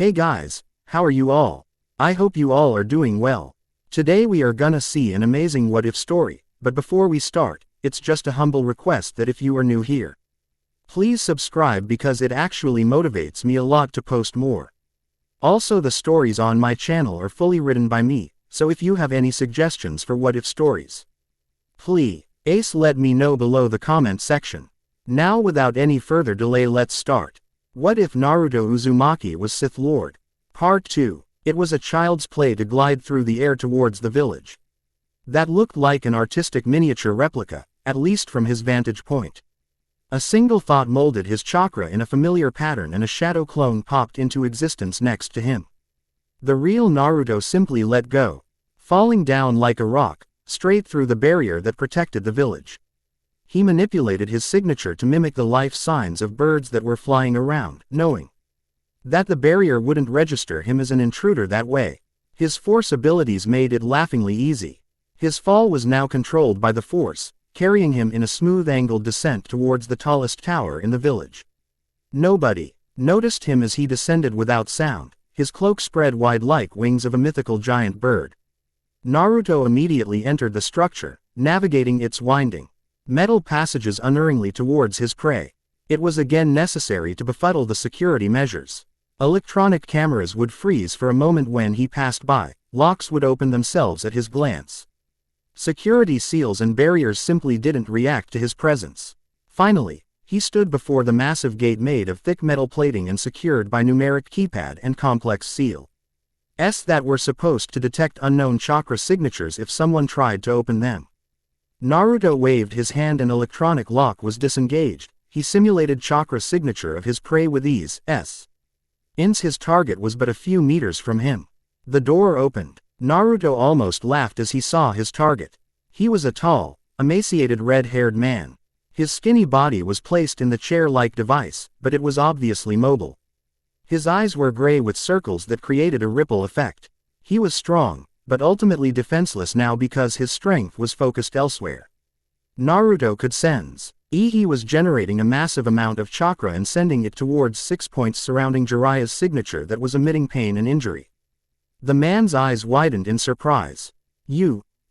Hey guys, how are you all? I hope you all are doing well. Today we are gonna see an amazing what if story, but before we start, it's just a humble request that if you are new here, please subscribe because it actually motivates me a lot to post more. Also, the stories on my channel are fully written by me, so if you have any suggestions for what if stories, please let me know below the comment section. Now without any further delay, let's start. What if Naruto Uzumaki was Sith Lord? Part 2. It was a child's play to glide through the air towards the village. That looked like an artistic miniature replica, at least from his vantage point. A single thought molded his chakra in a familiar pattern and a shadow clone popped into existence next to him. The real Naruto simply let go, falling down like a rock, straight through the barrier that protected the village. He manipulated his signature to mimic the life signs of birds that were flying around, knowing that the barrier wouldn't register him as an intruder that way. His force abilities made it laughingly easy. His fall was now controlled by the force, carrying him in a smooth angled descent towards the tallest tower in the village. Nobody noticed him as he descended without sound, his cloak spread wide like wings of a mythical giant bird. Naruto immediately entered the structure, navigating its winding metal passages unerringly towards his prey. It was again necessary to befuddle the security measures. Electronic cameras would freeze for a moment when he passed by, locks would open themselves at his glance. Security seals and barriers simply didn't react to his presence. Finally, he stood before the massive gate made of thick metal plating and secured by numeric keypad and complex seals that were supposed to detect unknown chakra signatures if someone tried to open them. Naruto waved his hand and electronic lock was disengaged. He simulated chakra signature of his prey with ease. His target was but a few meters from him. The door opened. Naruto almost laughed as he saw his target. He was a tall, emaciated red-haired man. His skinny body was placed in the chair-like device, but it was obviously mobile. His eyes were gray with circles that created a ripple effect. He was strong, but ultimately defenseless now because his strength was focused elsewhere. Naruto could sense he was generating a massive amount of chakra and sending it towards 6 points surrounding Jiraiya's signature that was emitting pain and injury. The man's eyes widened in surprise.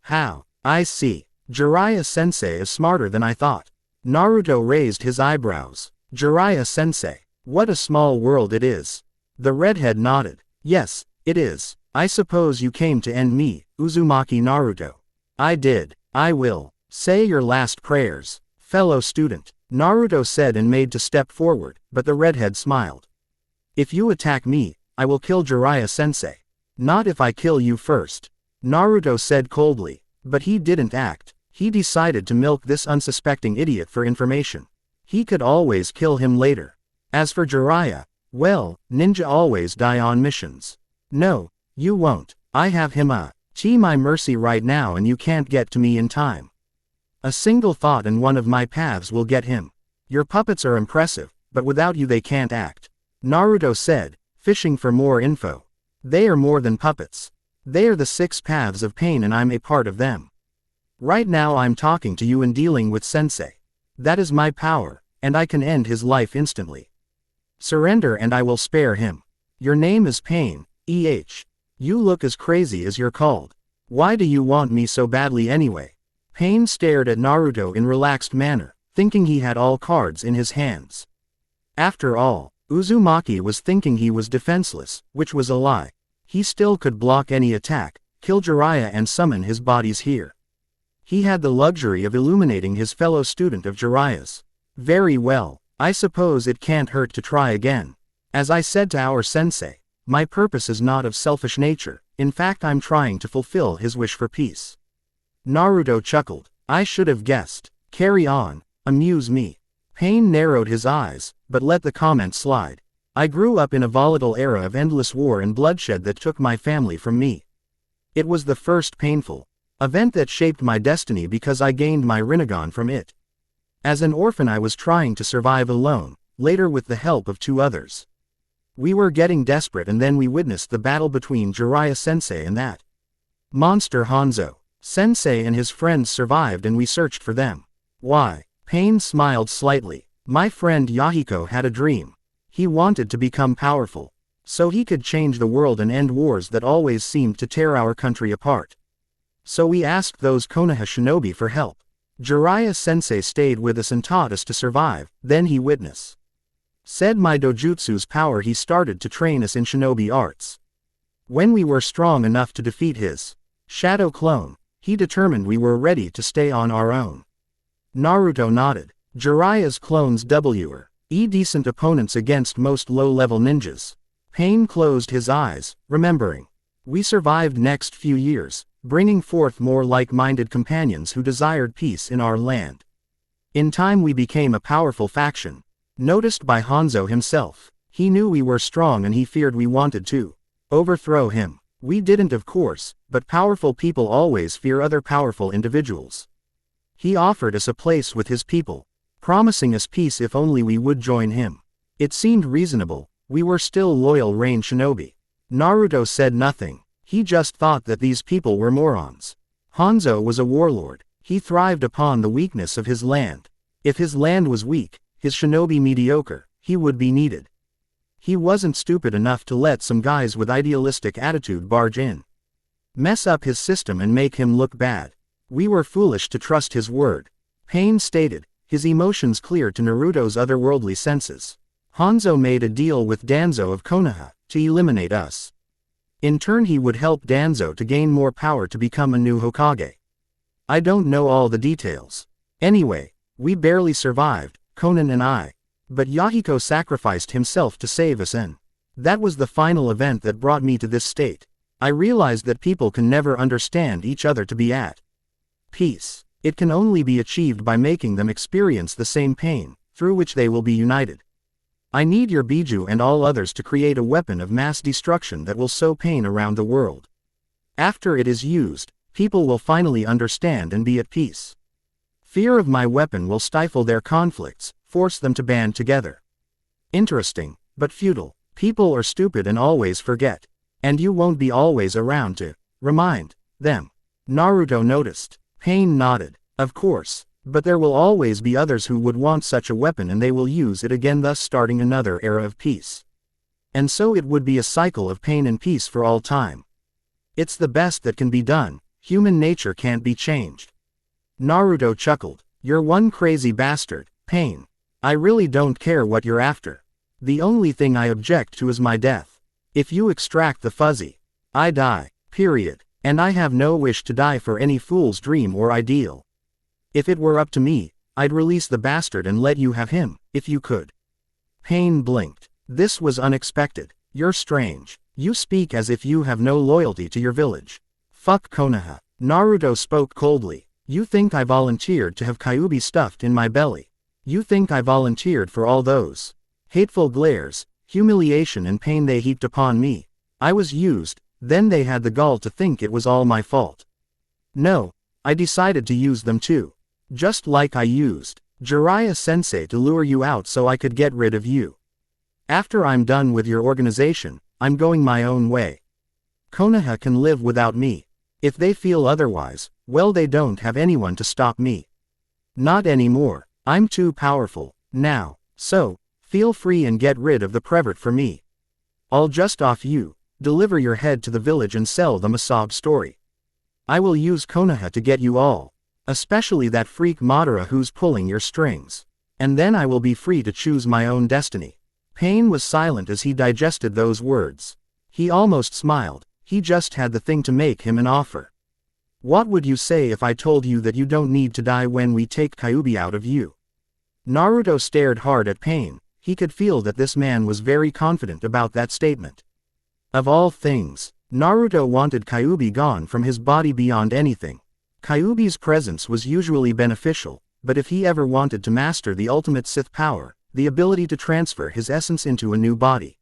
How? I see. Jiraiya-sensei is smarter than I thought. Naruto raised his eyebrows. Jiraiya-sensei. What a small world it is. The redhead nodded. Yes, it is. I suppose you came to end me, Uzumaki Naruto. I did. I will. Say your last prayers, fellow student. Naruto said and made to step forward, but the redhead smiled. If you attack me, I will kill Jiraiya-sensei. Not if I kill you first. Naruto said coldly, but he didn't act. He decided to milk this unsuspecting idiot for information. He could always kill him later. As for Jiraiya, well, ninja always die on missions. No, you won't. I have him my mercy right now and you can't get to me in time. A single thought and one of my paths will get him. Your puppets are impressive, but without you they can't act. Naruto said, fishing for more info. They are more than puppets. They are the 6 paths of pain and I'm a part of them. Right now I'm talking to you and dealing with Sensei. That is my power, and I can end his life instantly. Surrender and I will spare him. Your name is Pain, You look as crazy as you're called. Why do you want me so badly anyway? Pain stared at Naruto in relaxed manner, thinking he had all cards in his hands. After all, Uzumaki was thinking he was defenseless, which was a lie. He still could block any attack, kill Jiraiya and summon his bodies here. He had the luxury of illuminating his fellow student of Jiraiya's. Very well, I suppose it can't hurt to try again. As I said to our sensei, my purpose is not of selfish nature, in fact I'm trying to fulfill his wish for peace. Naruto chuckled. I should have guessed. Carry on, amuse me. Pain narrowed his eyes, but let the comment slide. I grew up in a volatile era of endless war and bloodshed that took my family from me. It was the first painful event that shaped my destiny because I gained my Rinnegan from it. As an orphan I was trying to survive alone, later with the help of 2 others. We were getting desperate and then we witnessed the battle between Jiraiya-sensei and that monster Hanzo. Sensei and his friends survived and we searched for them. Why? Pain smiled slightly. My friend Yahiko had a dream. He wanted to become powerful. So he could change the world and end wars that always seemed to tear our country apart. So we asked those Konoha shinobi for help. Jiraiya-sensei stayed with us and taught us to survive, then he witnessed. Said my dojutsu's power he started to train us in shinobi arts. When we were strong enough to defeat his shadow clone, he determined we were ready to stay on our own. Naruto nodded. Jiraiya's clones were decent opponents against most low-level ninjas. Pain closed his eyes, remembering. We survived next few years, bringing forth more like-minded companions who desired peace in our land. In time we became a powerful faction. Noticed by Hanzo himself. He knew we were strong and he feared we wanted to overthrow him. We didn't of course, but powerful people always fear other powerful individuals. He offered us a place with his people, promising us peace if only we would join him. It seemed reasonable. We were still loyal Rain shinobi. Naruto said nothing. He just thought that these people were morons. Hanzo was a warlord. He thrived upon the weakness of his land. If his land was weak, his shinobi mediocre, he would be needed. He wasn't stupid enough to let some guys with idealistic attitude barge in, mess up his system and make him look bad. We were foolish to trust his word. Pain stated, his emotions clear to Naruto's otherworldly senses. Hanzo made a deal with Danzo of Konoha to eliminate us. In turn he would help Danzo to gain more power to become a new Hokage. I don't know all the details. Anyway, we barely survived, Conan and I. But Yahiko sacrificed himself to save us and that was the final event that brought me to this state. I realized that people can never understand each other to be at peace. It can only be achieved by making them experience the same pain, through which they will be united. I need your Biju and all others to create a weapon of mass destruction that will sow pain around the world. After it is used, people will finally understand and be at peace. Fear of my weapon will stifle their conflicts, force them to band together. Interesting, but futile. People are stupid and always forget. And you won't be always around to remind them. Naruto noticed. Pain nodded. Of course, but there will always be others who would want such a weapon and they will use it again, thus starting another era of peace. And so it would be a cycle of pain and peace for all time. It's the best that can be done. Human nature can't be changed. Naruto chuckled. You're one crazy bastard, Pain. I really don't care what you're after. The only thing I object to is my death. If you extract the fuzzy, I die, period. And I have no wish to die for any fool's dream or ideal. If it were up to me, I'd release the bastard and let you have him, if you could. Pain blinked. This was unexpected. You're strange. You speak as if you have no loyalty to your village. Fuck Konoha. Naruto spoke coldly. You think I volunteered to have Kyuubi stuffed in my belly. You think I volunteered for all those hateful glares, humiliation and pain they heaped upon me. I was used, then they had the gall to think it was all my fault. No, I decided to use them too. Just like I used Jiraiya-sensei to lure you out so I could get rid of you. After I'm done with your organization, I'm going my own way. Konoha can live without me. If they feel otherwise, well, they don't have anyone to stop me. Not anymore. I'm too powerful now, so feel free and get rid of the prevert for me. I'll just off you, deliver your head to the village and sell them a sob story. I will use Konoha to get you all, especially that freak Madara who's pulling your strings. And then I will be free to choose my own destiny. Pain was silent as he digested those words. He almost smiled. He just had the thing to make him an offer. What would you say if I told you that you don't need to die when we take Kyuubi out of you? Naruto stared hard at Pain. He could feel that this man was very confident about that statement. Of all things, Naruto wanted Kyuubi gone from his body beyond anything. Kyuubi's presence was usually beneficial, but if he ever wanted to master the ultimate Sith power, the ability to transfer his essence into a new body,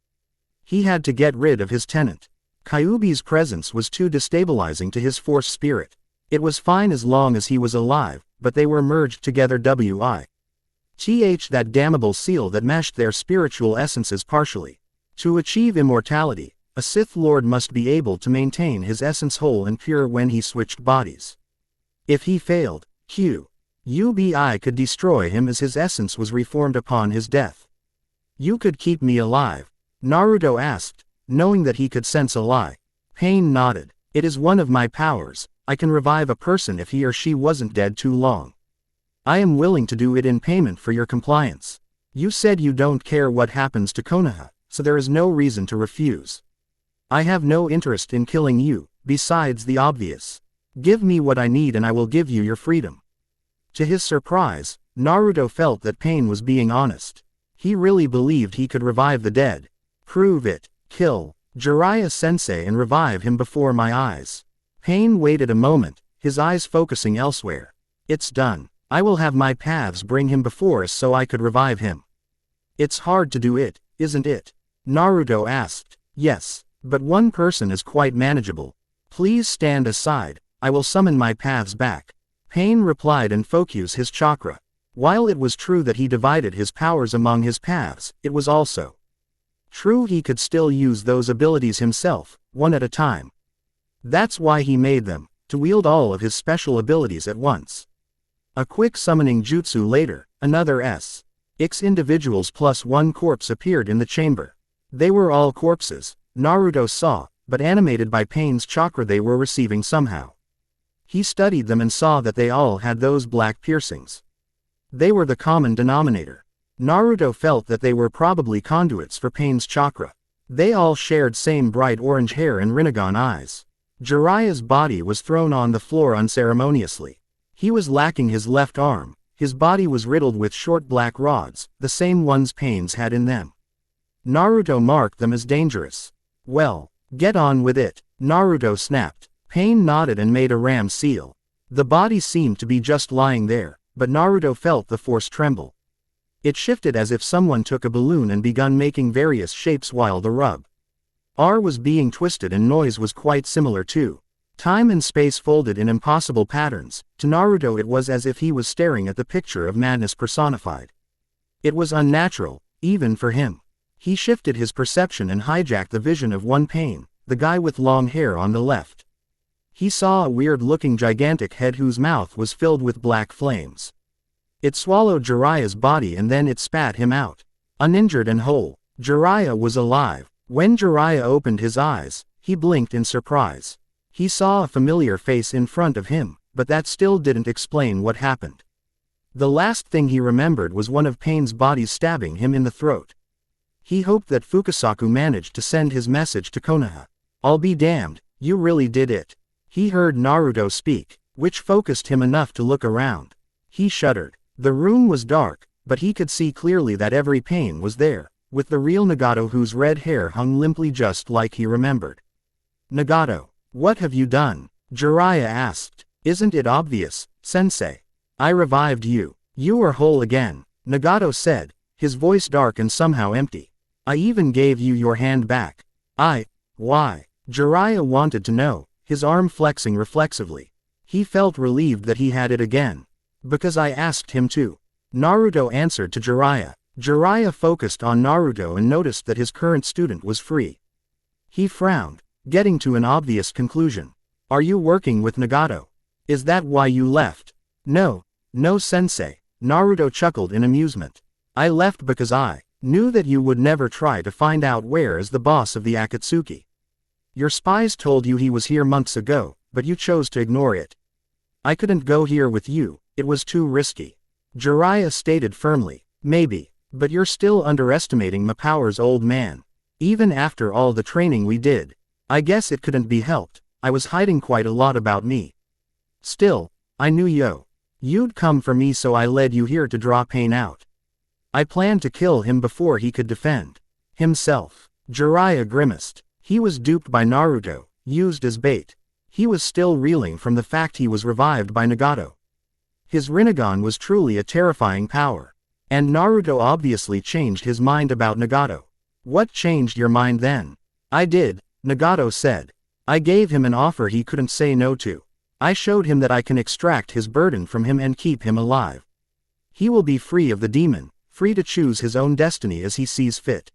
he had to get rid of his tenant. Kyuubi's presence was too destabilizing to his Force spirit. It was fine as long as he was alive, but they were merged together that damnable seal that meshed their spiritual essences partially. To achieve immortality, a Sith Lord must be able to maintain his essence whole and pure when he switched bodies. If he failed, Kyuubi could destroy him as his essence was reformed upon his death. You could keep me alive? Naruto asked. knowing that he could sense a lie. Pain nodded. It is one of my powers. I can revive a person if he or she wasn't dead too long. I am willing to do it in payment for your compliance. You said you don't care what happens to Konoha, so there is no reason to refuse. I have no interest in killing you, besides the obvious. Give me what I need and I will give you your freedom. To his surprise, Naruto felt that Pain was being honest. He really believed he could revive the dead. Prove it. Kill Jiraiya-sensei and revive him before my eyes. Pain waited a moment, his eyes focusing elsewhere. It's done. I will have my paths bring him before us so I could revive him. It's hard to do it, isn't it? Naruto asked. Yes, but one person is quite manageable. Please stand aside, I will summon my paths back. Pain replied and focused his chakra. While it was true that he divided his powers among his paths, it was also true he could still use those abilities himself, one at a time. That's why he made them, to wield all of his special abilities at once. A quick summoning jutsu later, another X individuals plus one corpse appeared in the chamber. They were all corpses, Naruto saw, but animated by Pain's chakra they were receiving somehow. He studied them and saw that they all had those black piercings. They were the common denominator. Naruto felt that they were probably conduits for Pain's chakra. They all shared same bright orange hair and Rinnegan eyes. Jiraiya's body was thrown on the floor unceremoniously. He was lacking his left arm, his body was riddled with short black rods, the same ones Pain's had in them. Naruto marked them as dangerous. Well, get on with it, Naruto snapped. Pain nodded and made a ram seal. The body seemed to be just lying there, but Naruto felt the force tremble. It shifted as if someone took a balloon and begun making various shapes while the rub R was being twisted and noise was quite similar too. Time and space folded in impossible patterns. To Naruto it was as if he was staring at the picture of madness personified. It was unnatural, even for him. He shifted his perception and hijacked the vision of one Pain, the guy with long hair on the left. He saw a weird-looking gigantic head whose mouth was filled with black flames. It swallowed Jiraiya's body and then it spat him out. Uninjured and whole, Jiraiya was alive. When Jiraiya opened his eyes, he blinked in surprise. He saw a familiar face in front of him, but that still didn't explain what happened. The last thing he remembered was one of Pain's bodies stabbing him in the throat. He hoped that Fukasaku managed to send his message to Konoha. I'll be damned, you really did it. He heard Naruto speak, which focused him enough to look around. He shuddered. The room was dark, but he could see clearly that every Pain was there, with the real Nagato whose red hair hung limply just like he remembered. Nagato, what have you done? Jiraiya asked. Isn't it obvious, sensei? I revived you. You are whole again, Nagato said, his voice dark and somehow empty. I even gave you your hand back. Why? Jiraiya wanted to know, his arm flexing reflexively. He felt relieved that he had it again. Because I asked him to. Naruto answered to Jiraiya. Jiraiya focused on Naruto and noticed that his current student was free. He frowned, getting to an obvious conclusion. Are you working with Nagato? Is that why you left? No, sensei, Naruto chuckled in amusement. I left because I knew that you would never try to find out where is the boss of the Akatsuki. Your spies told you he was here months ago, but you chose to ignore it. I couldn't go here with you, it was too risky. Jiraiya stated firmly. Maybe, but you're still underestimating my powers, old man. Even after all the training we did. I guess it couldn't be helped, I was hiding quite a lot about me. Still, I knew you'd come for me, so I led you here to draw Pain out. I planned to kill him before he could defend himself. Jiraiya grimaced. He was duped by Naruto, used as bait. He was still reeling from the fact he was revived by Nagato. His Rinnegan was truly a terrifying power. And Naruto obviously changed his mind about Nagato. What changed your mind then? I did, Nagato said. I gave him an offer he couldn't say no to. I showed him that I can extract his burden from him and keep him alive. He will be free of the demon, free to choose his own destiny as he sees fit.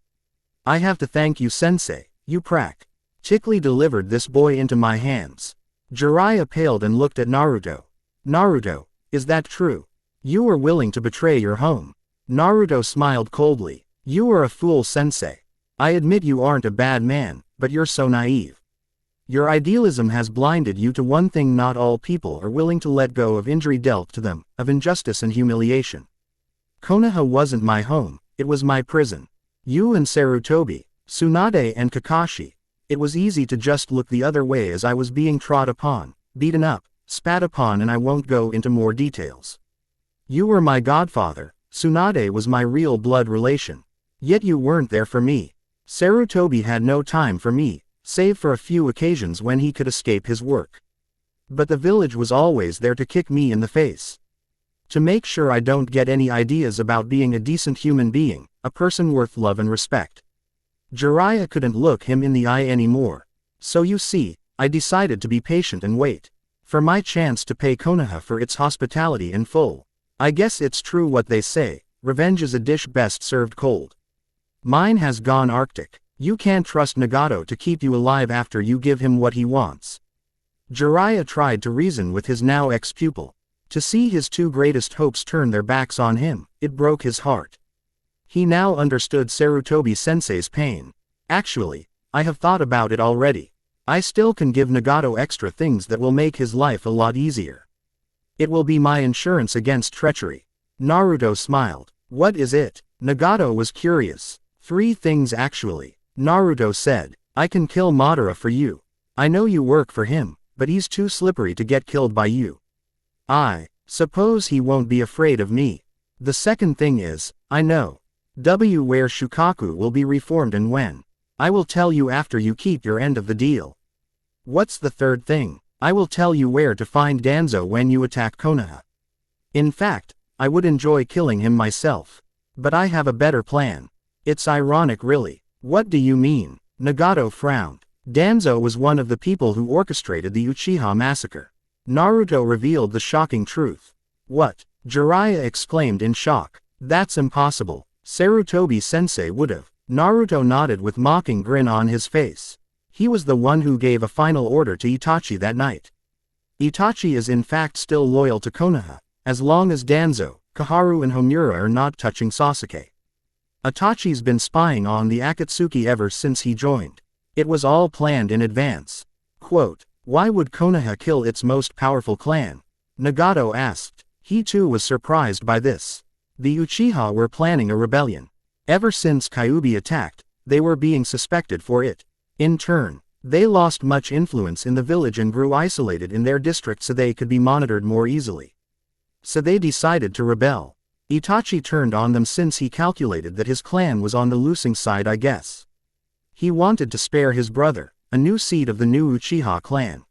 I have to thank you, sensei, you practically delivered this boy into my hands. Jiraiya paled and looked at Naruto. Naruto, is that true? You were willing to betray your home. Naruto smiled coldly. You are a fool, sensei. I admit you aren't a bad man, but you're so naive. Your idealism has blinded you to one thing: not all people are willing to let go of injury dealt to them, of injustice and humiliation. Konoha wasn't my home, it was my prison. You and Sarutobi, Tsunade and Kakashi. It was easy to just look the other way as I was being trod upon, beaten up, spat upon, and I won't go into more details. You were my godfather, Tsunade was my real blood relation. Yet you weren't there for me. Sarutobi had no time for me, save for a few occasions when he could escape his work. But the village was always there to kick me in the face. To make sure I don't get any ideas about being a decent human being, a person worth love and respect. Jiraiya couldn't look him in the eye anymore. So you see, I decided to be patient and wait for my chance to pay Konoha for its hospitality in full. I guess it's true what they say, revenge is a dish best served cold. Mine has gone arctic. You can't trust Nagato to keep you alive after you give him what he wants. Jiraiya tried to reason with his now ex-pupil. To see his two greatest hopes turn their backs on him, it broke his heart. He now understood Sarutobi-sensei's pain. Actually, I have thought about it already. I still can give Nagato extra things that will make his life a lot easier. It will be my insurance against treachery. Naruto smiled. What is it? Nagato was curious. 3 things actually. Naruto said. I can kill Madara for you. I know you work for him, but he's too slippery to get killed by you. I suppose he won't be afraid of me. The second thing is, I know where Shukaku will be reformed and when. I will tell you after you keep your end of the deal. What's the third thing? I will tell you where to find Danzo when you attack Konoha. In fact, I would enjoy killing him myself. But I have a better plan. It's ironic really. What do you mean? Nagato frowned. Danzo was one of the people who orchestrated the Uchiha massacre. Naruto revealed the shocking truth. What? Jiraiya exclaimed in shock. That's impossible. Sarutobi-sensei would've. Naruto nodded with mocking grin on his face. He was the one who gave a final order to Itachi that night. Itachi is in fact still loyal to Konoha, as long as Danzo, Kaharu and Homura are not touching Sasuke. Itachi's been spying on the Akatsuki ever since he joined. It was all planned in advance. Quote, why would Konoha kill its most powerful clan? Nagato asked. He too was surprised by this. The Uchiha were planning a rebellion. Ever since Kyuubi attacked, they were being suspected for it. In turn, they lost much influence in the village and grew isolated in their district so they could be monitored more easily. So they decided to rebel. Itachi turned on them since he calculated that his clan was on the losing side, I guess. He wanted to spare his brother, a new seed of the new Uchiha clan.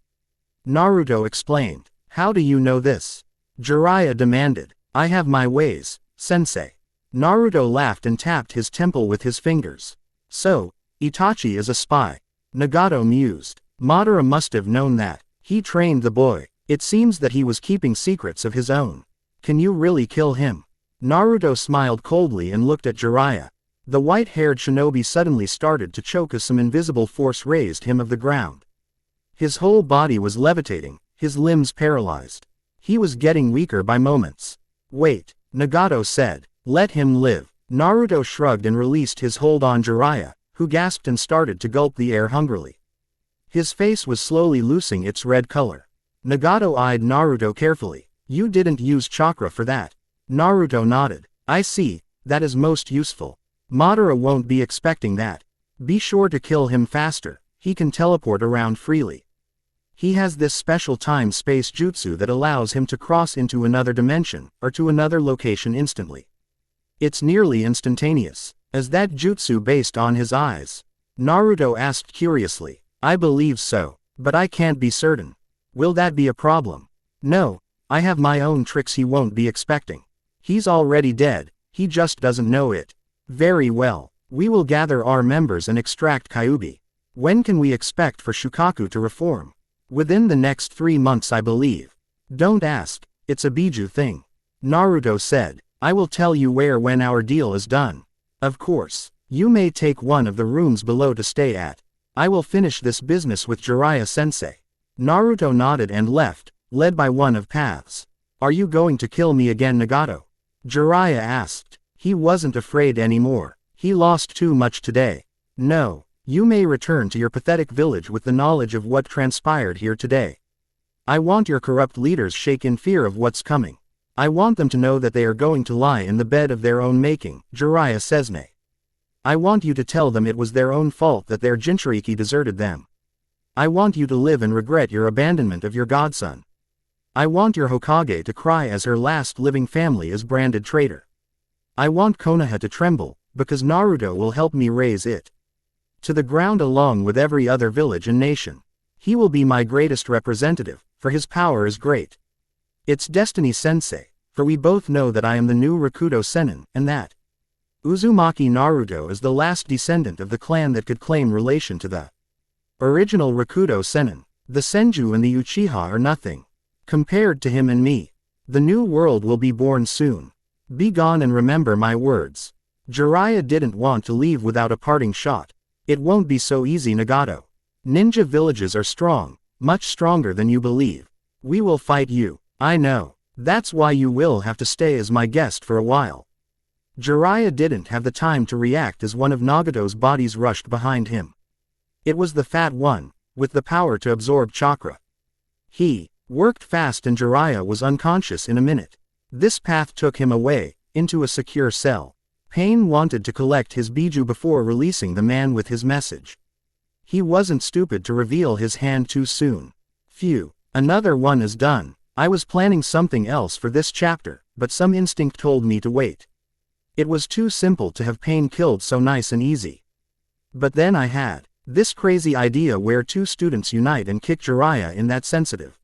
Naruto explained. How do you know this? Jiraiya demanded. I have my ways, sensei. Naruto laughed and tapped his temple with his fingers. So, Itachi is a spy. Nagato mused. Madara must have known that. He trained the boy. It seems that he was keeping secrets of his own. Can you really kill him? Naruto smiled coldly and looked at Jiraiya. The white-haired shinobi suddenly started to choke as some invisible force raised him of the ground. His whole body was levitating, his limbs paralyzed. He was getting weaker by moments. Wait, Nagato said. Let him live. Naruto shrugged and released his hold on Jiraiya, who gasped and started to gulp the air hungrily. His face was slowly losing its red color. Nagato eyed Naruto carefully. You didn't use chakra for that. Naruto nodded. I see, that is most useful. Madara won't be expecting that. Be sure to kill him faster, he can teleport around freely. He has this special time-space jutsu that allows him to cross into another dimension, or to another location instantly. It's nearly instantaneous. Is that jutsu based on his eyes? Naruto asked curiously. I believe so, but I can't be certain. Will that be a problem? No, I have my own tricks he won't be expecting. He's already dead, he just doesn't know it. Very well, we will gather our members and extract Kyuubi. When can we expect for Shukaku to reform? Within the next 3 months, I believe. Don't ask, it's a Biju thing. Naruto said. I will tell you where when our deal is done. Of course, you may take one of the rooms below to stay at. I will finish this business with Jiraiya-sensei. Naruto nodded and left, led by one of paths. Are you going to kill me again, Nagato? Jiraiya asked. He wasn't afraid anymore. He lost too much today. No, you may return to your pathetic village with the knowledge of what transpired here today. I want your corrupt leaders shake in fear of what's coming. I want them to know that they are going to lie in the bed of their own making, Jiraiya Sesne. I want you to tell them it was their own fault that their Jinchuriki deserted them. I want you to live and regret your abandonment of your godson. I want your Hokage to cry as her last living family is branded traitor. I want Konoha to tremble, because Naruto will help me raise it to the ground along with every other village and nation. He will be my greatest representative, for his power is great. It's destiny, sensei, for we both know that I am the new Rakuto Sennin, and that Uzumaki Naruto is the last descendant of the clan that could claim relation to the original Rakuto Sennin. The Senju and the Uchiha are nothing compared to him and me. The new world will be born soon. Be gone and remember my words. Jiraiya didn't want to leave without a parting shot. It won't be so easy, Nagato. Ninja villages are strong, much stronger than you believe. We will fight you. I know. That's why you will have to stay as my guest for a while. Jiraiya didn't have the time to react as one of Nagato's bodies rushed behind him. It was the fat one, with the power to absorb chakra. He worked fast and Jiraiya was unconscious in a minute. This path took him away, into a secure cell. Pain wanted to collect his biju before releasing the man with his message. He wasn't stupid to reveal his hand too soon. Phew, another one is done. I was planning something else for this chapter, but some instinct told me to wait. It was too simple to have Pain killed so nice and easy. But then I had this crazy idea where two students unite and kick Jiraiya in that sensitive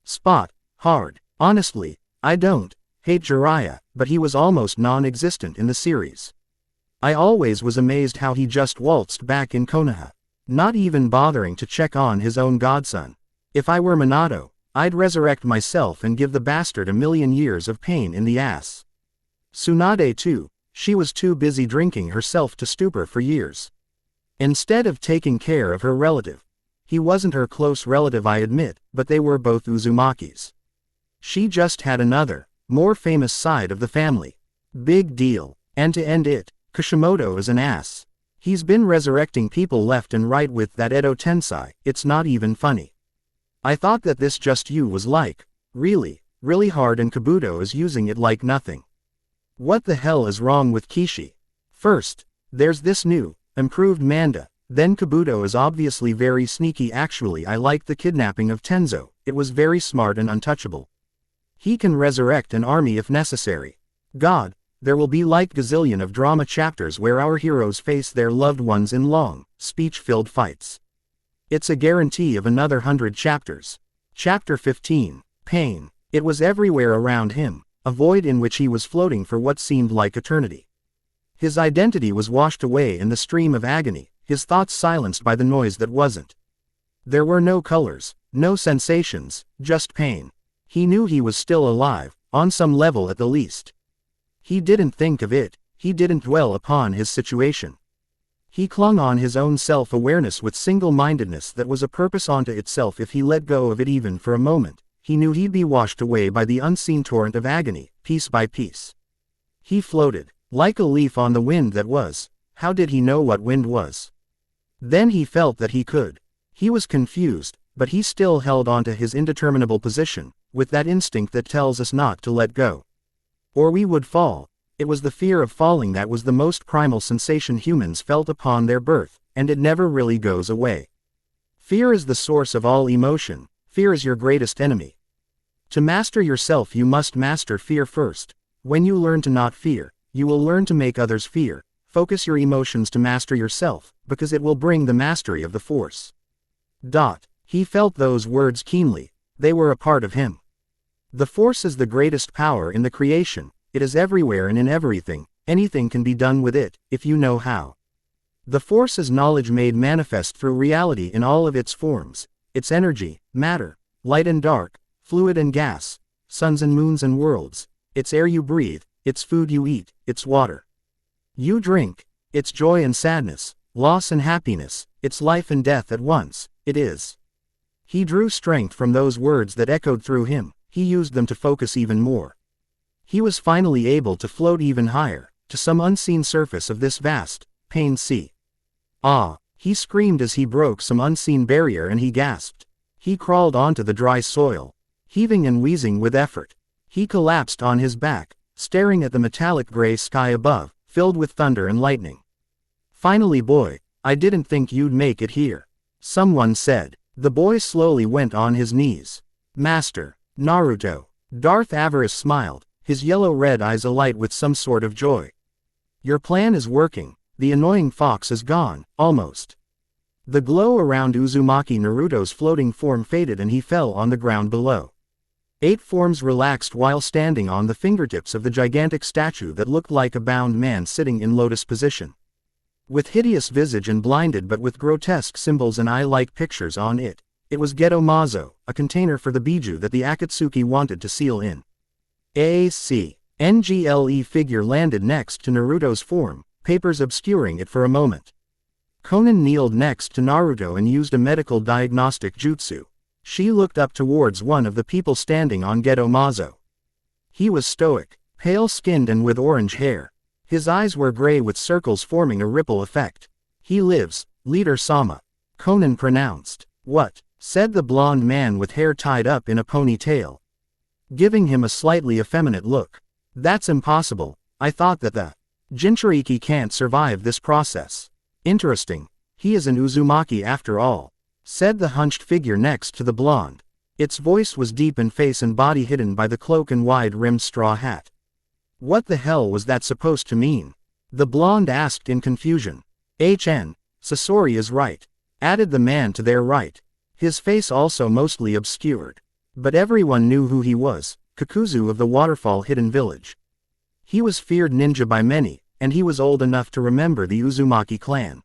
spot, hard. Honestly, I don't hate Jiraiya, but he was almost non-existent in the series. I always was amazed how he just waltzed back in Konoha, not even bothering to check on his own godson. If I were Minato, I'd resurrect myself and give the bastard a million years of pain in the ass. Tsunade too, she was too busy drinking herself to stupor for years. Instead of taking care of her relative. He wasn't her close relative, I admit, but they were both Uzumakis. She just had another, more famous side of the family. Big deal. And to end it, Kishimoto is an ass. He's been resurrecting people left and right with that Edo Tensei. It's not even funny. I thought that this just you was like, really hard, and Kabuto is using it like nothing. What the hell is wrong with Kishi? First, there's this new, improved Manda, then Kabuto is obviously very sneaky. Actually, I liked the kidnapping of Tenzo, it was very smart and untouchable. He can resurrect an army if necessary. God, there will be like gazillion of drama chapters where our heroes face their loved ones in long, speech-filled fights. It's a guarantee of another 100 chapters. Chapter 15, Pain. It was everywhere around him, a void in which he was floating for what seemed like eternity. His identity was washed away in the stream of agony, his thoughts silenced by the noise that wasn't. There were no colors, no sensations, just pain. He knew he was still alive, on some level at the least. He didn't think of it, he didn't dwell upon his situation. He clung on his own self-awareness with single-mindedness that was a purpose unto itself. If he let go of it even for a moment, he knew he'd be washed away by the unseen torrent of agony, piece by piece. He floated, like a leaf on the wind that was. How did he know what wind was? Then he felt that he could. He was confused, but he still held on to his indeterminable position, with that instinct that tells us not to let go. Or we would fall. It was the fear of falling that was the most primal sensation humans felt upon their birth, and it never really goes away. Fear is the source of all emotion, fear is your greatest enemy. To master yourself you must master fear first. When you learn to not fear, you will learn to make others fear. Focus your emotions to master yourself, because it will bring the mastery of the force. He felt those words keenly, they were a part of him. The force is the greatest power in the creation, it is everywhere and in everything, anything can be done with it, if you know how. The force is knowledge made manifest through reality in all of its forms, its energy, matter, light and dark, fluid and gas, suns and moons and worlds, it's air you breathe, it's food you eat, it's water you drink, it's joy and sadness, loss and happiness, it's life and death at once, it is. He drew strength from those words that echoed through him, he used them to focus even more. He was finally able to float even higher, to some unseen surface of this vast, pain sea. Ah! He screamed as he broke some unseen barrier and he gasped. He crawled onto the dry soil, heaving and wheezing with effort. He collapsed on his back, staring at the metallic gray sky above, filled with thunder and lightning. Finally, boy, I didn't think you'd make it here, someone said. The boy slowly went on his knees. Master, Naruto. Darth Avarice smiled, his yellow-red eyes alight with some sort of joy. Your plan is working, the annoying fox is gone, almost. The glow around Uzumaki Naruto's floating form faded and he fell on the ground below. 8 forms relaxed while standing on the fingertips of the gigantic statue that looked like a bound man sitting in lotus position. With hideous visage and blinded but with grotesque symbols and eye-like pictures on it, it was Geto Mazo, a container for the Biju that the Akatsuki wanted to seal in. NGLE figure landed next to Naruto's form, papers obscuring it for a moment. Konan kneeled next to Naruto and used a medical diagnostic jutsu. She looked up towards one of the people standing on Geto Mazo. He was stoic, pale-skinned and with orange hair. His eyes were gray with circles forming a ripple effect. He lives, Leader Sama. Konan pronounced. What? Said the blonde man with hair tied up in a ponytail, giving him a slightly effeminate look. That's impossible. I thought that the Jinchuriki can't survive this process. Interesting. He is an Uzumaki after all, said the hunched figure next to the blonde. Its voice was deep and face and body hidden by the cloak and wide-rimmed straw hat. What the hell was that supposed to mean? The blonde asked in confusion. Sasori is right, added the man to their right. His face also mostly obscured. But everyone knew who he was, Kakuzu of the Waterfall Hidden Village. He was feared ninja by many, and he was old enough to remember the Uzumaki clan.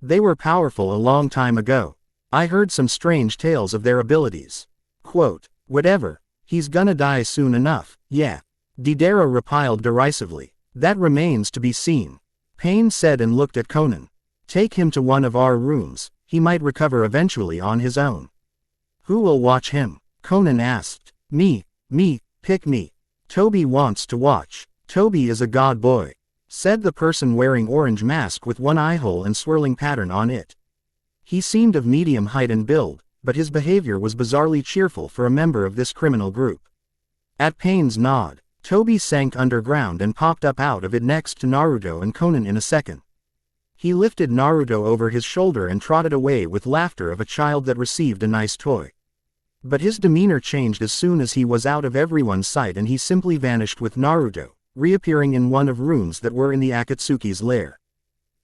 They were powerful a long time ago. I heard some strange tales of their abilities. Quote, whatever, he's gonna die soon enough, yeah. Deidara replied derisively. That remains to be seen. Pain said and looked at Konan. Take him to one of our rooms, he might recover eventually on his own. Who will watch him? Konan asked. Me, pick me. Toby wants to watch. Toby is a god boy, said the person wearing orange mask with one eye hole and swirling pattern on it. He seemed of medium height and build, but his behavior was bizarrely cheerful for a member of this criminal group. At Pain's nod, Toby sank underground and popped up out of it next to Naruto and Konan in a second. He lifted Naruto over his shoulder and trotted away with laughter of a child that received a nice toy. But his demeanor changed as soon as he was out of everyone's sight and he simply vanished with Naruto, reappearing in one of rooms that were in the Akatsuki's lair.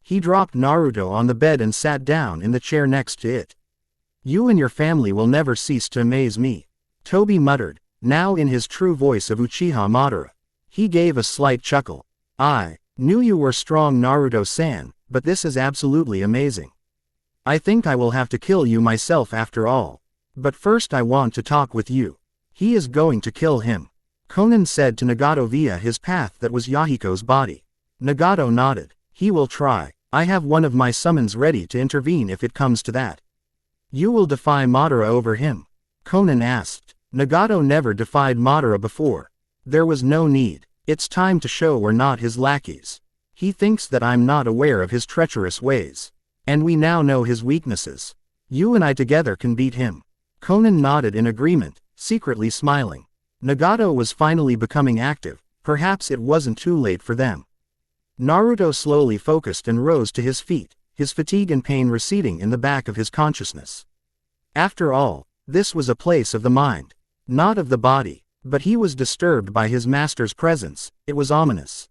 He dropped Naruto on the bed and sat down in the chair next to it. You and your family will never cease to amaze me, Toby muttered, now in his true voice of Uchiha Madara. He gave a slight chuckle. I knew you were strong, Naruto-san, but this is absolutely amazing. I think I will have to kill you myself after all. But first I want to talk with you. He is going to kill him, Konan said to Nagato via his path that was Yahiko's body. Nagato nodded. He will try. I have one of my summons ready to intervene if it comes to that. You will defy Madara over him? Konan asked. Nagato never defied Madara before. There was no need. It's time to show we're not his lackeys. He thinks that I'm not aware of his treacherous ways. And we now know his weaknesses. You and I together can beat him. Konan nodded in agreement, secretly smiling. Nagato was finally becoming active, perhaps it wasn't too late for them. Naruto slowly focused and rose to his feet, his fatigue and pain receding in the back of his consciousness. After all, this was a place of the mind, not of the body, but he was disturbed by his master's presence. It was ominous.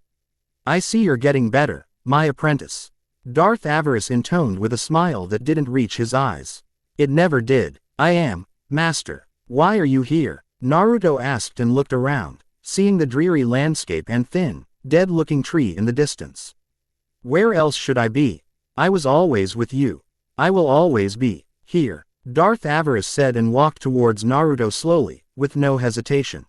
I see you're getting better, my apprentice, Darth Avarice intoned with a smile that didn't reach his eyes. It never did. I am, master. Why are you here? Naruto asked and looked around, seeing the dreary landscape and thin, dead-looking tree in the distance. Where else should I be? I was always with you. I will always be here, Darth Avarice said and walked towards Naruto slowly, with no hesitation.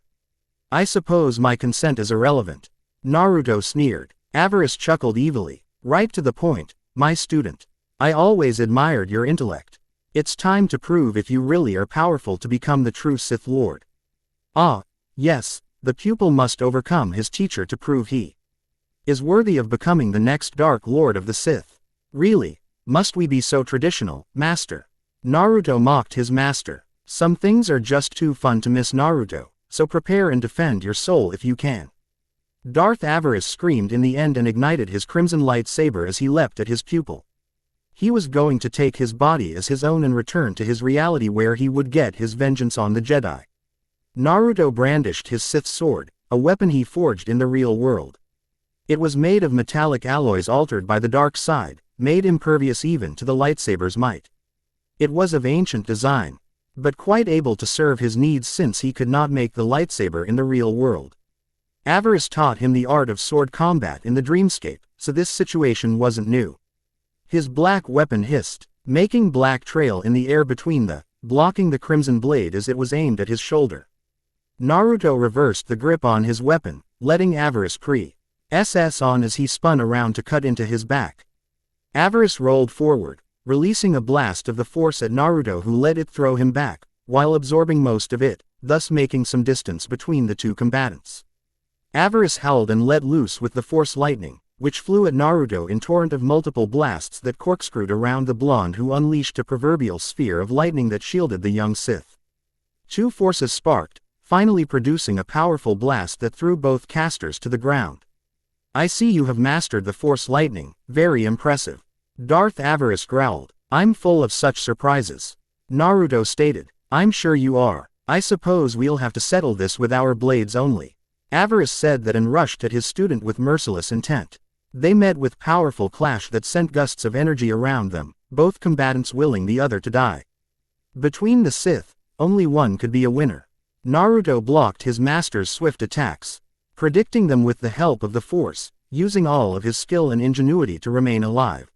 I suppose my consent is irrelevant. Naruto sneered. Avarice chuckled evilly. Right to the point, my student. I always admired your intellect. It's time to prove if you really are powerful to become the true Sith Lord. Ah, yes, the pupil must overcome his teacher to prove he is worthy of becoming the next Dark Lord of the Sith. Really, Must we be so traditional, master? Naruto mocked his master. Some things are just too fun to miss, Naruto, so prepare and defend your soul if you can. Darth Avarice screamed in the end and ignited his crimson lightsaber as he leapt at his pupil. He was going to take his body as his own and return to his reality where he would get his vengeance on the Jedi. Naruto brandished his Sith sword, a weapon he forged in the real world. It was made of metallic alloys altered by the dark side, made impervious even to the lightsaber's might. It was of ancient design, but quite able to serve his needs since he could not make the lightsaber in the real world. Avarice taught him the art of sword combat in the dreamscape, so this situation wasn't new. His black weapon hissed, making black trail in the air between them, blocking the crimson blade as it was aimed at his shoulder. Naruto reversed the grip on his weapon, letting Avarice press on as he spun around to cut into his back. Avarice rolled forward, releasing a blast of the force at Naruto, who let it throw him back, while absorbing most of it, thus making some distance between the two combatants. Avarice howled and let loose with the force lightning, which flew at Naruto in torrent of multiple blasts that corkscrewed around the blonde, who unleashed a proverbial sphere of lightning that shielded the young Sith. Two forces sparked, finally producing a powerful blast that threw both casters to the ground. I see you have mastered the force lightning, very impressive. Darth Avarice growled. I'm full of such surprises. Naruto stated. I'm sure you are. I suppose we'll have to settle this with our blades only. Avarice said that and rushed at his student with merciless intent. They met with powerful clash that sent gusts of energy around them, both combatants willing the other to die. Between the Sith, only one could be a winner. Naruto blocked his master's swift attacks, predicting them with the help of the Force, using all of his skill and ingenuity to remain alive.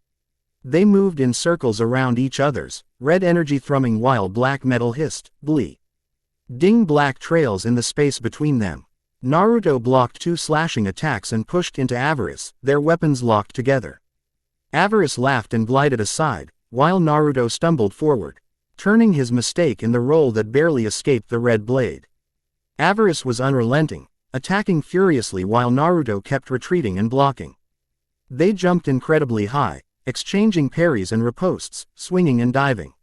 They moved in circles around each other's, red energy thrumming while black metal hissed, blee. Ding black trails in the space between them. Naruto blocked two slashing attacks and pushed into Avarice, their weapons locked together. Avarice laughed and glided aside, while Naruto stumbled forward, turning his mistake in the roll that barely escaped the red blade. Avarice was unrelenting, attacking furiously while Naruto kept retreating and blocking. They jumped incredibly high, exchanging parries and ripostes, swinging and diving.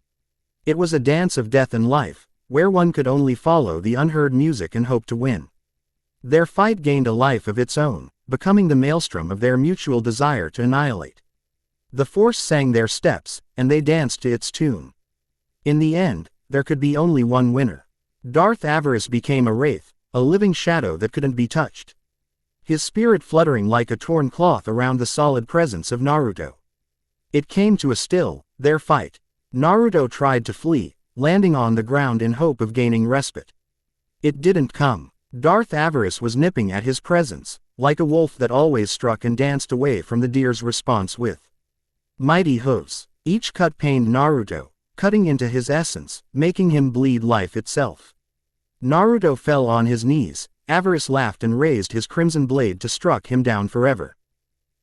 It was a dance of death and life, where one could only follow the unheard music and hope to win. Their fight gained a life of its own, becoming the maelstrom of their mutual desire to annihilate. The Force sang their steps, and they danced to its tune. In the end, there could be only one winner. Darth Avarice became a wraith, a living shadow that couldn't be touched. His spirit fluttering like a torn cloth around the solid presence of Naruto. It came to a still, their fight. Naruto tried to flee, landing on the ground in hope of gaining respite. It didn't come. Darth Avarice was nipping at his presence, like a wolf that always struck and danced away from the deer's response with mighty hooves. Each cut pained Naruto, cutting into his essence, making him bleed life itself. Naruto fell on his knees. Avarice laughed and raised his crimson blade to struck him down forever.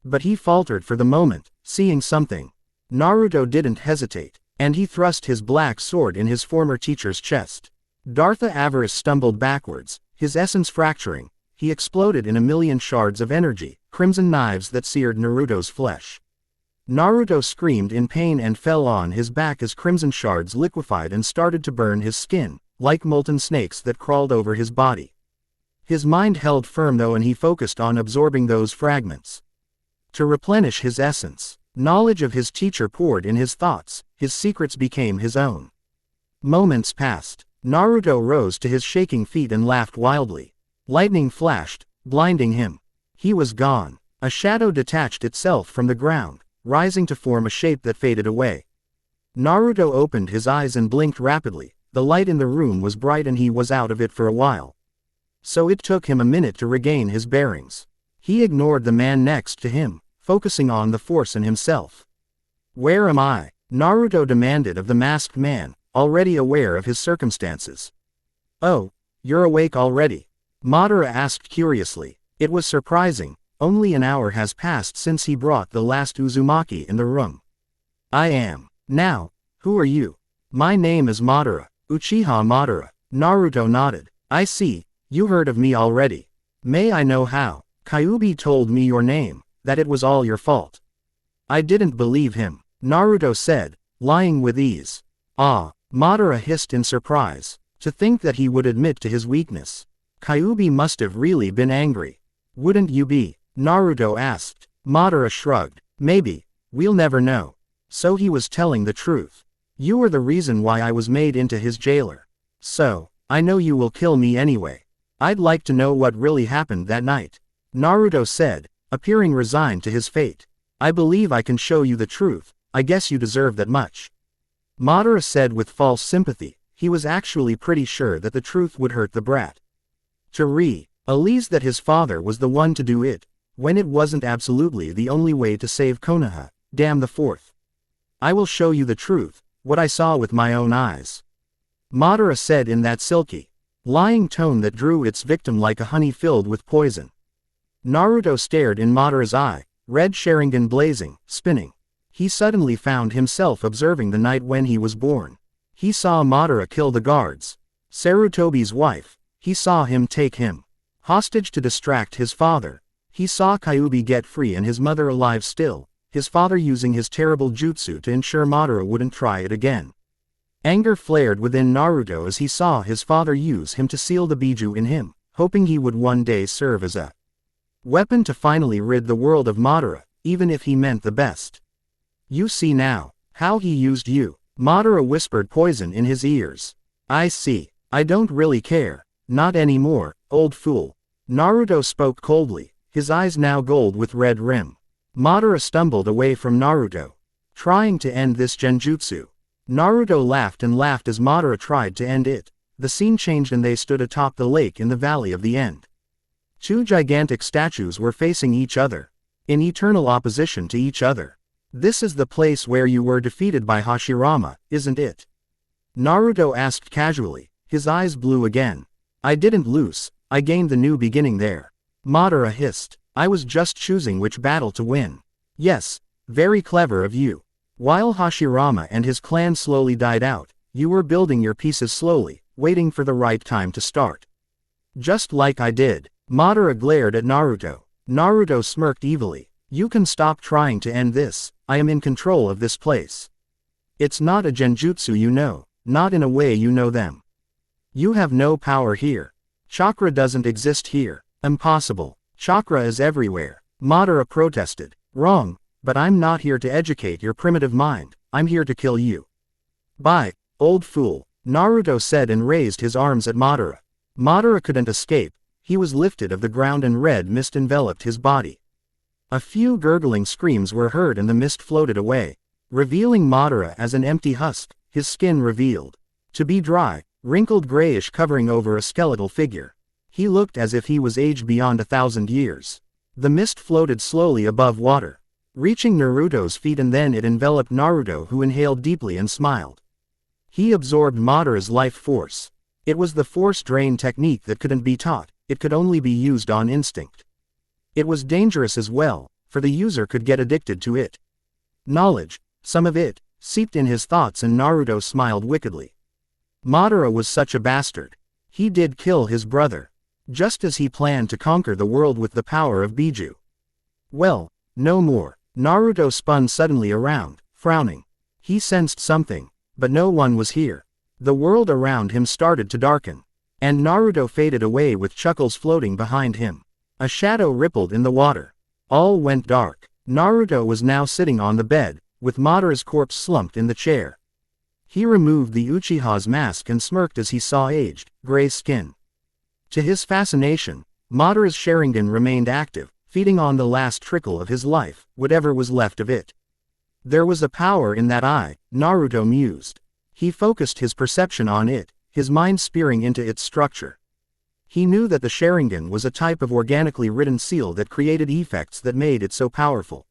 But he faltered for the moment, seeing something. Naruto didn't hesitate, and he thrust his black sword in his former teacher's chest. Darth Avarice stumbled backwards, his essence fracturing. He exploded in a million shards of energy, crimson knives that seared Naruto's flesh. Naruto screamed in pain and fell on his back as crimson shards liquefied and started to burn his skin, like molten snakes that crawled over his body. His mind held firm though, and he focused on absorbing those fragments. To replenish his essence, knowledge of his teacher poured in his thoughts, his secrets became his own. Moments passed. Naruto rose to his shaking feet and laughed wildly. Lightning flashed, blinding him. He was gone. A shadow detached itself from the ground, rising to form a shape that faded away. Naruto opened his eyes and blinked rapidly. The light in the room was bright and he was out of it for a while. So it took him a minute to regain his bearings. He ignored the man next to him, focusing on the Force and himself. "Where am I?" Naruto demanded of the masked man, already aware of his circumstances. "Oh, you're awake already?" Madara asked curiously. It was surprising. Only an hour has passed since he brought the last Uzumaki in the room. "I am. Now, who are you?" "My name is Madara, Uchiha Madara." Naruto nodded. "I see, you heard of me already. May I know how?" "Kyuubi told me your name, that it was all your fault." "I didn't believe him." Naruto said, lying with ease. Ah, Madara hissed in surprise. To think that he would admit to his weakness. Kyuubi must have really been angry. Wouldn't you be? Naruto asked. Madara shrugged. Maybe. We'll never know. So he was telling the truth. You were the reason why I was made into his jailer. So, I know you will kill me anyway. I'd like to know what really happened that night. Naruto said, appearing resigned to his fate. I believe I can show you the truth. I guess you deserve that much. Madara said with false sympathy. He was actually pretty sure that the truth would hurt the brat. To realize that his father was the one to do it, when it wasn't absolutely the only way to save Konoha. Damn the fourth. I will show you the truth, what I saw with my own eyes. Madara said in that silky, lying tone that drew its victim like a honey filled with poison. Naruto stared in Madara's eye, red Sharingan blazing, spinning. He suddenly found himself observing the night when he was born. He saw Madara kill the guards. Sarutobi's wife. He saw him take him hostage to distract his father. He saw Kyuubi get free and his mother alive still, his father using his terrible jutsu to ensure Madara wouldn't try it again. Anger flared within Naruto as he saw his father use him to seal the Biju in him, hoping he would one day serve as a weapon to finally rid the world of Madara, even if he meant the best. You see now, how he used you. Madara whispered poison in his ears. I see. I don't really care. Not anymore, old fool. Naruto spoke coldly, his eyes now gold with red rim. Madara stumbled away from Naruto, trying to end this genjutsu. Naruto laughed and laughed as Madara tried to end it. The scene changed and they stood atop the lake in the Valley of the End. Two gigantic statues were facing each other, in eternal opposition to each other. This is the place where you were defeated by Hashirama, isn't it? Naruto asked casually, his eyes blue again. I didn't lose, I gained the new beginning there. Madara hissed. I was just choosing which battle to win. Yes, very clever of you. While Hashirama and his clan slowly died out, you were building your pieces slowly, waiting for the right time to start. Just like I did. Madara glared at Naruto. Naruto smirked evilly. You can stop trying to end this. I am in control of this place. It's not a genjutsu you know, not in a way you know them. You have no power here. Chakra doesn't exist here. Impossible. Chakra is everywhere. Madara protested. Wrong, but I'm not here to educate your primitive mind, I'm here to kill you. Bye, old fool, Naruto said and raised his arms at Madara. Madara couldn't escape, he was lifted of the ground and red mist enveloped his body. A few gurgling screams were heard and the mist floated away, revealing Madara as an empty husk, his skin revealed to be dry, wrinkled grayish covering over a skeletal figure. He looked as if he was aged beyond 1,000 years. The mist floated slowly above water, reaching Naruto's feet and then it enveloped Naruto who inhaled deeply and smiled. He absorbed Madara's life force. It was the force drain technique that couldn't be taught, it could only be used on instinct. It was dangerous as well, for the user could get addicted to it. Knowledge, some of it, seeped in his thoughts and Naruto smiled wickedly. Madara was such a bastard. He did kill his brother, just as he planned to conquer the world with the power of Biju. Well, no more. Naruto spun suddenly around, frowning. He sensed something, but no one was here. The world around him started to darken, and Naruto faded away with chuckles floating behind him. A shadow rippled in the water. All went dark. Naruto was now sitting on the bed, with Madara's corpse slumped in the chair. He removed the Uchiha's mask and smirked as he saw aged, gray skin. To his fascination, Madara's Sharingan remained active, feeding on the last trickle of his life, whatever was left of it. There was a power in that eye, Naruto mused. He focused his perception on it, his mind spearing into its structure. He knew that the Sharingan was a type of organically written seal that created effects that made it so powerful.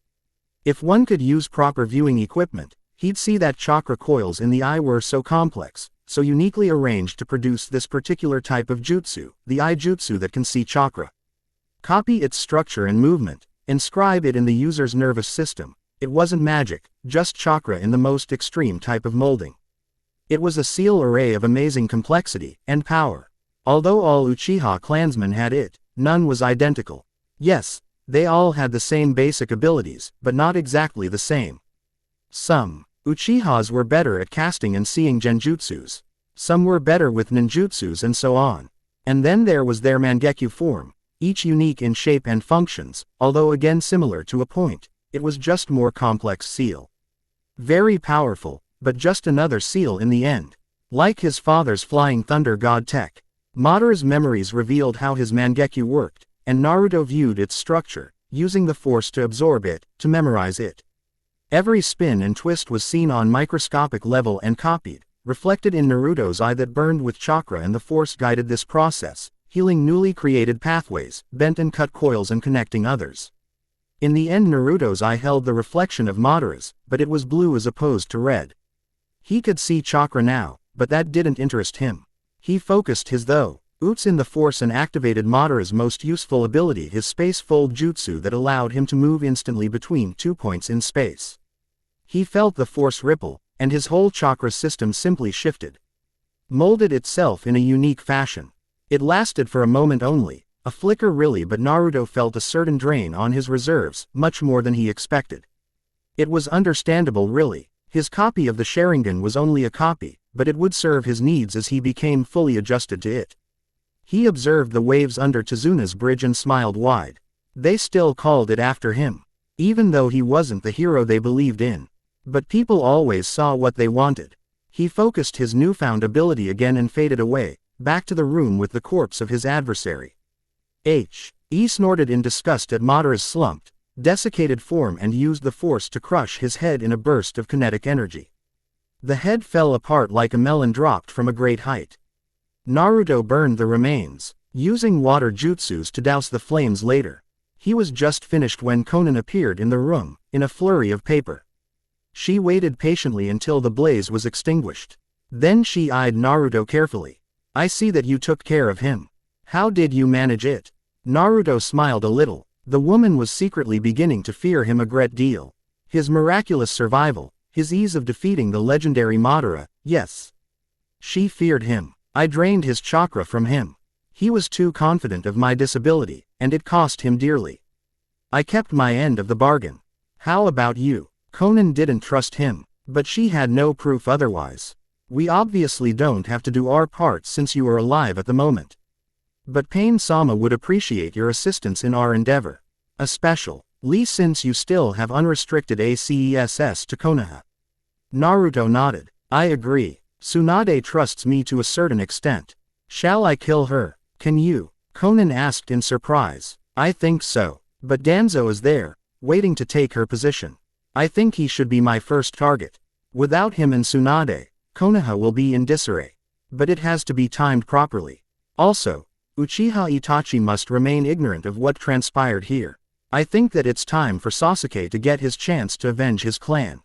If one could use proper viewing equipment, he'd see that chakra coils in the eye were so complex, so uniquely arranged to produce this particular type of jutsu, the eye jutsu that can see chakra. Copy its structure and movement, inscribe it in the user's nervous system. It wasn't magic, just chakra in the most extreme type of molding. It was a seal array of amazing complexity and power. Although all Uchiha clansmen had it, none was identical. Yes, they all had the same basic abilities, but not exactly the same. Some Uchihas were better at casting and seeing genjutsus. Some were better with ninjutsus and so on. And then there was their Mangekyu form, each unique in shape and functions, although again similar to a point. It was just more complex seal. Very powerful, but just another seal in the end. Like his father's flying thunder god tech. Madara's memories revealed how his Mangekyu worked, and Naruto viewed its structure, using the force to absorb it, to memorize it. Every spin and twist was seen on microscopic level and copied, reflected in Naruto's eye that burned with chakra, and the force guided this process, healing newly created pathways, bent and cut coils and connecting others. In the end Naruto's eye held the reflection of Madara's, but it was blue as opposed to red. He could see chakra now, but that didn't interest him. He focused his Uts in the force and activated Madara's most useful ability, his space fold jutsu that allowed him to move instantly between 2 points in space. He felt the force ripple, and his whole chakra system simply shifted. Molded itself in a unique fashion. It lasted for a moment only, a flicker really, but Naruto felt a certain drain on his reserves, much more than he expected. It was understandable really. His copy of the Sharingan was only a copy, but it would serve his needs as he became fully adjusted to it. He observed the waves under Tezuna's bridge and smiled wide. They still called it after him. Even though he wasn't the hero they believed in. But people always saw what they wanted. He focused his newfound ability again and faded away, back to the room with the corpse of his adversary. He snorted in disgust at Madara's slumped, desiccated form and used the force to crush his head in a burst of kinetic energy. The head fell apart like a melon dropped from a great height. Naruto burned the remains, using water jutsus to douse the flames later. He was just finished when Konan appeared in the room, in a flurry of paper. She waited patiently until the blaze was extinguished. Then she eyed Naruto carefully. "I see that you took care of him. How did you manage it?" Naruto smiled a little. The woman was secretly beginning to fear him a great deal. His miraculous survival, his ease of defeating the legendary Madara, yes. She feared him. I drained his chakra from him. He was too confident of my disability, and it cost him dearly. I kept my end of the bargain. How about you? Konan didn't trust him, but she had no proof otherwise. We obviously don't have to do our part since you are alive at the moment. But Pain-sama would appreciate your assistance in our endeavor. Especially since you still have unrestricted access to Konoha. Naruto nodded. I agree. Tsunade trusts me to a certain extent. Shall I kill her? Can you? Konan asked in surprise. I think so. But Danzo is there, waiting to take her position. I think he should be my first target. Without him and Tsunade, Konoha will be in disarray. But it has to be timed properly. Also, Uchiha Itachi must remain ignorant of what transpired here. I think that it's time for Sasuke to get his chance to avenge his clan.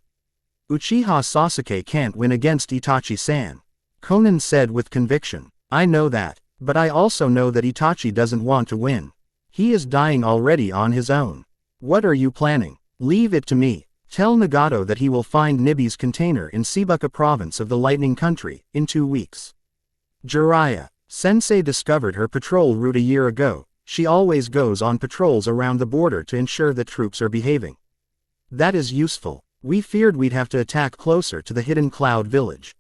Uchiha Sasuke can't win against Itachi-san. Konan said with conviction. I know that, but I also know that Itachi doesn't want to win. He is dying already on his own. What are you planning? Leave it to me. Tell Nagato that he will find Nibi's container in Shibuya province of the Lightning Country, in 2 weeks. Jiraiya. Sensei discovered her patrol route a year ago. She always goes on patrols around the border to ensure that troops are behaving. That is useful. We feared we'd have to attack closer to the hidden cloud village.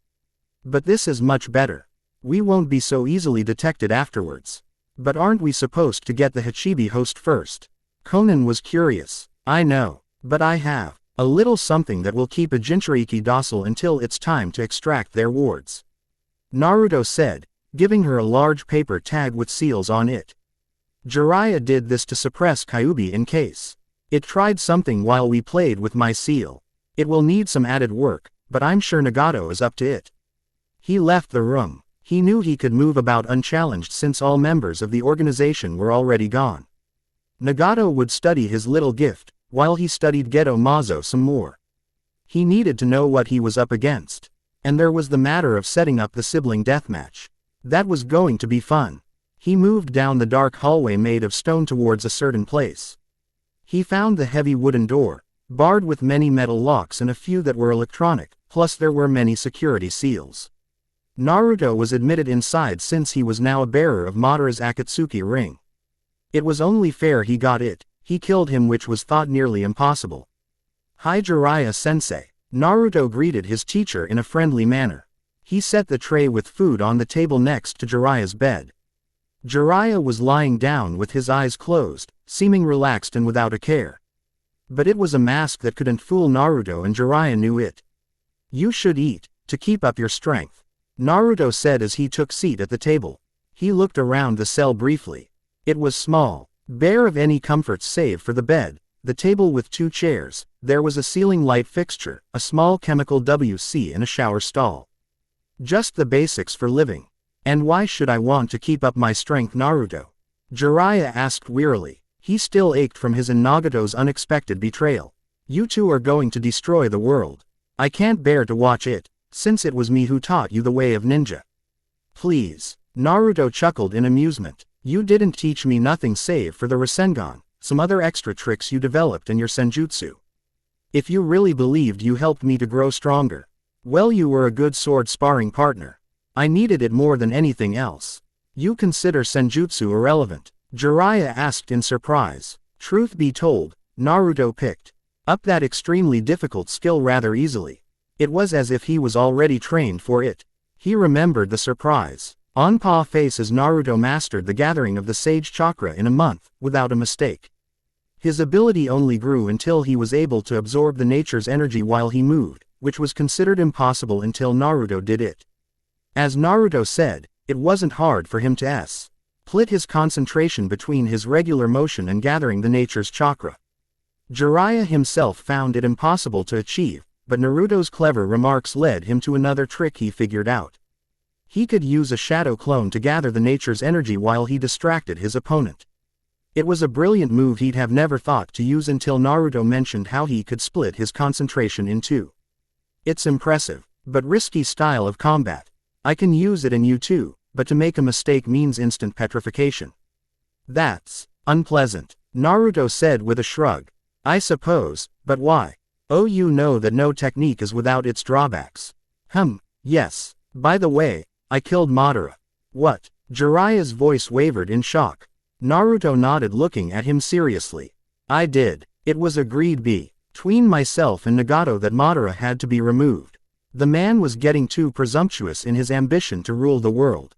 But this is much better. We won't be so easily detected afterwards. But aren't we supposed to get the Hachibi host first? Konan was curious. I know, but I have a little something that will keep a Jinchuriki docile until it's time to extract their wards. Naruto said, giving her a large paper tag with seals on it. Jiraiya did this to suppress Kyuubi in case it tried something while we played with my seal. It will need some added work, but I'm sure Nagato is up to it. He left the room. He knew he could move about unchallenged since all members of the organization were already gone. Nagato would study his little gift, while he studied Geto Mazo some more. He needed to know what he was up against. And there was the matter of setting up the sibling deathmatch. That was going to be fun. He moved down the dark hallway made of stone towards a certain place. He found the heavy wooden door, barred with many metal locks and a few that were electronic, plus there were many security seals. Naruto was admitted inside since he was now a bearer of Madara's Akatsuki ring. It was only fair he got it. He killed him, which was thought nearly impossible. Hi Jiraiya sensei. Naruto greeted his teacher in a friendly manner. He set the tray with food on the table next to Jiraiya's bed. Jiraiya was lying down with his eyes closed, seeming relaxed and without a care. But it was a mask that couldn't fool Naruto, and Jiraiya knew it. "You should eat, to keep up your strength," Naruto said as he took seat at the table. He looked around the cell briefly. It was small, bare of any comforts save for the bed, the table with 2 chairs. There was a ceiling light fixture, a small chemical WC, and a shower stall. Just the basics for living. "And why should I want to keep up my strength, Naruto?" Jiraiya asked wearily. He still ached from his and Nagato's unexpected betrayal. "You two are going to destroy the world. I can't bear to watch it, since it was me who taught you the way of ninja." "Please." Naruto chuckled in amusement. "You didn't teach me nothing save for the Rasengan, some other extra tricks you developed in your senjutsu. If you really believed you helped me to grow stronger, well, you were a good sword sparring partner. I needed it more than anything else. You consider senjutsu irrelevant?" Jiraiya asked in surprise. Truth be told, Naruto picked up that extremely difficult skill rather easily. It was as if he was already trained for it. He remembered the surprise on Pa's face as Naruto mastered the gathering of the Sage Chakra in a month, without a mistake. His ability only grew until he was able to absorb the nature's energy while he moved, which was considered impossible until Naruto did it. As Naruto said, it wasn't hard for him to split his concentration between his regular motion and gathering the nature's chakra. Jiraiya himself found it impossible to achieve, but Naruto's clever remarks led him to another trick he figured out. He could use a shadow clone to gather the nature's energy while he distracted his opponent. It was a brilliant move he'd have never thought to use until Naruto mentioned how he could split his concentration in 2. It's impressive, but risky style of combat. I can use it in you too, but to make a mistake means instant petrification. That's unpleasant, Naruto said with a shrug. I suppose, but why? Oh, you know that no technique is without its drawbacks. Yes. By the way, I killed Madara. What? Jiraiya's voice wavered in shock. Naruto nodded, looking at him seriously. I did. It was agreed between myself and Nagato that Madara had to be removed. The man was getting too presumptuous in his ambition to rule the world.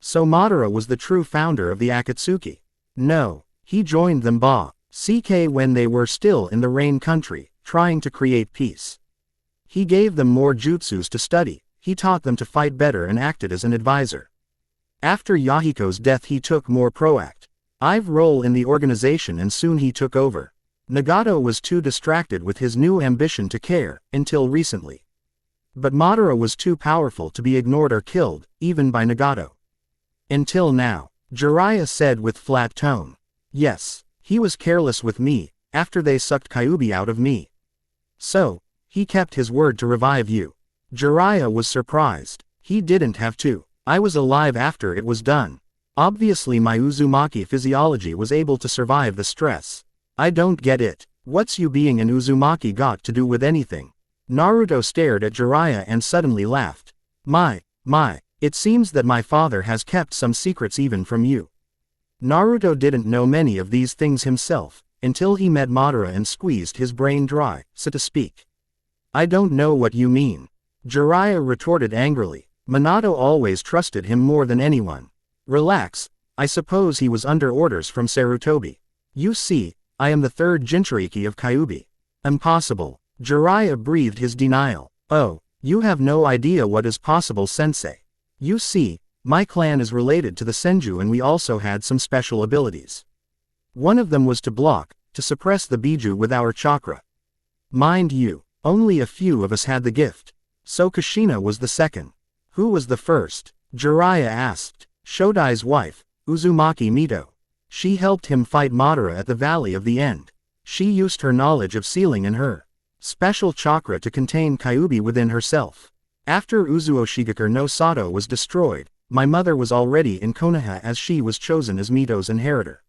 So Madara was the true founder of the Akatsuki. No, he joined them when they were still in the Rain Country, trying to create peace. He gave them more jutsus to study, he taught them to fight better and acted as an advisor. After Yahiko's death he took more proactive role in the organization and soon he took over. Nagato was too distracted with his new ambition to care, until recently. But Madara was too powerful to be ignored or killed, even by Nagato. Until now, Jiraiya said with flat tone. Yes, he was careless with me, after they sucked Kyuubi out of me. So, he kept his word to revive you. Jiraiya was surprised. He didn't have to. I was alive after it was done. Obviously my Uzumaki physiology was able to survive the stress. I don't get it. What's you being an Uzumaki got to do with anything? Naruto stared at Jiraiya and suddenly laughed. My, it seems that my father has kept some secrets even from you. Naruto didn't know many of these things himself, until he met Madara and squeezed his brain dry, so to speak. I don't know what you mean. Jiraiya retorted angrily. Minato always trusted him more than anyone. Relax, I suppose he was under orders from Sarutobi. You see, I am the 3rd Jinchuriki of Kyuubi. Impossible. Jiraiya breathed his denial. Oh, you have no idea what is possible, sensei. You see, my clan is related to the Senju and we also had some special abilities. One of them was to block, to suppress the Biju with our chakra. Mind you, only a few of us had the gift. So Kushina was the second. Who was the first? Jiraiya asked. Shodai's wife, Uzumaki Mito. She helped him fight Madara at the Valley of the End. She used her knowledge of sealing and her special chakra to contain Kyuubi within herself. After Uzuoshigakure no Sato was destroyed, my mother was already in Konoha as she was chosen as Mito's inheritor.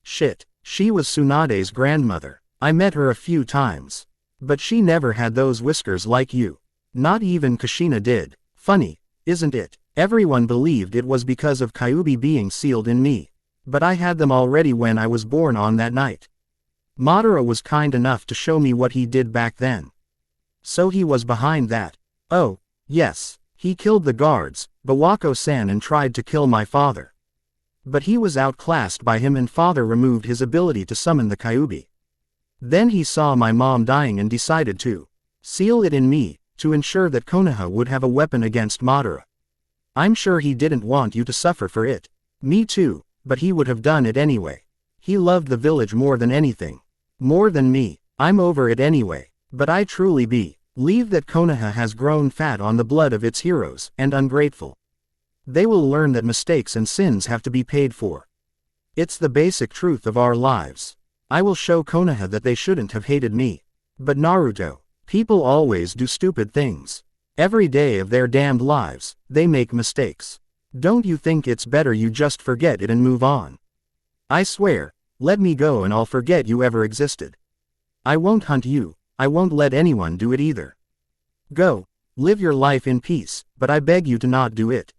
Shit, she was Tsunade's grandmother. I met her a few times. But she never had those whiskers like you. Not even Kushina did. Funny, isn't it? Everyone believed it was because of Kyuubi being sealed in me. But I had them already when I was born on that night. Madara was kind enough to show me what he did back then. So he was behind that. Oh, yes. He killed the guards, Bawako-san, and tried to kill my father. But he was outclassed by him and father removed his ability to summon the Kyuubi. Then he saw my mom dying and decided to seal it in me, to ensure that Konoha would have a weapon against Madara. I'm sure he didn't want you to suffer for it. Me too, but he would have done it anyway. He loved the village more than anything. More than me. I'm over it anyway. But I truly believe that Konoha has grown fat on the blood of its heroes, and ungrateful. They will learn that mistakes and sins have to be paid for. It's the basic truth of our lives. I will show Konoha that they shouldn't have hated me. But Naruto, people always do stupid things. Every day of their damned lives, they make mistakes. Don't you think it's better you just forget it and move on? I swear, let me go and I'll forget you ever existed. I won't hunt you, I won't let anyone do it either. Go, live your life in peace, but I beg you to not do it.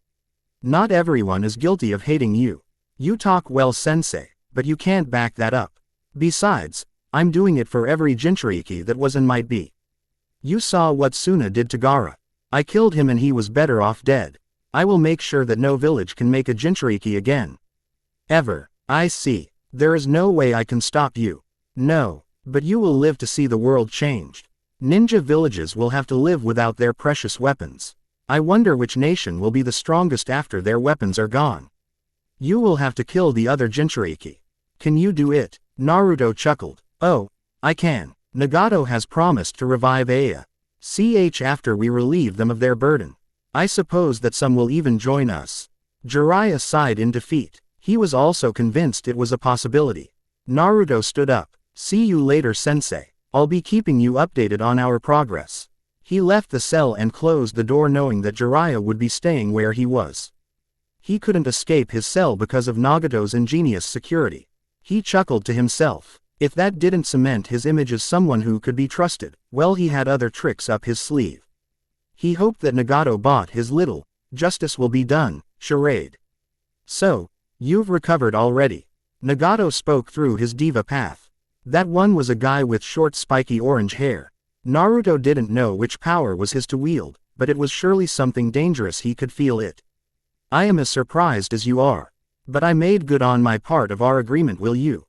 Not everyone is guilty of hating you. You talk well, sensei, but you can't back that up. Besides, I'm doing it for every Jinchuriki that was and might be. You saw what Suna did to Gaara. I killed him and he was better off dead. I will make sure that no village can make a Jinchuriki again. Ever. I see. There is no way I can stop you. No, but you will live to see the world changed. Ninja villages will have to live without their precious weapons. I wonder which nation will be the strongest after their weapons are gone. You will have to kill the other Jinchuriki. Can you do it? Naruto chuckled. Oh, I can. Nagato has promised to revive Aya. After we relieve them of their burden. I suppose that some will even join us. Jiraiya sighed in defeat. He was also convinced it was a possibility. Naruto stood up. See you later, sensei. I'll be keeping you updated on our progress. He left the cell and closed the door knowing that Jiraiya would be staying where he was. He couldn't escape his cell because of Nagato's ingenious security. He chuckled to himself. If that didn't cement his image as someone who could be trusted, well, he had other tricks up his sleeve. He hoped that Nagato bought his little, "justice will be done" charade. So, you've recovered already. Nagato spoke through his diva path. That one was a guy with short spiky orange hair. Naruto didn't know which power was his to wield, but it was surely something dangerous, he could feel it. I am as surprised as you are. But I made good on my part of our agreement, will you?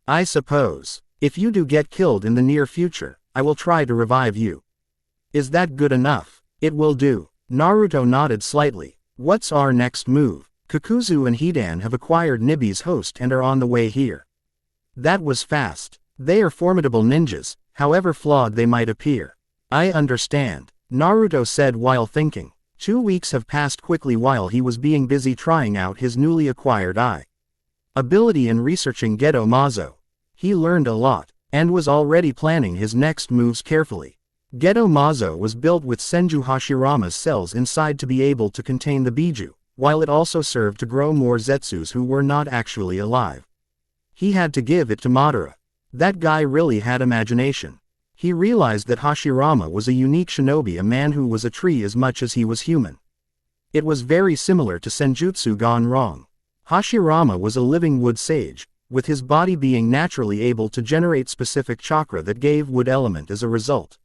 I suppose. If you do get killed in the near future, I will try to revive you. Is that good enough? It will do. Naruto nodded slightly. What's our next move? Kakuzu and Hidan have acquired Nibi's host and are on the way here. That was fast. They are formidable ninjas, however flawed they might appear. I understand, Naruto said while thinking. 2 weeks have passed quickly while he was being busy trying out his newly acquired ability in researching Geto Mazo. He learned a lot, and was already planning his next moves carefully. Geto Mazo was built with Senju Hashirama's cells inside to be able to contain the Biju, while it also served to grow more Zetsus who were not actually alive. He had to give it to Madara. That guy really had imagination. He realized that Hashirama was a unique shinobi, a man who was a tree as much as he was human. It was very similar to Senjutsu gone wrong. Hashirama was a living wood sage, with his body being naturally able to generate specific chakra that gave wood element as a result.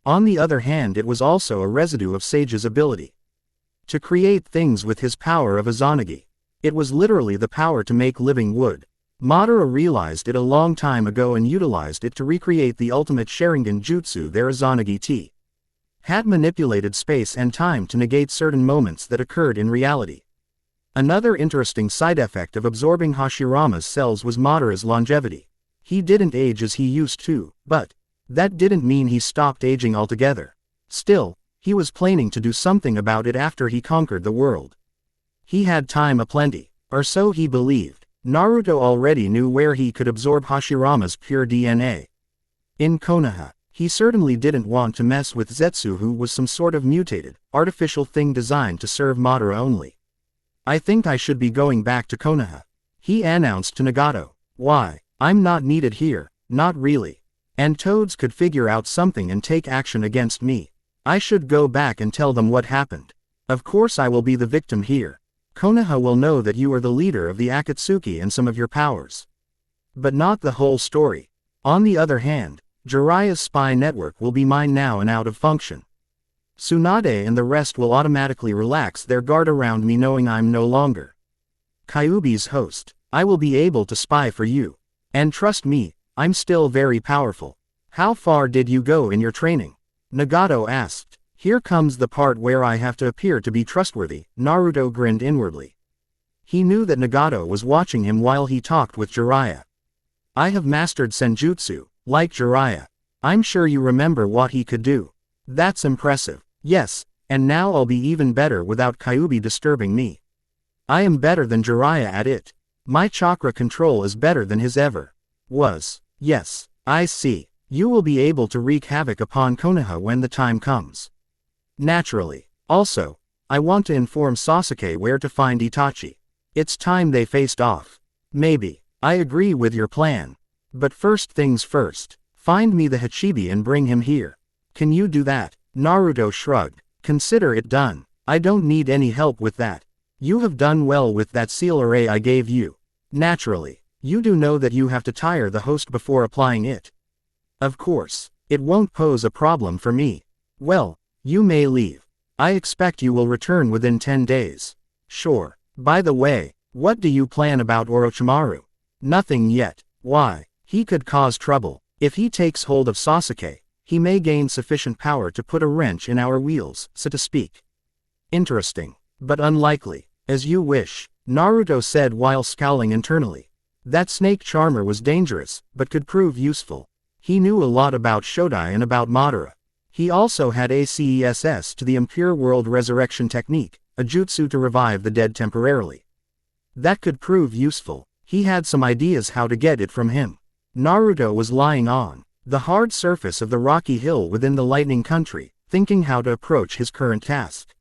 On the other hand, it was also a residue of Sage's ability to create things with his power of Izanagi. It was literally the power to make living wood. Madara realized it a long time ago and utilized it to recreate the ultimate Sharingan jutsu. Their Izanagi T had manipulated space and time to negate certain moments that occurred in reality. Another interesting side effect of absorbing Hashirama's cells was Madara's longevity. He didn't age as he used to, but that didn't mean he stopped aging altogether. Still, he was planning to do something about it after he conquered the world. He had time aplenty, or so he believed. Naruto already knew where he could absorb Hashirama's pure DNA. In Konoha. He certainly didn't want to mess with Zetsu, who was some sort of mutated, artificial thing designed to serve Madara only. I think I should be going back to Konoha, he announced to Nagato. Why? I'm not needed here, not really. And Toads could figure out something and take action against me. I should go back and tell them what happened. Of course I will be the victim here. Konoha will know that you are the leader of the Akatsuki and some of your powers. But not the whole story. On the other hand, Jiraiya's spy network will be mine now and out of function. Tsunade and the rest will automatically relax their guard around me knowing I'm no longer Kyuubi's host. I will be able to spy for you. And trust me, I'm still very powerful. How far did you go in your training? Nagato asked. Here comes the part where I have to appear to be trustworthy, Naruto grinned inwardly. He knew that Nagato was watching him while he talked with Jiraiya. I have mastered Senjutsu, like Jiraiya. I'm sure you remember what he could do. That's impressive. Yes, and now I'll be even better without Kyuubi disturbing me. I am better than Jiraiya at it. My chakra control is better than his ever was. Yes, I see. You will be able to wreak havoc upon Konoha when the time comes. Naturally. Also, I want to inform Sasuke where to find Itachi. It's time they faced off. Maybe. I agree with your plan. But first things first. Find me the Hachibi and bring him here. Can you do that? Naruto shrugged. Consider it done. I don't need any help with that. You have done well with that seal array I gave you. Naturally. You do know that you have to tire the host before applying it. Of course. It won't pose a problem for me. Well, you may leave. I expect you will return within 10 days. Sure. By the way, what do you plan about Orochimaru? Nothing yet. Why? He could cause trouble. If he takes hold of Sasuke, he may gain sufficient power to put a wrench in our wheels, so to speak. Interesting. But unlikely. As you wish, Naruto said while scowling internally. That snake charmer was dangerous, but could prove useful. He knew a lot about Shodai and about Madara. He also had access to the Impure World Resurrection Technique, a jutsu to revive the dead temporarily. That could prove useful. He had some ideas how to get it from him. Naruto was lying on the hard surface of the rocky hill within the Lightning Country, thinking how to approach his current task.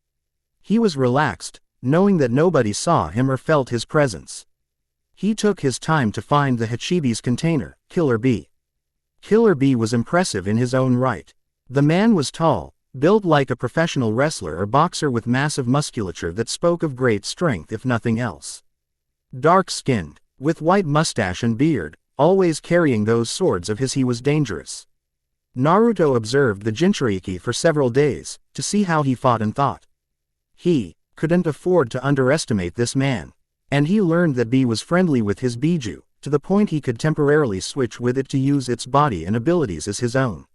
He was relaxed, knowing that nobody saw him or felt his presence. He took his time to find the Hachibi's container, Killer Bee. Killer Bee was impressive in his own right. The man was tall, built like a professional wrestler or boxer with massive musculature that spoke of great strength if nothing else. Dark-skinned, with white mustache and beard, always carrying those swords of his, he was dangerous. Naruto observed the Jinchuriki for several days, to see how he fought and thought. He couldn't afford to underestimate this man. And he learned that Bee was friendly with his Biju, to the point he could temporarily switch with it to use its body and abilities as his own.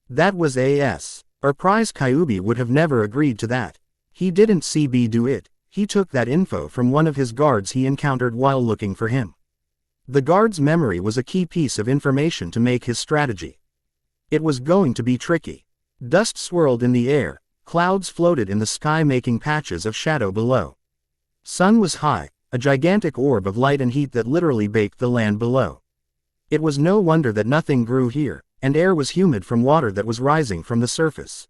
That was A.S. Or Prize Kyuubi would have never agreed to that. He didn't see Bee do it, he took that info from one of his guards he encountered while looking for him. The guard's memory was a key piece of information to make his strategy. It was going to be tricky. Dust swirled in the air, clouds floated in the sky making patches of shadow below. Sun was high, a gigantic orb of light and heat that literally baked the land below. It was no wonder that nothing grew here, and air was humid from water that was rising from the surface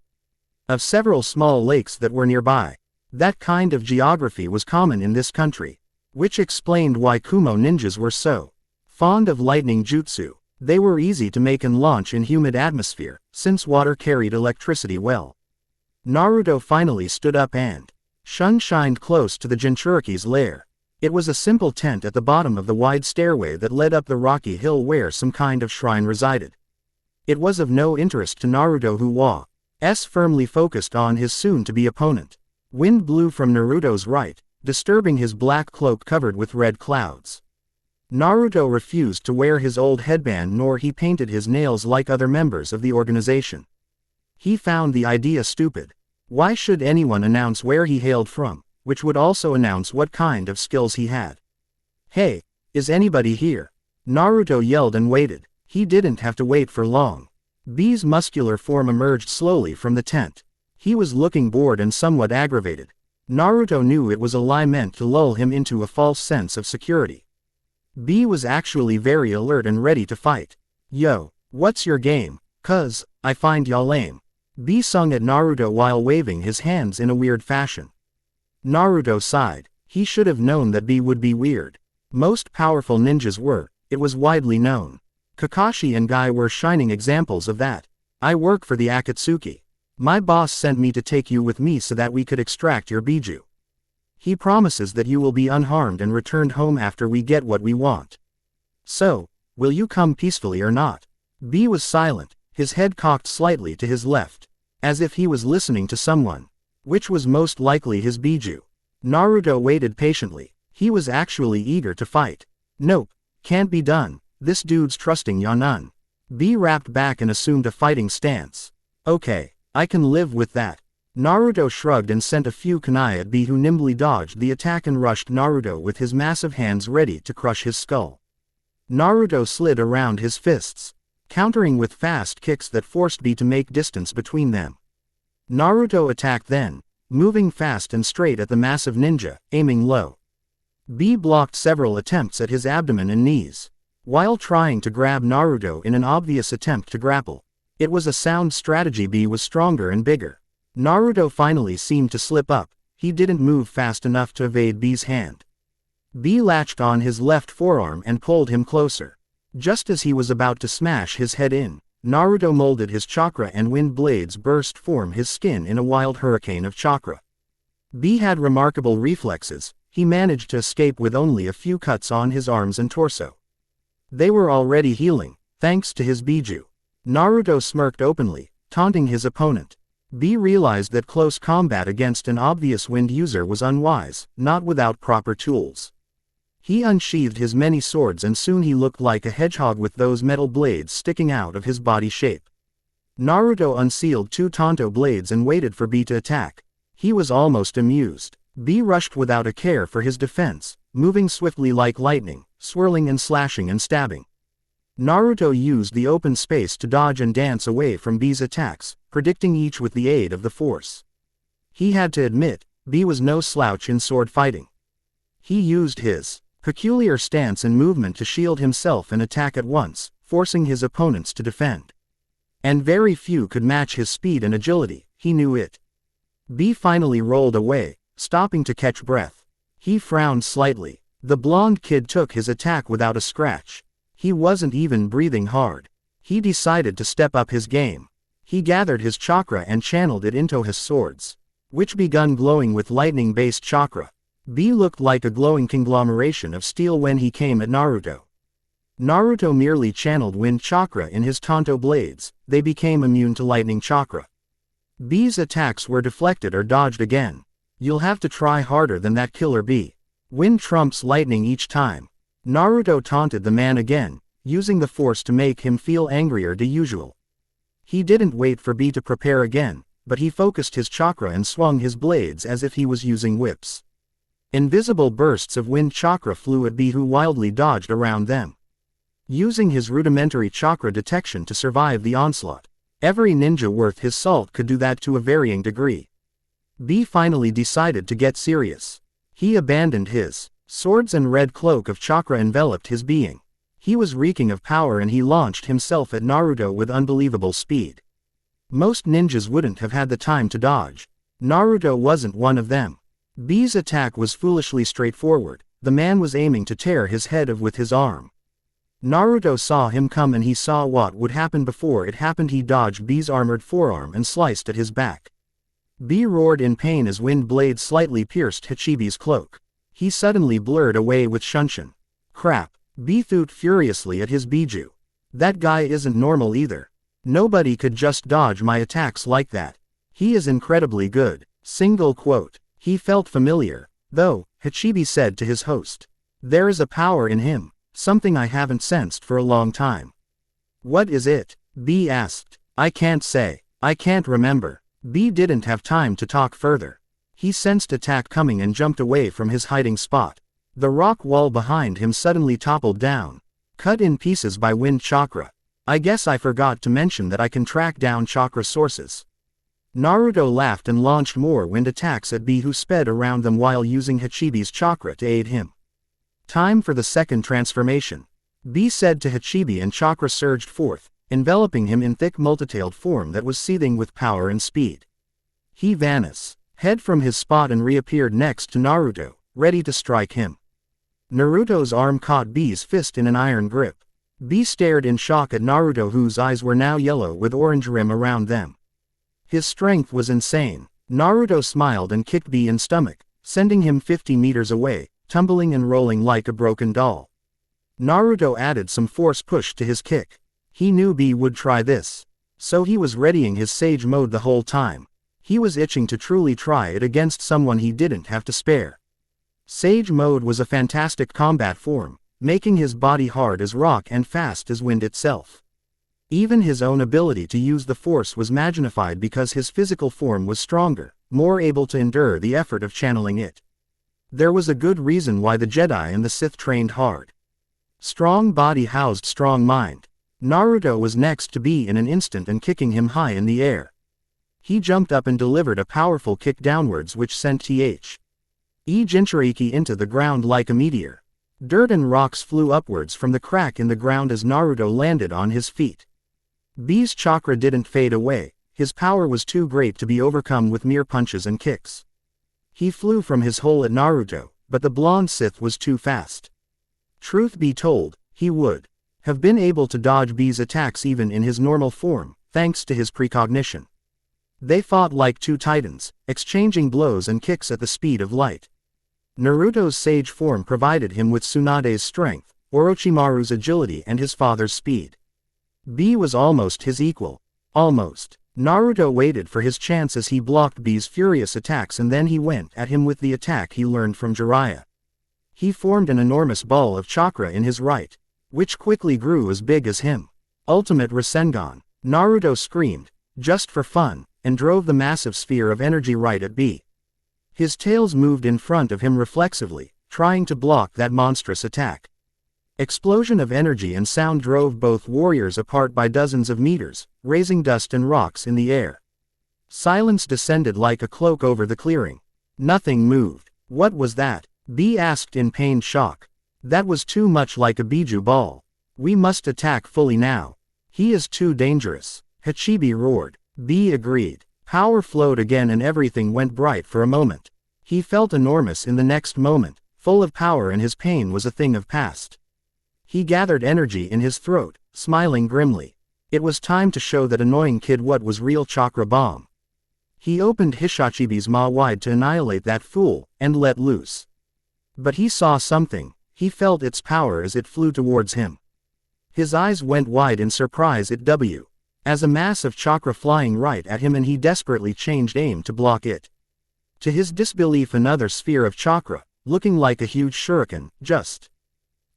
of several small lakes that were nearby. That kind of geography was common in this country, which explained why Kumo ninjas were so fond of lightning jutsu. They were easy to make and launch in humid atmosphere, since water carried electricity well. Naruto finally stood up and shined close to the Jinchuriki's lair. It was a simple tent at the bottom of the wide stairway that led up the rocky hill where some kind of shrine resided. It was of no interest to Naruto who was firmly focused on his soon-to-be opponent. Wind blew from Naruto's right, disturbing his black cloak covered with red clouds. Naruto refused to wear his old headband nor he painted his nails like other members of the organization. He found the idea stupid. Why should anyone announce where he hailed from, which would also announce what kind of skills he had? Hey, is anybody here? Naruto yelled and waited. He didn't have to wait for long. Bee's muscular form emerged slowly from the tent. He was looking bored and somewhat aggravated. Naruto knew it was a lie meant to lull him into a false sense of security. Bee was actually very alert and ready to fight. Yo, what's your game? 'Cause I find y'all lame. Bee sung at Naruto while waving his hands in a weird fashion. Naruto sighed. He should have known that Bee would be weird. Most powerful ninjas were, it was widely known. Kakashi and Guy were shining examples of that. I work for the Akatsuki. My boss sent me to take you with me so that we could extract your Biju. He promises that you will be unharmed and returned home after we get what we want. So, will you come peacefully or not? Bee was silent, his head cocked slightly to his left, as if he was listening to someone. Which was most likely his Biju. Naruto waited patiently. He was actually eager to fight. Nope, can't be done, this dude's trusting Yanun. B rapped back and assumed a fighting stance. Okay, I can live with that. Naruto shrugged and sent a few kunai at B, who nimbly dodged the attack and rushed Naruto with his massive hands ready to crush his skull. Naruto slid around his fists, countering with fast kicks that forced B to make distance between them. Naruto attacked then, moving fast and straight at the massive ninja, aiming low. B blocked several attempts at his abdomen and knees, while trying to grab Naruto in an obvious attempt to grapple. It was a sound strategy. B was stronger and bigger. Naruto finally seemed to slip up. He didn't move fast enough to evade B's hand. B latched on his left forearm and pulled him closer. Just as he was about to smash his head in, Naruto molded his chakra and wind blades burst from his skin in a wild hurricane of chakra. B had remarkable reflexes. He managed to escape with only a few cuts on his arms and torso. They were already healing, thanks to his Biju. Naruto smirked openly, taunting his opponent. B realized that close combat against an obvious wind user was unwise, not without proper tools. He unsheathed his many swords and soon he looked like a hedgehog with those metal blades sticking out of his body shape. Naruto unsealed 2 Tonto blades and waited for B to attack. He was almost amused. B rushed without a care for his defense, moving swiftly like lightning, swirling and slashing and stabbing. Naruto used the open space to dodge and dance away from B's attacks, predicting each with the aid of the force. He had to admit, B was no slouch in sword fighting. He used his peculiar stance and movement to shield himself and attack at once, forcing his opponents to defend. And very few could match his speed and agility, he knew it. B finally rolled away, stopping to catch breath. He frowned slightly. The blonde kid took his attack without a scratch. He wasn't even breathing hard. He decided to step up his game. He gathered his chakra and channeled it into his swords, which begun glowing with lightning-based chakra. B looked like a glowing conglomeration of steel when he came at Naruto. Naruto merely channeled wind chakra in his Tonto blades. They became immune to lightning chakra. B's attacks were deflected or dodged again. You'll have to try harder than that, killer B. Wind trumps lightning each time. Naruto taunted the man again, using the force to make him feel angrier than usual. He didn't wait for B to prepare again, but he focused his chakra and swung his blades as if he was using whips. Invisible bursts of wind chakra flew at B, who wildly dodged around them, using his rudimentary chakra detection to survive the onslaught. Every ninja worth his salt could do that to a varying degree. B finally decided to get serious. He abandoned his swords and red cloak of chakra enveloped his being. He was reeking of power and he launched himself at Naruto with unbelievable speed. Most ninjas wouldn't have had the time to dodge. Naruto wasn't one of them. B's attack was foolishly straightforward. The man was aiming to tear his head off with his arm. Naruto saw him come and he saw what would happen before it happened. He dodged B's armored forearm and sliced at his back. B roared in pain as wind blades slightly pierced Hachibi's cloak. He suddenly blurred away with Shunshin. Crap. B thought furiously at his Biju. That guy isn't normal either. Nobody could just dodge my attacks like that. He is incredibly good. Single quote. He felt familiar, though, Hachibi said to his host. There is a power in him, something I haven't sensed for a long time. What is it? B asked. I can't say. I can't remember. B didn't have time to talk further. He sensed attack coming and jumped away from his hiding spot. The rock wall behind him suddenly toppled down, cut in pieces by wind chakra. I guess I forgot to mention that I can track down chakra sources. Naruto laughed and launched more wind attacks at B, who sped around them while using Hachibi's chakra to aid him. Time for the second transformation. B said to Hachibi and chakra surged forth, enveloping him in thick multitailed form that was seething with power and speed. He vanished, head from his spot and reappeared next to Naruto, ready to strike him. Naruto's arm caught B's fist in an iron grip. B stared in shock at Naruto, whose eyes were now yellow with orange rim around them. His strength was insane. Naruto smiled and kicked B in stomach, sending him 50 meters away, tumbling and rolling like a broken doll. Naruto added some force push to his kick. He knew B would try this. So he was readying his sage mode the whole time. He was itching to truly try it against someone he didn't have to spare. Sage mode was a fantastic combat form, making his body hard as rock and fast as wind itself. Even his own ability to use the Force was magnified because his physical form was stronger, more able to endure the effort of channeling it. There was a good reason why the Jedi and the Sith trained hard. Strong body housed strong mind. Naruto was next to be in an instant and kicking him high in the air. He jumped up and delivered a powerful kick downwards which sent Jinchuriki into the ground like a meteor. Dirt and rocks flew upwards from the crack in the ground as Naruto landed on his feet. B's chakra didn't fade away, his power was too great to be overcome with mere punches and kicks. He flew from his hole at Naruto, but the blonde Sith was too fast. Truth be told, he would have been able to dodge B's attacks even in his normal form, thanks to his precognition. They fought like two titans, exchanging blows and kicks at the speed of light. Naruto's sage form provided him with Tsunade's strength, Orochimaru's agility and his father's speed. B was almost his equal. Almost. Naruto waited for his chance as he blocked B's furious attacks and then he went at him with the attack he learned from Jiraiya. He formed an enormous ball of chakra in his right, which quickly grew as big as him. Ultimate Rasengan. Naruto screamed, just for fun, and drove the massive sphere of energy right at B. His tails moved in front of him reflexively, trying to block that monstrous attack. Explosion of energy and sound drove both warriors apart by dozens of meters, raising dust and rocks in the air. Silence descended like a cloak over the clearing. Nothing moved. What was that? B asked in pained shock. That was too much like a Biju ball. We must attack fully now. He is too dangerous. Hachibi roared. B agreed. Power flowed again and everything went bright for a moment. He felt enormous in the next moment, full of power and his pain was a thing of past. He gathered energy in his throat, smiling grimly. It was time to show that annoying kid what was real chakra bomb. He opened Hishachibi's maw wide to annihilate that fool, and let loose. But he saw something, he felt its power as it flew towards him. His eyes went wide in surprise at W. As a mass of chakra flying right at him and he desperately changed aim to block it. To his disbelief another sphere of chakra, looking like a huge shuriken, just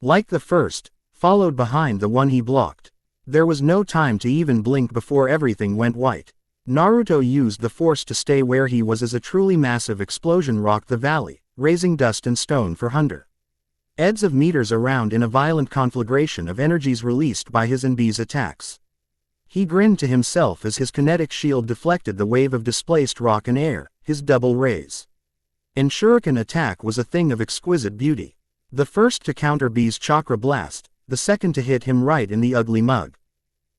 like the first, followed behind the one he blocked. There was no time to even blink before everything went white. Naruto used the Force to stay where he was as a truly massive explosion rocked the valley, raising dust and stone for hundreds of meters around in a violent conflagration of energies released by his and B's attacks. He grinned to himself as his kinetic shield deflected the wave of displaced rock and air, his double raise. An shuriken attack was a thing of exquisite beauty. The first to counter B's chakra blast, the second to hit him right in the ugly mug.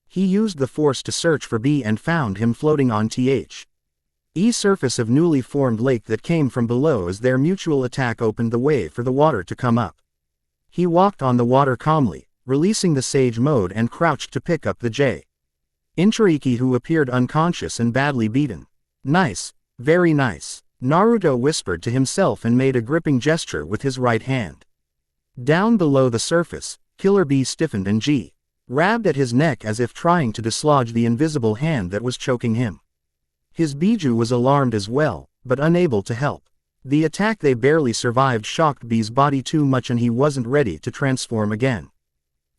He used the Force to search for B and found him floating on the surface of newly formed lake that came from below as their mutual attack opened the way for the water to come up. He walked on the water calmly, releasing the sage mode and crouched to pick up the Jinchuriki who appeared unconscious and badly beaten. Nice, very nice. Naruto whispered to himself and made a gripping gesture with his right hand. Down below the surface, Killer B stiffened and grabbed at his neck as if trying to dislodge the invisible hand that was choking him. His Biju was alarmed as well, but unable to help. The attack they barely survived shocked B's body too much and he wasn't ready to transform again.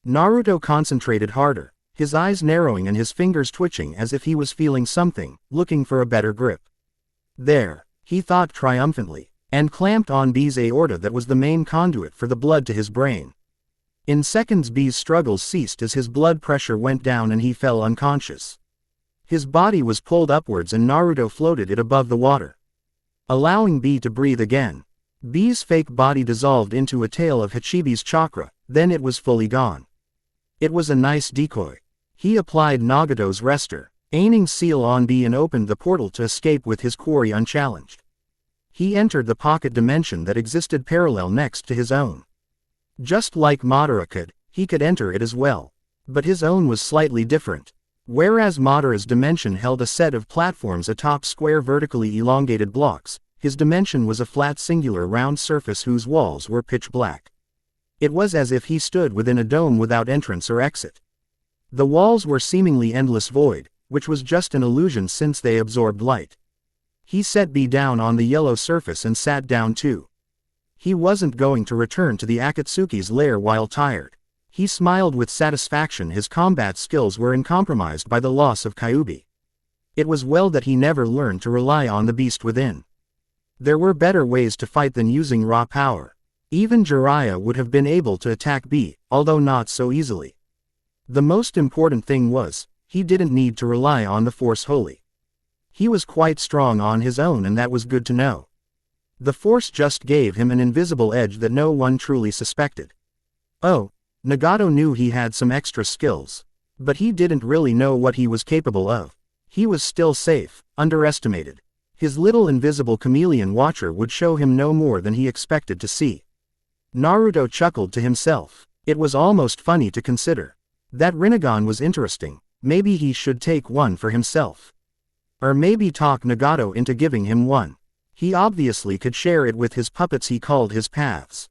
Naruto concentrated harder, his eyes narrowing and his fingers twitching as if he was feeling something, looking for a better grip. There, he thought triumphantly, and clamped on B's aorta that was the main conduit for the blood to his brain. In seconds B's struggles ceased as his blood pressure went down and he fell unconscious. His body was pulled upwards and Naruto floated it above the water, allowing B to breathe again. B's fake body dissolved into a tail of Hachibi's chakra, then it was fully gone. It was a nice decoy. He applied Nagato's rester, aiming seal on B and opened the portal to escape with his quarry unchallenged. He entered the pocket dimension that existed parallel next to his own. Just like Madara could, he could enter it as well. But his own was slightly different. Whereas Madara's dimension held a set of platforms atop square vertically elongated blocks, his dimension was a flat singular round surface whose walls were pitch black. It was as if he stood within a dome without entrance or exit. The walls were seemingly endless void, which was just an illusion since they absorbed light. He set B down on the yellow surface and sat down too. He wasn't going to return to the Akatsuki's lair while tired. He smiled with satisfaction. His combat skills were uncompromised by the loss of Kyuubi. It was well that he never learned to rely on the beast within. There were better ways to fight than using raw power. Even Jiraiya would have been able to attack B, although not so easily. The most important thing was, he didn't need to rely on the Force wholly. He was quite strong on his own, and that was good to know. The Force just gave him an invisible edge that no one truly suspected. Oh, Nagato knew he had some extra skills. But he didn't really know what he was capable of. He was still safe, underestimated. His little invisible chameleon watcher would show him no more than he expected to see. Naruto chuckled to himself. It was almost funny to consider. That Rinnegan was interesting. Maybe he should take one for himself. Or maybe talk Nagato into giving him one. He obviously could share it with his puppets he called his paths.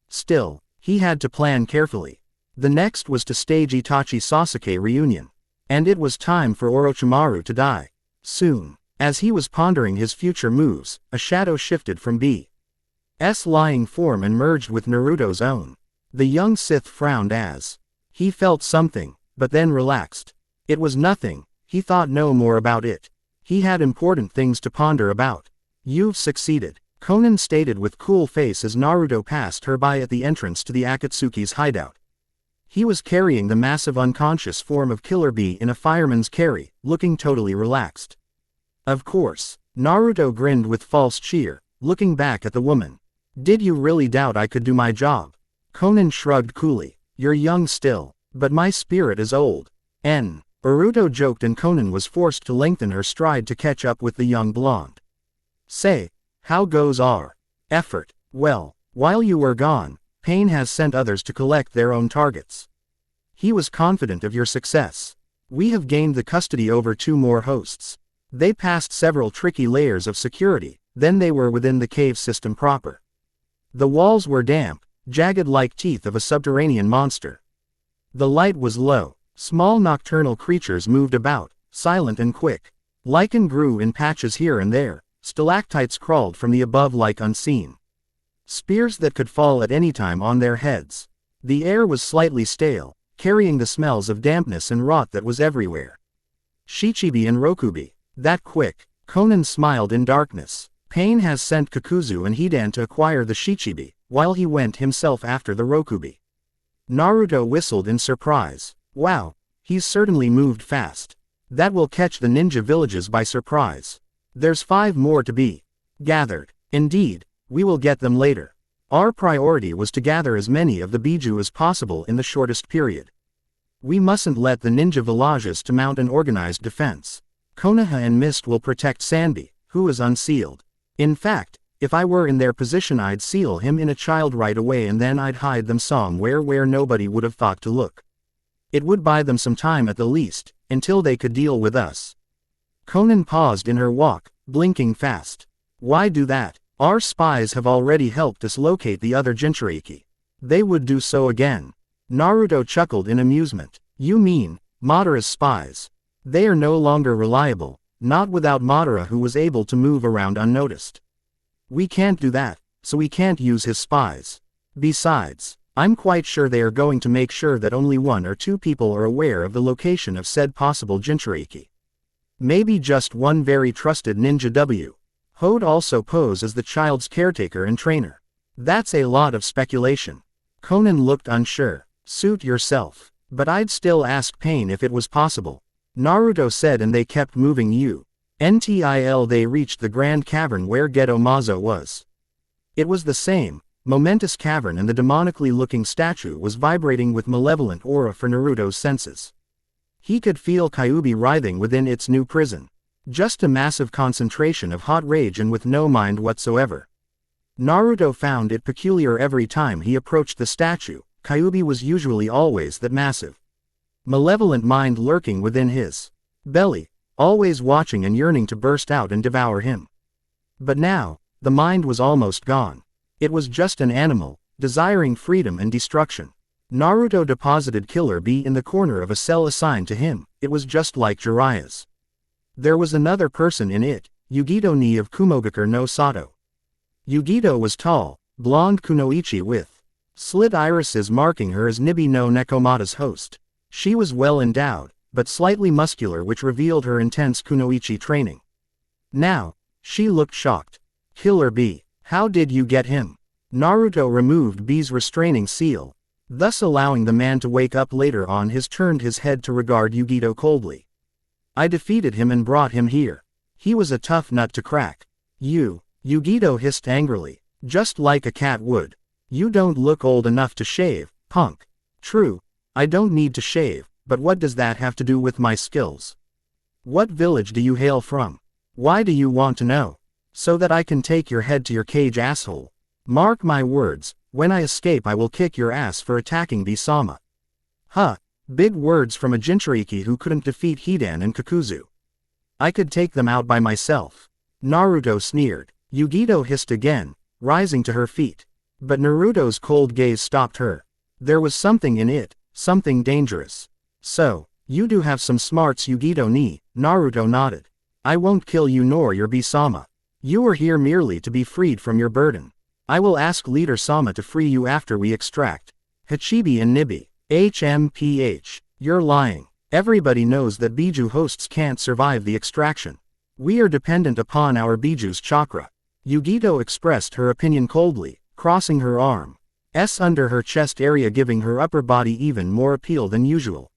Still, he had to plan carefully. The next was to stage Itachi Sasuke reunion. And it was time for Orochimaru to die. Soon. As he was pondering his future moves, a shadow shifted from B's lying form and merged with Naruto's own. The young Sith frowned as he felt something, but then relaxed. It was nothing, he thought no more about it. He had important things to ponder about. You've succeeded, Konan stated with cool face as Naruto passed her by at the entrance to the Akatsuki's hideout. He was carrying the massive unconscious form of Killer Bee in a fireman's carry, looking totally relaxed. Of course, Naruto grinned with false cheer, looking back at the woman. Did you really doubt I could do my job? Konan shrugged coolly. You're young still, but my spirit is old. Naruto joked and Konan was forced to lengthen her stride to catch up with the young blonde. Say, how goes our effort? Well, while you were gone, Pain has sent others to collect their own targets. He was confident of your success. We have gained the custody over 2 more hosts. They passed several tricky layers of security, then they were within the cave system proper. The walls were damp, jagged like teeth of a subterranean monster. The light was low. Small nocturnal creatures moved about, silent and quick. Lichen grew in patches here and there. Stalactites crawled from the above like unseen. Spears that could fall at any time on their heads. The air was slightly stale, carrying the smells of dampness and rot that was everywhere. Shichibi and Rokubi. That quick. Konan smiled in darkness. Pain has sent Kakuzu and Hidan to acquire the Shichibi, while he went himself after the Rokubi. Naruto whistled in surprise. Wow, he's certainly moved fast. That will catch the ninja villages by surprise. There's 5 more to be gathered. Indeed, we will get them later. Our priority was to gather as many of the Biju as possible in the shortest period. We mustn't let the ninja villages to mount an organized defense. Konoha and Mist will protect Sanbi, who is unsealed. In fact, if I were in their position I'd seal him in a child right away and then I'd hide them somewhere where nobody would have thought to look. It would buy them some time at the least, until they could deal with us. Konan paused in her walk, blinking fast. Why do that? Our spies have already helped us locate the other Jinchuriki. They would do so again. Naruto chuckled in amusement. You mean, Madara's spies? They are no longer reliable, not without Madara who was able to move around unnoticed. We can't do that, so we can't use his spies. Besides, I'm quite sure they are going to make sure that only 1 or 2 people are aware of the location of said possible Jinchuriki. Maybe just one very trusted ninja W. Ho'd also pose as the child's caretaker and trainer. That's a lot of speculation. Konan looked unsure. Suit yourself. But I'd still ask Pain if it was possible. Naruto said and they kept moving until they reached the grand cavern where Geto Mazo was. It was the same, momentous cavern and the demonically looking statue was vibrating with malevolent aura for Naruto's senses. He could feel Kyuubi writhing within its new prison. Just a massive concentration of hot rage and with no mind whatsoever. Naruto found it peculiar every time he approached the statue. Kyuubi was usually always that massive, malevolent mind lurking within his belly, always watching and yearning to burst out and devour him. But now, the mind was almost gone. It was just an animal, desiring freedom and destruction. Naruto deposited Killer Bee in the corner of a cell assigned to him. it was just like Jiraiya's. There was another person in it, Yugito ni of Kumogakure no Sato. Yugito was tall, blonde kunoichi with slit irises marking her as Nibi no Nekomata's host. She was well endowed, but slightly muscular, which revealed her intense kunoichi training. Now, she looked shocked. Killer Bee, how did you get him? Naruto removed B's restraining seal, thus allowing the man to wake up later on. Turned his head to regard Yugito coldly. I defeated him and brought him here. He was a tough nut to crack. Yugito hissed angrily, just like a cat would. You don't look old enough to shave, punk. True, I don't need to shave, but what does that have to do with my skills? What village do you hail from? Why do you want to know? So that I can take your head to your cage, asshole. Mark my words, when I escape I will kick your ass for attacking B-sama. Huh, big words from a Jinchuriki who couldn't defeat Hidan and Kakuzu. I could take them out by myself. Naruto sneered. Yugito hissed again, rising to her feet. But Naruto's cold gaze stopped her. There was something in it, something dangerous. So, you do have some smarts, Yugito ni, Naruto nodded. I won't kill you nor your B-sama. You are here merely to be freed from your burden. I will ask Leader Sama to free you after we extract Hachibi and Nibi. HMPH. You're lying. Everybody knows that Biju hosts can't survive the extraction. We are dependent upon our Biju's chakra. Yugito expressed her opinion coldly, crossing her arms under her chest area, giving her upper body even more appeal than usual.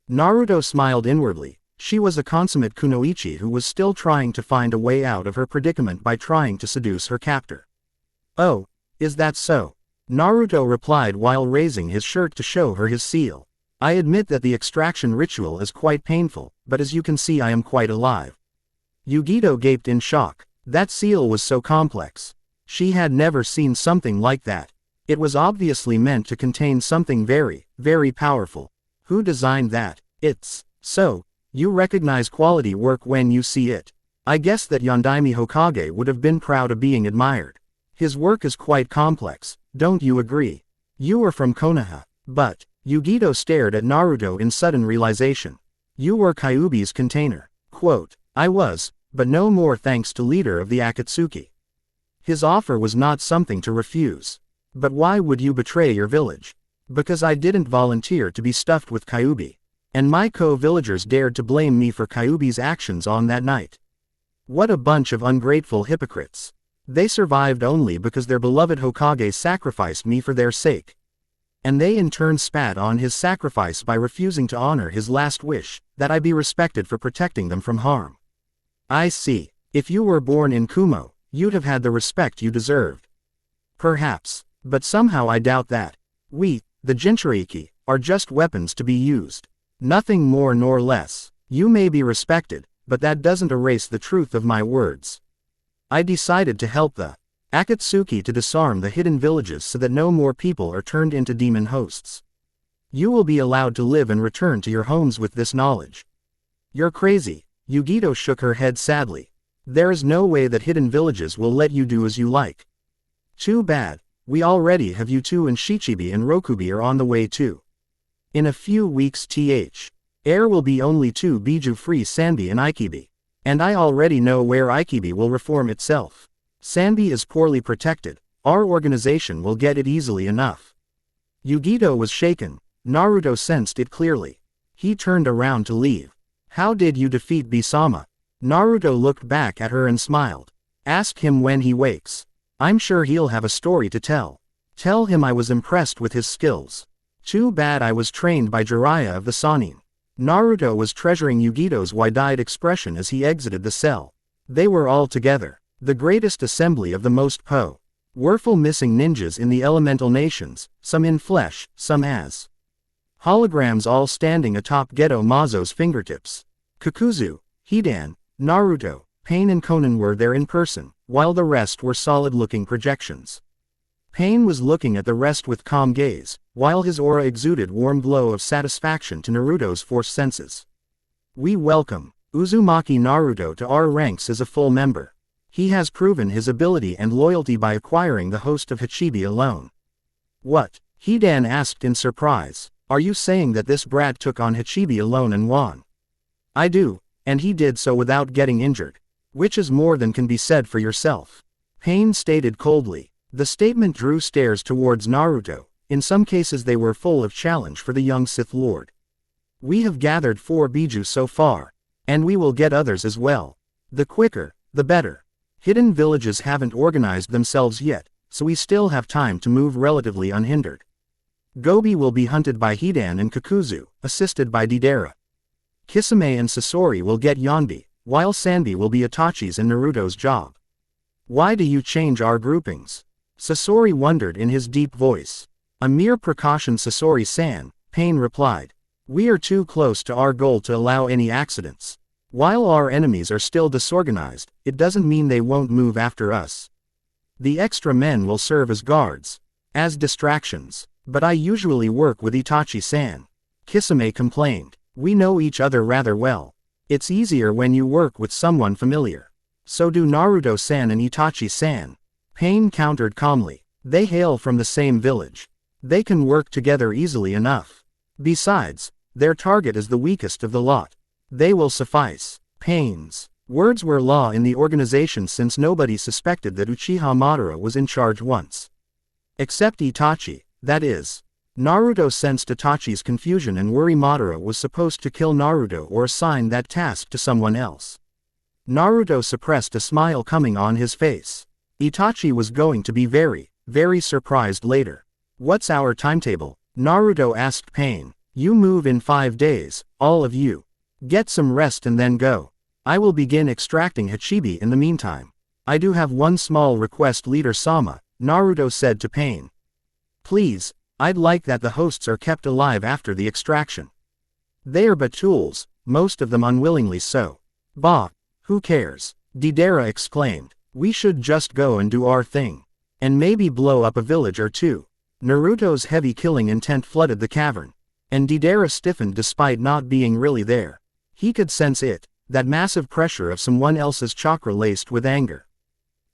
Naruto smiled inwardly. She was a consummate kunoichi who was still trying to find a way out of her predicament by trying to seduce her captor. Oh, is that so? Naruto replied while raising his shirt to show her his seal. I admit that the extraction ritual is quite painful, but as you can see I am quite alive. Yugito gaped in shock. That seal was so complex. She had never seen something like that. It was obviously meant to contain something very, very powerful. Who designed that? It's so. You recognize quality work when you see it. I guess that Yondaime Hokage would have been proud of being admired. His work is quite complex, don't you agree? You are from Konoha. But, Yugito stared at Naruto in sudden realization. You were Kyuubi's container. Quote, I was, but no more thanks to leader of the Akatsuki. His offer was not something to refuse. But why would you betray your village? Because I didn't volunteer to be stuffed with Kyuubi. And my co-villagers dared to blame me for Kyuubi's actions on that night. What a bunch of ungrateful hypocrites. They survived only because their beloved Hokage sacrificed me for their sake. And they in turn spat on his sacrifice by refusing to honor his last wish, that I be respected for protecting them from harm. I see. If you were born in Kumo, you'd have had the respect you deserved. Perhaps, but somehow I doubt that. We, the Jinchuriki, are just weapons to be used. Nothing more nor less. You may be respected, but that doesn't erase the truth of my words. I decided to help the Akatsuki to disarm the hidden villages so that no more people are turned into demon hosts. You will be allowed to live and return to your homes with this knowledge. You're crazy. Yugito shook her head sadly. There is no way that hidden villages will let you do as you like. Too bad. We already have you two, and Shichibi and Rokubi are on the way too. In a few weeks there will be only two Biju-free Sanbi and Ikibi. And I already know where Ikibi will reform itself. Sanbi is poorly protected. Our organization will get it easily enough. Yugito was shaken. Naruto sensed it clearly. He turned around to leave. How did you defeat B-sama? Naruto looked back at her and smiled. Ask him when he wakes. I'm sure he'll have a story to tell. Tell him I was impressed with his skills. Too bad I was trained by Jiraiya of the Sannin. Naruto was treasuring Yugito's wide-eyed expression as he exited the cell. They were all together. The greatest assembly of the most powerful missing ninjas in the elemental nations, some in flesh, some as holograms, all standing atop Geto Mazo's fingertips. Kakuzu, Hidan, Naruto, Pain and Konan were there in person, while the rest were solid-looking projections. Pain was looking at the rest with calm gaze, while his aura exuded warm glow of satisfaction to Naruto's force senses. We welcome Uzumaki Naruto to our ranks as a full member. He has proven his ability and loyalty by acquiring the host of Hachibi alone. What? Hidan asked in surprise. Are you saying that this brat took on Hachibi alone and won? I do, and he did so without getting injured. Which is more than can be said for yourself. Pain stated coldly. The statement drew stares towards Naruto. In some cases they were full of challenge for the young Sith Lord. We have gathered 4 Biju so far. And we will get others as well. The quicker, the better. Hidden villages haven't organized themselves yet, so we still have time to move relatively unhindered. Gobi will be hunted by Hidan and Kakuzu, assisted by Deidara. Kisame and Sasori will get Yonbi, while Sanbi will be Itachi's and Naruto's job. Why do you change our groupings? Sasori wondered in his deep voice. A mere precaution, Sasori-san, Pain replied. We are too close to our goal to allow any accidents. While our enemies are still disorganized, it doesn't mean they won't move after us. The extra men will serve as guards, as distractions. But I usually work with Itachi-san. Kisame complained. We know each other rather well. It's easier when you work with someone familiar. So do Naruto-san and Itachi-san. Pain countered calmly. They hail from the same village. They can work together easily enough. Besides, their target is the weakest of the lot. They will suffice. Pain's words were law in the organization since nobody suspected that Uchiha Madara was in charge once. Except Itachi, that is. Naruto sensed Itachi's confusion and worry. Madara was supposed to kill Naruto or assign that task to someone else. Naruto suppressed a smile coming on his face. Itachi was going to be very, very surprised later. What's our timetable? Naruto asked Pain. You move in 5 days, all of you. Get some rest and then go. I will begin extracting Hachibi in the meantime. I do have one small request, Leader Sama, Naruto said to Pain. Please, I'd like that the hosts are kept alive after the extraction. They are but tools, most of them unwillingly so. Bah, who cares? Deidara exclaimed. We should just go and do our thing. And maybe blow up a village or two. Naruto's heavy killing intent flooded the cavern. And Deidara stiffened despite not being really there. He could sense it, that massive pressure of someone else's chakra laced with anger.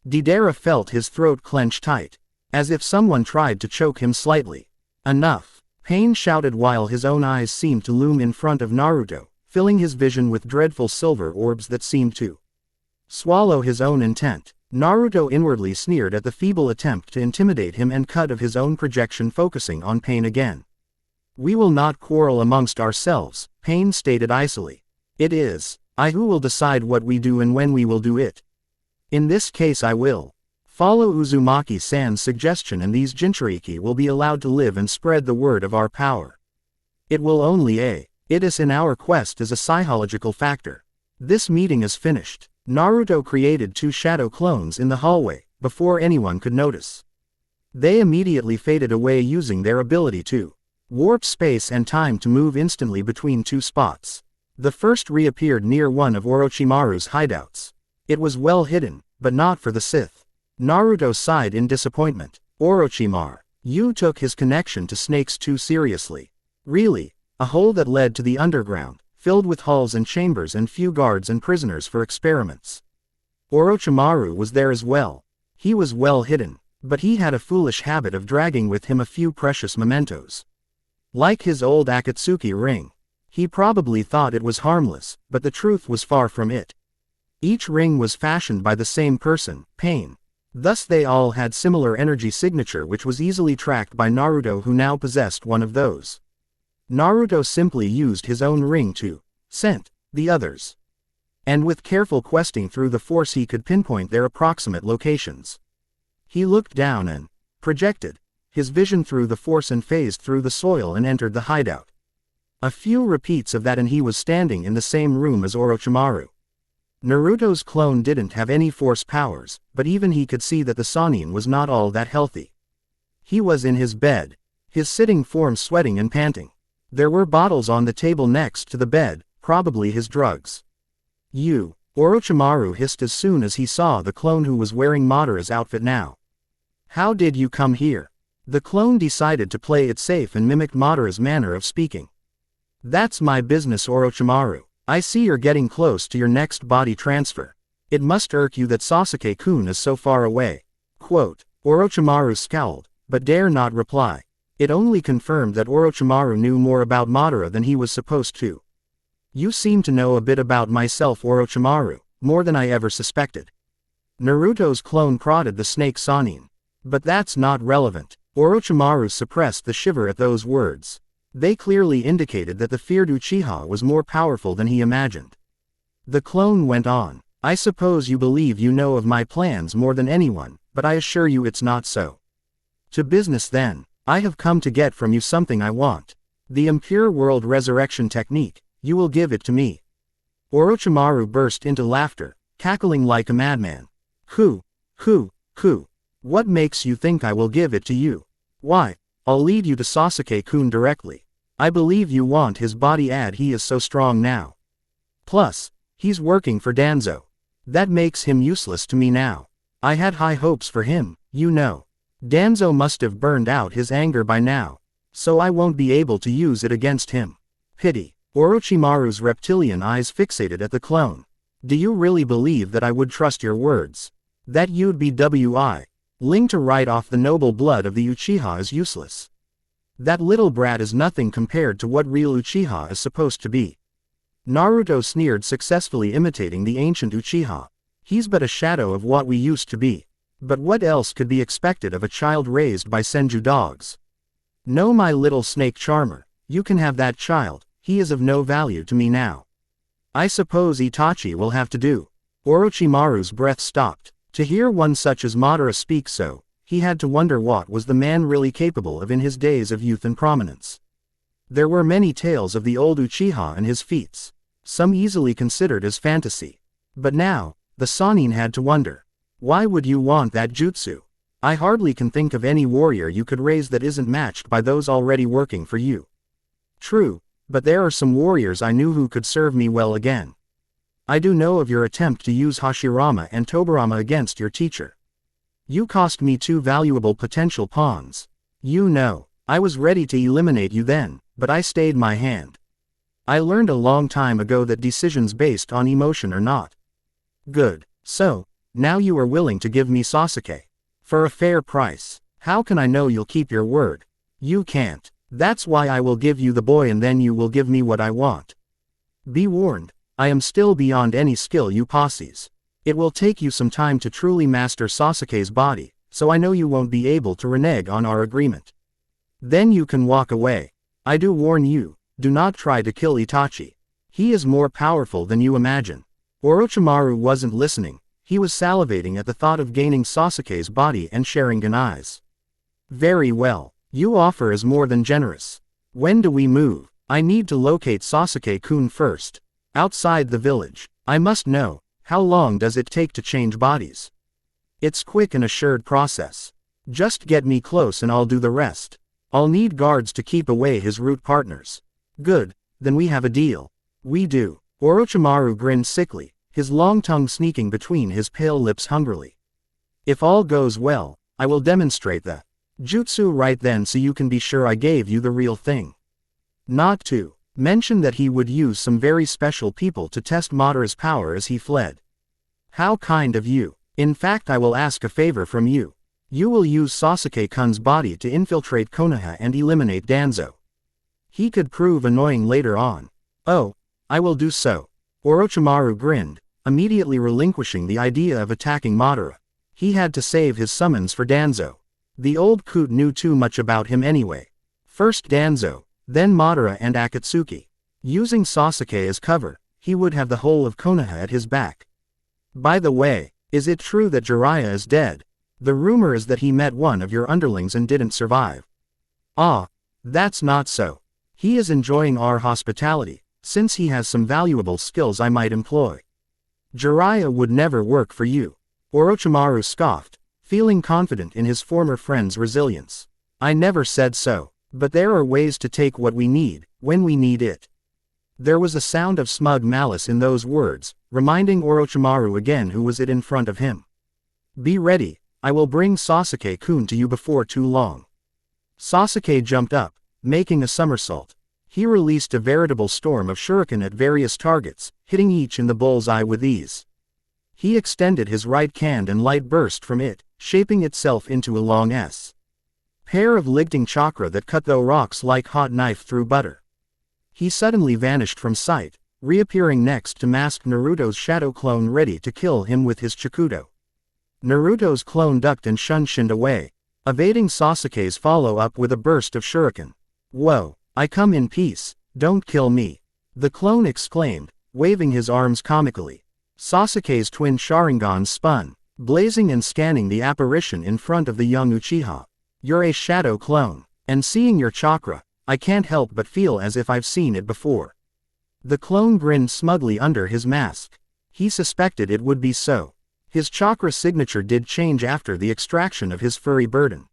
Deidara felt his throat clench tight, as if someone tried to choke him slightly. Enough! Pain shouted while his own eyes seemed to loom in front of Naruto, filling his vision with dreadful silver orbs that seemed to swallow his own intent. Naruto inwardly sneered at the feeble attempt to intimidate him and cut of his own projection, focusing on Pain again. We will not quarrel amongst ourselves, Pain stated icily. It is I who will decide what we do and when we will do it. In this case I will follow Uzumaki-san's suggestion, and these Jinchuriki will be allowed to live and spread the word of our power. It will only aid us in our quest as a psychological factor. This meeting is finished. Naruto created 2 shadow clones in the hallway, before anyone could notice. They immediately faded away, using their ability to warp space and time to move instantly between 2 spots. The first reappeared near one of Orochimaru's hideouts. It was well hidden, but not for the Sith. Naruto sighed in disappointment. Orochimaru, you took his connection to snakes too seriously. Really, a hole that led to the underground, filled with halls and chambers and few guards and prisoners for experiments. Orochimaru was there as well. He was well hidden, but he had a foolish habit of dragging with him a few precious mementos. Like his old Akatsuki ring. He probably thought it was harmless, but the truth was far from it. Each ring was fashioned by the same person, Pain. Thus they all had similar energy signature, which was easily tracked by Naruto, who now possessed one of those. Naruto simply used his own ring to scent the others. And with careful questing through the force he could pinpoint their approximate locations. He looked down and projected his vision through the force and phased through the soil and entered the hideout. A few repeats of that and he was standing in the same room as Orochimaru. Naruto's clone didn't have any force powers, but even he could see that the Sannin was not all that healthy. He was in his bed, his sitting form sweating and panting. There were bottles on the table next to the bed, probably his drugs. You, Orochimaru hissed as soon as he saw the clone, who was wearing Madara's outfit now. How did you come here? The clone decided to play it safe and mimicked Madara's manner of speaking. That's my business, Orochimaru. I see you're getting close to your next body transfer. It must irk you that Sasuke-kun is so far away. Quote, Orochimaru scowled, but dare not reply. It only confirmed that Orochimaru knew more about Madara than he was supposed to. You seem to know a bit about myself, Orochimaru, more than I ever suspected. Naruto's clone prodded the snake Sannin. But that's not relevant. Orochimaru suppressed the shiver at those words. They clearly indicated that the feared Uchiha was more powerful than he imagined. The clone went on. I suppose you believe you know of my plans more than anyone, but I assure you it's not so. To business then. I have come to get from you something I want. The impure world resurrection technique. You will give it to me. Orochimaru burst into laughter, cackling like a madman. Who? What makes you think I will give it to you? Why, I'll lead you to Sasuke-kun directly. I believe you want his body, he is so strong now. Plus, he's working for Danzo. That makes him useless to me now. I had high hopes for him, you know. Danzo must have burned out his anger by now. So I won't be able to use it against him. Pity. Orochimaru's reptilian eyes fixated at the clone. Do you really believe that I would trust your words? That you'd be willing to write off the noble blood of the Uchiha is useless. That little brat is nothing compared to what real Uchiha is supposed to be. Naruto sneered, successfully imitating the ancient Uchiha. He's but a shadow of what we used to be. But what else could be expected of a child raised by Senju dogs? No, my little snake charmer, you can have that child, he is of no value to me now. I suppose Itachi will have to do. Orochimaru's breath stopped. To hear one such as Madara speak so, he had to wonder what was the man really capable of in his days of youth and prominence. There were many tales of the old Uchiha and his feats, some easily considered as fantasy. But now, the Sannin had to wonder. Why would you want that jutsu? I hardly can think of any warrior you could raise that isn't matched by those already working for you. True, but there are some warriors I knew who could serve me well again. I do know of your attempt to use Hashirama and Tobirama against your teacher. You cost me 2 valuable potential pawns. You know, I was ready to eliminate you then, but I stayed my hand. I learned a long time ago that decisions based on emotion are not good. So, now you are willing to give me Sasuke. For a fair price. How can I know you'll keep your word? You can't. That's why I will give you the boy and then you will give me what I want. Be warned. I am still beyond any skill you possess. It will take you some time to truly master Sasuke's body, so I know you won't be able to renege on our agreement. Then you can walk away. I do warn you, do not try to kill Itachi. He is more powerful than you imagine. Orochimaru wasn't listening, he was salivating at the thought of gaining Sasuke's body and Sharingan eyes. Very well, your offer is more than generous. When do we move? I need to locate Sasuke-kun first. Outside the village. I must know, how long does it take to change bodies? It's quick and assured process. Just get me close and I'll do the rest. I'll need guards to keep away his root partners. Good, then we have a deal. We do. Orochimaru grinned sickly, his long tongue sneaking between his pale lips hungrily. If all goes well, I will demonstrate the jutsu right then so you can be sure I gave you the real thing. Not to mention that he would use some very special people to test Madara's power as he fled. How kind of you. In fact, I will ask a favor from you. You will use Sasuke-kun's body to infiltrate Konoha and eliminate Danzo. He could prove annoying later on. Oh, I will do so. Orochimaru grinned, immediately relinquishing the idea of attacking Madara. He had to save his summons for Danzo. The old coot knew too much about him anyway. First Danzo, then Madara and Akatsuki. Using Sasuke as cover, he would have the whole of Konoha at his back. By the way, is it true that Jiraiya is dead? The rumor is that he met one of your underlings and didn't survive. Ah, that's not so. He is enjoying our hospitality, since he has some valuable skills I might employ. Jiraiya would never work for you. Orochimaru scoffed, feeling confident in his former friend's resilience. I never said so. But there are ways to take what we need, when we need it. There was a sound of smug malice in those words, reminding Orochimaru again who was it in front of him. Be ready, I will bring Sasuke-kun to you before too long. Sasuke jumped up, making a somersault. He released a veritable storm of shuriken at various targets, hitting each in the bullseye with ease. He extended his right hand and light burst from it, shaping itself into a long S. Pair of lightning chakra that cut through rocks like hot knife through butter. He suddenly vanished from sight, reappearing next to mask Naruto's shadow clone ready to kill him with his Chikudo. Naruto's clone ducked and shunned away, evading Sasuke's follow-up with a burst of shuriken. "Whoa, I come in peace, don't kill me," the clone exclaimed, waving his arms comically. Sasuke's twin Sharingan spun, blazing and scanning the apparition in front of the young Uchiha. "You're a shadow clone, and seeing your chakra, I can't help but feel as if I've seen it before." The clone grinned smugly under his mask. He suspected it would be so. His chakra signature did change after the extraction of his furry burden.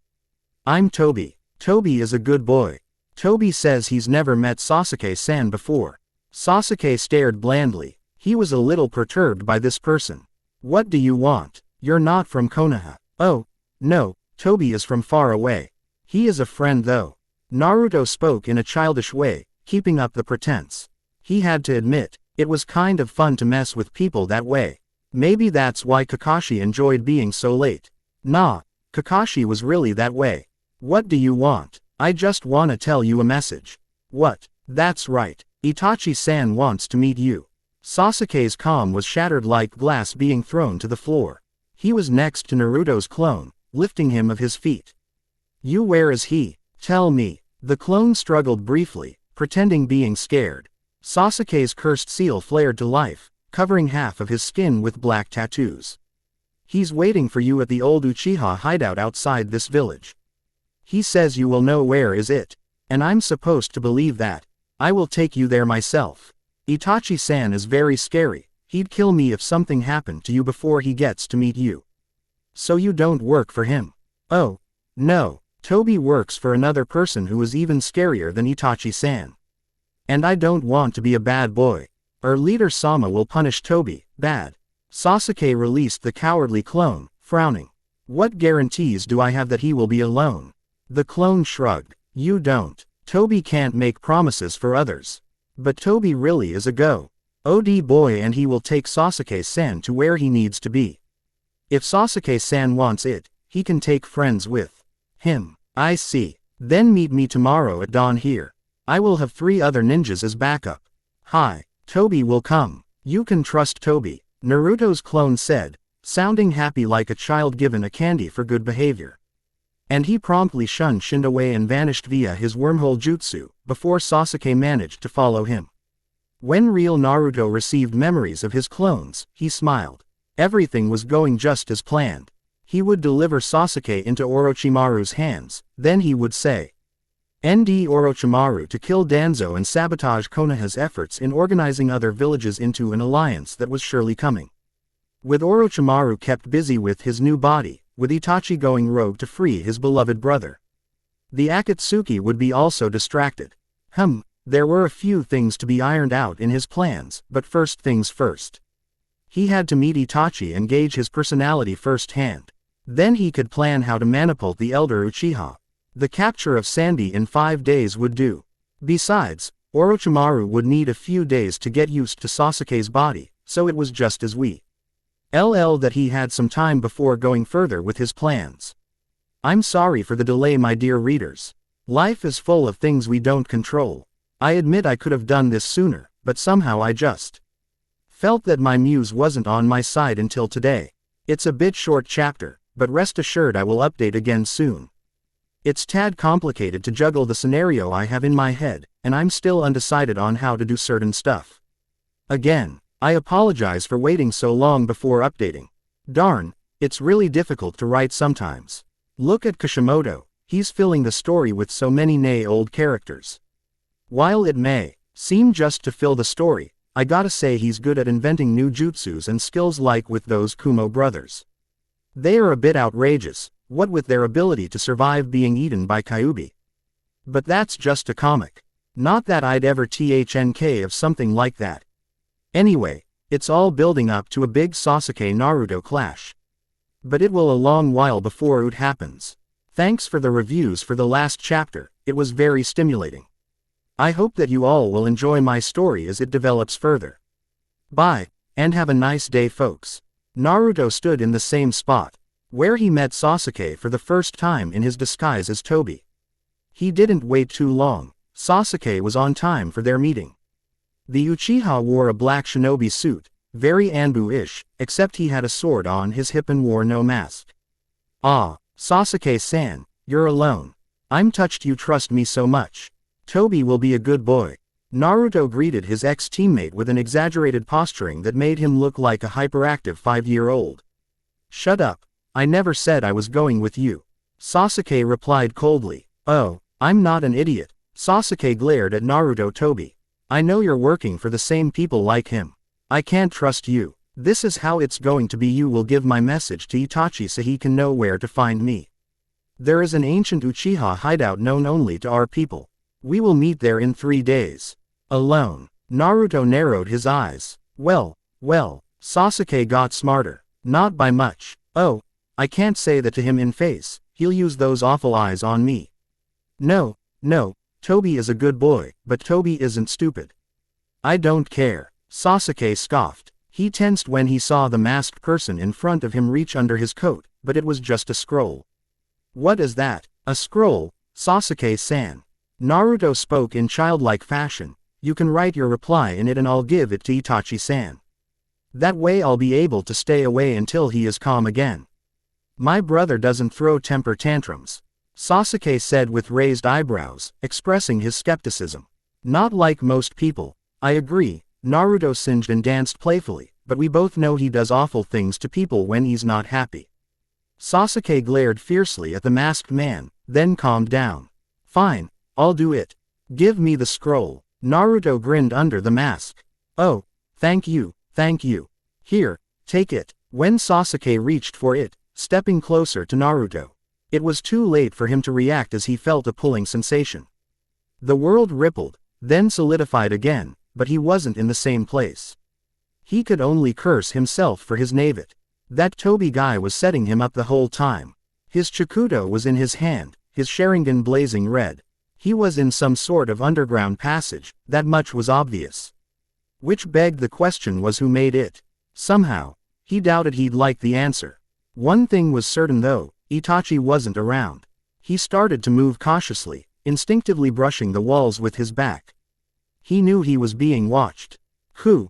"I'm Toby. Toby is a good boy. Toby says he's never met Sasuke-san before." Sasuke stared blandly. He was a little perturbed by this person. "What do you want? You're not from Konoha." "Oh, no, Toby is from far away. He is a friend though." Naruto spoke in a childish way, keeping up the pretense. He had to admit, it was kind of fun to mess with people that way. Maybe that's why Kakashi enjoyed being so late. Nah, Kakashi was really that way. "What do you want?" "I just wanna tell you a message." "What?" "That's right. Itachi-san wants to meet you." Sasuke's calm was shattered like glass being thrown to the floor. He was next to Naruto's clone, lifting him of his feet. "You, where is he? Tell me." The clone struggled briefly, pretending being scared. Sasuke's cursed seal flared to life, covering half of his skin with black tattoos. "He's waiting for you at the old Uchiha hideout outside this village. He says you will know where is it. And I'm supposed to believe that. I will take you there myself. Itachi-san is very scary. He'd kill me if something happened to you before he gets to meet you." "So you don't work for him?" "Oh, no. Toby works for another person who is even scarier than Itachi-san. And I don't want to be a bad boy. Our leader Sama will punish Toby, bad." Sasuke released the cowardly clone, frowning. "What guarantees do I have that he will be alone?" The clone shrugged. "You don't. Toby can't make promises for others. But Toby really is a go-OD boy, and he will take Sasuke-san to where he needs to be. If Sasuke-san wants it, he can take friends with him." "I see. Then meet me tomorrow at dawn here. I will have 3 other ninjas as backup." "Hi. Toby will come. You can trust Toby," Naruto's clone said, sounding happy like a child given a candy for good behavior. And he promptly shunned away and vanished via his wormhole jutsu, before Sasuke managed to follow him. When real Naruto received memories of his clones, he smiled. Everything was going just as planned. He would deliver Sasuke into Orochimaru's hands, then he would say, "ND Orochimaru to kill Danzo and sabotage Konoha's efforts in organizing other villages into an alliance that was surely coming." With Orochimaru kept busy with his new body, with Itachi going rogue to free his beloved brother. The Akatsuki would be also distracted. There were a few things to be ironed out in his plans, but first things first. He had to meet Itachi and gauge his personality firsthand. Then he could plan how to manipulate the elder Uchiha. The capture of Sandy in 5 days would do. Besides, Orochimaru would need a few days to get used to Sasuke's body, so it was just as well that he had some time before going further with his plans. I'm sorry for the delay, my dear readers. Life is full of things we don't control. I admit I could have done this sooner, but somehow I just felt that my muse wasn't on my side until today. It's a bit short chapter, but rest assured I will update again soon. It's tad complicated to juggle the scenario I have in my head, and I'm still undecided on how to do certain stuff. Again, I apologize for waiting so long before updating. Darn, it's really difficult to write sometimes. Look at Kishimoto, he's filling the story with so many old characters. While it may seem just to fill the story, I gotta say he's good at inventing new jutsus and skills, like with those Kumo brothers. They are a bit outrageous, what with their ability to survive being eaten by Kyuubi. But that's just a comic. Not that I'd ever THNK of something like that. Anyway, it's all building up to a big Sasuke-Naruto clash. But it will a long while before it happens. Thanks for the reviews for the last chapter, it was very stimulating. I hope that you all will enjoy my story as it develops further. Bye, and have a nice day, folks. Naruto stood in the same spot, where he met Sasuke for the first time in his disguise as Toby. He didn't wait too long. Sasuke was on time for their meeting. The Uchiha wore a black shinobi suit, very Anbu-ish, except he had a sword on his hip and wore no mask. "Ah, Sasuke-san, you're alone. I'm touched you trust me so much. Tobi will be a good boy." Naruto greeted his ex-teammate with an exaggerated posturing that made him look like a hyperactive 5-year-old. "Shut up, I never said I was going with you," Sasuke replied coldly. "Oh, I'm not an idiot," Sasuke glared at Naruto. "Tobi, I know you're working for the same people like him. I can't trust you. This is how it's going to be. You will give my message to Itachi so he can know where to find me. There is an ancient Uchiha hideout known only to our people. We will meet there in 3 days. Alone." Naruto narrowed his eyes. Well, Sasuke got smarter. Not by much. "Oh, I can't say that to him in face, he'll use those awful eyes on me." No, Tobi is a good boy, but Tobi isn't stupid." "I don't care," Sasuke scoffed. He tensed when he saw the masked person in front of him reach under his coat, but it was just a scroll. "What is that?" "A scroll, Sasuke-san." Naruto spoke in childlike fashion. "You can write your reply in it and I'll give it to Itachi-san. That way I'll be able to stay away until he is calm again." "My brother doesn't throw temper tantrums," Sasuke said with raised eyebrows, expressing his skepticism. "Not like most people." "I agree," Naruto singed and danced playfully, "but we both know he does awful things to people when he's not happy." Sasuke glared fiercely at the masked man, then calmed down. "Fine, I'll do it. Give me the scroll." Naruto grinned under the mask. "Oh, thank you. Here, take it." When Sasuke reached for it, stepping closer to Naruto, it was too late for him to react as he felt a pulling sensation. The world rippled, then solidified again, but he wasn't in the same place. He could only curse himself for his naivete. That Tobi guy was setting him up the whole time. His Chikuto was in his hand, his Sharingan blazing red. He was in some sort of underground passage, that much was obvious. Which begged the question was who made it? Somehow, he doubted he'd like the answer. One thing was certain though, Itachi wasn't around. He started to move cautiously, instinctively brushing the walls with his back. He knew he was being watched. Who?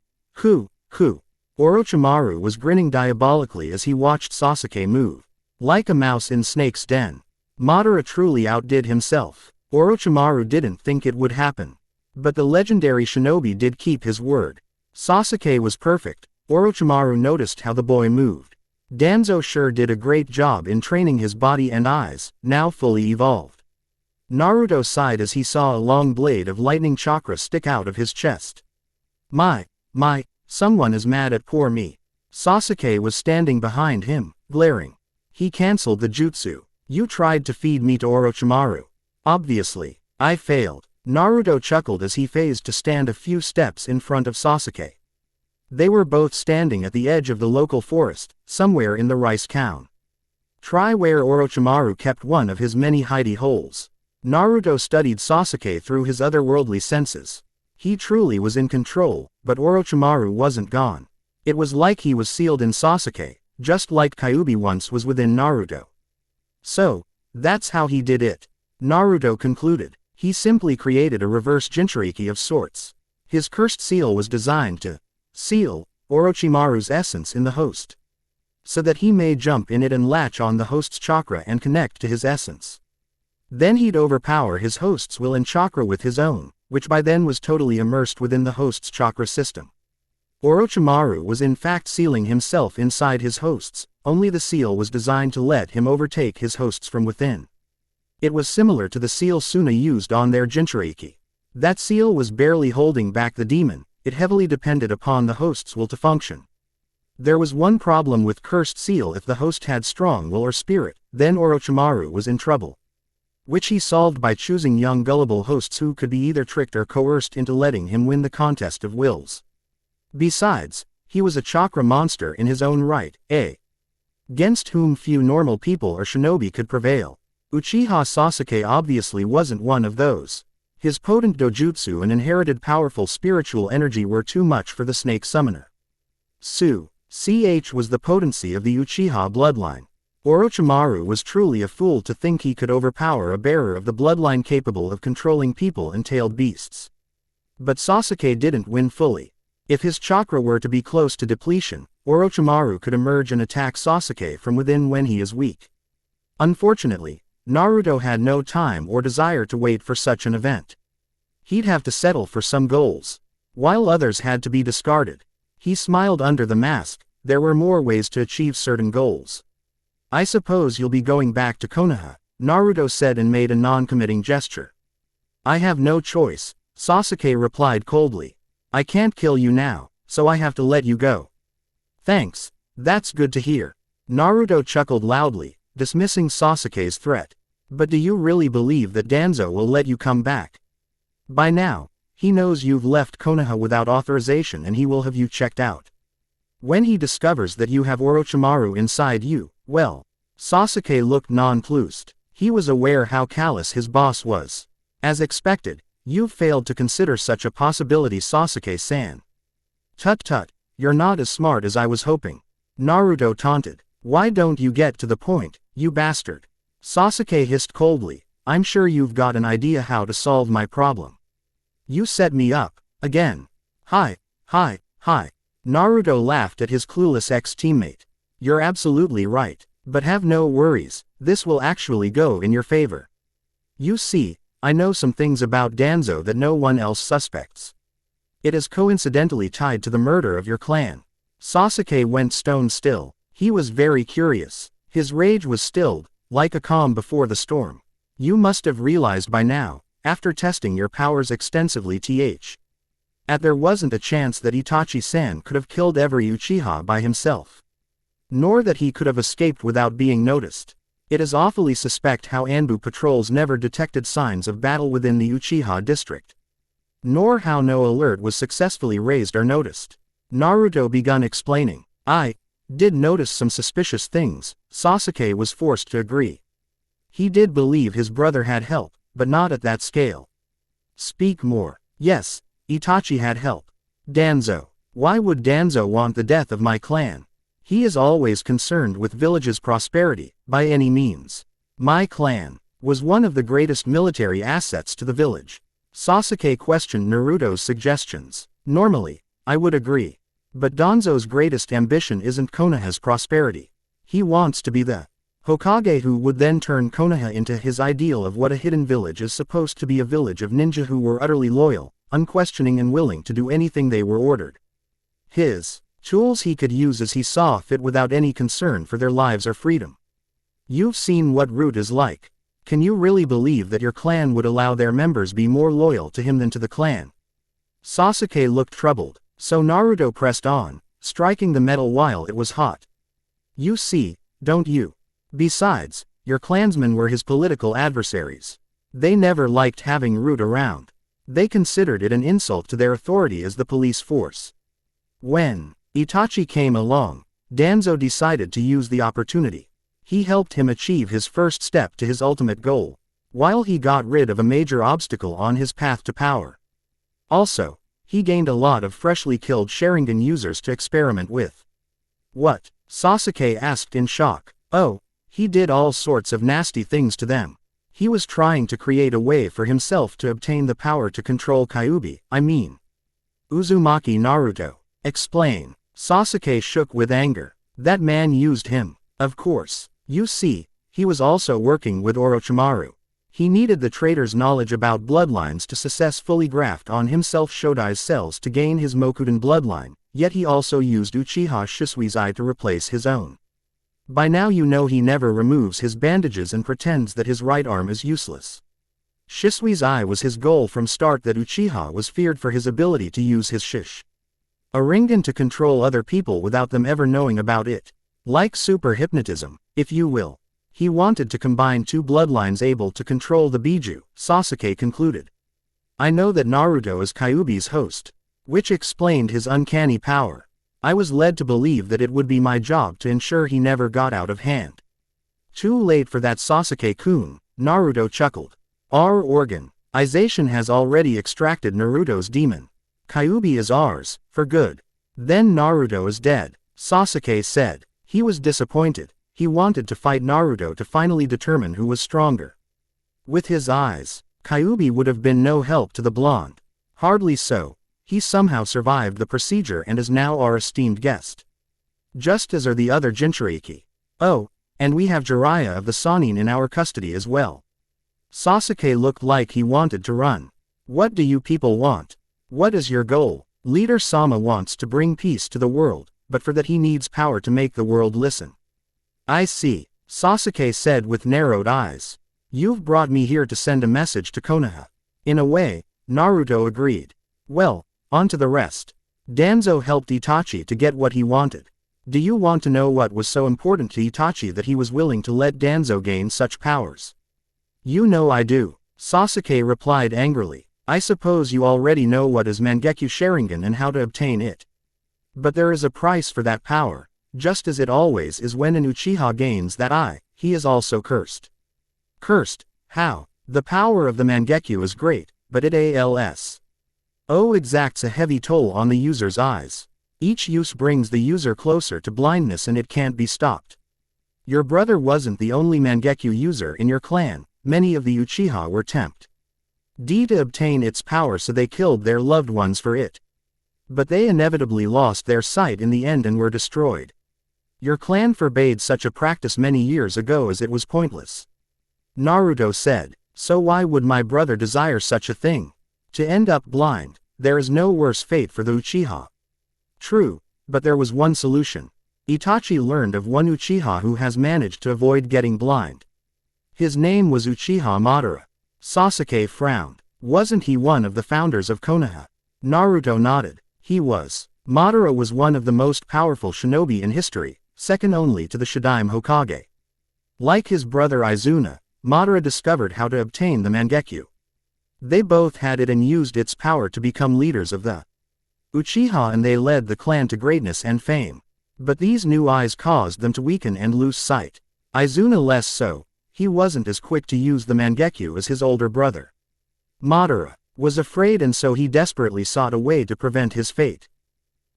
Orochimaru was grinning diabolically as he watched Sasuke move. Like a mouse in Snake's den. Madara truly outdid himself. Orochimaru didn't think it would happen. But the legendary shinobi did keep his word. Sasuke was perfect. Orochimaru noticed how the boy moved. Danzo sure did a great job in training his body and eyes, now fully evolved. Naruto sighed as he saw a long blade of lightning chakra stick out of his chest. My, someone is mad at poor me. Sasuke was standing behind him, glaring. He cancelled the jutsu. You tried to feed me to Orochimaru. Obviously, I failed. Naruto chuckled as he phased to stand a few steps in front of Sasuke. They were both standing at the edge of the local forest, somewhere in the rice town. Try where Orochimaru kept one of his many hidey holes. Naruto studied Sasuke through his otherworldly senses. He truly was in control, but Orochimaru wasn't gone. It was like he was sealed in Sasuke, just like Kyuubi once was within Naruto. So, that's how he did it. Naruto concluded. He simply created a reverse Jinchuriki of sorts. His cursed seal was designed to seal Orochimaru's essence in the host, so that he may jump in it and latch on the host's chakra and connect to his essence. Then he'd overpower his host's will and chakra with his own, which by then was totally immersed within the host's chakra system. Orochimaru was in fact sealing himself inside his hosts, only the seal was designed to let him overtake his hosts from within. It was similar to the seal Suna used on their Jinchuriki. That seal was barely holding back the demon, it heavily depended upon the host's will to function. There was one problem with cursed seal: if the host had strong will or spirit, then Orochimaru was in trouble. Which he solved by choosing young gullible hosts who could be either tricked or coerced into letting him win the contest of wills. Besides, he was a chakra monster in his own right, against whom few normal people or shinobi could prevail. Uchiha Sasuke obviously wasn't one of those. His potent dojutsu and inherited powerful spiritual energy were too much for the snake summoner. Ch was the potency of the Uchiha bloodline. Orochimaru was truly a fool to think he could overpower a bearer of the bloodline capable of controlling people and tailed beasts. But Sasuke didn't win fully. If his chakra were to be close to depletion, Orochimaru could emerge and attack Sasuke from within when he is weak. Unfortunately, Naruto had no time or desire to wait for such an event. He'd have to settle for some goals, while others had to be discarded. He smiled under the mask. There were more ways to achieve certain goals. I suppose you'll be going back to Konoha, Naruto said and made a non-committing gesture. I have no choice, Sasuke replied coldly. I can't kill you now, so I have to let you go. Thanks, that's good to hear. Naruto chuckled loudly, dismissing Sasuke's threat. But do you really believe that Danzo will let you come back? By now, he knows you've left Konoha without authorization and he will have you checked out. When he discovers that you have Orochimaru inside you, well, Sasuke looked nonplussed. He was aware how callous his boss was. As expected, you've failed to consider such a possibility, Sasuke-san. Tut-tut, you're not as smart as I was hoping. Naruto taunted. Why don't you get to the point, you bastard? Sasuke hissed coldly. I'm sure you've got an idea how to solve my problem. You set me up, again. Hi. Naruto laughed at his clueless ex-teammate. You're absolutely right, but have no worries, this will actually go in your favor. You see, I know some things about Danzo that no one else suspects. It is coincidentally tied to the murder of your clan. Sasuke went stone still. He was very curious. His rage was stilled, like a calm before the storm. You must have realized by now, after testing your powers extensively there wasn't a chance that Itachi-san could have killed every Uchiha by himself. Nor that he could have escaped without being noticed. It is awfully suspect how Anbu patrols never detected signs of battle within the Uchiha district. Nor how no alert was successfully raised or noticed. Naruto began explaining. I did notice some suspicious things, Sasuke was forced to agree. He did believe his brother had help, but not at that scale. Speak more. Yes, Itachi had help. Danzo. Why would Danzo want the death of my clan? He is always concerned with village's prosperity, by any means. My clan was one of the greatest military assets to the village. Sasuke questioned Naruto's suggestions. Normally, I would agree. But Danzo's greatest ambition isn't Konoha's prosperity. He wants to be the Hokage who would then turn Konoha into his ideal of what a hidden village is supposed to be, a village of ninja who were utterly loyal, unquestioning and willing to do anything they were ordered. His tools he could use as he saw fit without any concern for their lives or freedom. You've seen what Root is like. Can you really believe that your clan would allow their members be more loyal to him than to the clan? Sasuke looked troubled, so Naruto pressed on, striking the metal while it was hot. You see, don't you? Besides, your clansmen were his political adversaries. They never liked having Root around. They considered it an insult to their authority as the police force. When Itachi came along, Danzo decided to use the opportunity. He helped him achieve his first step to his ultimate goal, while he got rid of a major obstacle on his path to power. Also, he gained a lot of freshly killed Sharingan users to experiment with. What? Sasuke asked in shock. Oh, he did all sorts of nasty things to them. He was trying to create a way for himself to obtain the power to control Kyuubi, Uzumaki Naruto. Explain. Sasuke shook with anger. That man used him. Of course. You see, he was also working with Orochimaru. He needed the traitor's knowledge about bloodlines to successfully graft on himself Shodai's cells to gain his Mokudan bloodline, yet he also used Uchiha Shisui's eye to replace his own. By now you know he never removes his bandages and pretends that his right arm is useless. Shisui's eye was his goal from start. That Uchiha was feared for his ability to use his shish a Rinnegan to control other people without them ever knowing about it. Like super hypnotism, if you will. He wanted to combine two bloodlines able to control the Biju, Sasuke concluded. I know that Naruto is Kyuubi's host, which explained his uncanny power. I was led to believe that it would be my job to ensure he never got out of hand. Too late for that, Sasuke-kun, Naruto chuckled. Our organization has already extracted Naruto's demon. Kyuubi is ours, for good. Then Naruto is dead, Sasuke said. He was disappointed. He wanted to fight Naruto to finally determine who was stronger. With his eyes, Kyuubi would have been no help to the blonde. Hardly so. He somehow survived the procedure and is now our esteemed guest. Just as are the other Jinchuriki. Oh, and we have Jiraiya of the Sannin in our custody as well. Sasuke looked like he wanted to run. What do you people want? What is your goal? Leader Sama wants to bring peace to the world, but for that he needs power to make the world listen. I see, Sasuke said with narrowed eyes. You've brought me here to send a message to Konoha. In a way, Naruto agreed. Well, on to the rest. Danzo helped Itachi to get what he wanted. Do you want to know what was so important to Itachi that he was willing to let Danzo gain such powers? You know I do, Sasuke replied angrily. I suppose you already know what is Mangekyo Sharingan and how to obtain it. But there is a price for that power, just as it always is when an Uchiha gains that he is also cursed. Cursed? How? The power of the Mangekyo is great, but it exacts a heavy toll on the user's eyes. Each use brings the user closer to blindness and it can't be stopped. Your brother wasn't the only Mangekyo user in your clan, many of the Uchiha were tempted to obtain its power, so they killed their loved ones for it. But they inevitably lost their sight in the end and were destroyed. Your clan forbade such a practice many years ago as it was pointless. Naruto said, so why would my brother desire such a thing? To end up blind, there is no worse fate for the Uchiha. True, but there was one solution. Itachi learned of one Uchiha who has managed to avoid getting blind. His name was Uchiha Madara. Sasuke frowned. Wasn't he one of the founders of Konoha? Naruto nodded. He was. Madara was one of the most powerful shinobi in history, second only to the Shadaime Hokage. Like his brother Izuna, Madara discovered how to obtain the Mangekyo. They both had it and used its power to become leaders of the Uchiha, and they led the clan to greatness and fame. But these new eyes caused them to weaken and lose sight. Izuna less so. He wasn't as quick to use the Mangekyo as his older brother. Madara was afraid, and so he desperately sought a way to prevent his fate.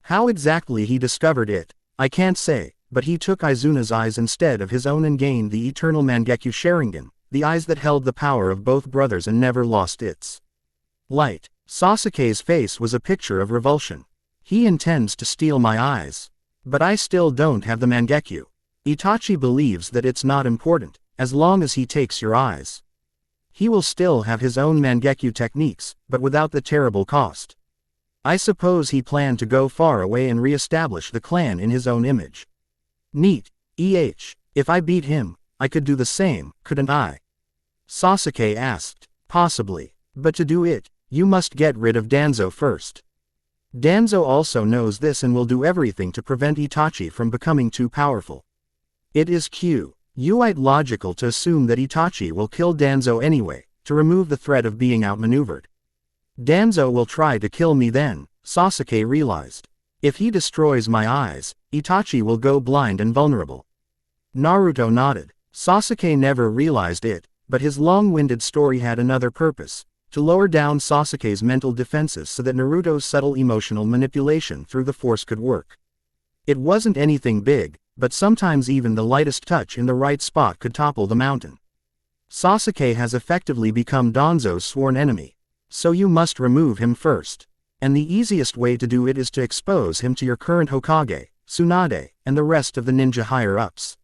How exactly he discovered it, I can't say, but he took Izuna's eyes instead of his own and gained the eternal Mangekyo Sharingan, the eyes that held the power of both brothers and never lost its light. Sasuke's face was a picture of revulsion. He intends to steal my eyes. But I still don't have the Mangekyo. Itachi believes that it's not important, as long as he takes your eyes. He will still have his own Mangekyo techniques, but without the terrible cost. I suppose he planned to go far away and re-establish the clan in his own image. Neat. If I beat him, I could do the same, couldn't I? Sasuke asked. Possibly. But to do it, you must get rid of Danzo first. Danzo also knows this and will do everything to prevent Itachi from becoming too powerful. It is quite logical to assume that Itachi will kill Danzo anyway, to remove the threat of being outmaneuvered. Danzo will try to kill me then, Sasuke realized. If he destroys my eyes, Itachi will go blind and vulnerable. Naruto nodded. Sasuke never realized it, but his long-winded story had another purpose, to lower down Sasuke's mental defenses so that Naruto's subtle emotional manipulation through the Force could work. It wasn't anything big, but sometimes even the lightest touch in the right spot could topple the mountain. Sasuke has effectively become Danzo's sworn enemy, so you must remove him first. And the easiest way to do it is to expose him to your current Hokage, Tsunade, and the rest of the ninja higher-ups.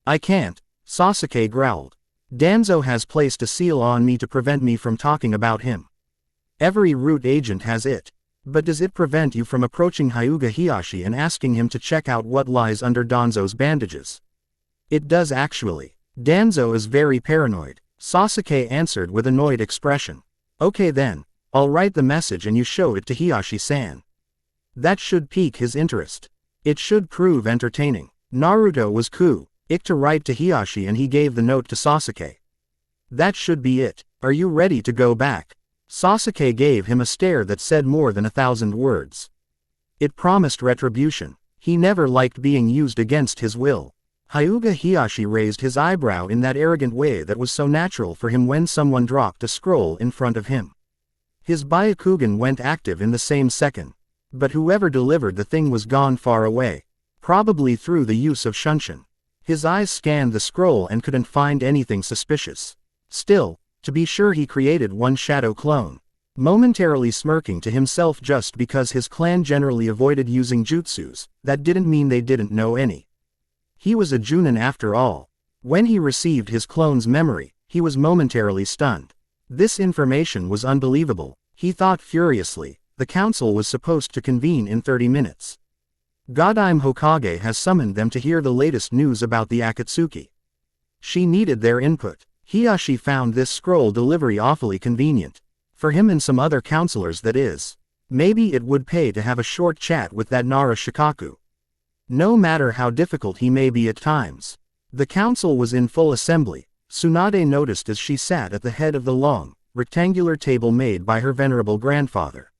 I can't, Sasuke growled. Danzo has placed a seal on me to prevent me from talking about him. Every root agent has it. But does it prevent you from approaching Hyuga Hiyashi and asking him to check out what lies under Danzo's bandages? It does actually. Danzo is very paranoid, Sasuke answered with annoyed expression. Okay then, I'll write the message and you show it to Hiyashi-san. That should pique his interest. It should prove entertaining. Naruto was quick to write to Hiyashi and he gave the note to Sasuke. That should be it. Are you ready to go back? Sasuke gave him a stare that said more than 1,000 words. It promised retribution. He never liked being used against his will. Hyuga Hiyashi raised his eyebrow in that arrogant way that was so natural for him when someone dropped a scroll in front of him. His Byakugan went active in the same second. But whoever delivered the thing was gone far away. Probably through the use of Shunshin. His eyes scanned the scroll and couldn't find anything suspicious. Still, to be sure, he created one shadow clone. momentarily smirking to himself just because his clan generally avoided using jutsus, that didn't mean they didn't know any. He was a Junin after all. When he received his clone's memory, he was momentarily stunned. This information was unbelievable, he thought furiously. The council was supposed to convene in 30 minutes. Godime Hokage has summoned them to hear the latest news about the Akatsuki. She needed their input. Hiyashi found this scroll delivery awfully convenient. For him and some other counselors, that is. Maybe it would pay to have a short chat with that Nara Shikaku. No matter how difficult he may be at times. The council was in full assembly. Tsunade noticed as she sat at the head of the long, rectangular table made by her venerable grandfather.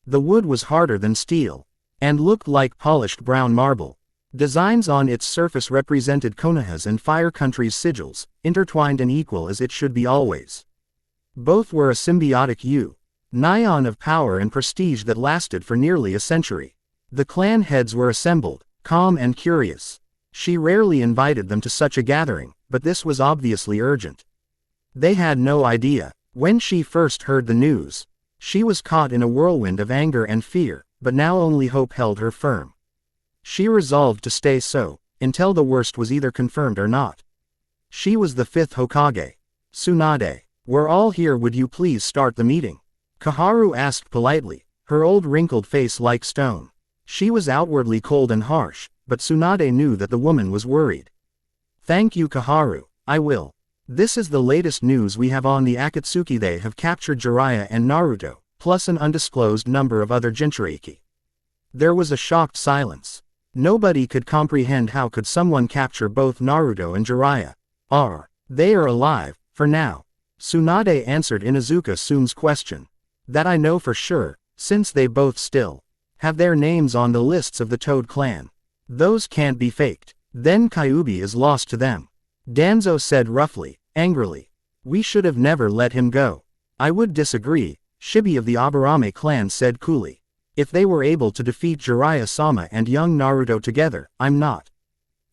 The wood was harder than steel, and looked like polished brown marble. Designs on its surface represented Konoha's and Fire Country's sigils, intertwined and equal as it should be always. Both were a symbiotic union of power and prestige that lasted for nearly a century. The clan heads were assembled, calm and curious. She rarely invited them to such a gathering, but this was obviously urgent. They had no idea. When she first heard the news, she was caught in a whirlwind of anger and fear, but now only hope held her firm. She resolved to stay so, until the worst was either confirmed or not. She was the 5th Hokage. Tsunade, we're all here, would you please start the meeting? Kaharu asked politely, her old wrinkled face like stone. She was outwardly cold and harsh, but Tsunade knew that the woman was worried. Thank you, Kaharu, I will. This is the latest news we have on the Akatsuki. They have captured Jiraiya and Naruto, plus an undisclosed number of other Jinchuriki. There was a shocked silence. Nobody could comprehend how could someone capture both Naruto and Jiraiya. They are alive, for now. Tsunade answered Inuzuka Sun's question. That I know for sure, since they both still have their names on the lists of the Toad clan. Those can't be faked. Then Kyuubi is lost to them. Danzo said roughly, angrily. We should have never let him go. I would disagree, Shibi of the Aburame clan said coolly. If they were able to defeat Jiraiya-sama and young Naruto together, I'm not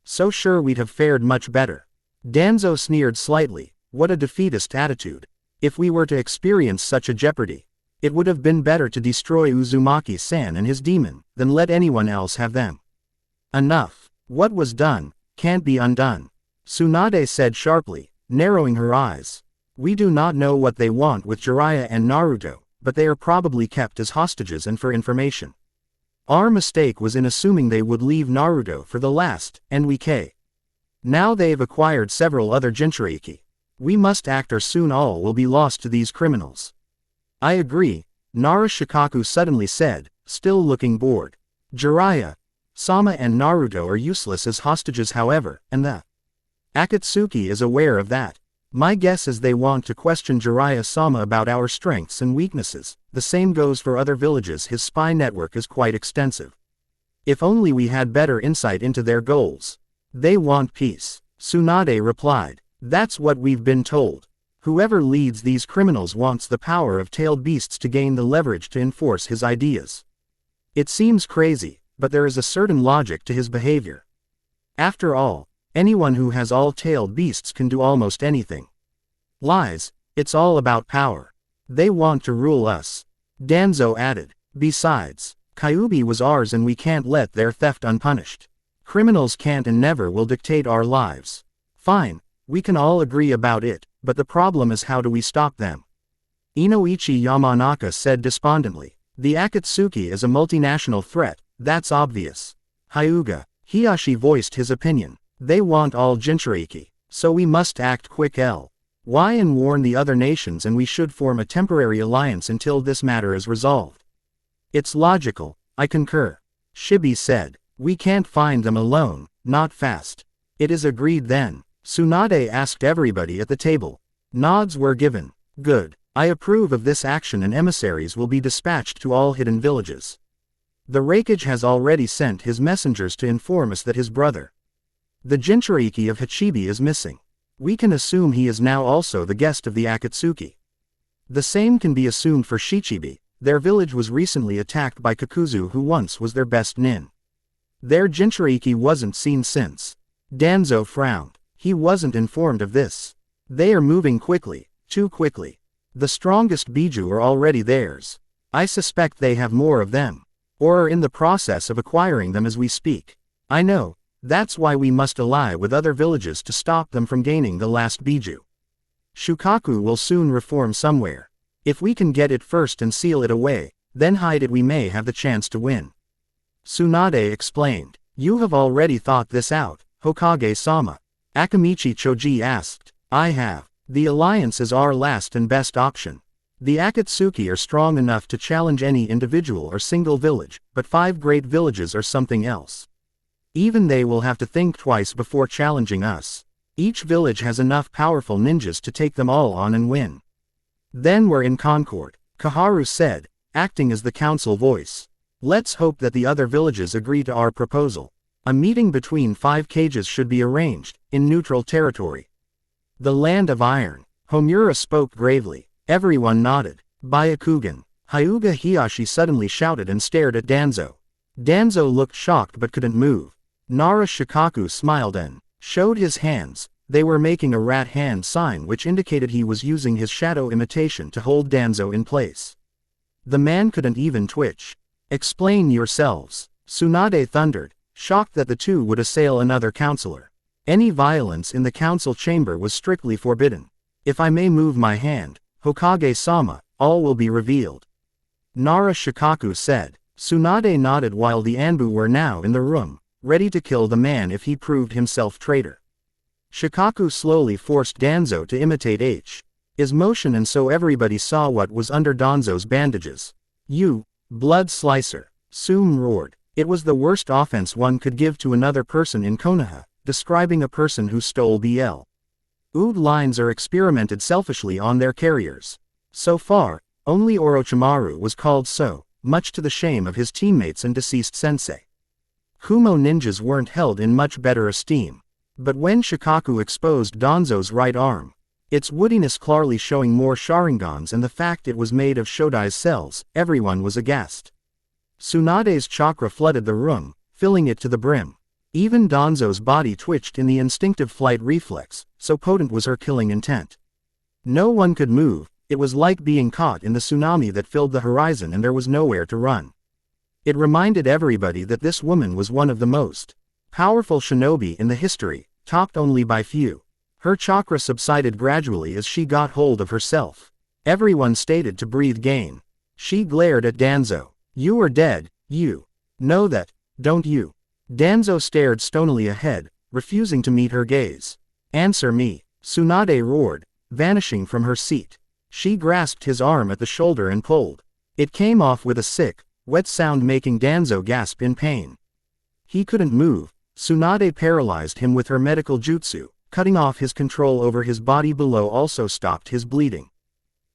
so sure we'd have fared much better. Danzo sneered slightly. What a defeatist attitude. If we were to experience such a jeopardy, it would have been better to destroy Uzumaki-san and his demon, than let anyone else have them. Enough. What was done, can't be undone. Tsunade said sharply, narrowing her eyes. We do not know what they want with Jiraiya and Naruto, but they are probably kept as hostages and for information. Our mistake was in assuming they would leave Naruto for the last, NWK. Now they've acquired several other Jinchuriki. We must act or soon all will be lost to these criminals. I agree, Nara Shikaku suddenly said, still looking bored. Jiraiya, Sama and Naruto are useless as hostages however, and the Akatsuki is aware of that. My guess is they want to question Jiraiya-sama about our strengths and weaknesses. The same goes for other villages. His spy network is quite extensive. If only we had better insight into their goals. They want peace, Tsunade replied. That's what we've been told. Whoever leads these criminals wants the power of tailed beasts to gain the leverage to enforce his ideas. It seems crazy, but there is a certain logic to his behavior. After all, anyone who has all tailed beasts can do almost anything. Lies, it's all about power. They want to rule us. Danzo added. Besides, Kyuubi was ours and we can't let their theft unpunished. Criminals can't and never will dictate our lives. Fine, we can all agree about it, but the problem is how do we stop them? Inoichi Yamanaka said despondently. The Akatsuki is a multinational threat, that's obvious. Hyuga, Hiyashi voiced his opinion. They want all Jinchuriki, so we must act quick. Why and warn the other nations, and we should form a temporary alliance until this matter is resolved. It's logical, I concur. Shibi said. We can't find them alone, not fast. It is agreed then. Tsunade asked everybody at the table. Nods were given. Good. I approve of this action and emissaries will be dispatched to all hidden villages. The Raikage has already sent his messengers to inform us that his brother, the Jinchuriki of Hachibi, is missing. We can assume he is now also the guest of the Akatsuki. The same can be assumed for Shichibi. Their village was recently attacked by Kakuzu, who once was their best nin. Their Jinchuriki wasn't seen since. Danzo frowned. He wasn't informed of this. They are moving quickly, too quickly. The strongest Biju are already theirs. I suspect they have more of them. Or are in the process of acquiring them as we speak. I know, that's why we must ally with other villages to stop them from gaining the last Biju. Shukaku will soon reform somewhere. If we can get it first and seal it away, then hide it, we may have the chance to win. Tsunade explained. You have already thought this out, Hokage-sama. Akamichi Choji asked. I have. The alliance is our last and best option. The Akatsuki are strong enough to challenge any individual or single village, but 5 great villages are something else. Even they will have to think twice before challenging us. Each village has enough powerful ninjas to take them all on and win. Then we're in concord, Kaharu said, acting as the council voice. Let's hope that the other villages agree to our proposal. A meeting between 5 cages should be arranged, in neutral territory. The land of iron. Homura spoke gravely. Everyone nodded. Byakugan. Hyuga Hiyashi suddenly shouted and stared at Danzo. Danzo looked shocked but couldn't move. Nara Shikaku smiled and showed his hands. They were making a rat hand sign which indicated he was using his shadow imitation to hold Danzo in place. The man couldn't even twitch. Explain yourselves. Tsunade thundered, shocked that the two would assail another counselor. Any violence in the council chamber was strictly forbidden. If I may move my hand, Hokage-sama, all will be revealed. Nara Shikaku said. Tsunade nodded while the Anbu were now in the room, ready to kill the man if he proved himself traitor. Shikaku slowly forced Danzo to imitate his motion, and so everybody saw what was under Danzo's bandages. You, blood slicer, Sum roared. It was the worst offense one could give to another person in Konoha, describing a person who stole BL. Ood lines are experimented selfishly on their carriers. So far, only Orochimaru was called so, much to the shame of his teammates and deceased sensei. Kumo ninjas weren't held in much better esteem. But when Shikaku exposed Danzo's right arm, its woodiness clearly showing more Sharingans and the fact it was made of Shodai's cells, everyone was aghast. Tsunade's chakra flooded the room, filling it to the brim. Even Danzo's body twitched in the instinctive flight reflex, so potent was her killing intent. No one could move. It was like being caught in the tsunami that filled the horizon and there was nowhere to run. It reminded everybody that this woman was one of the most powerful shinobi in the history, topped only by few. Her chakra subsided gradually as she got hold of herself. Everyone stated to breathe gain. She glared at Danzo. You are dead, you know that, don't you? Danzo stared stonily ahead, refusing to meet her gaze. Answer me, Tsunade roared, vanishing from her seat. She grasped his arm at the shoulder and pulled. It came off with a sick, wet sound making Danzo gasp in pain. He couldn't move. Tsunade paralyzed him with her medical jutsu, cutting off his control over his body below also stopped his bleeding.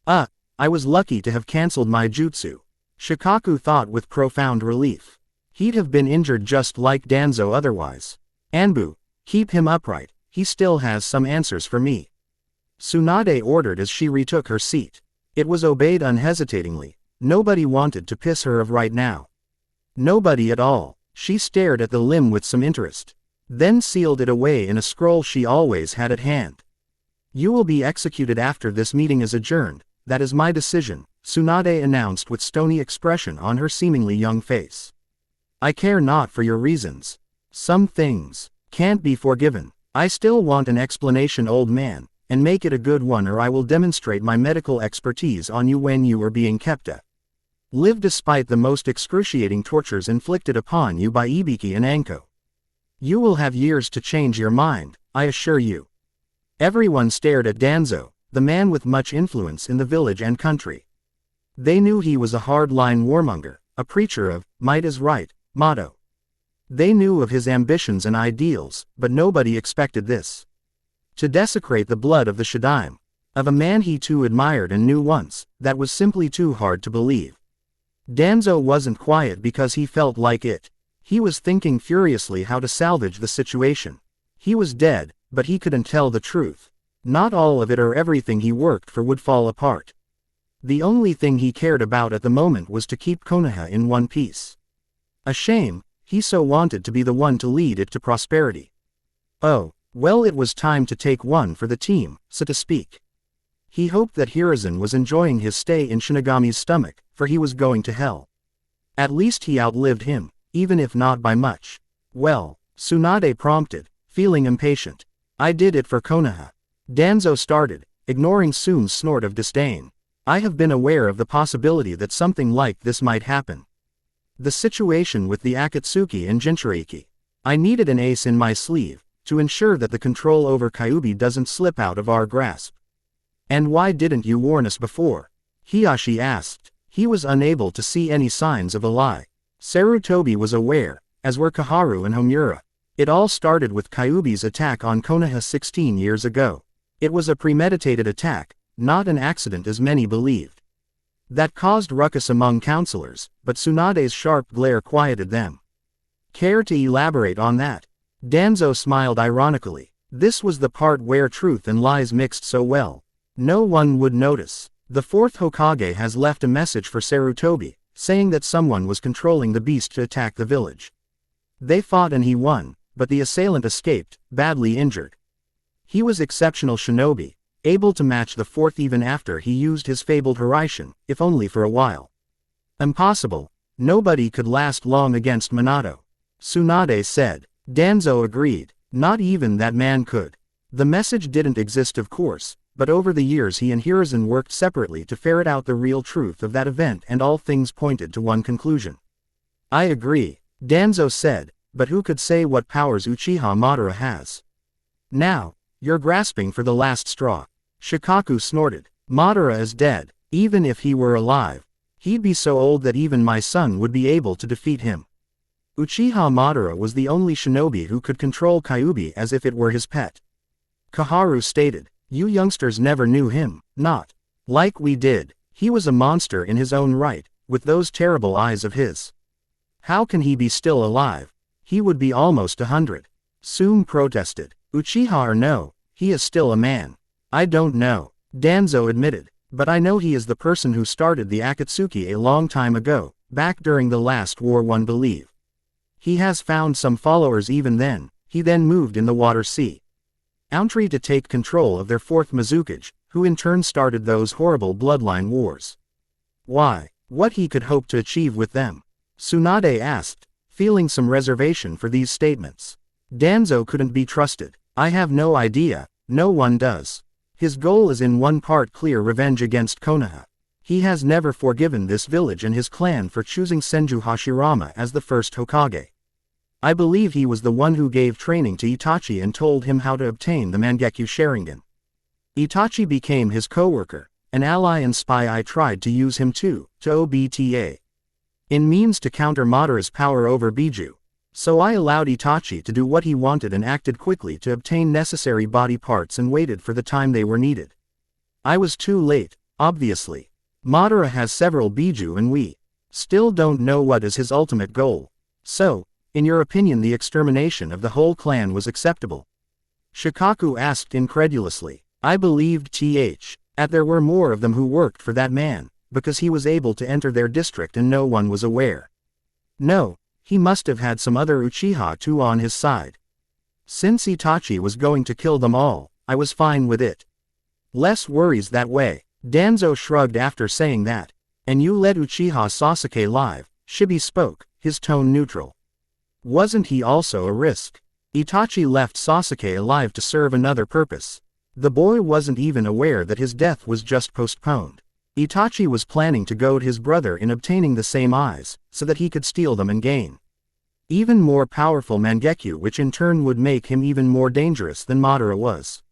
I was lucky to have cancelled my jutsu. Shikaku thought with profound relief. He'd have been injured just like Danzo otherwise. Anbu, keep him upright, he still has some answers for me. Tsunade ordered as she retook her seat. It was obeyed unhesitatingly. Nobody wanted to piss her off right now. Nobody at all. She stared at the limb with some interest. Then sealed it away in a scroll she always had at hand. You will be executed after this meeting is adjourned. That is my decision, Tsunade announced with stony expression on her seemingly young face. I care not for your reasons. Some things can't be forgiven. I still want an explanation, old man, and make it a good one, or I will demonstrate my medical expertise on you when you are being kept alive despite the most excruciating tortures inflicted upon you by Ibiki and Anko. You will have years to change your mind, I assure you. Everyone stared at Danzo, the man with much influence in the village and country. They knew he was a hard-line warmonger, a preacher of might is right motto. They knew of his ambitions and ideals, but nobody expected this. To desecrate the blood of the Shadaim, of a man he too admired and knew once, that was simply too hard to believe. Danzo wasn't quiet because he felt like it. He was thinking furiously how to salvage the situation. He was dead, but he couldn't tell the truth. Not all of it or everything he worked for would fall apart. The only thing he cared about at the moment was to keep Konoha in one piece. A shame, he so wanted to be the one to lead it to prosperity. Oh, well, it was time to take one for the team, so to speak. He hoped that Hiruzen was enjoying his stay in Shinigami's stomach, for he was going to hell. At least he outlived him, even if not by much. Well, Tsunade prompted, feeling impatient. I did it for Konoha. Danzo started, ignoring Tsune's snort of disdain. I have been aware of the possibility that something like this might happen. The situation with the Akatsuki and Jinchuriki. I needed an ace in my sleeve, to ensure that the control over Kyuubi doesn't slip out of our grasp. And why didn't you warn us before? Hiashi asked. He was unable to see any signs of a lie. Sarutobi was aware, as were Kaharu and Homura. It all started with Kyuubi's attack on Konoha 16 years ago. It was a premeditated attack, not an accident as many believed. That caused ruckus among counselors, but Tsunade's sharp glare quieted them. Care to elaborate on that? Danzo smiled ironically. This was the part where truth and lies mixed so well. No one would notice. The fourth Hokage has left a message for Sarutobi, saying that someone was controlling the beast to attack the village. They fought and he won, but the assailant escaped, badly injured. He was exceptional shinobi, able to match the fourth even after he used his fabled Hiraishin, if only for a while. Impossible. Nobody could last long against Minato. Tsunade said. Danzo agreed. Not even that man could. The message didn't exist of course, but over the years he and Hiruzen worked separately to ferret out the real truth of that event and all things pointed to one conclusion. I agree, Danzo said, but who could say what powers Uchiha Madara has? Now, you're grasping for the last straw. Shikaku snorted. Madara is dead. Even if he were alive, he'd be so old that even my son would be able to defeat him. Uchiha Madara was the only shinobi who could control Kyuubi as if it were his pet. Kaharu stated. You youngsters never knew him, not like we did. He was a monster in his own right, with those terrible eyes of his. How can he be still alive? He would be almost 100. Tsume protested. Uchiha or no, he is still a man. I don't know, Danzo admitted, but I know he is the person who started the Akatsuki a long time ago, back during the last war one believe. He has found some followers even then. He then moved in the water sea. Ountry to take control of their fourth Mizukage, who in turn started those horrible bloodline wars. Why? What he could hope to achieve with them? Tsunade asked, feeling some reservation for these statements. Danzo couldn't be trusted. I have no idea, no one does. His goal is in one part clear revenge against Konoha. He has never forgiven this village and his clan for choosing Senju Hashirama as the first Hokage. I believe he was the one who gave training to Itachi and told him how to obtain the Mangekyo Sharingan. Itachi became his co-worker, an ally and spy. I tried to use him too, to OBTA. In means to counter Madara's power over Biju. So I allowed Itachi to do what he wanted and acted quickly to obtain necessary body parts and waited for the time they were needed. I was too late, obviously. Madara has several Biju and we still don't know what is his ultimate goal. So, in your opinion the extermination of the whole clan was acceptable? Shikaku asked incredulously. I believed there were more of them who worked for that man, because he was able to enter their district and no one was aware. No, he must have had some other Uchiha too on his side. Since Itachi was going to kill them all, I was fine with it. Less worries that way. Danzo shrugged after saying that. And you let Uchiha Sasuke live, Shibi spoke, his tone neutral. Wasn't he also a risk? Itachi left Sasuke alive to serve another purpose. The boy wasn't even aware that his death was just postponed. Itachi was planning to goad his brother in obtaining the same eyes, so that he could steal them and gain even more powerful Mangekyo, which in turn would make him even more dangerous than Madara was.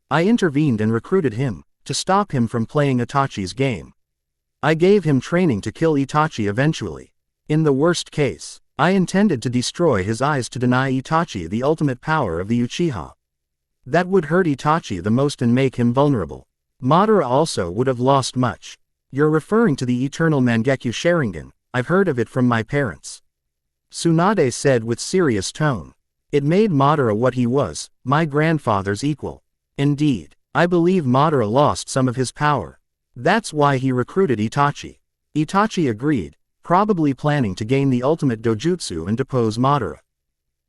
I intervened and recruited him, to stop him from playing Itachi's game. I gave him training to kill Itachi eventually. In the worst case, I intended to destroy his eyes to deny Itachi the ultimate power of the Uchiha. That would hurt Itachi the most and make him vulnerable. Madara also would have lost much. You're referring to the eternal Mangekyo Sharingan. I've heard of it from my parents. Tsunade said with serious tone. It made Madara what he was, my grandfather's equal. Indeed, I believe Madara lost some of his power. That's why he recruited Itachi. Itachi agreed, probably planning to gain the ultimate dojutsu and depose Madara.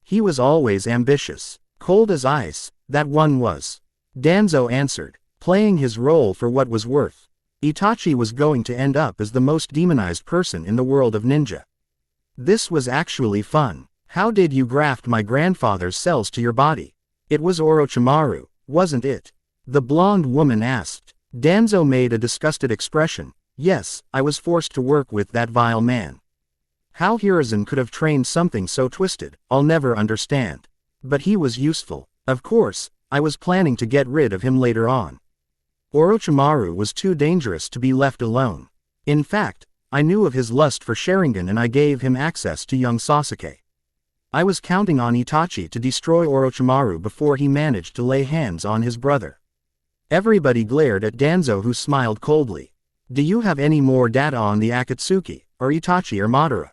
He was always ambitious. Cold as ice, that one was. Danzo answered. playing his role for what was worth. Itachi was going to end up as the most demonized person in the world of ninja. This was actually fun. How did you graft my grandfather's cells to your body? It was Orochimaru, wasn't it? The blonde woman asked. Danzo made a disgusted expression. Yes, I was forced to work with that vile man. How Hiruzen could have trained something so twisted, I'll never understand. But he was useful. Of course, I was planning to get rid of him later on. Orochimaru was too dangerous to be left alone. In fact, I knew of his lust for Sharingan and I gave him access to young Sasuke. I was counting on Itachi to destroy Orochimaru before he managed to lay hands on his brother. Everybody glared at Danzo, who smiled coldly. Do you have any more data on the Akatsuki, or Itachi or Madara?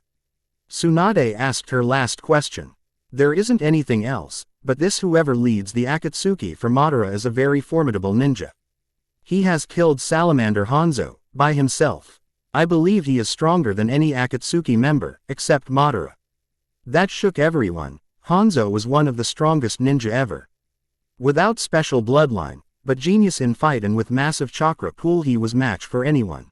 Tsunade asked her last question. There isn't anything else, but this whoever leads the Akatsuki for Madara is a very formidable ninja. He has killed Salamander Hanzo, by himself. I believe he is stronger than any Akatsuki member, except Madara. That shook everyone. Hanzo was one of the strongest ninja ever. Without special bloodline, but genius in fight and with massive chakra pool, he was match for anyone.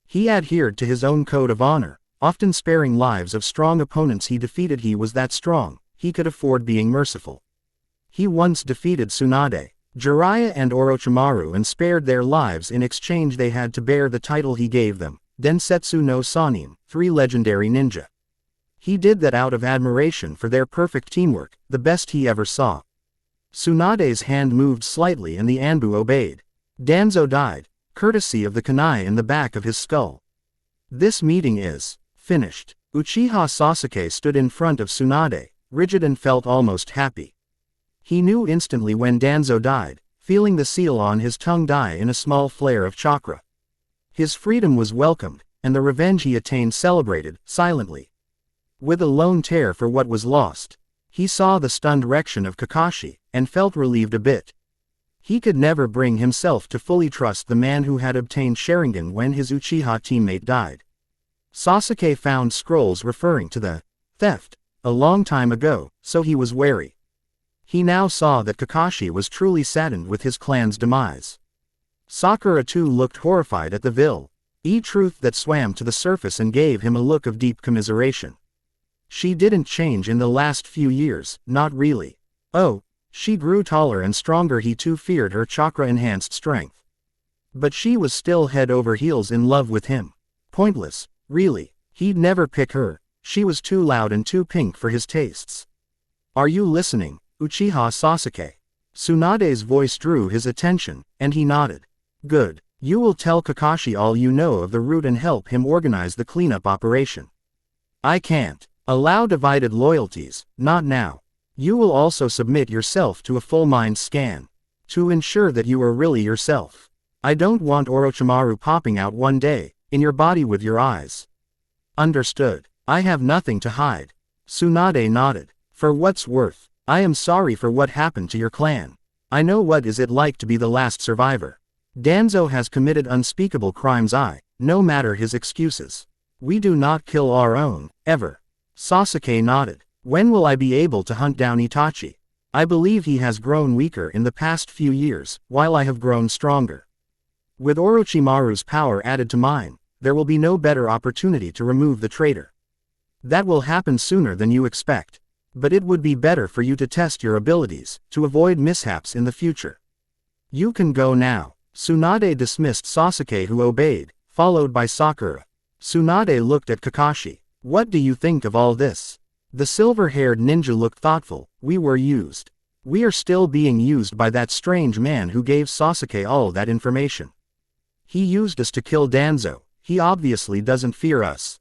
He adhered to his own code of honor, often sparing lives of strong opponents he defeated. He was that strong, he could afford being merciful. He once defeated Tsunade, Jiraiya and Orochimaru and spared their lives. In exchange they had to bear the title he gave them, Densetsu no Sannin, 3 legendary ninja. He did that out of admiration for their perfect teamwork, the best he ever saw. Tsunade's hand moved slightly and the Anbu obeyed. Danzo died, courtesy of the kunai in the back of his skull. This meeting is finished. Uchiha Sasuke stood in front of Tsunade, rigid, and felt almost happy. He knew instantly when Danzo died, feeling the seal on his tongue die in a small flare of chakra. His freedom was welcomed, and the revenge he attained celebrated, silently. With a lone tear for what was lost, he saw the stunned reaction of Kakashi, and felt relieved a bit. He could never bring himself to fully trust the man who had obtained Sharingan when his Uchiha teammate died. Sasuke found scrolls referring to the theft a long time ago, so he was wary. He now saw that Kakashi was truly saddened with his clan's demise. Sakura too looked horrified at the truth that swam to the surface and gave him a look of deep commiseration. She didn't change in the last few years, not really. Oh, she grew taller and stronger. He too feared her chakra-enhanced strength. But she was still head over heels in love with him. Pointless, really. He'd never pick her. She was too loud and too pink for his tastes. Are you listening, Uchiha Sasuke? Tsunade's voice drew his attention, and he nodded. Good. You will tell Kakashi all you know of the route and help him organize the cleanup operation. I can't allow divided loyalties, not now. You will also submit yourself to a full mind scan, to ensure that you are really yourself. I don't want Orochimaru popping out one day, in your body with your eyes. Understood. I have nothing to hide. Tsunade nodded. For what's worth, I am sorry for what happened to your clan. I know what is it like to be the last survivor. Danzo has committed unspeakable crimes. No matter his excuses. We do not kill our own, ever. Sasuke nodded. When will I be able to hunt down Itachi? I believe he has grown weaker in the past few years, while I have grown stronger. With Orochimaru's power added to mine, there will be no better opportunity to remove the traitor. That will happen sooner than you expect. But it would be better for you to test your abilities, to avoid mishaps in the future. You can go now. Tsunade dismissed Sasuke, who obeyed, followed by Sakura. Tsunade looked at Kakashi. What do you think of all this? The silver-haired ninja looked thoughtful. We were used. We are still being used by that strange man who gave Sasuke all that information. He used us to kill Danzo. He obviously doesn't fear us.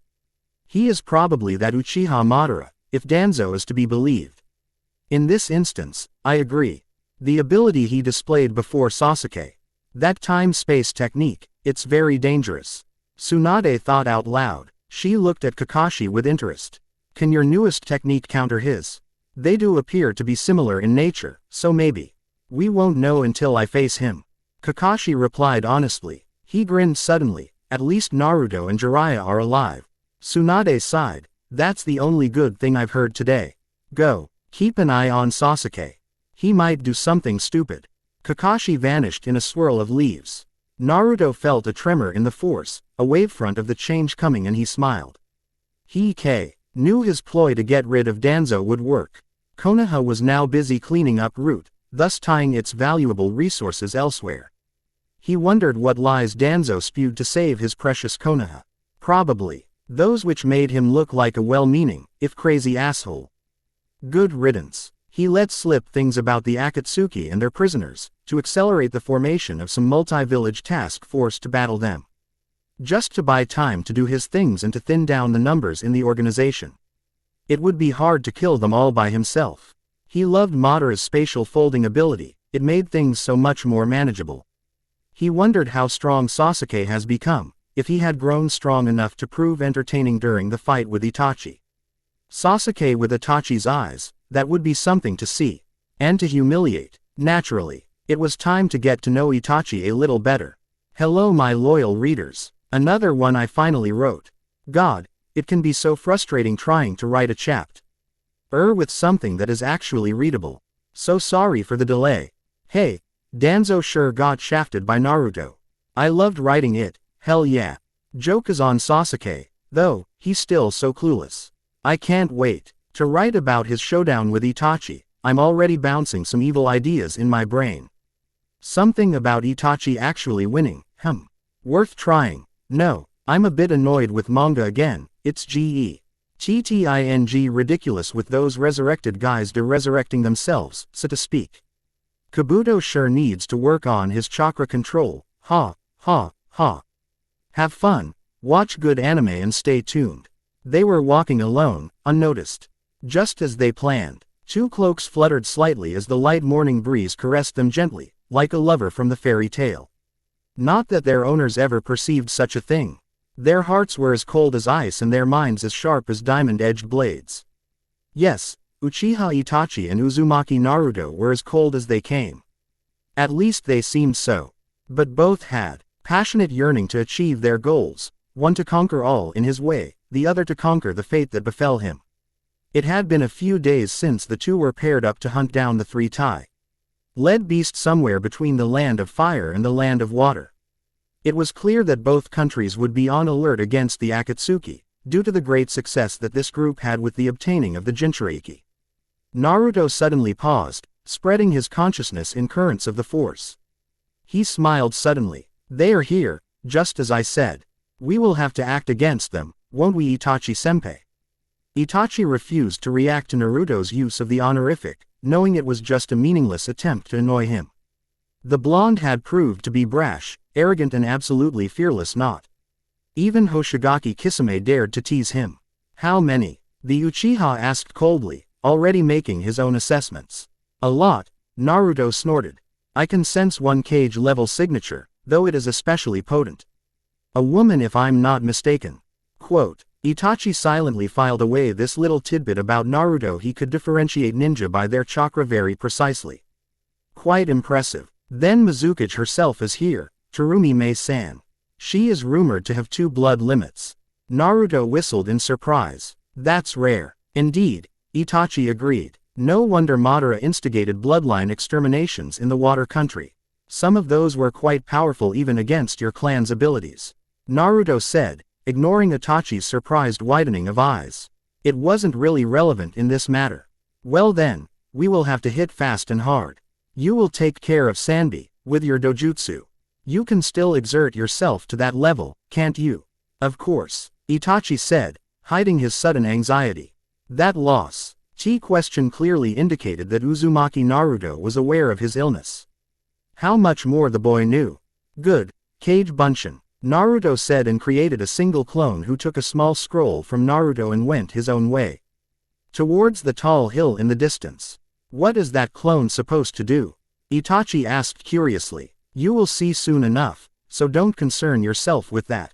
He is probably that Uchiha Madara, if Danzo is to be believed. In this instance, I agree. The ability he displayed before Sasuke. That time-space technique, it's very dangerous. Tsunade thought out loud. She looked at Kakashi with interest. Can your newest technique counter his? They do appear to be similar in nature, so maybe. We won't know until I face him. Kakashi replied honestly. He grinned suddenly. At least Naruto and Jiraiya are alive. Tsunade sighed. That's the only good thing I've heard today. Go. Keep an eye on Sasuke. He might do something stupid. Kakashi vanished in a swirl of leaves. Naruto felt a tremor in the force, a wavefront of the change coming, and he smiled. He knew his ploy to get rid of Danzo would work. Konoha was now busy cleaning up Root, thus tying its valuable resources elsewhere. He wondered what lies Danzo spewed to save his precious Konoha. Probably those which made him look like a well-meaning, if crazy asshole. Good riddance. He let slip things about the Akatsuki and their prisoners, to accelerate the formation of some multi-village task force to battle them. Just to buy time to do his things and to thin down the numbers in the organization. It would be hard to kill them all by himself. He loved Madara's spatial folding ability, it made things so much more manageable. He wondered how strong Sasuke has become, if he had grown strong enough to prove entertaining during the fight with Itachi. Sasuke with Itachi's eyes, that would be something to see. And to humiliate. Naturally, it was time to get to know Itachi a little better. Hello my loyal readers. Another one I finally wrote. God, it can be so frustrating trying to write a chapter with something that is actually readable. So sorry for the delay. Hey, Danzo sure got shafted by Naruto. I loved writing it, hell yeah. Joke is on Sasuke, though, he's still so clueless. I can't wait to write about his showdown with Itachi. I'm already bouncing some evil ideas in my brain. Something about Itachi actually winning, worth trying. No, I'm a bit annoyed with manga again, it's GETTING ridiculous with those resurrected guys de-resurrecting themselves, so to speak. Kabuto sure needs to work on his chakra control, ha. Have fun, watch good anime and stay tuned. They were walking alone, unnoticed. Just as they planned, two cloaks fluttered slightly as the light morning breeze caressed them gently, like a lover from the fairy tale. Not that their owners ever perceived such a thing. Their hearts were as cold as ice and their minds as sharp as diamond-edged blades. Yes, Uchiha Itachi and Uzumaki Naruto were as cold as they came. At least they seemed so. But both had passionate yearning to achieve their goals, one to conquer all in his way, the other to conquer the fate that befell him. It had been a few days since the two were paired up to hunt down the three lead beast somewhere between the land of fire and the land of water. It was clear that both countries would be on alert against the Akatsuki, due to the great success that this group had with the obtaining of the Jinchuriki. Naruto suddenly paused, spreading his consciousness in currents of the force. He smiled suddenly. They are here, just as I said. We will have to act against them, won't we, Itachi-senpai? Itachi refused to react to Naruto's use of the honorific, knowing it was just a meaningless attempt to annoy him. The blonde had proved to be brash, arrogant and absolutely fearless not. Even Hoshigaki Kisame dared to tease him. How many? The Uchiha asked coldly, already making his own assessments. A lot, Naruto snorted. I can sense one Cage-level signature, though it is especially potent. A woman if I'm not mistaken. Quote, Itachi silently filed away this little tidbit about Naruto. He could differentiate ninja by their chakra very precisely. Quite impressive. Then Mizukage herself is here, Terumi Mei-san. She is rumored to have 2 blood limits. Naruto whistled in surprise. That's rare. Indeed, Itachi agreed. No wonder Madara instigated bloodline exterminations in the water country. Some of those were quite powerful even against your clan's abilities. Naruto said, ignoring Itachi's surprised widening of eyes. It wasn't really relevant in this matter. Well then, we will have to hit fast and hard. You will take care of Sanbi, with your dojutsu. You can still exert yourself to that level, can't you? Of course, Itachi said, hiding his sudden anxiety. That loss. Question clearly indicated that Uzumaki Naruto was aware of his illness. How much more the boy knew. Good, Kage Bunshin. Naruto said and created a single clone who took a small scroll from Naruto and went his own way. Towards the tall hill in the distance. What is that clone supposed to do? Itachi asked curiously. You will see soon enough, so don't concern yourself with that.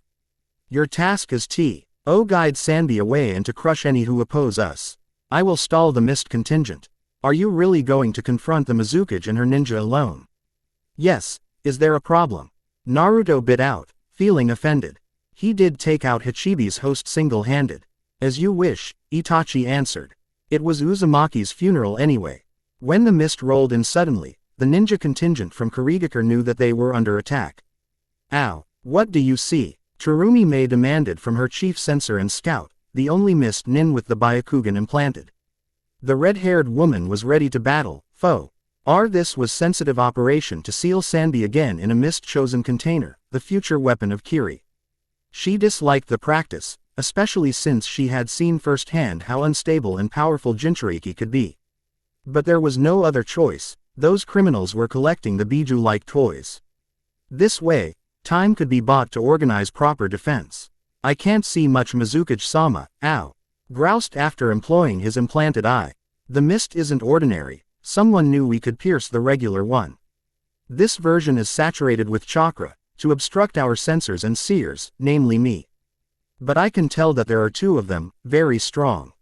Your task is to guide Sanbi away and to crush any who oppose us. I will stall the mist contingent. Are you really going to confront the Mizukage and her ninja alone? Yes, is there a problem? Naruto bit out, feeling offended. He did take out Hachibi's host single-handed. As you wish, Itachi answered. It was Uzumaki's funeral anyway. When the mist rolled in suddenly, the ninja contingent from Kurigakure knew that they were under attack. Ow! What do you see? Terumi Mei demanded from her chief censor and scout, the only mist nin with the Byakugan implanted. The red-haired woman was ready to battle, foe. This was sensitive operation to seal Sanbi again in a mist-chosen container, the future weapon of Kiri. She disliked the practice, especially since she had seen firsthand how unstable and powerful Jinchuriki could be. But there was no other choice, those criminals were collecting the Biju-like toys. This way, time could be bought to organize proper defense. I can't see much Mizukage-sama, ow. Groused after employing his implanted eye. The mist isn't ordinary, someone knew we could pierce the regular one. This version is saturated with chakra, to obstruct our sensors and seers, namely me. But I can tell that there are two of them, very strong.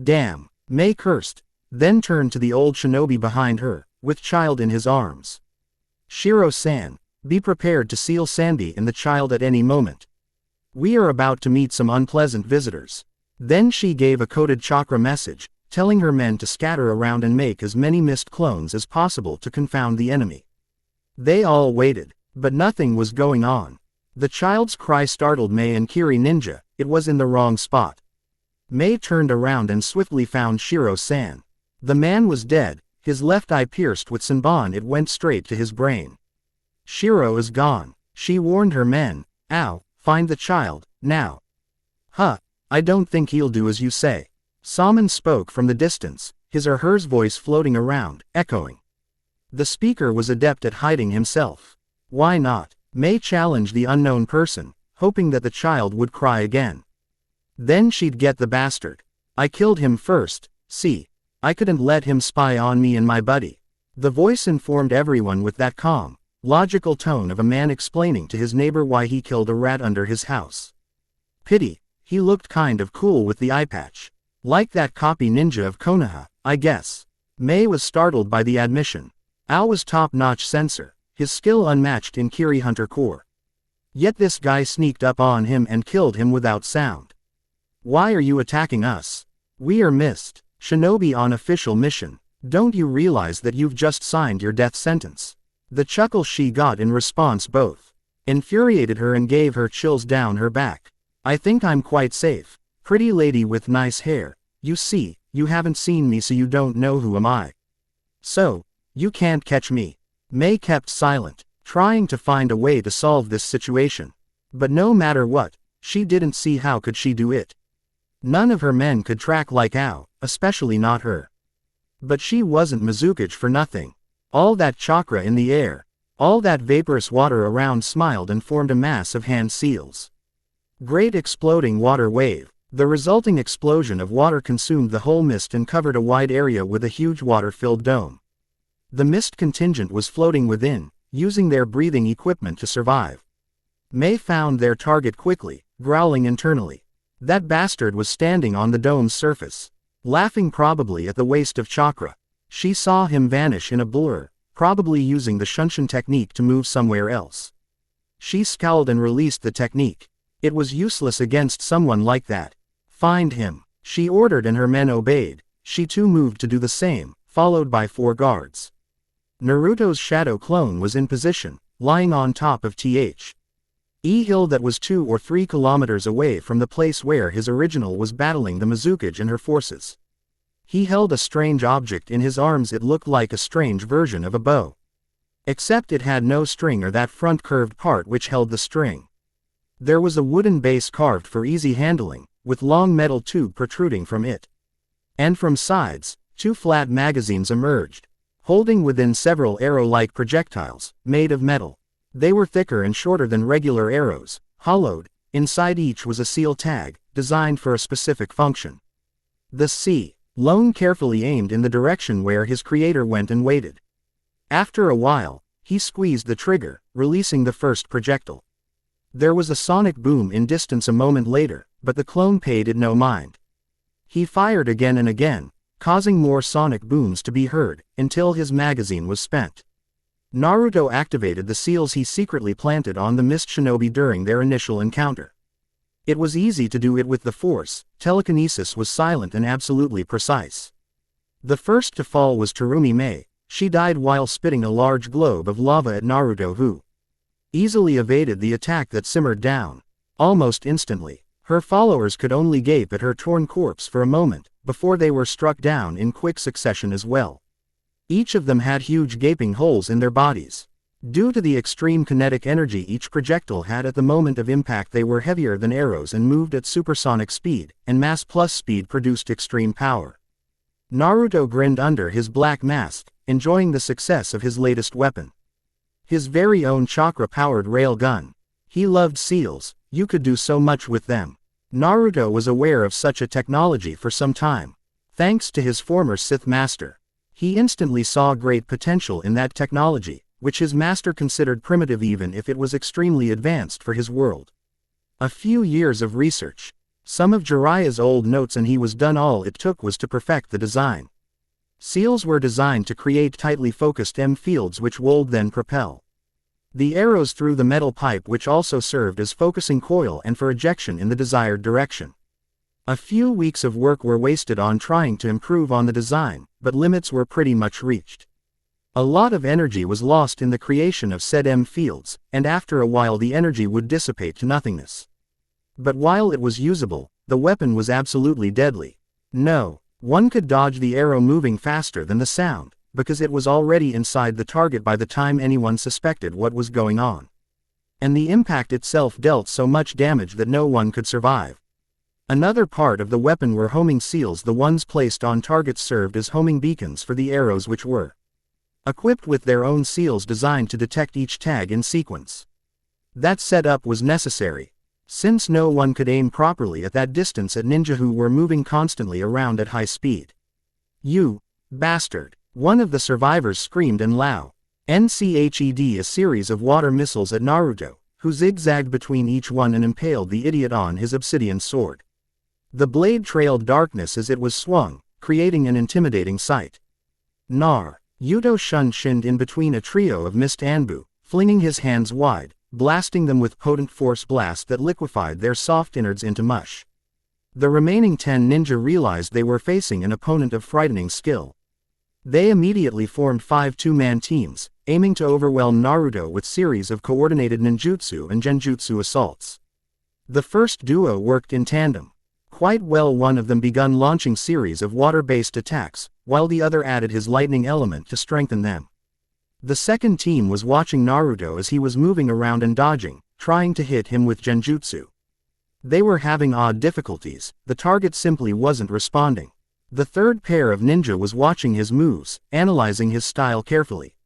Damn, Mei cursed, then turned to the old shinobi behind her, with child in his arms. Shiro-san, be prepared to seal Sanbi and the child at any moment. We are about to meet some unpleasant visitors. Then she gave a coded chakra message, telling her men to scatter around and make as many mist clones as possible to confound the enemy. They all waited, but nothing was going on. The child's cry startled Mei and Kiri Ninja, it was in the wrong spot. Mei turned around and swiftly found Shiro-san. The man was dead, his left eye pierced with Senbon. It went straight to his brain. Shiro is gone, she warned her men. Ow, find the child, now. Huh, I don't think he'll do as you say. Salmon spoke from the distance, his or hers voice floating around, echoing. The speaker was adept at hiding himself. Why not? Mei challenged the unknown person, hoping that the child would cry again. Then she'd get the bastard. I killed him first, see. I couldn't let him spy on me and my buddy. The voice informed everyone with that calm, logical tone of a man explaining to his neighbor why he killed a rat under his house. Pity, he looked kind of cool with the eye patch. Like that copy ninja of Konoha, I guess. Mei was startled by the admission. Ao was top-notch censor, his skill unmatched in Kiri Hunter Corps. Yet this guy sneaked up on him and killed him without sound. Why are you attacking us? We are mist, shinobi on official mission. Don't you realize that you've just signed your death sentence? The chuckle she got in response both infuriated her and gave her chills down her back. I think I'm quite safe. Pretty lady with nice hair, you see, you haven't seen me so you don't know who am I. So, you can't catch me. Mei kept silent, trying to find a way to solve this situation. But no matter what, she didn't see how could she do it. None of her men could track like Ao, especially not her. But she wasn't Mizukage for nothing. All that chakra in the air, all that vaporous water around smiled and formed a mass of hand seals. Great exploding water wave. The resulting explosion of water consumed the whole mist and covered a wide area with a huge water-filled dome. The mist contingent was floating within, using their breathing equipment to survive. Mei found their target quickly, growling internally. That bastard was standing on the dome's surface, laughing probably at the waste of chakra. She saw him vanish in a blur, probably using the Shunshin technique to move somewhere else. She scowled and released the technique. It was useless against someone like that. Find him, she ordered and her men obeyed. She too moved to do the same, followed by 4 guards. Naruto's shadow clone was in position, lying on top of Th. E hill that was 2 or 3 kilometers away from the place where his original was battling the Mizukage and her forces. He held a strange object in his arms. It looked like a strange version of a bow. Except it had no string or that front curved part which held the string. There was a wooden base carved for easy handling, with long metal tube protruding from it. And from sides, 2 flat magazines emerged, holding within several arrow-like projectiles, made of metal. They were thicker and shorter than regular arrows, hollowed. Inside each was a seal tag, designed for a specific function. The C. Lone carefully aimed in the direction where his creator went and waited. After a while, he squeezed the trigger, releasing the first projectile. There was a sonic boom in distance a moment later, but the clone paid it no mind. He fired again and again, causing more sonic booms to be heard, until his magazine was spent. Naruto activated the seals he secretly planted on the Mist Shinobi during their initial encounter. It was easy to do it with the Force. Telekinesis was silent and absolutely precise. The first to fall was Terumi Mei, She died while spitting a large globe of lava at Naruto, who easily evaded the attack that simmered down. Almost instantly, her followers could only gape at her torn corpse for a moment, before they were struck down in quick succession as well. Each of them had huge gaping holes in their bodies. Due to the extreme kinetic energy each projectile had at the moment of impact, they were heavier than arrows and moved at supersonic speed, and mass plus speed produced extreme power. Naruto grinned under his black mask, enjoying the success of his latest weapon. His very own chakra-powered rail gun. He loved seals, you could do so much with them. Naruto was aware of such a technology for some time. Thanks to his former Sith master, he instantly saw great potential in that technology, which his master considered primitive even if it was extremely advanced for his world. A few years of research, some of Jiraiya's old notes, and he was done. All it took was to perfect the design. Seals were designed to create tightly focused M fields which would then propel the arrows through the metal pipe, which also served as focusing coil and for ejection in the desired direction. A few weeks of work were wasted on trying to improve on the design, but limits were pretty much reached. A lot of energy was lost in the creation of said M fields, and after a while the energy would dissipate to nothingness. But while it was usable, the weapon was absolutely deadly. No, one could dodge the arrow moving faster than the sound, because it was already inside the target by the time anyone suspected what was going on. And the impact itself dealt so much damage that no one could survive. Another part of the weapon were homing seals. The ones placed on targets served as homing beacons for the arrows, which were equipped with their own seals designed to detect each tag in sequence. That setup was necessary, since no one could aim properly at that distance at ninja who were moving constantly around at high speed. "You bastard!" One of the survivors screamed, and Lao Nched a series of water missiles at Naruto, who zigzagged between each one and impaled the idiot on his obsidian sword. The blade trailed darkness as it was swung, creating an intimidating sight. Naruto shinned in between a trio of mist Anbu, flinging his hands wide, blasting them with potent force blast that liquefied their soft innards into mush. The remaining 10 ninja realized they were facing an opponent of frightening skill. They immediately formed 5 two-man teams, aiming to overwhelm Naruto with series of coordinated ninjutsu and genjutsu assaults. The first duo worked in tandem quite well. One of them began launching series of water-based attacks, while the other added his lightning element to strengthen them. The second team was watching Naruto as he was moving around and dodging, trying to hit him with genjutsu. They were having odd difficulties, the target simply wasn't responding. The third pair of ninja was watching his moves, analyzing his style carefully.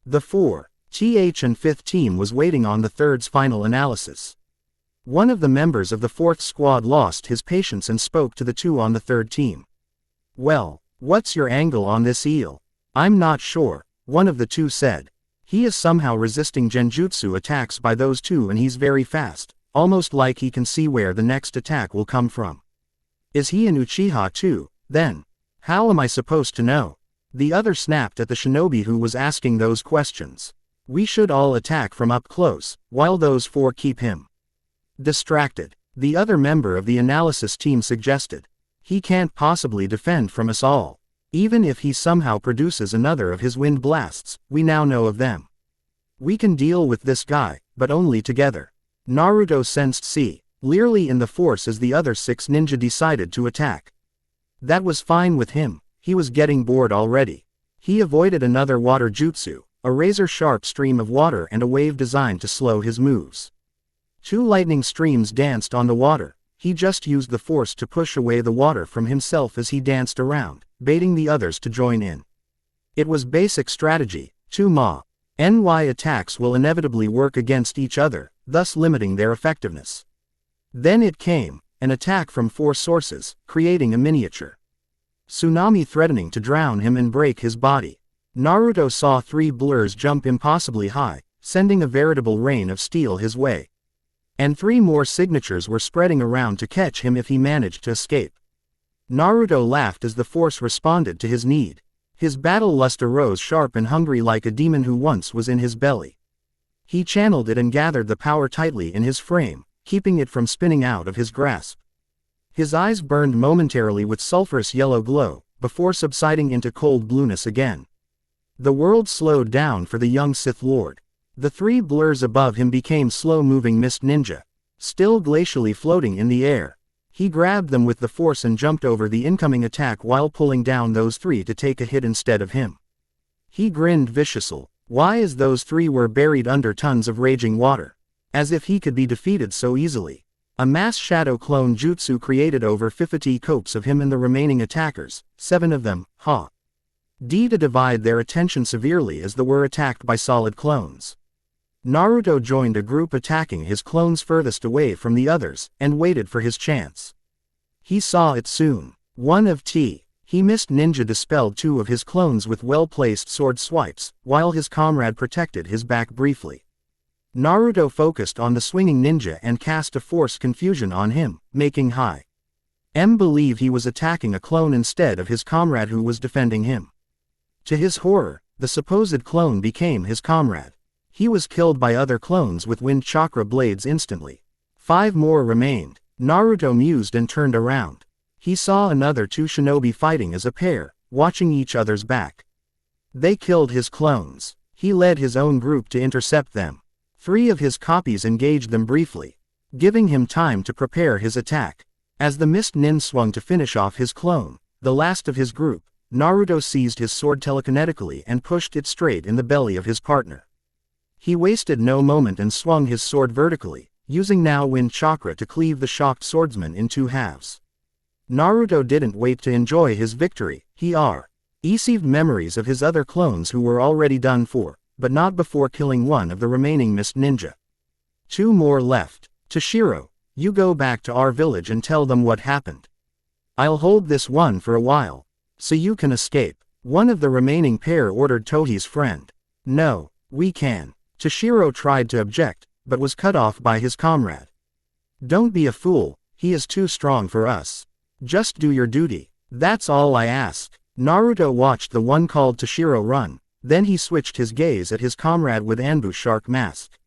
The 4th and 5th team was waiting on the third's final analysis. One of the members of the 4th squad lost his patience and spoke to the 2 on the 3rd team. "Well, what's your angle on this eel?" "I'm not sure," one of the 2 said. "He is somehow resisting genjutsu attacks by those 2, and he's very fast, almost like he can see where the next attack will come from." "Is he an Uchiha too, then?" "How am I supposed to know?" The other snapped at the shinobi who was asking those questions. "We should all attack from up close, while those 4 keep him distracted," the other member of the analysis team suggested. "He can't possibly defend from us all. Even if he somehow produces another of his wind blasts, we now know of them. We can deal with this guy, but only together." Naruto sensed clearly in the force as the other 6 ninja decided to attack. That was fine with him, he was getting bored already. He avoided another water jutsu, a razor-sharp stream of water and a wave designed to slow his moves. 2 lightning streams danced on the water. He just used the force to push away the water from himself as he danced around, baiting the others to join in. It was basic strategy. 2 NY attacks will inevitably work against each other, thus limiting their effectiveness. Then it came, an attack from 4 sources, creating a miniature tsunami threatening to drown him and break his body. Naruto saw 3 blurs jump impossibly high, sending a veritable rain of steel his way. And 3 more signatures were spreading around to catch him if he managed to escape. Naruto laughed as the force responded to his need. His battle lust arose sharp and hungry like a demon who once was in his belly. He channeled it and gathered the power tightly in his frame, keeping it from spinning out of his grasp. His eyes burned momentarily with sulphurous yellow glow, before subsiding into cold blueness again. The world slowed down for the young Sith Lord. The three blurs above him became slow-moving mist ninja, still glacially floating in the air. He grabbed them with the force and jumped over the incoming attack while pulling down those three to take a hit instead of him. He grinned viciously. Why, as those three were buried under tons of raging water. As if he could be defeated so easily. A mass shadow clone jutsu created over 50 copes of him and the remaining attackers, 7 of them, to divide their attention severely as they were attacked by solid clones. Naruto joined a group attacking his clones furthest away from the others, and waited for his chance. He saw it soon. One of he missed ninja dispelled 2 of his clones with well-placed sword swipes, while his comrade protected his back briefly. Naruto focused on the swinging ninja and cast a force confusion on him, making believe he was attacking a clone instead of his comrade who was defending him. To his horror, the supposed clone became his comrade. He was killed by other clones with wind chakra blades instantly. 5 more remained. Naruto mused and turned around. He saw another 2 shinobi fighting as a pair, watching each other's back. They killed his clones. He led his own group to intercept them. 3 of his copies engaged them briefly, giving him time to prepare his attack. As the mist nin swung to finish off his clone, the last of his group, Naruto seized his sword telekinetically and pushed it straight in the belly of his partner. He wasted no moment and swung his sword vertically, using now wind chakra to cleave the shocked swordsman in 2 halves. Naruto didn't wait to enjoy his victory. He received memories of his other clones who were already done for, but not before killing one of the remaining mist ninja. 2 more left. Toshiro, you go back to our village and tell them what happened. I'll hold this one for a while, so you can escape. One of the remaining pair ordered Tohi's friend. No, we can. Toshiro tried to object, but was cut off by his comrade. Don't be a fool, he is too strong for us. Just do your duty. That's all I ask. Naruto watched the one called Toshiro run. Then he switched his gaze at his comrade with Anbu shark mask.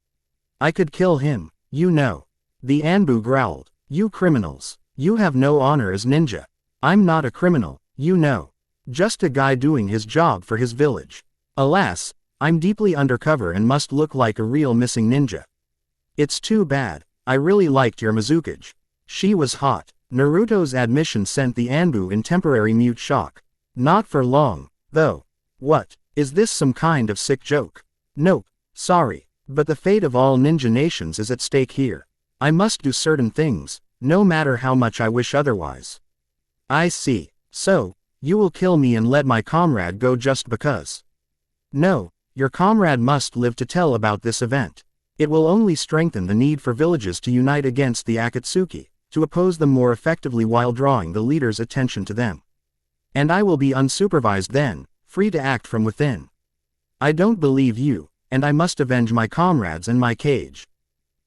I could kill him, you know. The Anbu growled. You criminals. You have no honor as ninja. I'm not a criminal, you know. Just a guy doing his job for his village. Alas, I'm deeply undercover and must look like a real missing ninja. It's too bad. I really liked your Mizukage. She was hot. Naruto's admission sent the Anbu in temporary mute shock. Not for long, though. What? Is this some kind of sick joke? Nope, sorry, but the fate of all ninja nations is at stake here. I must do certain things, no matter how much I wish otherwise. I see. So, you will kill me and let my comrade go just because? No, your comrade must live to tell about this event. It will only strengthen the need for villages to unite against the Akatsuki, to oppose them more effectively while drawing the leader's attention to them. And I will be unsupervised then, free to act from within. I don't believe you, and I must avenge my comrades and my cage.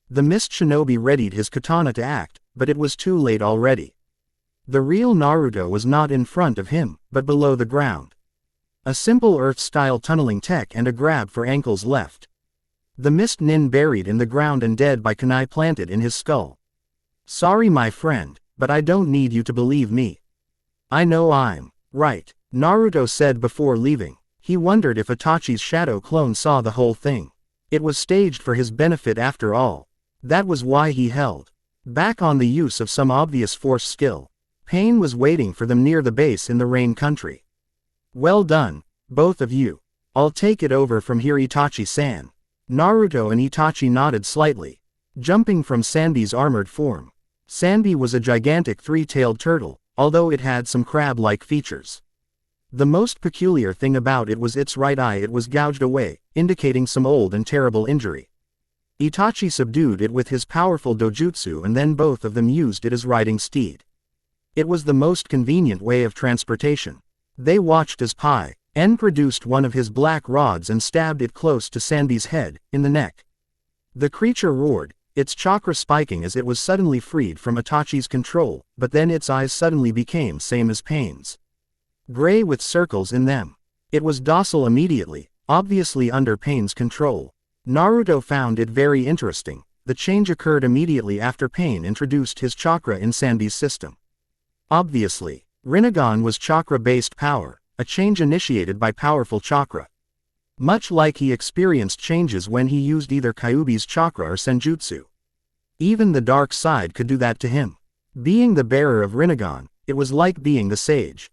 The mist shinobi readied his katana to act, but it was too late already. The real Naruto was not in front of him, but below the ground. A simple Earth-style tunneling tech and a grab for ankles left. The mist nin buried in the ground and dead by kunai planted in his skull. Sorry my friend, but I don't need you to believe me. I know I'm right, Naruto said before leaving. He wondered if Itachi's shadow clone saw the whole thing. It was staged for his benefit after all. That was why he held back on the use of some obvious force skill. Pain was waiting for them near the base in the Rain Country. Well done, both of you. I'll take it over from here, Itachi-san. Naruto and Itachi nodded slightly, jumping from Sanbi's armored form. Sanbi was a gigantic 3-tailed turtle, although it had some crab-like features. The most peculiar thing about it was its right eye. It was gouged away, indicating some old and terrible injury. Itachi subdued it with his powerful dojutsu and then both of them used it as riding steed. It was the most convenient way of transportation. They watched as Pai-En produced one of his black rods and stabbed it close to Sanbi's head, in the neck. The creature roared, its chakra spiking as it was suddenly freed from Itachi's control, but then its eyes suddenly became same as Pain's. Gray with circles in them. It was docile immediately, obviously under Pain's control. Naruto found it very interesting. The change occurred immediately after Pain introduced his chakra in Sanbi's system. Obviously, Rinnegan was chakra-based power, a change initiated by powerful chakra. Much like he experienced changes when he used either Kyuubi's chakra or senjutsu. Even the dark side could do that to him. Being the bearer of Rinnegan, it was like being the sage.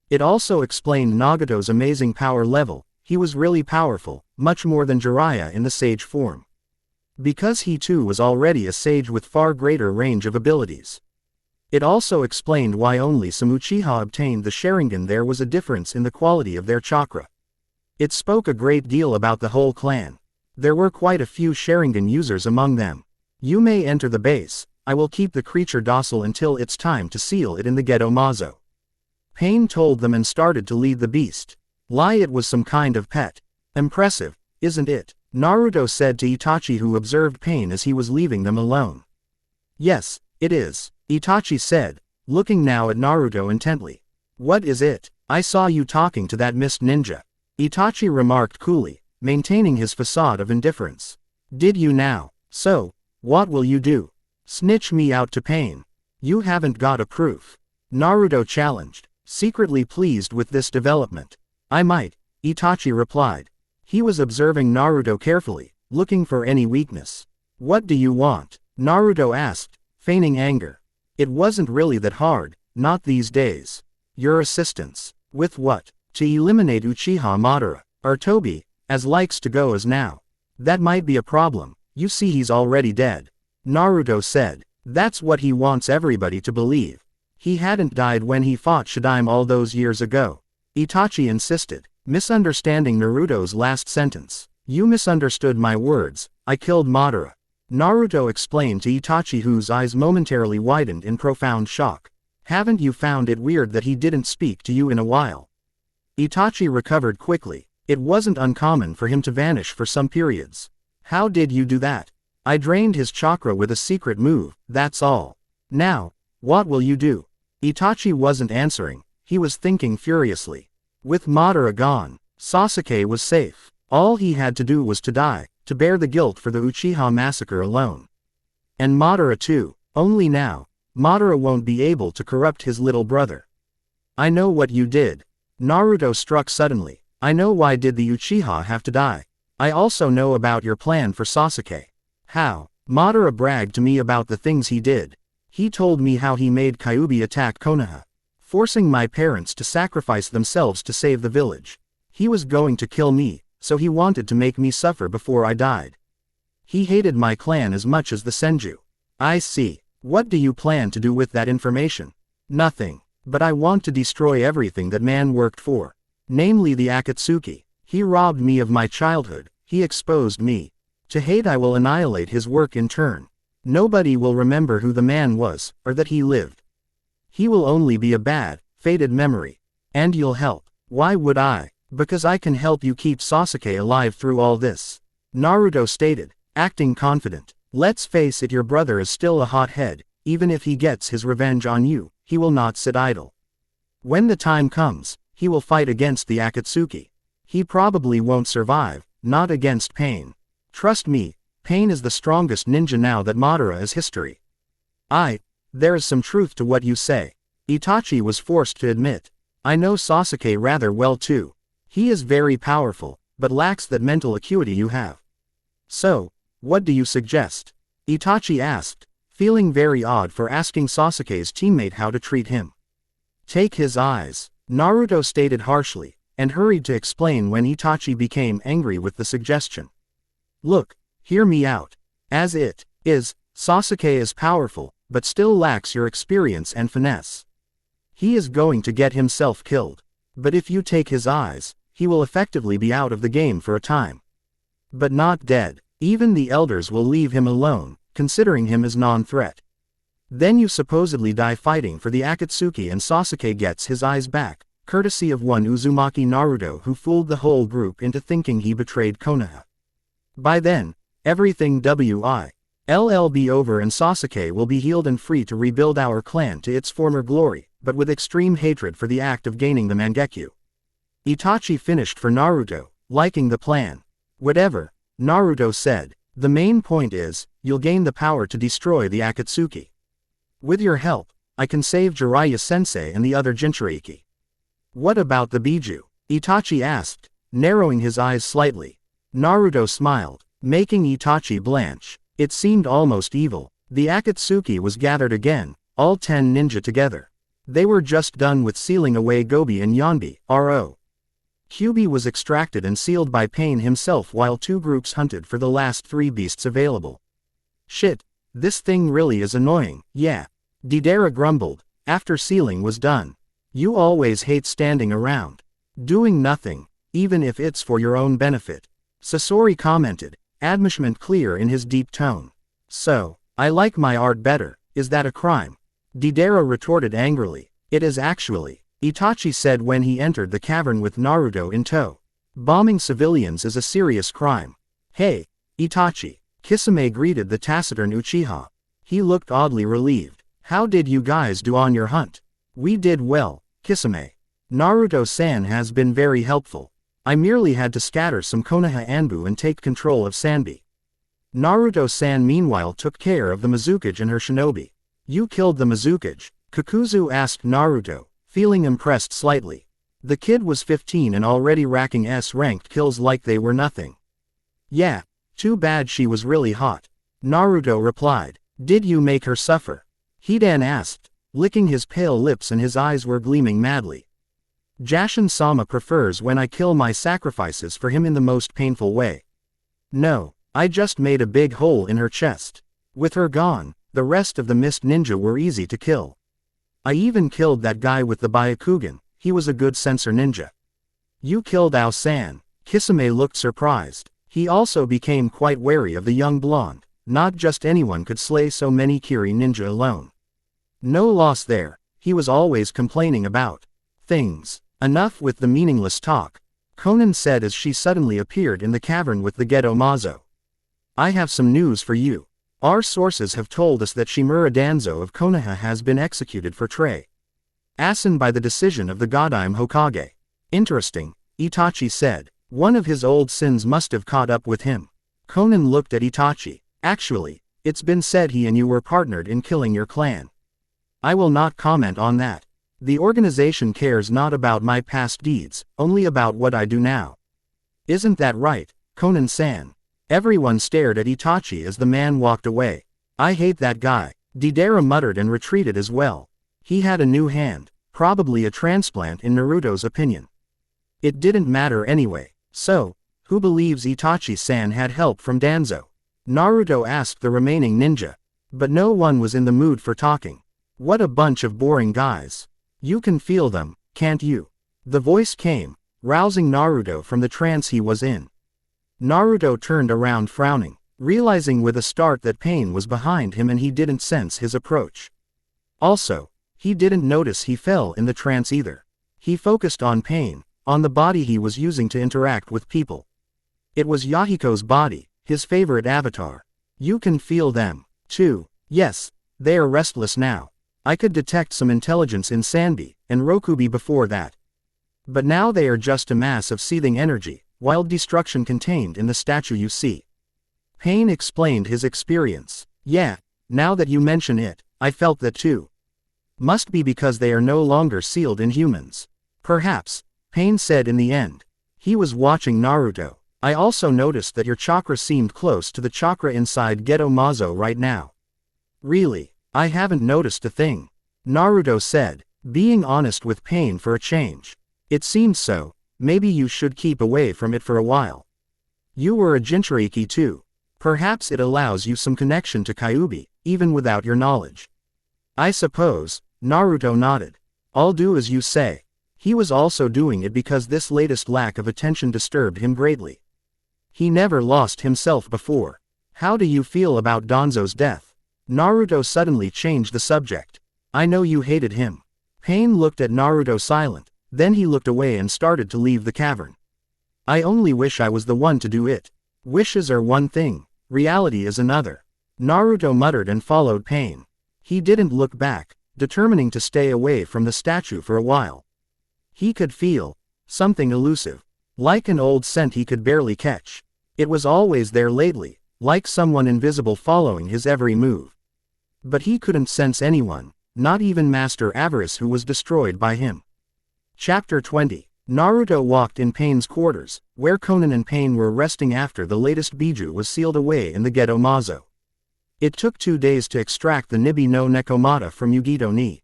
It also explained Nagato's amazing power level. He was really powerful, much more than Jiraiya in the sage form. Because he too was already a sage with far greater range of abilities. It also explained why only some Uchiha obtained the Sharingan. There was a difference in the quality of their chakra. It spoke a great deal about the whole clan. There were quite a few Sharingan users among them. You may enter the base. I will keep the creature docile until it's time to seal it in the Gedo Mazo. Pain told them and started to lead the beast. Lie, it was some kind of pet. Impressive, isn't it? Naruto said to Itachi, who observed Pain as he was leaving them alone. Yes, it is, Itachi said, looking now at Naruto intently. What is it? I saw you talking to that mist ninja. Itachi remarked coolly, maintaining his facade of indifference. Did you now? So, what will you do? Snitch me out to Pain? You haven't got a proof. Naruto challenged, secretly pleased with this development. I might, Itachi replied. He was observing Naruto carefully, looking for any weakness. What do you want? Naruto asked, feigning anger. It wasn't really that hard, not these days. Your assistance. With what? To eliminate Uchiha Madara, or Tobi, as likes to go as now. That might be a problem, you see he's already dead. Naruto said. That's what he wants everybody to believe. He hadn't died when he fought Shadaime all those years ago. Itachi insisted, misunderstanding Naruto's last sentence. You misunderstood my words, I killed Madara. Naruto explained to Itachi, whose eyes momentarily widened in profound shock. Haven't you found it weird that he didn't speak to you in a while? Itachi recovered quickly. It wasn't uncommon for him to vanish for some periods. How did you do that? I drained his chakra with a secret move, that's all. Now, what will you do? Itachi wasn't answering, he was thinking furiously. With Madara gone, Sasuke was safe. All he had to do was to die, to bear the guilt for the Uchiha massacre alone. And Madara too, only now, Madara won't be able to corrupt his little brother. I know what you did. Naruto struck suddenly. I know why did the Uchiha have to die. I also know about your plan for Sasuke. How? Madara bragged to me about the things he did. He told me how he made Kyuubi attack Konoha, forcing my parents to sacrifice themselves to save the village. He was going to kill me, so he wanted to make me suffer before I died. He hated my clan as much as the Senju. I see. What do you plan to do with that information? Nothing. But I want to destroy everything that man worked for. Namely the Akatsuki. He robbed me of my childhood, he exposed me. To hate I will annihilate his work in turn. Nobody will remember who the man was, or that he lived. He will only be a bad, faded memory. And you'll help. Why would I? Because I can help you keep Sasuke alive through all this. Naruto stated, acting confident. Let's face it, your brother is still a hothead. Even if he gets his revenge on you, he will not sit idle. When the time comes, he will fight against the Akatsuki. He probably won't survive, not against Pain. Trust me, Pain is the strongest ninja now that Madara is history. There is some truth to what you say. Itachi was forced to admit. I know Sasuke rather well too. He is very powerful, but lacks that mental acuity you have. So, what do you suggest? Itachi asked, feeling very odd for asking Sasuke's teammate how to treat him. Take his eyes, Naruto stated harshly, and hurried to explain when Itachi became angry with the suggestion. Look, hear me out. As it is, Sasuke is powerful, but still lacks your experience and finesse. He is going to get himself killed. But if you take his eyes, he will effectively be out of the game for a time. But not dead. Even the elders will leave him alone, considering him as non-threat. Then you supposedly die fighting for the Akatsuki and Sasuke gets his eyes back, courtesy of one Uzumaki Naruto who fooled the whole group into thinking he betrayed Konoha. By then, everything will be over and Sasuke will be healed and free to rebuild our clan to its former glory, but with extreme hatred for the act of gaining the Mangekyo. Itachi finished for Naruto, liking the plan. Whatever, Naruto said, the main point is, you'll gain the power to destroy the Akatsuki. With your help, I can save Jiraiya-sensei and the other Jinchuriki. What about the Biju? Itachi asked, narrowing his eyes slightly. Naruto smiled, making Itachi blanch. It seemed almost evil. The Akatsuki was gathered again, all 10 ninja together. They were just done with sealing away Gobi and Yonbi, R.O. Kyuubi was extracted and sealed by Pain himself while 2 groups hunted for the last 3 beasts available. Shit, this thing really is annoying, yeah. Deidara grumbled, after sealing was done. You always hate standing around, doing nothing, even if it's for your own benefit. Sasori commented, admonishment clear in his deep tone. So, I like my art better, is that a crime? Deidara retorted angrily. It is actually, Itachi said when he entered the cavern with Naruto in tow. Bombing civilians is a serious crime. Hey, Itachi, Kisame greeted the taciturn Uchiha. He looked oddly relieved. How did you guys do on your hunt? We did well, Kisame. Naruto-san has been very helpful. I merely had to scatter some Konoha Anbu and take control of Sanbi. Naruto-san meanwhile took care of the Mizukage and her shinobi. You killed the Mizukage? Kakuzu asked Naruto, feeling impressed slightly. The kid was 15 and already racking S-ranked kills like they were nothing. Yeah, too bad she was really hot. Naruto replied. Did you make her suffer? Hidan asked, licking his pale lips and his eyes were gleaming madly. Jashin-sama prefers when I kill my sacrifices for him in the most painful way. No, I just made a big hole in her chest. With her gone, the rest of the mist ninja were easy to kill. I even killed that guy with the Byakugan, he was a good sensor ninja. You killed Ao-san. Kisame looked surprised. He also became quite wary of the young blonde. Not just anyone could slay so many Kiri ninja alone. No loss there, he was always complaining about things. Enough with the meaningless talk, Konan said as she suddenly appeared in the cavern with the Geto Mazo. I have some news for you. Our sources have told us that Shimura Danzo of Konoha has been executed for treason by the decision of the Godime Hokage. Interesting, Itachi said. One of his old sins must have caught up with him. Konan looked at Itachi. Actually, it's been said he and you were partnered in killing your clan. I will not comment on that. The organization cares not about my past deeds, only about what I do now. Isn't that right, Konan-san? Everyone stared at Itachi as the man walked away. I hate that guy. Deidara muttered and retreated as well. He had a new hand, probably a transplant in Naruto's opinion. It didn't matter anyway. So, who believes Itachi-san had help from Danzo? Naruto asked the remaining ninja. But no one was in the mood for talking. What a bunch of boring guys. You can feel them, can't you? The voice came, rousing Naruto from the trance he was in. Naruto turned around frowning, realizing with a start that Pain was behind him and he didn't sense his approach. Also, he didn't notice he fell in the trance either. He focused on Pain, on the body he was using to interact with people. It was Yahiko's body, his favorite avatar. You can feel them, too. Yes, they are restless now. I could detect some intelligence in Sanbi and Rokubi before that. But now they are just a mass of seething energy, wild destruction contained in the statue you see. Pain explained his experience. Yeah, now that you mention it, I felt that too. Must be because they are no longer sealed in humans. Perhaps, Pain said in the end. He was watching Naruto. I also noticed that your chakra seemed close to the chakra inside Geto Mazo right now. Really, I haven't noticed a thing. Naruto said, being honest with Pain for a change. It seems so, maybe you should keep away from it for a while. You were a Jinchuriki too. Perhaps it allows you some connection to Kyuubi, even without your knowledge. I suppose, Naruto nodded. I'll do as you say. He was also doing it because this latest lack of attention disturbed him greatly. He never lost himself before. How do you feel about Danzo's death? Naruto suddenly changed the subject. I know you hated him. Pain looked at Naruto silent, then he looked away and started to leave the cavern. I only wish I was the one to do it. Wishes are one thing, reality is another. Naruto muttered and followed Pain. He didn't look back, determining to stay away from the statue for a while. He could feel something elusive, like an old scent he could barely catch. It was always there lately, like someone invisible following his every move. But he couldn't sense anyone, not even Master Avarice, who was destroyed by him. Chapter 20. Naruto walked in Pain's quarters, where Konan and Pain were resting after the latest Biju was sealed away in the Ghetto Mazo. It took 2 days to extract the Nibi no Nekomata from Yugito ni.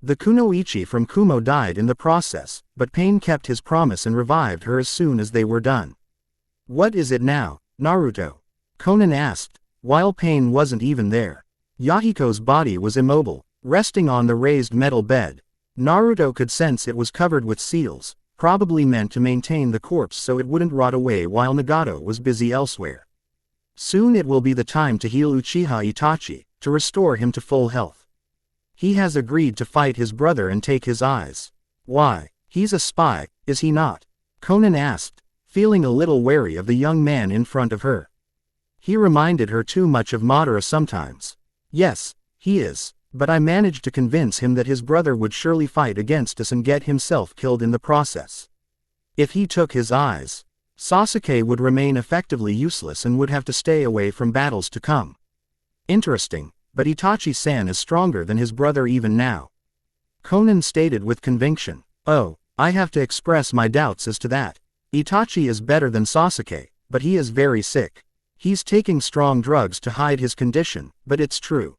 The Kunoichi from Kumo died in the process, but Pain kept his promise and revived her as soon as they were done. What is it now, Naruto? Konan asked, while Pain wasn't even there. Yahiko's body was immobile, resting on the raised metal bed. Naruto could sense it was covered with seals, probably meant to maintain the corpse so it wouldn't rot away while Nagato was busy elsewhere. Soon it will be the time to heal Uchiha Itachi, to restore him to full health. He has agreed to fight his brother and take his eyes. Why, he's a spy, is he not? Konan asked, feeling a little wary of the young man in front of her. He reminded her too much of Madara sometimes. Yes, he is, but I managed to convince him that his brother would surely fight against us and get himself killed in the process. If he took his eyes, Sasuke would remain effectively useless and would have to stay away from battles to come. Interesting, but Itachi-san is stronger than his brother even now. Konan stated with conviction. Oh, I have to express my doubts as to that. Itachi is better than Sasuke, but he is very sick. He's taking strong drugs to hide his condition, but it's true.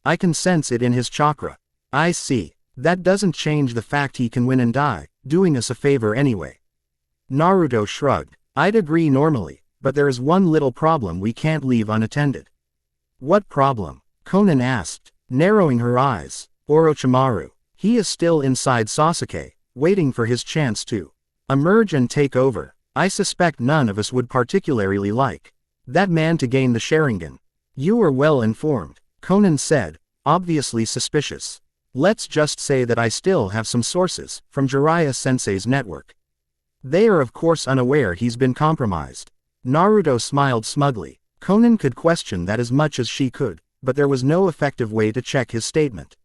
I can sense it in his chakra. I see. That doesn't change the fact he can win and die, doing us a favor anyway. Naruto shrugged. I'd agree normally, but there is one little problem we can't leave unattended. What problem? Konan asked, narrowing her eyes. Orochimaru. He is still inside Sasuke, waiting for his chance to emerge and take over. I suspect none of us would particularly like that man to gain the Sharingan. You are well informed, Konan said, obviously suspicious. Let's just say that I still have some sources from Jiraiya-sensei's network. They are of course unaware he's been compromised. Naruto smiled smugly. Konan could question that as much as she could, but there was no effective way to check his statement.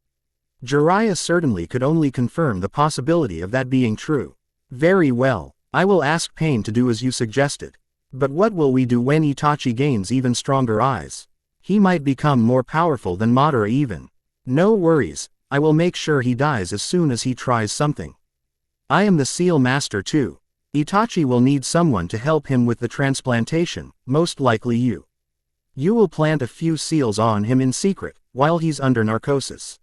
Jiraiya certainly could only confirm the possibility of that being true. Very well, I will ask Pain to do as you suggested. But what will we do when Itachi gains even stronger eyes? He might become more powerful than Madara even. No worries, I will make sure he dies as soon as he tries something. I am the seal master too. Itachi will need someone to help him with the transplantation, most likely you. You will plant a few seals on him in secret, while he's under narcosis.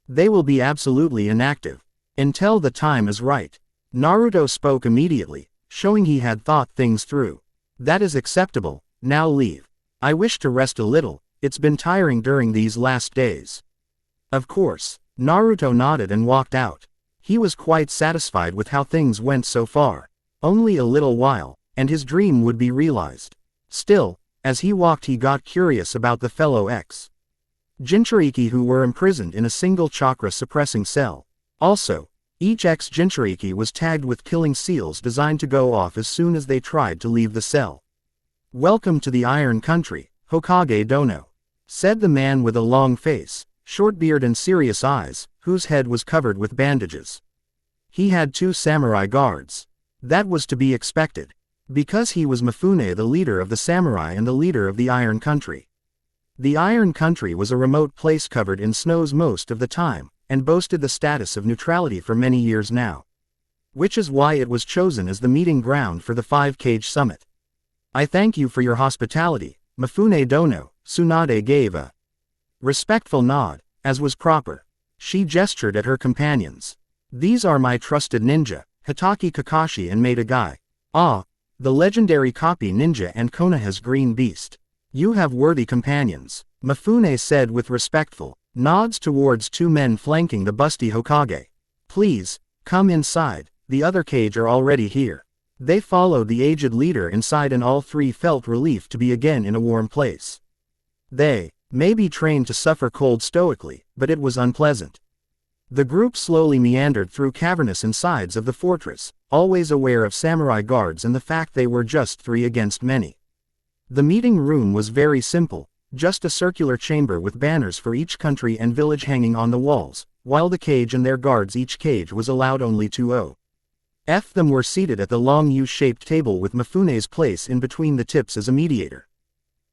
They will be absolutely inactive, until the time is right. Naruto spoke immediately, showing he had thought things through. That is acceptable, now leave. I wish to rest a little, it's been tiring during these last days. Of course, Naruto nodded and walked out. He was quite satisfied with how things went so far. Only a little while, and his dream would be realized. Still, as he walked he got curious about the fellow ex-Jinchuriki who were imprisoned in a single chakra-suppressing cell. Also, each ex-Jinchuriki was tagged with killing seals designed to go off as soon as they tried to leave the cell. Welcome to the Iron Country, Hokage Dono, said the man with a long face, short beard and serious eyes, whose head was covered with bandages. He had 2 samurai guards. That was to be expected, because he was Mifune, the leader of the samurai and the leader of the Iron Country. The Iron Country was a remote place covered in snows most of the time, and boasted the status of neutrality for many years now. Which is why it was chosen as the meeting ground for the 5-Cage Summit. I thank you for your hospitality, Mifune Dono. Tsunade gave a respectful nod, as was proper. She gestured at her companions. These are my trusted ninja, Hitaki Kakashi and Maida Guy. Ah, the legendary copy ninja and Konoha's green beast. You have worthy companions, Mifune said with respectful nods towards 2 men flanking the busty Hokage. Please, come inside, the other cage are already here. They followed the aged leader inside and all 3 felt relief to be again in a warm place. They may be trained to suffer cold stoically, but it was unpleasant. The group slowly meandered through cavernous insides of the fortress, always aware of samurai guards and the fact they were just 3 against many. The meeting room was very simple, just a circular chamber with banners for each country and village hanging on the walls, while the cage and their guards each cage was allowed only 2 of them were seated at the long U-shaped table with Mifune's place in between the tips as a mediator.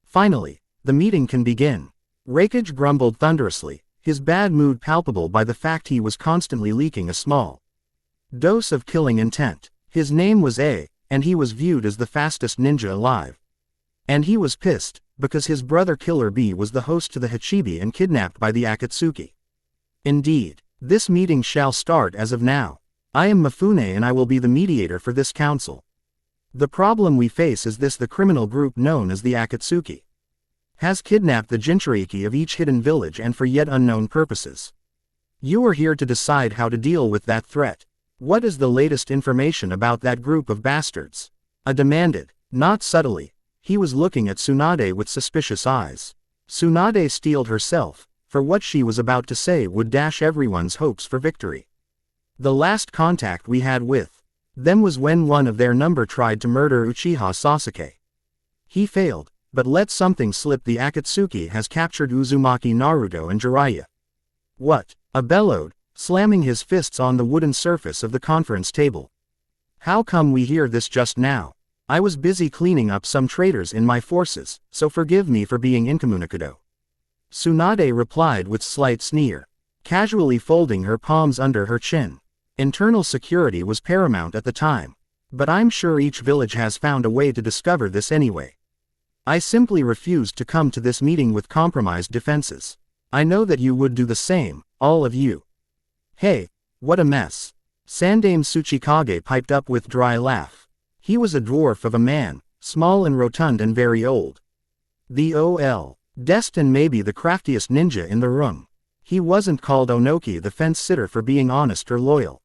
Finally, the meeting can begin. Raikage grumbled thunderously, his bad mood palpable by the fact he was constantly leaking a small Dose of killing intent. His name was A, and he was viewed as the fastest ninja alive. And he was pissed, because his brother Killer B was the host to the Hachibi and kidnapped by the Akatsuki. Indeed. This meeting shall start as of now. I am Mifune and I will be the mediator for this council. The problem we face is this: the criminal group known as the Akatsuki has kidnapped the Jinchuriki of each hidden village and for yet unknown purposes. You are here to decide how to deal with that threat. What is the latest information about that group of bastards? I demanded. Not subtly. He was looking at Tsunade with suspicious eyes. Tsunade steeled herself, for what she was about to say would dash everyone's hopes for victory. The last contact we had with them was when one of their number tried to murder Uchiha Sasuke. He failed, but let something slip: the Akatsuki has captured Uzumaki Naruto and Jiraiya. What? I bellowed, slamming his fists on the wooden surface of the conference table. How come we hear this just now? I was busy cleaning up some traitors in my forces, so forgive me for being incommunicado. Tsunade replied with slight sneer, casually folding her palms under her chin. Internal security was paramount at the time, but I'm sure each village has found a way to discover this anyway. I simply refused to come to this meeting with compromised defenses. I know that you would do the same, all of you. Hey, what a mess. Sandaime Tsuchikage piped up with dry laugh. He was a dwarf of a man, small and rotund and very old. The O.L. Destin may be the craftiest ninja in the room. He wasn't called Onoki the fence-sitter for being honest or loyal.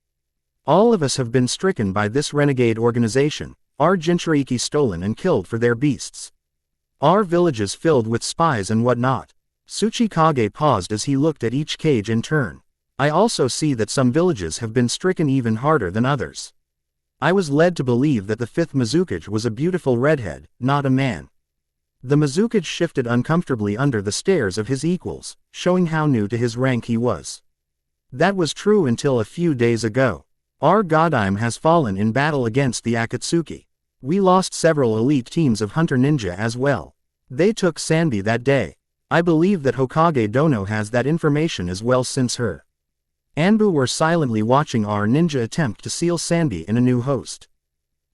All of us have been stricken by this renegade organization, our Jinchuriki stolen and killed for their beasts. Our villages filled with spies and whatnot. Tsuchikage paused as he looked at each cage in turn. I also see that some villages have been stricken even harder than others. I was led to believe that the fifth Mizukage was a beautiful redhead, not a man. The Mizukage shifted uncomfortably under the stares of his equals, showing how new to his rank he was. That was true until a few days ago. Our Godime has fallen in battle against the Akatsuki. We lost several elite teams of Hunter Ninja as well. They took Sanbi that day. I believe that Hokage Dono has that information as well, since her Anbu were silently watching our ninja attempt to seal Sanbi in a new host.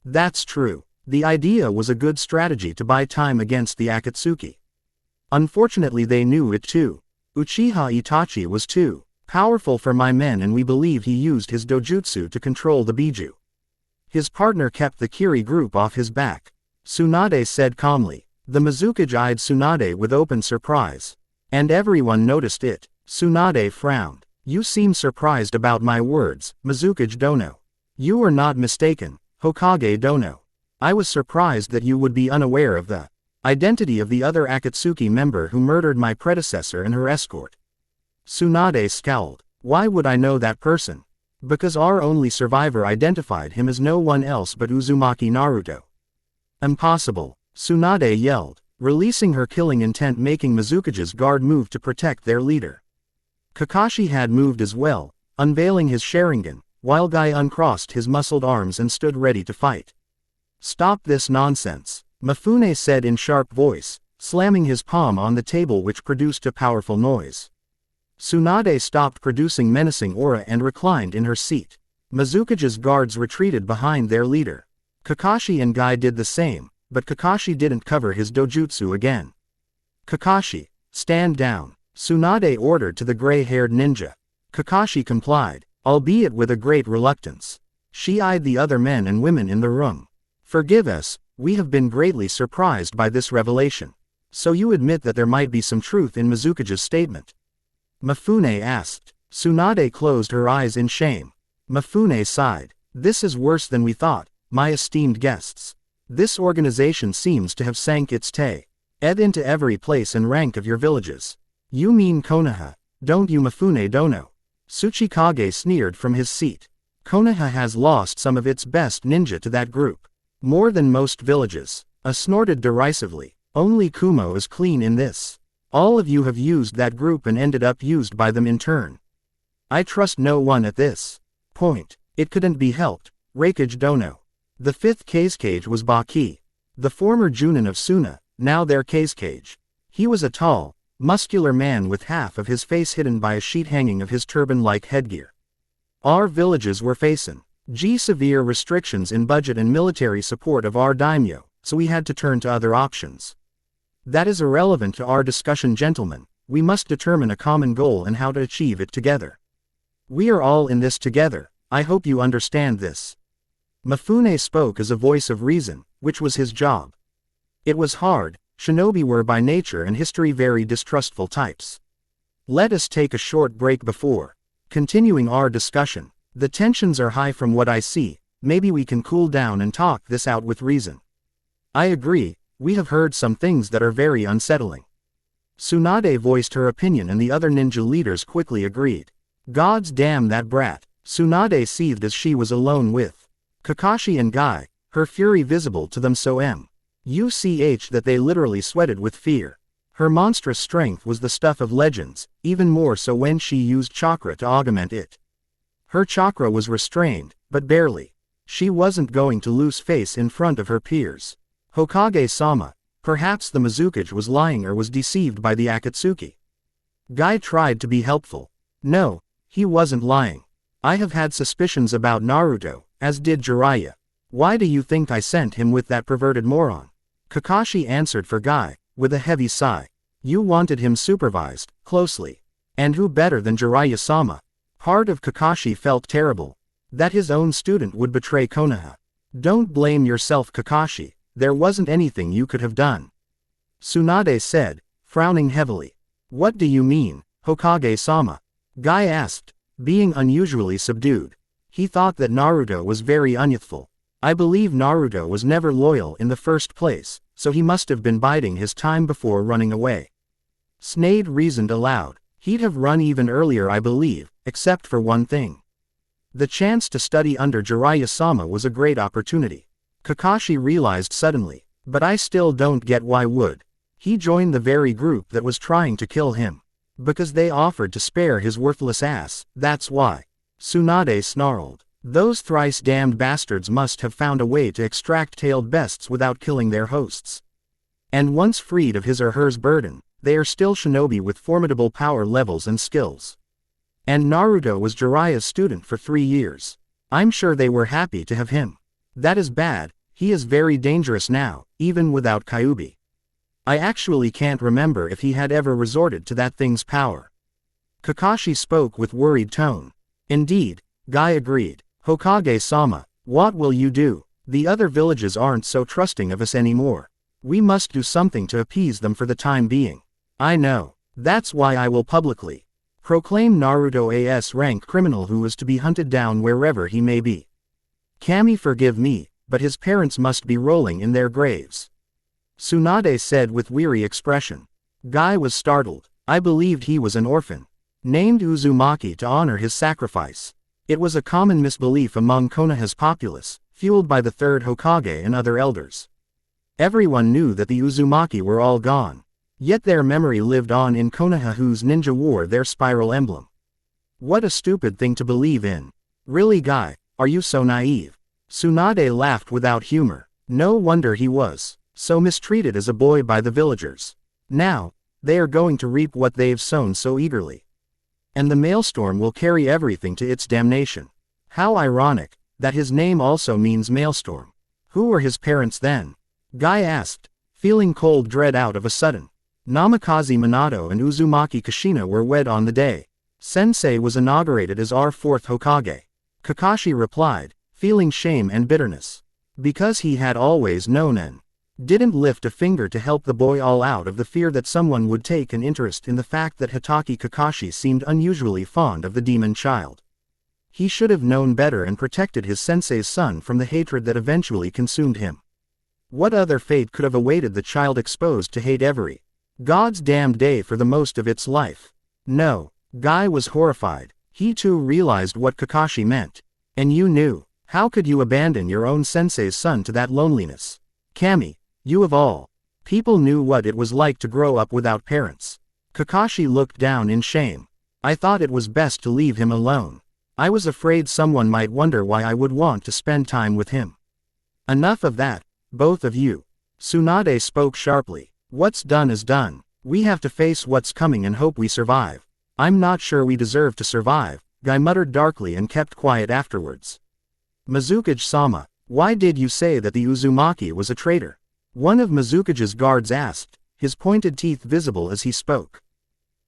That's true. The idea was a good strategy to buy time against the Akatsuki. Unfortunately they knew it too. Uchiha Itachi was too powerful for my men, and we believe he used his dojutsu to control the Biju. His partner kept the Kiri group off his back. Tsunade said calmly. The Mizukage eyed Tsunade with open surprise. And everyone noticed it. Tsunade frowned. You seem surprised about my words, Mizukage Dono. You are not mistaken, Hokage Dono. I was surprised that you would be unaware of the identity of the other Akatsuki member who murdered my predecessor and her escort. Tsunade scowled. Why would I know that person? Because our only survivor identified him as no one else but Uzumaki Naruto. Impossible, Tsunade yelled, releasing her killing intent, making Mizukage's guard move to protect their leader. Kakashi had moved as well, unveiling his Sharingan, while Guy uncrossed his muscled arms and stood ready to fight. Stop this nonsense, Mifune said in sharp voice, slamming his palm on the table, which produced a powerful noise. Tsunade stopped producing menacing aura and reclined in her seat. Mizukage's guards retreated behind their leader. Kakashi and Guy did the same, but Kakashi didn't cover his dojutsu again. Kakashi, stand down, Tsunade ordered to the gray-haired ninja. Kakashi complied, albeit with a great reluctance. She eyed the other men and women in the room. Forgive us, we have been greatly surprised by this revelation. So you admit that there might be some truth in Mizukage's statement? Mifune asked. Tsunade closed her eyes in shame. Mifune sighed. This is worse than we thought, my esteemed guests. This organization seems to have sank its ed into every place and rank of your villages. You mean Konoha, don't you, Mifune Dono? Tsuchikage sneered from his seat. Konoha has lost some of its best ninja to that group. More than most villages. I snorted derisively. Only Kumo is clean in this. All of you have used that group and ended up used by them in turn. I trust no one at this point. It couldn't be helped, Raikage Dono. The fifth Kazekage was Baki, the former Junin of Suna, now their Kazekage. He was a tall, muscular man with half of his face hidden by a sheet hanging of his turban-like headgear. Our villages were facing Severe restrictions in budget and military support of our daimyo, so we had to turn to other options. That is irrelevant to our discussion, gentlemen. We must determine a common goal and how to achieve it together. We are all in this together, I hope you understand this. Mifune spoke as a voice of reason, which was his job. It was hard. Shinobi were by nature and history very distrustful types. Let us take a short break before continuing our discussion. The tensions are high from what I see. Maybe we can cool down and talk this out with reason. I agree, we have heard some things that are very unsettling. Tsunade voiced her opinion and the other ninja leaders quickly agreed. Gods damn that brat. Tsunade seethed as she was alone with Kakashi and Guy, her fury visible to them so much that they literally sweated with fear. Her monstrous strength was the stuff of legends, even more so when she used chakra to augment it. Her chakra was restrained, but barely. She wasn't going to lose face in front of her peers. Hokage-sama, perhaps the Mizukage was lying or was deceived by the Akatsuki. Guy tried to be helpful. No, he wasn't lying. I have had suspicions about Naruto, as did Jiraiya. Why do you think I sent him with that perverted moron? Kakashi answered for Guy, with a heavy sigh. You wanted him supervised, closely. And who better than Jiraiya-sama? Part of Kakashi felt terrible. That his own student would betray Konoha. Don't blame yourself, Kakashi, there wasn't anything you could have done. Tsunade said, frowning heavily. What do you mean, Hokage-sama? Guy asked, being unusually subdued. He thought that Naruto was very unyouthful. I believe Naruto was never loyal in the first place, so he must have been biding his time before running away. Tsunade reasoned aloud. He'd have run even earlier, I believe, except for one thing. The chance to study under Jiraiya-sama was a great opportunity. Kakashi realized suddenly, but I still don't get why would he join the very group that was trying to kill him. Because they offered to spare his worthless ass, that's why. Tsunade snarled. Those thrice damned bastards must have found a way to extract tailed beasts without killing their hosts. And once freed of his or hers burden, they are still shinobi with formidable power levels and skills. And Naruto was Jiraiya's student for 3 years. I'm sure they were happy to have him. That is bad, he is very dangerous now, even without Kyuubi. I actually can't remember if he had ever resorted to that thing's power. Kakashi spoke with worried tone. Indeed, Guy agreed. Hokage-sama, what will you do? The other villages aren't so trusting of us anymore. We must do something to appease them for the time being. I know. That's why I will publicly proclaim Naruto a S-rank criminal who is to be hunted down wherever he may be. Kami, forgive me, but his parents must be rolling in their graves. Tsunade said with weary expression. Guy was startled. I believed he was an orphan, named Uzumaki to honor his sacrifice. It was a common misbelief among Konoha's populace, fueled by the third Hokage and other elders. Everyone knew that the Uzumaki were all gone. Yet their memory lived on in Konoha, whose ninja wore their spiral emblem. What a stupid thing to believe in. Really, Guy, are you so naive? Tsunade laughed without humor. No wonder he was so mistreated as a boy by the villagers. Now, they are going to reap what they've sown so eagerly. And the maelstrom will carry everything to its damnation. How ironic, that his name also means maelstrom. Who were his parents then? Guy asked, feeling cold dread out of a sudden. Namikaze Minato and Uzumaki Kushina were wed on the day Sensei was inaugurated as our 4th Hokage. Kakashi replied, feeling shame and bitterness. Because he had always known and didn't lift a finger to help the boy, all out of the fear that someone would take an interest in the fact that Hitaki Kakashi seemed unusually fond of the demon child. He should have known better and protected his sensei's son from the hatred that eventually consumed him. What other fate could have awaited the child exposed to hate every God's damned day for the most of its life? No. Guy was horrified. He too realized what Kakashi meant. And you knew. How could you abandon your own sensei's son to that loneliness? Kami, you of all people knew what it was like to grow up without parents. Kakashi looked down in shame. I thought it was best to leave him alone. I was afraid someone might wonder why I would want to spend time with him. Enough of that, both of you. Tsunade spoke sharply. What's done is done. We have to face what's coming and hope we survive. I'm not sure we deserve to survive, Guy muttered darkly and kept quiet afterwards. Mizukage-sama, why did you say that the Uzumaki was a traitor? One of Mizukage's guards asked, his pointed teeth visible as he spoke.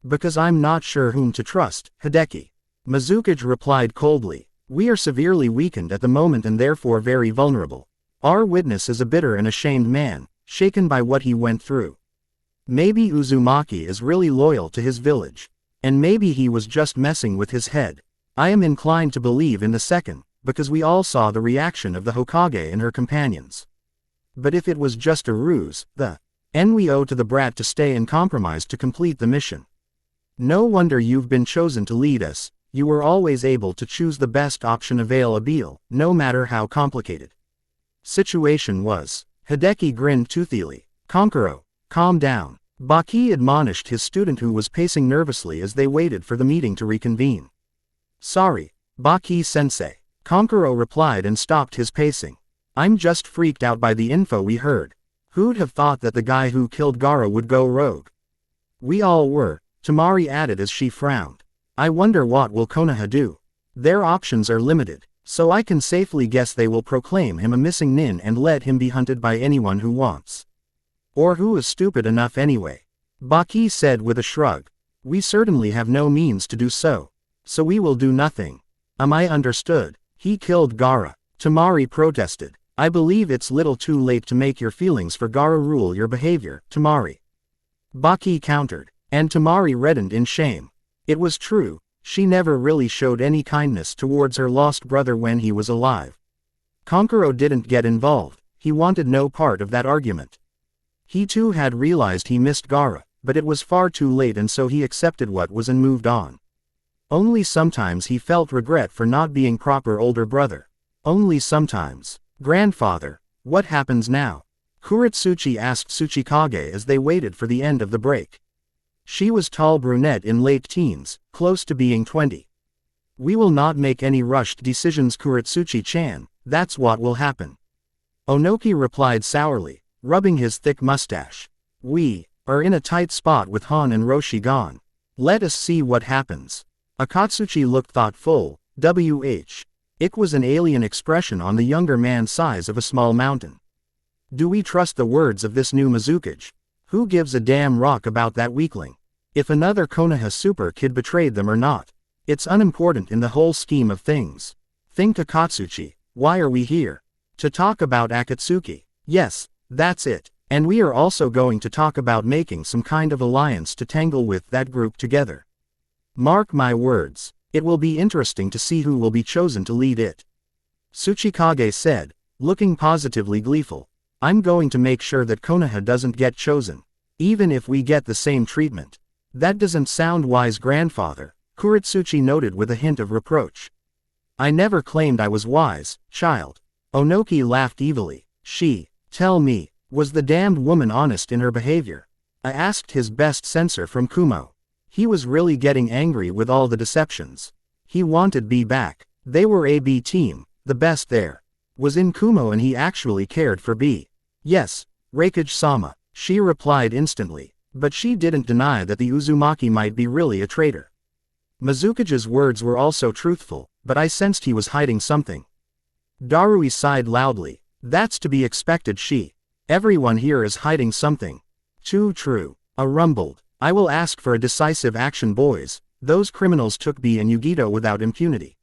Because I'm not sure whom to trust, Hideki. Mizukage replied coldly. We are severely weakened at the moment and therefore very vulnerable. Our witness is a bitter and ashamed man, shaken by what he went through. Maybe Uzumaki is really loyal to his village. And maybe he was just messing with his head. I am inclined to believe in the second, because we all saw the reaction of the Hokage and her companions. But if it was just a ruse, we owe to the brat to stay and compromise to complete the mission. No wonder you've been chosen to lead us, you were always able to choose the best option available, no matter how complicated situation was. Hideki grinned toothily. Kankuro, calm down. Baki admonished his student who was pacing nervously as they waited for the meeting to reconvene. Sorry, Baki-sensei. Kankuro replied and stopped his pacing. I'm just freaked out by the info we heard. Who'd have thought that the guy who killed Gaara would go rogue? We all were, Tamari added as she frowned. I wonder what will Konoha do? Their options are limited, so I can safely guess they will proclaim him a missing nin and let him be hunted by anyone who wants. Or who is stupid enough anyway. Baki said with a shrug. We certainly have no means to do so. So we will do nothing. Am I understood? He killed Gaara. Tamari protested. I believe it's little too late to make your feelings for Gaara rule your behavior, Tamari. Baki countered, and Tamari reddened in shame. It was true, she never really showed any kindness towards her lost brother when he was alive. Kankuro didn't get involved, he wanted no part of that argument. He too had realized he missed Gaara, but it was far too late and so he accepted what was and moved on. Only sometimes he felt regret for not being proper older brother. Only sometimes. Grandfather, what happens now? Kuretsuchi asked Tsuchikage as they waited for the end of the break. She was tall brunette in late teens, close to being 20. We will not make any rushed decisions, Kuretsuchi-chan, that's what will happen. Onoki replied sourly, rubbing his thick mustache. We are in a tight spot with Han and Roshi gone. Let us see what happens. Akatsuchi looked thoughtful, It was an alien expression on the younger man's size of a small mountain. Do we trust the words of this new Mizukage? Who gives a damn rock about that weakling? If another Konoha super kid betrayed them or not. It's unimportant in the whole scheme of things. Think Akatsuchi, why are we here? To talk about Akatsuki. Yes, that's it. And we are also going to talk about making some kind of alliance to tangle with that group together. Mark my words, it will be interesting to see who will be chosen to lead it. Tsuchikage said, looking positively gleeful. I'm going to make sure that Konoha doesn't get chosen. Even if we get the same treatment. That doesn't sound wise, grandfather, Kuretsuchi noted with a hint of reproach. I never claimed I was wise, child. Onoki laughed evilly. Tell me, was the damned woman honest in her behavior? I asked his best censor from Kumo. He was really getting angry with all the deceptions. He wanted B back. They were a B team, the best there. Was in Kumo and he actually cared for B. Yes, Reikage-sama, she replied instantly, but she didn't deny that the Uzumaki might be really a traitor. Mizukage's words were also truthful, but I sensed he was hiding something. Darui sighed loudly. That's to be expected, Everyone here is hiding something. Too true. A rumbled. I will ask for a decisive action, boys. Those criminals took B and Yugito without impunity.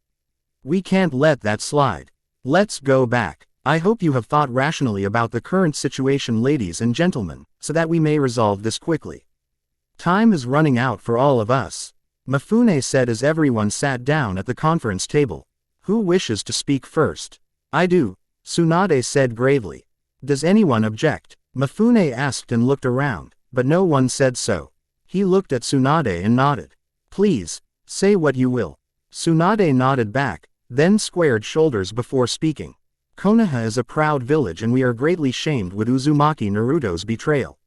We can't let that slide. Let's go back. I hope you have thought rationally about the current situation, ladies and gentlemen, so that we may resolve this quickly. Time is running out for all of us. Mifune said as everyone sat down at the conference table. Who wishes to speak first? I do, Tsunade said gravely. Does anyone object? Mifune asked and looked around, but no one said so. He looked at Tsunade and nodded. Please, say what you will. Tsunade nodded back, then squared shoulders before speaking. Konoha is a proud village and we are greatly shamed with Uzumaki Naruto's betrayal.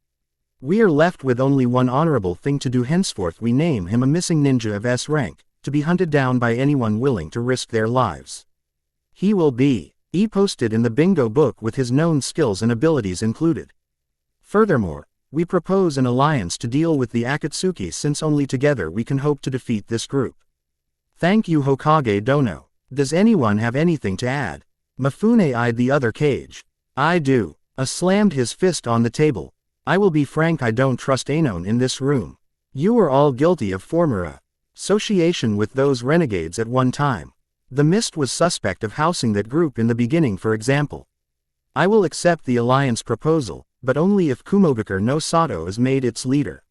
We are left with only one honorable thing to do, henceforth we name him a missing ninja of S rank, to be hunted down by anyone willing to risk their lives. He will be posted in the bingo book with his known skills and abilities included. Furthermore, we propose an alliance to deal with the Akatsuki, since only together we can hope to defeat this group. Thank you, Hokage Dono. Does anyone have anything to add? Mifune eyed the other cage. I do. Slammed his fist on the table. I will be frank, I don't trust Anon in this room. You are all guilty of former association with those renegades at one time. The Mist was suspect of housing that group in the beginning, for example. I will accept the alliance proposal, but only if Kumobukar no Sato is made its leader.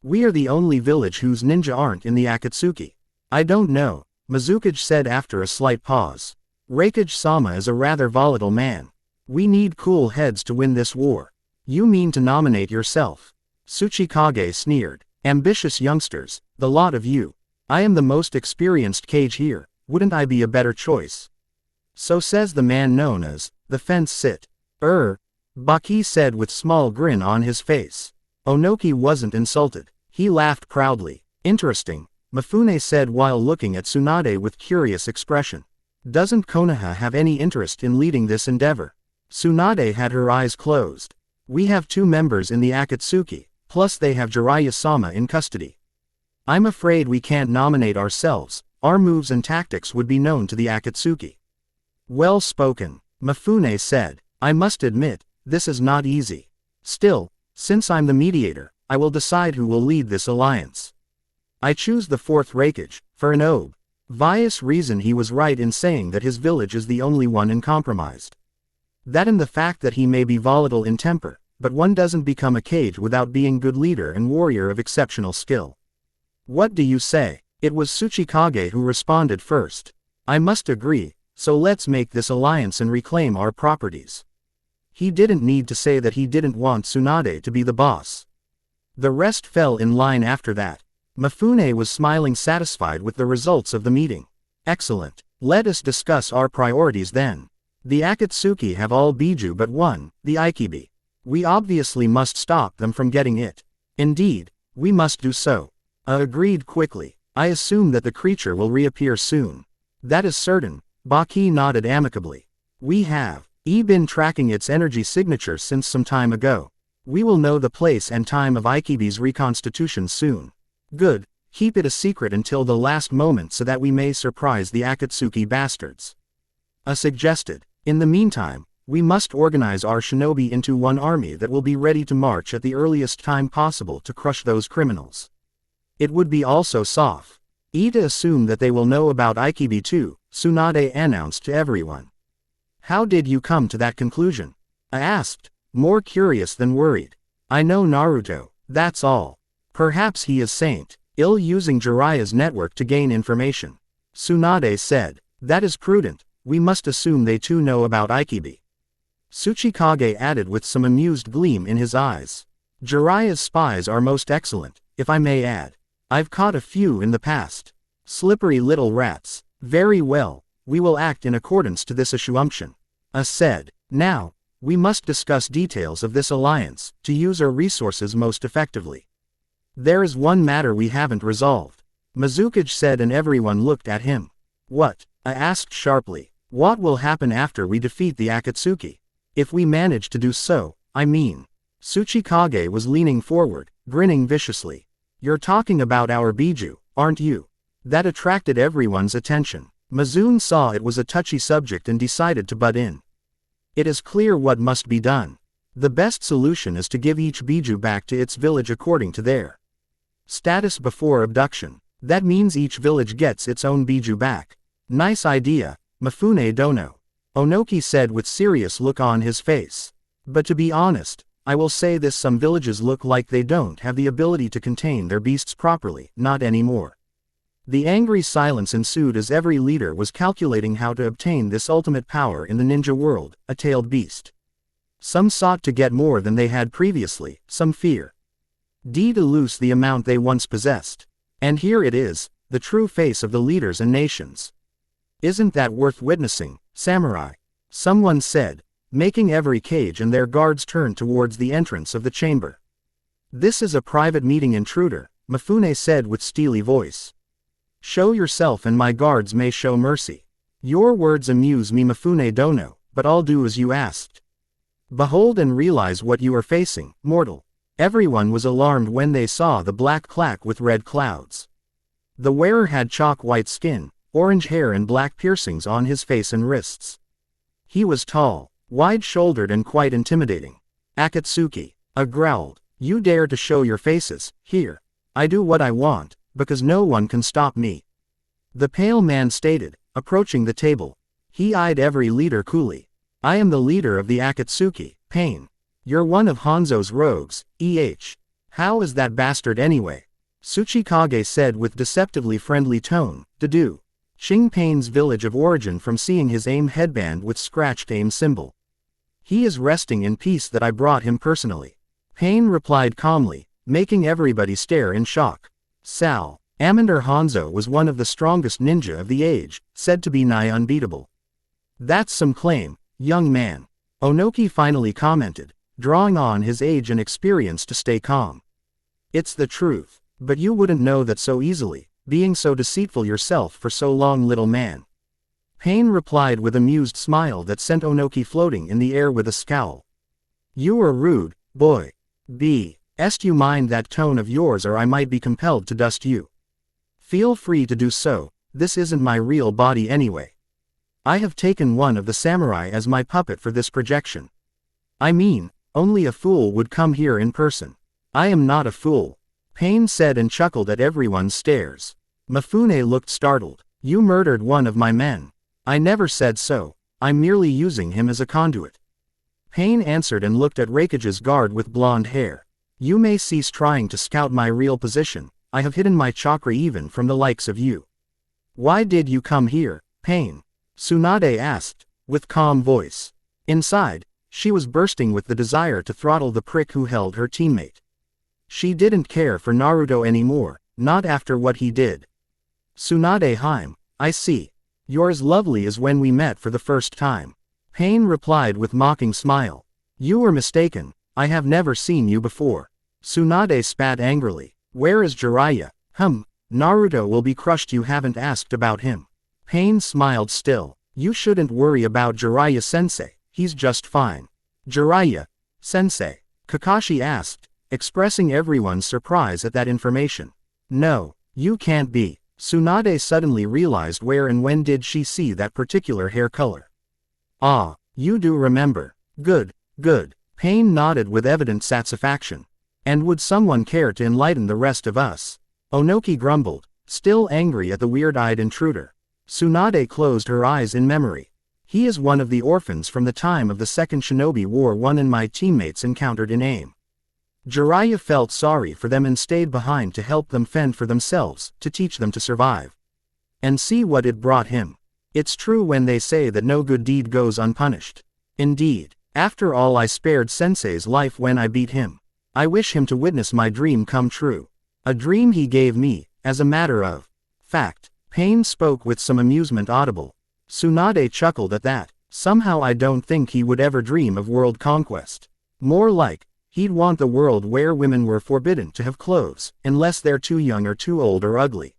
We are the only village whose ninja aren't in the Akatsuki. I don't know, Mizukage said after a slight pause. Raikage-sama is a rather volatile man. We need cool heads to win this war. You mean to nominate yourself? Tsuchikage sneered. Ambitious youngsters, the lot of you. I am the most experienced cage here, wouldn't I be a better choice? So says the man known as the Fence Sit. Baki said with small grin on his face. Onoki wasn't insulted. He laughed proudly. Interesting, Mifune said while looking at Tsunade with curious expression. Doesn't Konoha have any interest in leading this endeavor? Tsunade had her eyes closed. We have 2 members in the Akatsuki, plus they have Jiraiya-sama in custody. I'm afraid we can't nominate ourselves, our moves and tactics would be known to the Akatsuki. Well spoken, Mifune said. I must admit, this is not easy. Still, since I'm the mediator, I will decide who will lead this alliance. I choose the 4th Raikage, for an obvious reason. He was right in saying that his village is the only one uncompromised. That and the fact that he may be volatile in temper, but one doesn't become a cage without being good leader and warrior of exceptional skill. What do you say? It was Tsuchikage who responded first. I must agree, so let's make this alliance and reclaim our properties. He didn't need to say that he didn't want Tsunade to be the boss. The rest fell in line after that. Mifune was smiling, satisfied with the results of the meeting. Excellent. Let us discuss our priorities then. The Akatsuki have all Biju but one, the Aikibi. We obviously must stop them from getting it. Indeed, we must do so. Agreed quickly. I assume that the creature will reappear soon. That is certain, Baki nodded amicably. We have been tracking its energy signature since some time ago. We will know the place and time of Aikibi's reconstitution soon. Good, keep it a secret until the last moment so that we may surprise the Akatsuki bastards. Suggested. In the meantime, we must organize our shinobi into one army that will be ready to march at the earliest time possible to crush those criminals. It would be also soft. To assume that they will know about Aikibi too, Tsunade announced to everyone. How did you come to that conclusion? I asked, more curious than worried. I know Naruto, that's all. Perhaps he is Saint, using Jiraiya's network to gain information. Tsunade said, that is prudent, we must assume they too know about Aikibi. Tsuchikage added with some amused gleam in his eyes. Jiraiya's spies are most excellent, if I may add. I've caught a few in the past. Slippery little rats. Very well, we will act in accordance to this assumption. Said. Now, we must discuss details of this alliance, to use our resources most effectively. There is one matter we haven't resolved. Mizukage said and everyone looked at him. What? I asked sharply. What will happen after we defeat the Akatsuki? If we manage to do so, I mean. Tsuchikage was leaning forward, grinning viciously. You're talking about our Biju, aren't you? That attracted everyone's attention. Mizune saw it was a touchy subject and decided to butt in. It is clear what must be done. The best solution is to give each Biju back to its village according to their status before abduction. That means each village gets its own Biju back. Nice idea, Mifune Dono. Onoki said with serious look on his face. But to be honest, I will say this: some villages look like they don't have the ability to contain their beasts properly, not anymore. The angry silence ensued as every leader was calculating how to obtain this ultimate power in the ninja world, a tailed beast. Some sought to get more than they had previously, some fear to lose the amount they once possessed. And here it is, the true face of the leaders and nations. Isn't that worth witnessing, samurai? Someone said, making every cage and their guards turn towards the entrance of the chamber. This is a private meeting, intruder, Mifune said with steely voice. Show yourself and my guards may show mercy. Your words amuse me, Mifune Dono, but I'll do as you asked. Behold and realize what you are facing, mortal. Everyone was alarmed when they saw the black clack with red clouds. The wearer had chalk white skin, orange hair and black piercings on his face and wrists. He was tall, wide-shouldered and quite intimidating. Akatsuki. I growled. You dare to show your faces, here. I do what I want, because no one can stop me. The pale man stated, approaching the table. He eyed every leader coolly. I am the leader of the Akatsuki, Pain. You're one of Hanzo's rogues, How is that bastard anyway? Tsuchikage said with deceptively friendly tone, Dedu. Xing Pain's village of origin from seeing his aim headband with scratched aim symbol. He is resting in peace that I brought him personally. Pain replied calmly, making everybody stare in shock. Sal. Amander Hanzo was one of the strongest ninja of the age, said to be nigh unbeatable. That's some claim, young man. Onoki finally commented, drawing on his age and experience to stay calm. It's the truth, but you wouldn't know that so easily, being so deceitful yourself for so long, little man. Pain replied with amused smile that sent Onoki floating in the air with a scowl. You are rude, boy. Est you mind that tone of yours or I might be compelled to dust you. Feel free to do so, this isn't my real body anyway. I have taken one of the samurai as my puppet for this projection. I mean, only a fool would come here in person. I am not a fool. Pain said and chuckled at everyone's stares. Mifune looked startled. You murdered one of my men. I never said so, I'm merely using him as a conduit. Pain answered and looked at Raikage's guard with blonde hair. You may cease trying to scout my real position, I have hidden my chakra even from the likes of you. Why did you come here, Pain? Tsunade asked, with calm voice. Inside, she was bursting with the desire to throttle the prick who held her teammate. She didn't care for Naruto anymore, not after what he did. Tsunade Haim, I see. You're as lovely as when we met for the first time. Pain replied with mocking smile. You were mistaken, I have never seen you before. Tsunade spat angrily. Where is Jiraiya? Naruto will be crushed. You haven't asked about him. Pain smiled still. You shouldn't worry about Jiraiya-sensei, he's just fine. Jiraiya-sensei? Kakashi asked, expressing everyone's surprise at that information. No, you can't be. Tsunade suddenly realized where and when did she see that particular hair color. Ah, you do remember. Good, good. Pain nodded with evident satisfaction. And would someone care to enlighten the rest of us? Onoki grumbled, still angry at the weird-eyed intruder. Tsunade closed her eyes in memory. He is one of the orphans from the time of the Second Shinobi War one and my teammates encountered in AIM. Jiraiya felt sorry for them and stayed behind to help them fend for themselves, to teach them to survive. And see what it brought him. It's true when they say that no good deed goes unpunished. Indeed, after all I spared Sensei's life when I beat him. I wish him to witness my dream come true. A dream he gave me, as a matter of fact. Pain spoke with some amusement audible. Tsunade chuckled at that. Somehow I don't think he would ever dream of world conquest. More like, he'd want the world where women were forbidden to have clothes, unless they're too young or too old or ugly.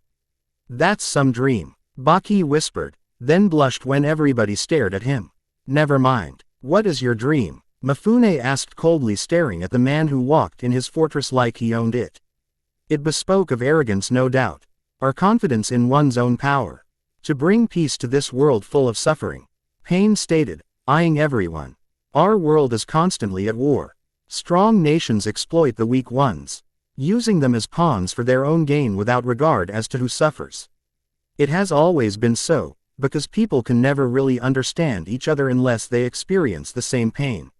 That's some dream, Baki whispered, then blushed when everybody stared at him. Never mind. What is your dream? Mifune asked coldly, staring at the man who walked in his fortress like he owned it. It bespoke of arrogance, no doubt. Or confidence in one's own power. To bring peace to this world full of suffering. Pain stated, eyeing everyone. Our world is constantly at war. Strong nations exploit the weak ones, using them as pawns for their own gain without regard as to who suffers. It has always been so, because people can never really understand each other unless they experience the same pain.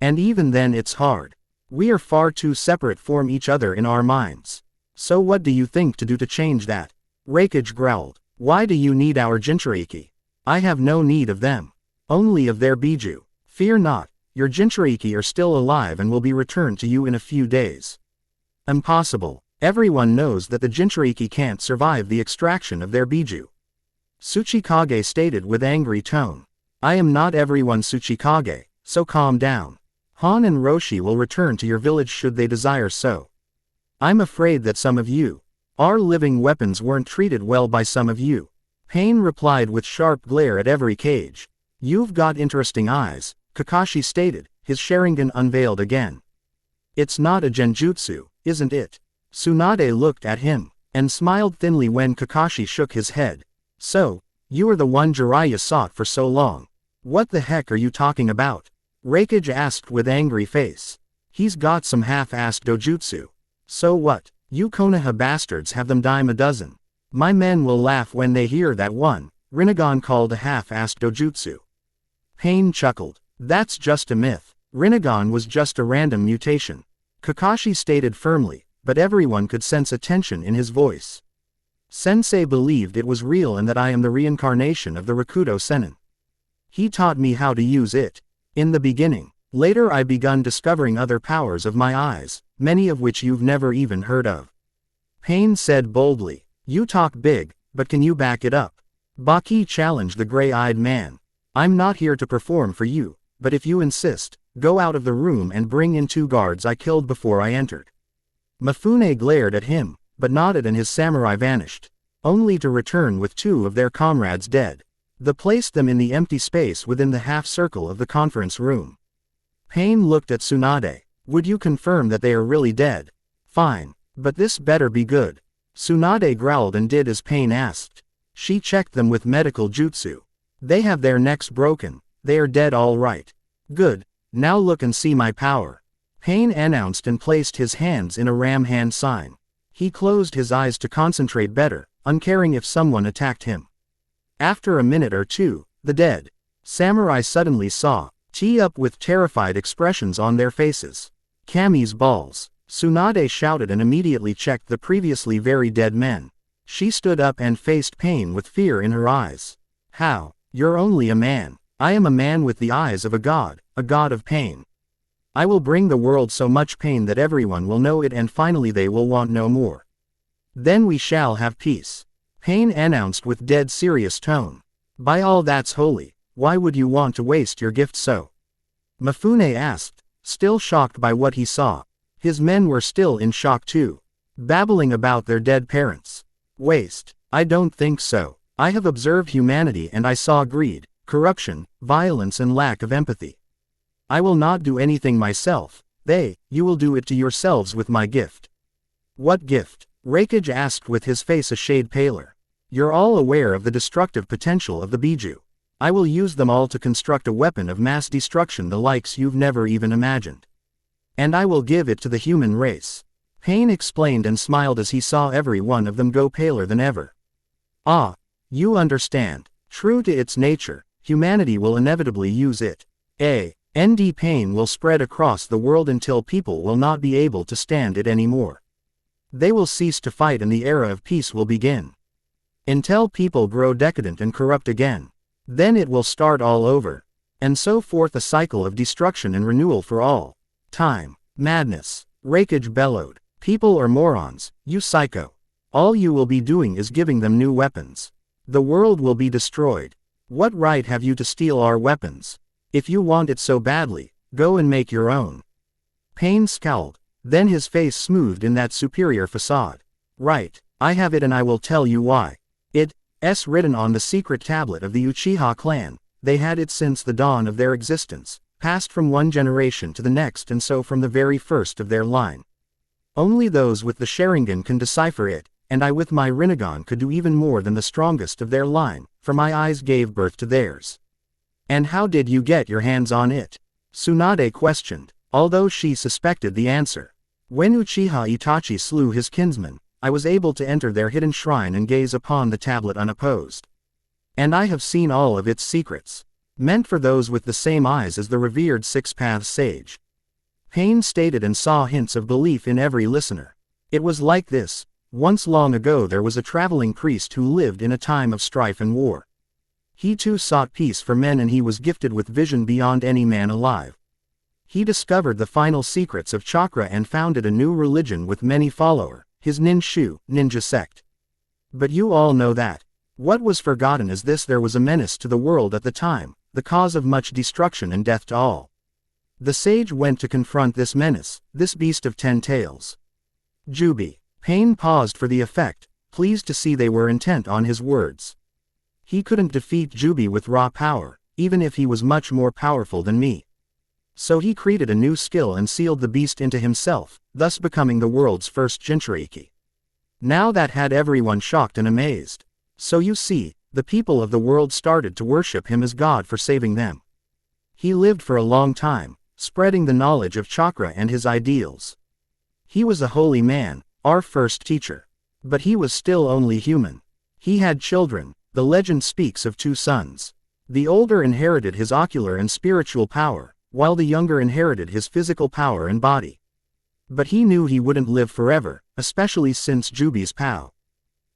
And even then it's hard. We are far too separate from each other in our minds. So what do you think to do to change that? Raikage growled. Why do you need our Jinchuriki? I have no need of them. Only of their Biju. Fear not, your Jinchuriki are still alive and will be returned to you in a few days. Impossible. Everyone knows that the Jinchuriki can't survive the extraction of their Biju. Tsuchikage stated with angry tone. I am not everyone's Tsuchikage, so calm down. Han and Roshi will return to your village should they desire so. I'm afraid that some of you, our living weapons weren't treated well by some of you. Pain replied with sharp glare at every cage. You've got interesting eyes, Kakashi stated, his Sharingan unveiled again. It's not a genjutsu, isn't it? Tsunade looked at him, and smiled thinly when Kakashi shook his head. So, you are the one Jiraiya sought for so long. What the heck are you talking about? Reikage asked with angry face. He's got some half-assed dojutsu. So what? You Konoha bastards have them dime a dozen. My men will laugh when they hear that one, Rinnegan called a half-assed dojutsu. Pain chuckled. That's just a myth. Rinnegan was just a random mutation. Kakashi stated firmly, but everyone could sense a tension in his voice. Sensei believed it was real and that I am the reincarnation of the Rakuto Sennin. He taught me how to use it. In the beginning. Later I begun discovering other powers of my eyes, many of which you've never even heard of. Pain said boldly. You talk big, but can you back it up? Baki challenged the gray-eyed man. I'm not here to perform for you, but if you insist, go out of the room and bring in 2 guards I killed before I entered. Mifune glared at him, but nodded and his samurai vanished, only to return with 2 of their comrades dead. They placed them in the empty space within the half-circle of the conference room. Pain looked at Tsunade. Would you confirm that they are really dead? Fine, but this better be good. Tsunade growled and did as Pain asked. She checked them with medical jutsu. They have their necks broken. They are dead all right. Good, now look and see my power. Pain announced and placed his hands in a ram hand sign. He closed his eyes to concentrate better, uncaring if someone attacked him. After a minute or two, the dead samurai suddenly saw tee up with terrified expressions on their faces. Kami's balls. Tsunade shouted and immediately checked the previously very dead men. She stood up and faced Pain with fear in her eyes. How? You're only a man. I am a man with the eyes of a god of pain. I will bring the world so much pain that everyone will know it and finally they will want no more. Then we shall have peace. Pain announced with dead serious tone. By all that's holy, why would you want to waste your gift so? Mifune asked, still shocked by what he saw. His men were still in shock too, babbling about their dead parents. Waste? I don't think so. I have observed humanity and I saw greed, corruption, violence and lack of empathy. I will not do anything myself. You will do it to yourselves with my gift. What gift? Reikage asked with his face a shade paler. You're all aware of the destructive potential of the Biju. I will use them all to construct a weapon of mass destruction the likes you've never even imagined. And I will give it to the human race. Pain explained and smiled as he saw every one of them go paler than ever. Ah, you understand. True to its nature, humanity will inevitably use it. Pain will spread across the world until people will not be able to stand it anymore. They will cease to fight and the era of peace will begin. Until people grow decadent and corrupt again. Then it will start all over. And so forth, a cycle of destruction and renewal for all time. Madness. Reikage bellowed. People are morons, you psycho. All you will be doing is giving them new weapons. The world will be destroyed. What right have you to steal our weapons? If you want it so badly, go and make your own. Pain scowled. Then his face smoothed in that superior facade. Right, I have it and I will tell you why. It's written on the secret tablet of the Uchiha clan. They had it since the dawn of their existence, passed from one generation to the next and so from the very first of their line. Only those with the Sharingan can decipher it, and I with my Rinnegan could do even more than the strongest of their line, for my eyes gave birth to theirs. And how did you get your hands on it? Tsunade questioned, although she suspected the answer. When Uchiha Itachi slew his kinsman, I was able to enter their hidden shrine and gaze upon the tablet unopposed. And I have seen all of its secrets. Meant for those with the same eyes as the revered Six-Paths sage. Pain stated and saw hints of belief in every listener. It was like this. Once long ago there was a traveling priest who lived in a time of strife and war. He too sought peace for men and he was gifted with vision beyond any man alive. He discovered the final secrets of chakra and founded a new religion with many followers, his Ninshu, ninja sect. But you all know that. What was forgotten is this: there was a menace to the world at the time, the cause of much destruction and death to all. The sage went to confront this menace, this beast of 10 tails. Jubi. Pain paused for the effect, pleased to see they were intent on his words. He couldn't defeat Jubi with raw power, even if he was much more powerful than me. So he created a new skill and sealed the beast into himself, thus becoming the world's first Jinchuriki. Now that had everyone shocked and amazed. So you see, the people of the world started to worship him as God for saving them. He lived for a long time, spreading the knowledge of chakra and his ideals. He was a holy man, our first teacher. But he was still only human. He had children. The legend speaks of 2 sons. The older inherited his ocular and spiritual power, while the younger inherited his physical power and body. But he knew he wouldn't live forever, especially since Jubi's power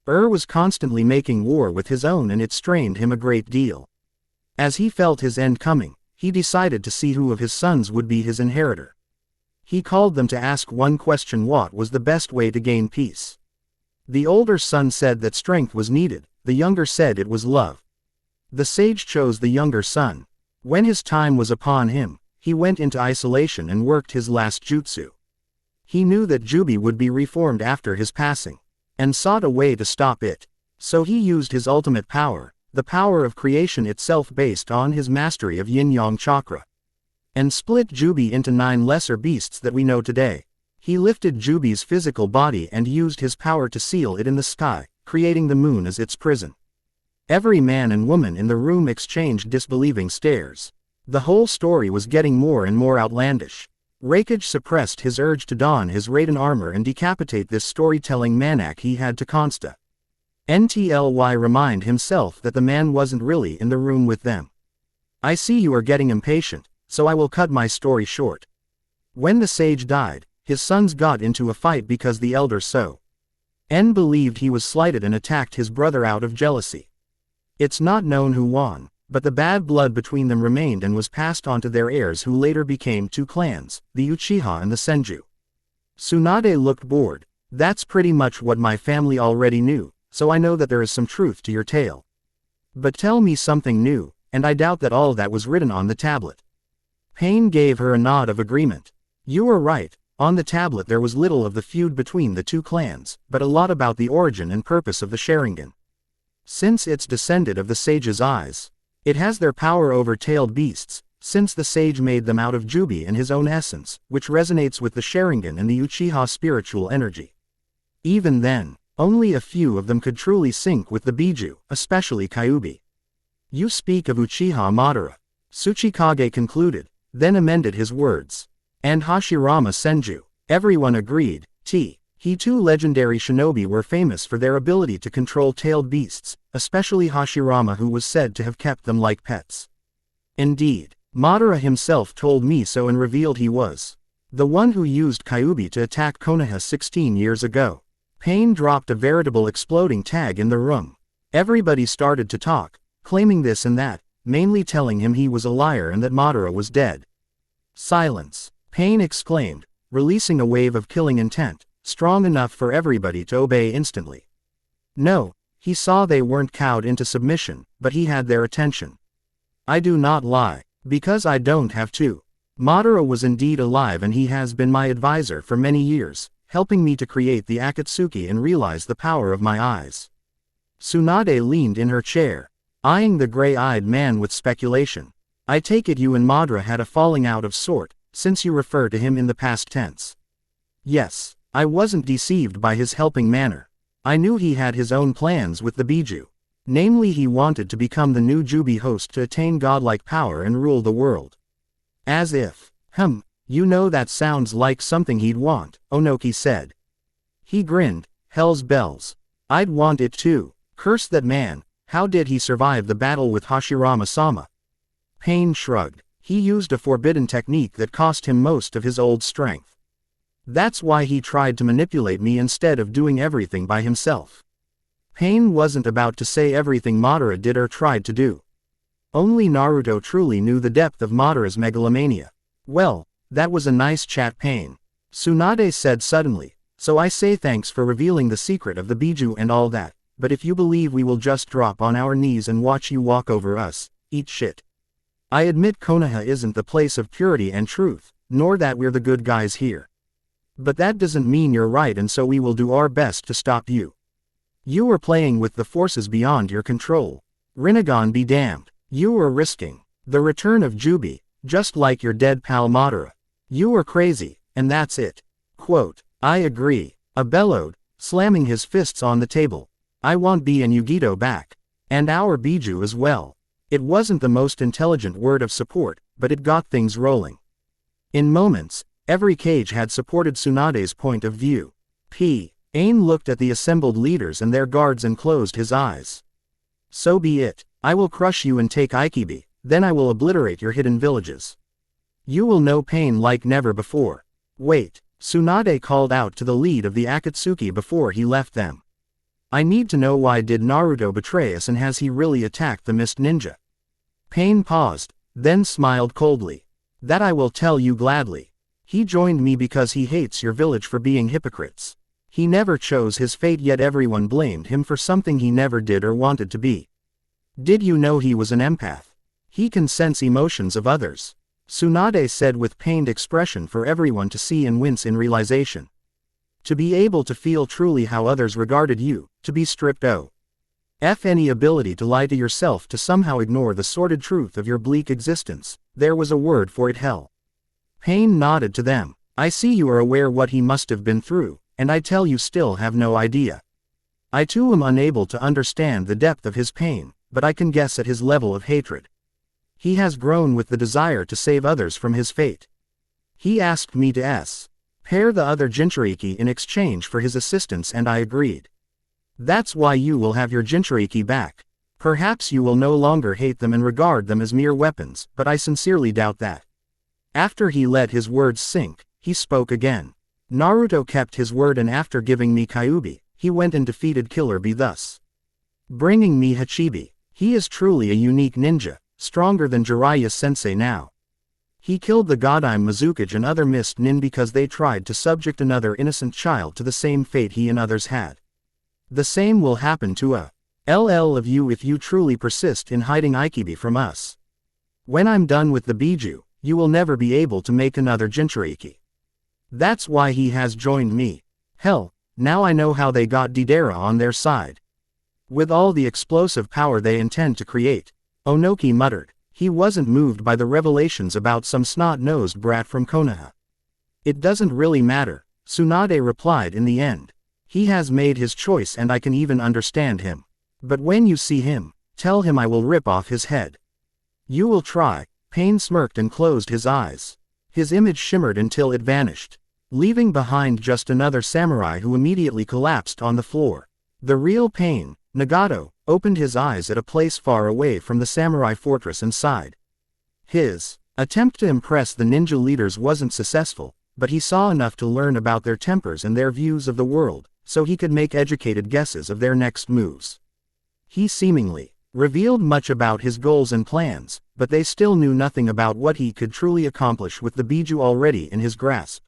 was constantly making war with his own, and it strained him a great deal. As he felt his end coming, he decided to see who of his sons would be his inheritor. He called them to ask one question: what was the best way to gain peace? The older son said that strength was needed, the younger said it was love. The sage chose the younger son. When his time was upon him, he went into isolation and worked his last jutsu. He knew that Jubi would be reformed after his passing, and sought a way to stop it. So he used his ultimate power, the power of creation itself based on his mastery of yin-yang chakra, and split Jubi into 9 lesser beasts that we know today. He lifted Jubi's physical body and used his power to seal it in the sky, creating the moon as its prison. Every man and woman in the room exchanged disbelieving stares. The whole story was getting more and more outlandish. Rakage suppressed his urge to don his Raiden armor and decapitate this storytelling maniac. He had to constantly remind himself that the man wasn't really in the room with them. I see you are getting impatient, so I will cut my story short. When the sage died, his sons got into a fight because the elder believed he was slighted and attacked his brother out of jealousy. It's not known who won, but the bad blood between them remained and was passed on to their heirs, who later became 2 clans, the Uchiha and the Senju. Tsunade looked bored. That's pretty much what my family already knew, so I know that there is some truth to your tale. But tell me something new, and I doubt that all that was written on the tablet. Pain gave her a nod of agreement. You are right. On the tablet there was little of the feud between the 2 clans, but a lot about the origin and purpose of the Sharingan. Since it's descended of the sage's eyes, it has their power over tailed beasts, since the sage made them out of Jubi and his own essence, which resonates with the Sharingan and the Uchiha spiritual energy. Even then, only a few of them could truly sync with the Biju, especially Kyuubi. You speak of Uchiha Madara. Tsuchikage concluded, then amended his words. And Hashirama Senju. Everyone agreed. He 2 legendary shinobi were famous for their ability to control tailed beasts, especially Hashirama, who was said to have kept them like pets. Indeed, Madara himself told me so and revealed he was the one who used Kyuubi to attack Konoha 16 years ago. Pain dropped a veritable exploding tag in the room. Everybody started to talk, claiming this and that, mainly telling him he was a liar and that Madara was dead. Silence. Pain exclaimed, releasing a wave of killing intent, strong enough for everybody to obey instantly. No, he saw they weren't cowed into submission, but he had their attention. I do not lie, because I don't have to. Madara was indeed alive, and he has been my advisor for many years, helping me to create the Akatsuki and realize the power of my eyes. Tsunade leaned in her chair, eyeing the gray-eyed man with speculation. I take it you and Madara had a falling out of sort, since you refer to him in the past tense. Yes, I wasn't deceived by his helping manner. I knew he had his own plans with the Biju. Namely, he wanted to become the new Jubi host to attain godlike power and rule the world. As if, you know that sounds like something he'd want, Onoki said. He grinned, hell's bells. I'd want it too. Curse that man, how did he survive the battle with Hashirama-sama? Pain shrugged. He used a forbidden technique that cost him most of his old strength. That's why he tried to manipulate me instead of doing everything by himself. Pain wasn't about to say everything Madara did or tried to do. Only Naruto truly knew the depth of Madara's megalomania. Well, that was a nice chat, Pain. Tsunade said suddenly, so I say thanks for revealing the secret of the Biju and all that, but if you believe we will just drop on our knees and watch you walk over us, eat shit. I admit Konoha isn't the place of purity and truth, nor that we're the good guys here. But that doesn't mean you're right, and so we will do our best to stop you. You are playing with the forces beyond your control. Rinnegan be damned. You are risking the return of Jubi, just like your dead pal Madara. You are crazy, and that's it. Quote, I agree. A bellowed, slamming his fists on the table. I want B and Yugito back. And our Biju as well. It wasn't the most intelligent word of support, but it got things rolling. In moments, every cage had supported Tsunade's point of view. Ain looked at the assembled leaders and their guards and closed his eyes. So be it. I will crush you and take Ikibi, then I will obliterate your hidden villages. You will know pain like never before. Wait, Tsunade called out to the lead of the Akatsuki before he left them. I need to know, why did Naruto betray us, and has he really attacked the Mist Ninja? Pain paused, then smiled coldly. That I will tell you gladly. He joined me because he hates your village for being hypocrites. He never chose his fate, yet everyone blamed him for something he never did or wanted to be. Did you know he was an empath? He can sense emotions of others. Tsunade said with pained expression for everyone to see and wince in realization. To be able to feel truly how others regarded you, to be stripped of any ability to lie to yourself, to somehow ignore the sordid truth of your bleak existence, there was a word for it: hell. Pain nodded to them. I see you are aware what he must have been through, and I tell you still have no idea. I too am unable to understand the depth of his pain, but I can guess at his level of hatred. He has grown with the desire to save others from his fate. He asked me to pair the other Jinchuriki in exchange for his assistance, and I agreed. That's why you will have your Jinchuriki back. Perhaps you will no longer hate them and regard them as mere weapons, but I sincerely doubt that. After he let his words sink, he spoke again. Naruto kept his word, and after giving me Kyuubi, he went and defeated Killer Bee, thus bringing me Hachibi. He is truly a unique ninja, stronger than Jiraiya-sensei now. He killed the Godime Mizukage and other Mist Nin because they tried to subject another innocent child to the same fate he and others had. The same will happen to a LL of you if you truly persist in hiding Ikibi from us. When I'm done with the Biju, you will never be able to make another Jinchuriki. That's why he has joined me. Hell, now I know how they got Deidara on their side. With all the explosive power they intend to create, Onoki muttered. He wasn't moved by the revelations about some snot-nosed brat from Konoha. It doesn't really matter, Tsunade replied in the end. He has made his choice and I can even understand him. But when you see him, tell him I will rip off his head. You will try. Pain smirked and closed his eyes. His image shimmered until it vanished, leaving behind just another samurai who immediately collapsed on the floor. The real Pain, Nagato, opened his eyes at a place far away from the samurai fortress and sighed. His attempt to impress the ninja leaders wasn't successful, but he saw enough to learn about their tempers and their views of the world, so he could make educated guesses of their next moves. He seemingly revealed much about his goals and plans, but they still knew nothing about what he could truly accomplish with the Biju already in his grasp.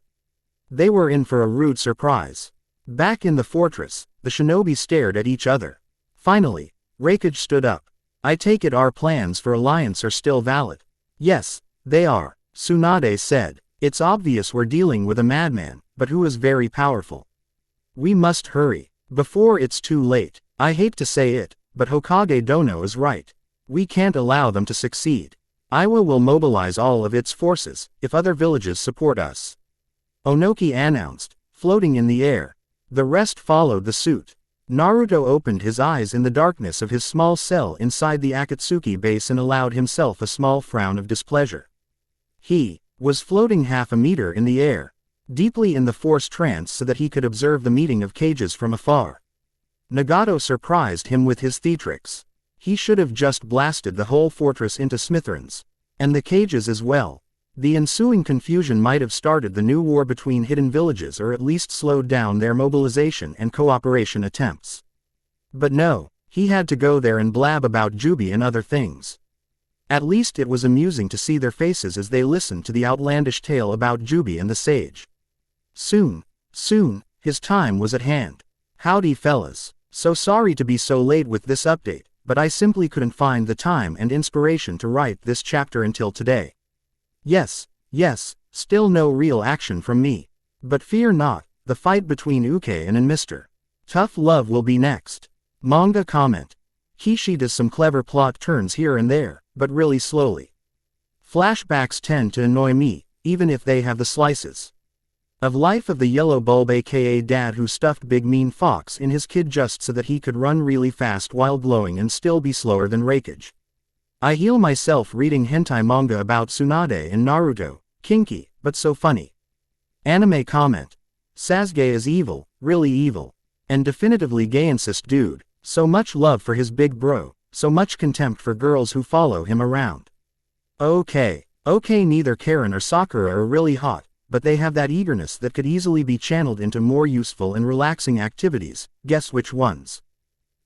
They were in for a rude surprise. Back in the fortress, the shinobi stared at each other. Finally, Raikage stood up. I take it our plans for alliance are still valid. Yes, they are, Tsunade said. It's obvious we're dealing with a madman, but who is very powerful. We must hurry, before it's too late. I hate to say it, but Hokage Dono is right. We can't allow them to succeed. Iwa will mobilize all of its forces, if other villages support us. Onoki announced, floating in the air. The rest followed the suit. Naruto opened his eyes in the darkness of his small cell inside the Akatsuki base and allowed himself a small frown of displeasure. He was floating half a meter in the air, deeply in the force trance so that he could observe the meeting of cages from afar. Nagato surprised him with his theatrics. He should have just blasted the whole fortress into smithereens. And the cages as well. The ensuing confusion might have started the new war between hidden villages, or at least slowed down their mobilization and cooperation attempts. But no, he had to go there and blab about Jubi and other things. At least it was amusing to see their faces as they listened to the outlandish tale about Jubi and the sage. Soon, his time was at hand. Howdy fellas, so sorry to be so late with this update, but I simply couldn't find the time and inspiration to write this chapter until today. Yes, still no real action from me. But fear not, the fight between Uke and Mr. Tough Love will be next. Manga comment. Kishi does some clever plot turns here and there, but really slowly. Flashbacks tend to annoy me, even if they have the slices. Of life of the yellow bulb aka dad who stuffed Big Mean Fox in his kid just so that he could run really fast while glowing and still be slower than Raikage. I heal myself reading hentai manga about Tsunade and Naruto, kinky, but so funny. Anime comment. Sasuke is evil, really evil. And definitively gayincist dude, so much love for his big bro, so much contempt for girls who follow him around. Okay, neither Karen or Sakura are really hot, but they have that eagerness that could easily be channeled into more useful and relaxing activities, guess which ones?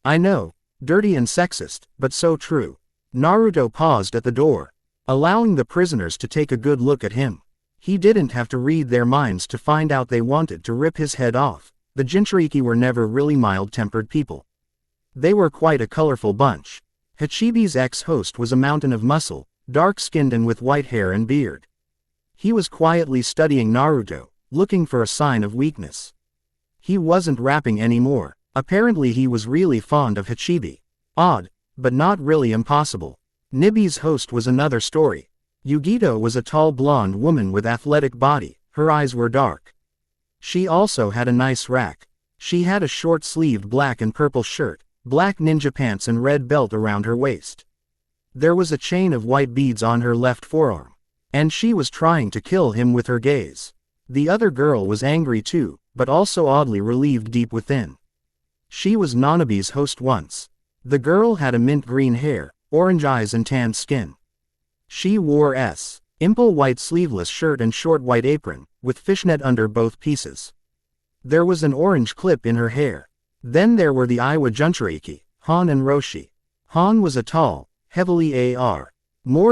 I know, dirty and sexist, but so true. Naruto paused at the door, allowing the prisoners to take a good look at him. He didn't have to read their minds to find out they wanted to rip his head off. The Jinchuriki were never really mild-tempered people. They were quite a colorful bunch. Hachibi's ex-host was a mountain of muscle, dark-skinned and with white hair and beard. He was quietly studying Naruto, looking for a sign of weakness. He wasn't rapping anymore. Apparently he was really fond of Hachibi. Odd, but not really impossible. Nibi's host was another story. Yugito was a tall blonde woman with athletic body, her eyes were dark. She also had a nice rack. She had a short-sleeved black and purple shirt, black ninja pants and red belt around her waist. There was a chain of white beads on her left forearm. And she was trying to kill him with her gaze. The other girl was angry too, but also oddly relieved deep within. She was Nanabi's host once. The girl had a mint green hair, orange eyes and tanned skin. She wore ample white sleeveless shirt and short white apron, with fishnet under both pieces. There was an orange clip in her hair. Then there were the Iwa Jinchuriki, Han and Roshi. Han was a tall, heavily armored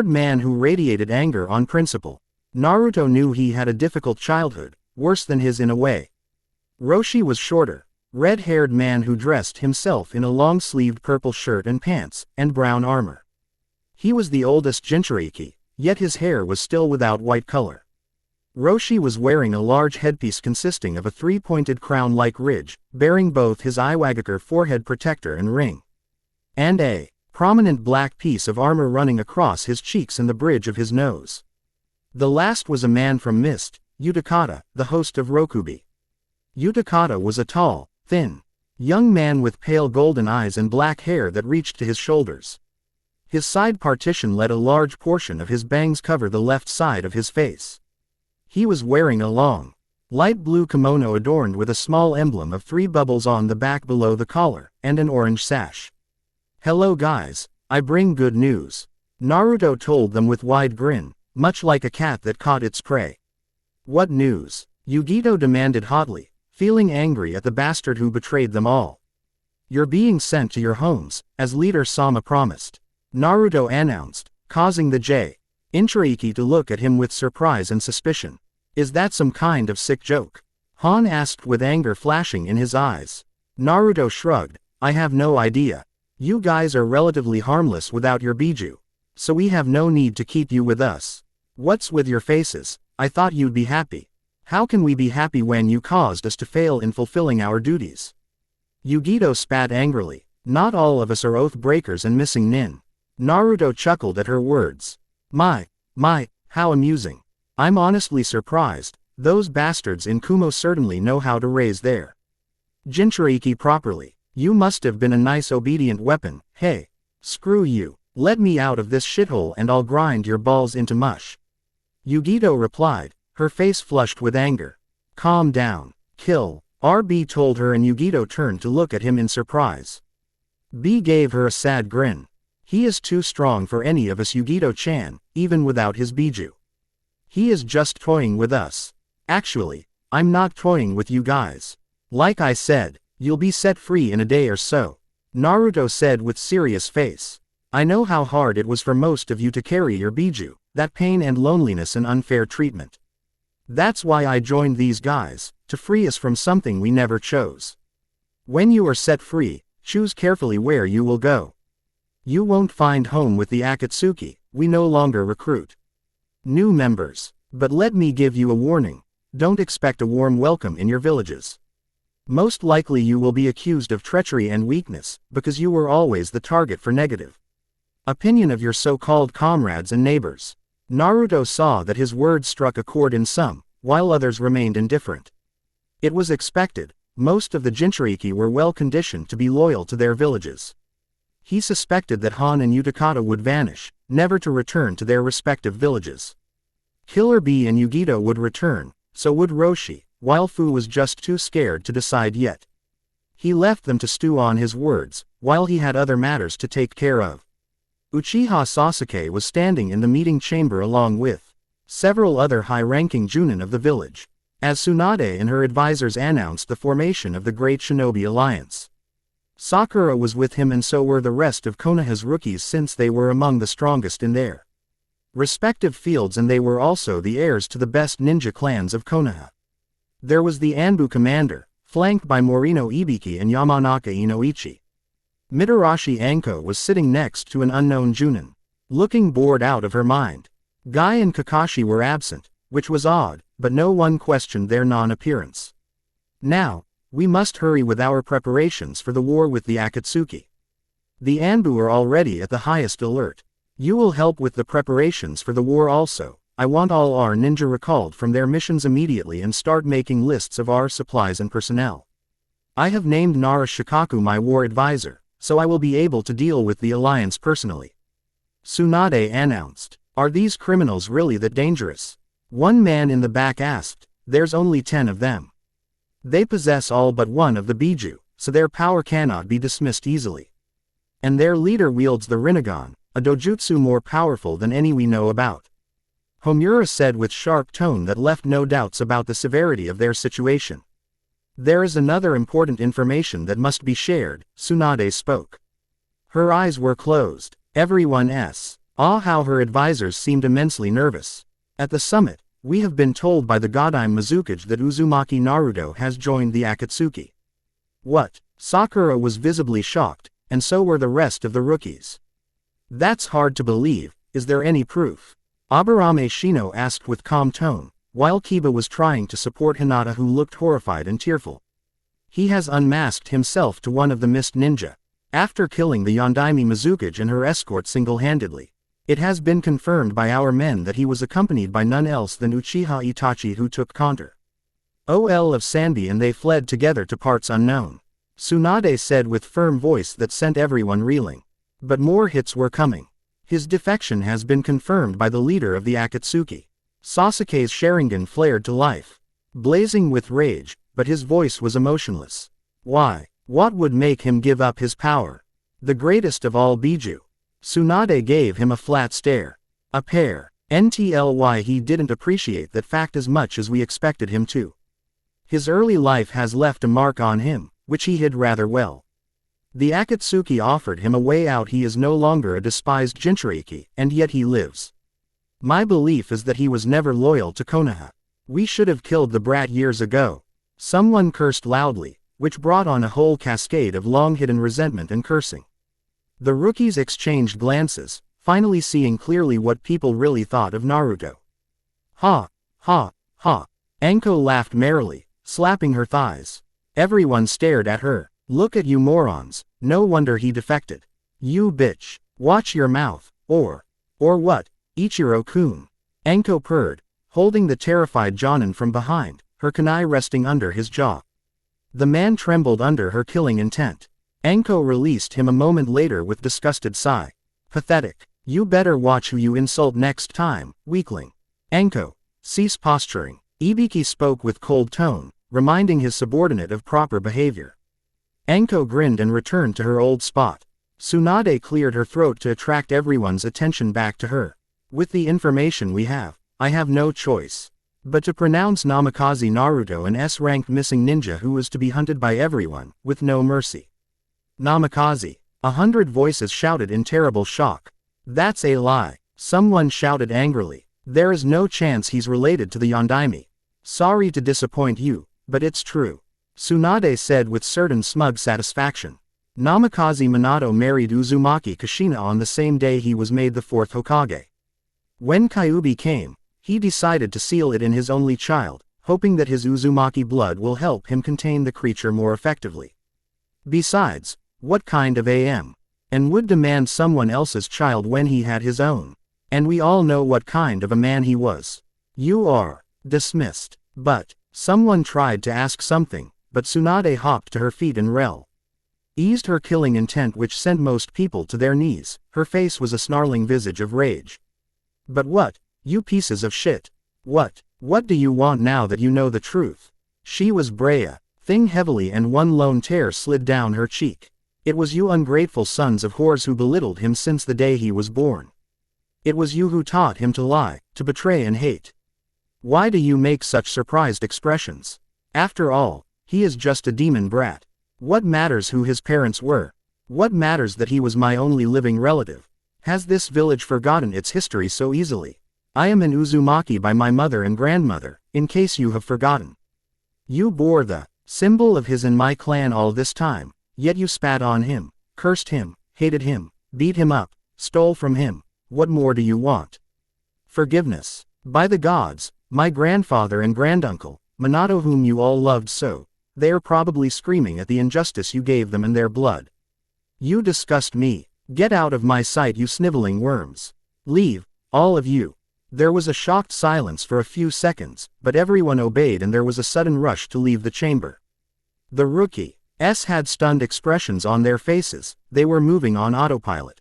man who radiated anger on principle. Naruto knew he had a difficult childhood, worse than his in a way. Roshi was shorter, red-haired man who dressed himself in a long-sleeved purple shirt and pants, and brown armor. He was the oldest Jinchuriki, yet his hair was still without white color. Roshi was wearing a large headpiece consisting of a three-pointed crown-like ridge, bearing both his Iwagakure forehead protector and ring. And a prominent black piece of armor running across his cheeks and the bridge of his nose. The last was a man from Mist, Utakata, the host of Rokubi. Utakata was a tall, thin, young man with pale golden eyes and black hair that reached to his shoulders. His side partition let a large portion of his bangs cover the left side of his face. He was wearing a long, light blue kimono adorned with a small emblem of 3 bubbles on the back below the collar, and an orange sash. "Hello guys, I bring good news," Naruto told them with wide grin, much like a cat that caught its prey. "What news?" Yugito demanded hotly, feeling angry at the bastard who betrayed them all. "You're being sent to your homes, as leader Sama promised," Naruto announced, causing the Jinchuriki to look at him with surprise and suspicion. "Is that some kind of sick joke?" Han asked with anger flashing in his eyes. Naruto shrugged, "I have no idea. You guys are relatively harmless without your biju, so we have no need to keep you with us. What's with your faces? I thought you'd be happy. How can we be happy when you caused us to fail in fulfilling our duties?" Yugito spat angrily. "Not all of us are oath breakers and missing nin." Naruto chuckled at her words. My, how amusing. I'm honestly surprised. Those bastards in Kumo certainly know how to raise their Jinchuriki properly. You must have been a nice obedient weapon. Hey, screw you. Let me out of this shithole and I'll grind your balls into mush. Yugito replied, her face flushed with anger. Calm down. Kill. RB told her, and Yugito turned to look at him in surprise. B gave her a sad grin. He is too strong for any of us, Yugito-chan, even without his biju. He is just toying with us. Actually, I'm not toying with you guys. Like I said, you'll be set free in a day or so, Naruto said with serious face. I know how hard it was for most of you to carry your biju, that pain and loneliness and unfair treatment. That's why I joined these guys, to free us from something we never chose. When you are set free, choose carefully where you will go. You won't find home with the Akatsuki. We no longer recruit new members. But let me give you a warning. Don't expect a warm welcome in your villages. Most likely you will be accused of treachery and weakness, because you were always the target for negative opinion of your so-called comrades and neighbors. Naruto saw that his words struck a chord in some, while others remained indifferent. It was expected. Most of the Jinchuriki were well conditioned to be loyal to their villages. He suspected that Han and Utakata would vanish, never to return to their respective villages. Killer Bee and Yugito would return, so would Roshi, while Fu was just too scared to decide yet. He left them to stew on his words, while he had other matters to take care of. Uchiha Sasuke was standing in the meeting chamber along with several other high-ranking Junin of the village, as Tsunade and her advisors announced the formation of the Great Shinobi Alliance. Sakura was with him, and so were the rest of Konoha's rookies, since they were among the strongest in their respective fields, and they were also the heirs to the best ninja clans of Konoha. There was the Anbu commander, flanked by Morino Ibiki and Yamanaka Inoichi. Mitarashi Anko was sitting next to an unknown Junin, looking bored out of her mind. Guy and Kakashi were absent, which was odd, but no one questioned their non-appearance. Now, we must hurry with our preparations for the war with the Akatsuki. The Anbu are already at the highest alert. You will help with the preparations for the war also. I want all our ninja recalled from their missions immediately and start making lists of our supplies and personnel. I have named Nara Shikaku my war advisor, so I will be able to deal with the alliance personally. Tsunade announced. Are these criminals really that dangerous? One man in the back asked. There's only 10 of them. They possess all but one of the Biju, so their power cannot be dismissed easily. And their leader wields the Rinnegan, a dojutsu more powerful than any we know about. Homura said with sharp tone that left no doubts about the severity of their situation. There is another important information that must be shared, Tsunade spoke. Her eyes were closed. Everyone's how her advisors seemed immensely nervous. At the summit, we have been told by the Godime Mizukage that Uzumaki Naruto has joined the Akatsuki. What? Sakura was visibly shocked, and so were the rest of the rookies. That's hard to believe. Is there any proof? Aburame Shino asked with calm tone, while Kiba was trying to support Hinata, who looked horrified and tearful. He has unmasked himself to one of the mist ninja, after killing the Yondaime Mizukage and her escort single-handedly. It has been confirmed by our men that he was accompanied by none else than Uchiha Itachi, who took counter OL of Sanbi, and they fled together to parts unknown. Tsunade said with firm voice that sent everyone reeling. But more hits were coming. His defection has been confirmed by the leader of the Akatsuki. Sasuke's Sharingan flared to life, blazing with rage, but his voice was emotionless. Why? What would make him give up his power? The greatest of all Biju. Tsunade gave him a flat stare. A pair. Ntly he didn't appreciate that fact as much as we expected him to. His early life has left a mark on him, which he hid rather well. The Akatsuki offered him a way out. He is no longer a despised Jinchuriki, and yet he lives. My belief is that he was never loyal to Konoha. We should have killed the brat years ago. Someone cursed loudly, which brought on a whole cascade of long-hidden resentment and cursing. The rookies exchanged glances, finally seeing clearly what people really thought of Naruto. Ha, ha, ha. Anko laughed merrily, slapping her thighs. Everyone stared at her. Look at you morons, no wonder he defected. You bitch, watch your mouth, or what, Ichiro-kun. Anko purred, holding the terrified Jonin from behind, her kunai resting under his jaw. The man trembled under her killing intent. Anko released him a moment later with disgusted sigh. Pathetic. You better watch who you insult next time, weakling. Anko, cease posturing. Ibiki spoke with cold tone, reminding his subordinate of proper behavior. Anko grinned and returned to her old spot. Tsunade cleared her throat to attract everyone's attention back to her. With the information we have, I have no choice but to pronounce Namikaze Naruto an S-ranked missing ninja who is to be hunted by everyone, with no mercy. Namikaze. 100 voices shouted in terrible shock. That's a lie. Someone shouted angrily. There is no chance he's related to the Yondaime. Sorry to disappoint you, but it's true. Tsunade said with certain smug satisfaction. Namikaze Minato married Uzumaki Kushina on the same day he was made the 4th Hokage. When Kyuubi came, he decided to seal it in his only child, hoping that his Uzumaki blood will help him contain the creature more effectively. Besides, what kind of AM? And would demand someone else's child when he had his own? And we all know what kind of a man he was. You are Dismissed. But, someone tried to ask something, but Tsunade hopped to her feet and eased her killing intent, which sent most people to their knees. Her face was a snarling visage of rage. But what, you pieces of shit? What do you want now that you know the truth? She was Brea, thing heavily, and one lone tear slid down her cheek. It was you ungrateful sons of whores who belittled him since the day he was born. It was you who taught him to lie, to betray and hate. Why do you make such surprised expressions? After all, he is just a demon brat. What matters who his parents were? What matters that he was my only living relative? Has this village forgotten its history so easily? I am an Uzumaki by my mother and grandmother, in case you have forgotten. You bore the symbol of his and my clan all this time, yet you spat on him, cursed him, hated him, beat him up, stole from him. What more do you want? Forgiveness. By the gods, my grandfather and granduncle, Minato, whom you all loved so, they are probably screaming at the injustice you gave them and their blood. You disgust me. Get out of my sight, you sniveling worms. Leave, all of you. There was a shocked silence for a few seconds, but everyone obeyed and there was a sudden rush to leave the chamber. The rookies had stunned expressions on their faces. They were moving on autopilot.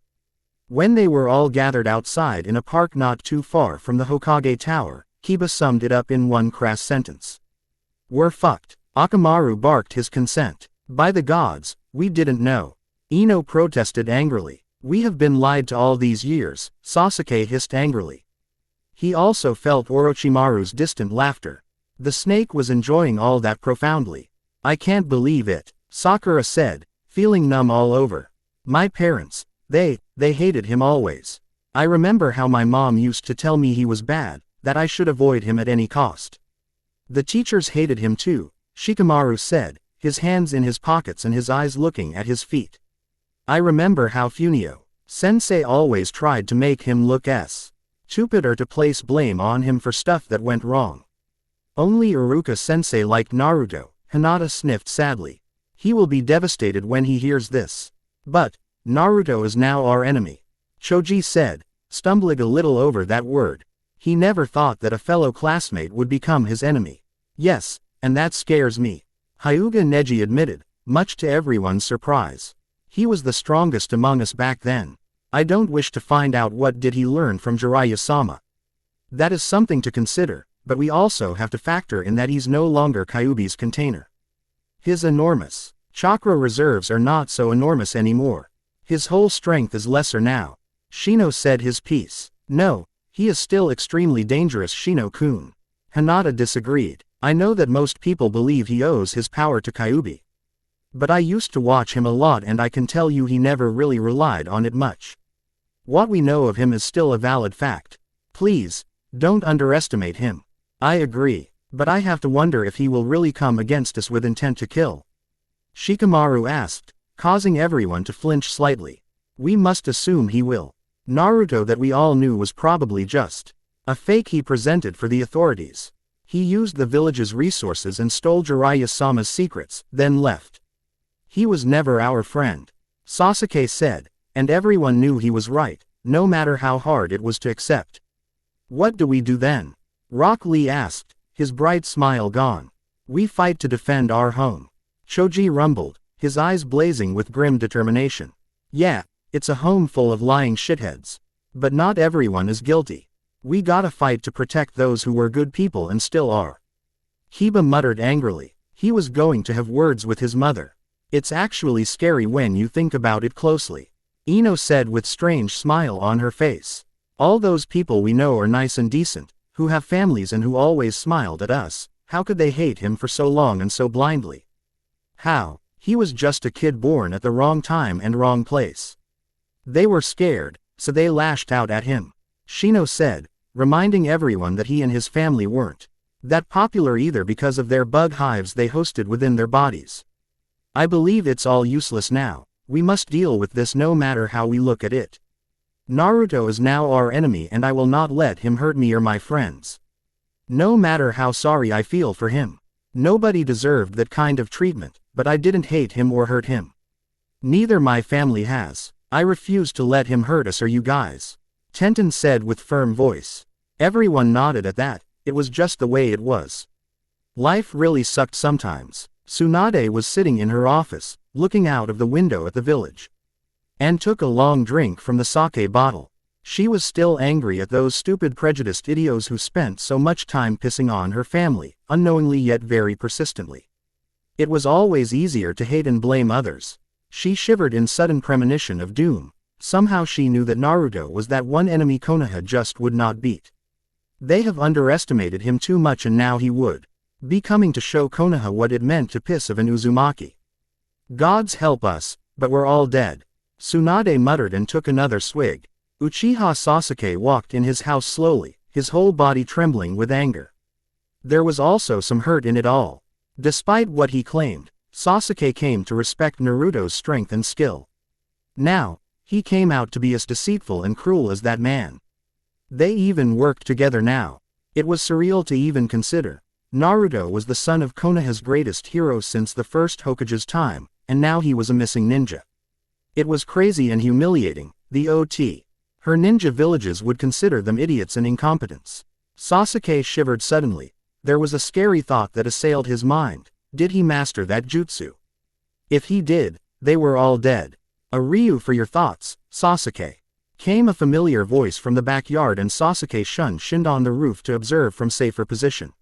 When they were all gathered outside in a park not too far from the Hokage Tower, Kiba summed it up in one crass sentence. We're fucked. Akamaru barked his consent. By the gods, we didn't know. Ino protested angrily. We have been lied to all these years, Sasuke hissed angrily. He also felt Orochimaru's distant laughter. The snake was enjoying all that profoundly. I can't believe it, Sakura said, feeling numb all over. My parents, they hated him always. I remember how my mom used to tell me he was bad, that I should avoid him at any cost. The teachers hated him too, Shikamaru said, his hands in his pockets and his eyes looking at his feet. I remember how Funio sensei always tried to make him look stupid or to place blame on him for stuff that went wrong. Only Iruka sensei liked Naruto, Hinata sniffed sadly. He will be devastated when he hears this. But, Naruto is now our enemy. Choji said, stumbling a little over that word. He never thought that a fellow classmate would become his enemy. Yes, and that scares me. Hyuga Neji admitted, much to everyone's surprise. He was the strongest among us back then. I don't wish to find out what did he learn from Jiraiya-sama. That is something to consider, but we also have to factor in that he's no longer Kyuubi's container. His enormous chakra reserves are not so enormous anymore. His whole strength is lesser now. Shino said his piece. No, he is still extremely dangerous, Shino-kun. Hinata disagreed. I know that most people believe he owes his power to Kyuubi. But I used to watch him a lot and I can tell you he never really relied on it much. What we know of him is still a valid fact. Please, don't underestimate him. I agree, but I have to wonder if he will really come against us with intent to kill. Shikamaru asked, causing everyone to flinch slightly. We must assume he will. Naruto that we all knew was probably just a fake he presented for the authorities. He used the village's resources and stole Jiraiya-sama's secrets, then left. He was never our friend, Sasuke said, and everyone knew he was right, no matter how hard it was to accept. What do we do then? Rock Lee asked, his bright smile gone. We fight to defend our home. Choji rumbled, his eyes blazing with grim determination. Yeah, it's a home full of lying shitheads. But not everyone is guilty. We gotta fight to protect those who were good people and still are. Kiba muttered angrily. He was going to have words with his mother. It's actually scary when you think about it closely. Ino said with strange smile on her face. All those people we know are nice and decent, who have families and who always smiled at us. How could they hate him for so long and so blindly? How? He was just a kid born at the wrong time and wrong place. They were scared, so they lashed out at him. Shino said, reminding everyone that he and his family weren't that popular either because of their bug hives they hosted within their bodies. I believe it's all useless now. We must deal with this no matter how we look at it. Naruto is now our enemy and I will not let him hurt me or my friends. No matter how sorry I feel for him. Nobody deserved that kind of treatment, but I didn't hate him or hurt him. Neither my family has. I refuse to let him hurt us or you guys. Tenten said with firm voice. Everyone nodded at that. it was just the way it was. Life really sucked sometimes. Tsunade was sitting in her office, looking out of the window at the village. And took a long drink from the sake bottle. She was still angry at those stupid prejudiced idiots who spent so much time pissing on her family, unknowingly yet very persistently. It was always easier to hate and blame others. She shivered in sudden premonition of doom. Somehow she knew that Naruto was that one enemy Konoha just would not beat. They have underestimated him too much, and now he would be coming to show Konoha what it meant to piss of an Uzumaki. Gods help us, but we're all dead. Tsunade muttered and took another swig. Uchiha Sasuke walked in his house slowly, his whole body trembling with anger. There was also some hurt in it all. Despite what he claimed, Sasuke came to respect Naruto's strength and skill. Now, he came out to be as deceitful and cruel as that man. They even worked together now. It was surreal to even consider. Naruto was the son of Konoha's greatest hero since the first Hokage's time, and now he was a missing ninja. It was crazy and humiliating. The OT. Her ninja villages would consider them idiots and incompetents. Sasuke shivered suddenly. There was a scary thought that assailed his mind. Did he master that jutsu? If he did, they were all dead. A Ryu for your thoughts, Sasuke. Came a familiar voice from the backyard, and Sasuke shinned on the roof to observe from safer position.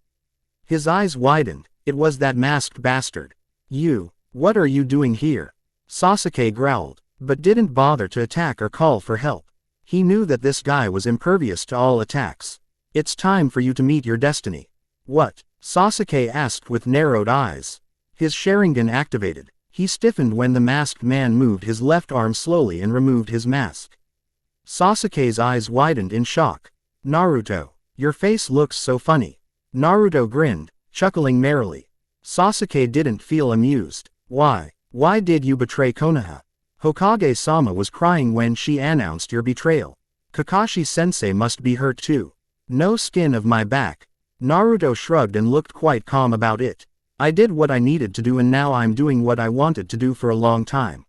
His eyes widened. It was that masked bastard. You, what are you doing here? Sasuke growled, but didn't bother to attack or call for help. He knew that this guy was impervious to all attacks. It's time for you to meet your destiny. What? Sasuke asked with narrowed eyes. His Sharingan activated. He stiffened when the masked man moved his left arm slowly and removed his mask. Sasuke's eyes widened in shock. Naruto, your face looks so funny. Naruto grinned, chuckling merrily. Sasuke didn't feel amused. Why? Why did you betray Konoha? Hokage-sama was crying when she announced your betrayal. Kakashi-sensei must be hurt too. No skin of my back. Naruto shrugged and looked quite calm about it. I did what I needed to do, and now I'm doing what I wanted to do for a long time.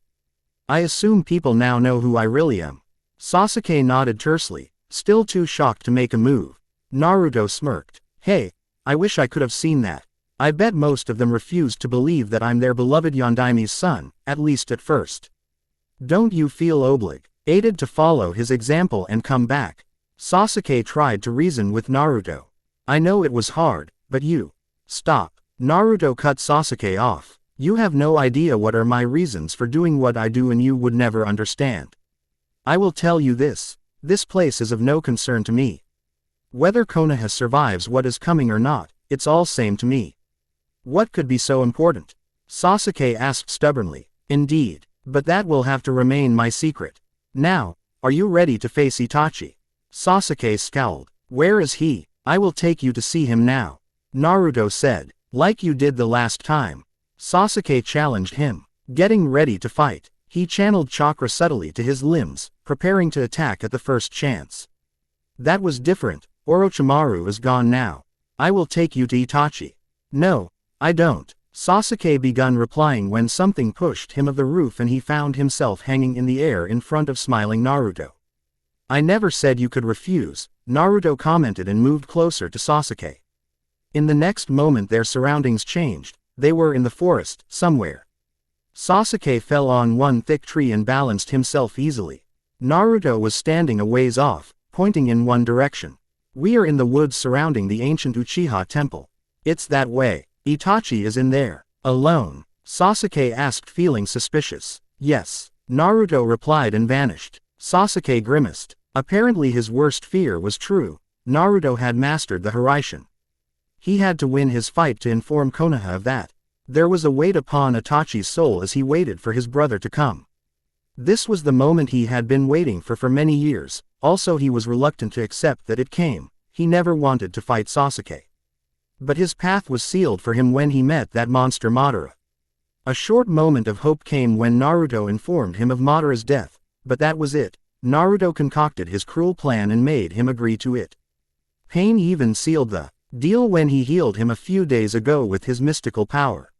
I assume people now know who I really am. Sasuke nodded tersely, still too shocked to make a move. Naruto smirked. Hey, I wish I could have seen that. I bet most of them refused to believe that I'm their beloved Yondaime's son, at least at first. Don't you feel obligated to follow his example and come back? Sasuke tried to reason with Naruto. I know it was hard, but you... Stop. Naruto cut Sasuke off. You have no idea what are my reasons for doing what I do, and you would never understand. I will tell you this. This place is of no concern to me. Whether Konoha survives what is coming or not, it's all same to me. What could be so important? Sasuke asked stubbornly. Indeed, but that will have to remain my secret. Now, are you ready to face Itachi? Sasuke scowled. Where is he? I will take you to see him now. Naruto said. Like you did the last time. Sasuke challenged him. Getting ready to fight, he channeled chakra subtly to his limbs, preparing to attack at the first chance. That was different. Orochimaru is gone now. I will take you to Itachi. No, I don't. Sasuke began replying when something pushed him off the roof and he found himself hanging in the air in front of smiling Naruto. I never said you could refuse, Naruto commented and moved closer to Sasuke. In the next moment their surroundings changed. They were in the forest, somewhere. Sasuke fell on one thick tree and balanced himself easily. Naruto was standing a ways off, pointing in one direction. We are in the woods surrounding the ancient Uchiha temple. It's that way. Itachi is in there. Alone? Sasuke asked, feeling suspicious. Yes. Naruto replied and vanished. Sasuke grimaced. Apparently his worst fear was true. Naruto had mastered the Hiraishin. He had to win his fight to inform Konoha of that. There was a weight upon Itachi's soul as he waited for his brother to come. This was the moment he had been waiting for many years. Also he was reluctant to accept that it came. He never wanted to fight Sasuke. But his path was sealed for him when he met that monster Madara. A short moment of hope came when Naruto informed him of Madara's death, but that was it. Naruto concocted his cruel plan and made him agree to it. Pain even sealed the deal when he healed him a few days ago with his mystical power.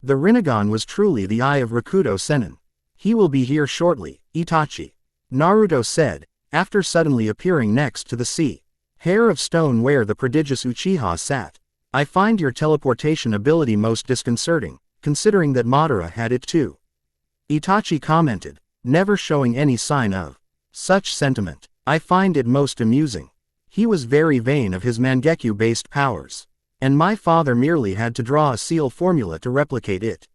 The Rinnegan was truly the eye of Rakuto Sennin. He will be here shortly, Itachi. Naruto said, after suddenly appearing next to the sea. Hair of stone where the prodigious Uchiha sat. I find your teleportation ability most disconcerting, considering that Madara had it too. Itachi commented, never showing any sign of such sentiment. I find it most amusing. He was very vain of his Mangekyo-based powers. And my father merely had to draw a seal formula to replicate it.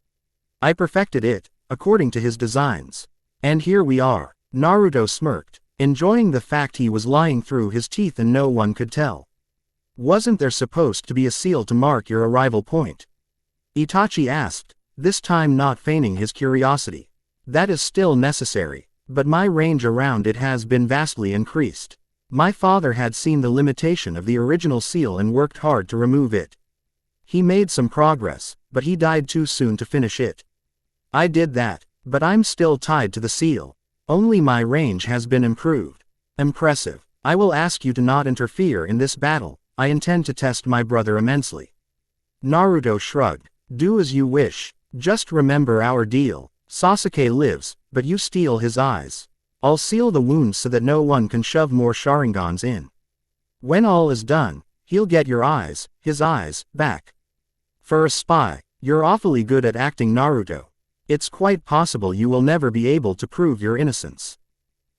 I perfected it, according to his designs. And here we are. Naruto smirked, enjoying the fact he was lying through his teeth and no one could tell. Wasn't there supposed to be a seal to mark your arrival point? Itachi asked, this time not feigning his curiosity. That is still necessary, but my range around it has been vastly increased. My father had seen the limitation of the original seal and worked hard to remove it. He made some progress, but he died too soon to finish it. I did that, but I'm still tied to the seal. Only my range has been improved. Impressive. I will ask you to not interfere in this battle. I intend to test my brother immensely. Naruto shrugged. Do as you wish. Just remember our deal. Sasuke lives, but you steal his eyes. I'll seal the wounds so that no one can shove more Sharingans in. When all is done, he'll get your eyes, his eyes, back. For a spy, you're awfully good at acting, Naruto. It's quite possible you will never be able to prove your innocence.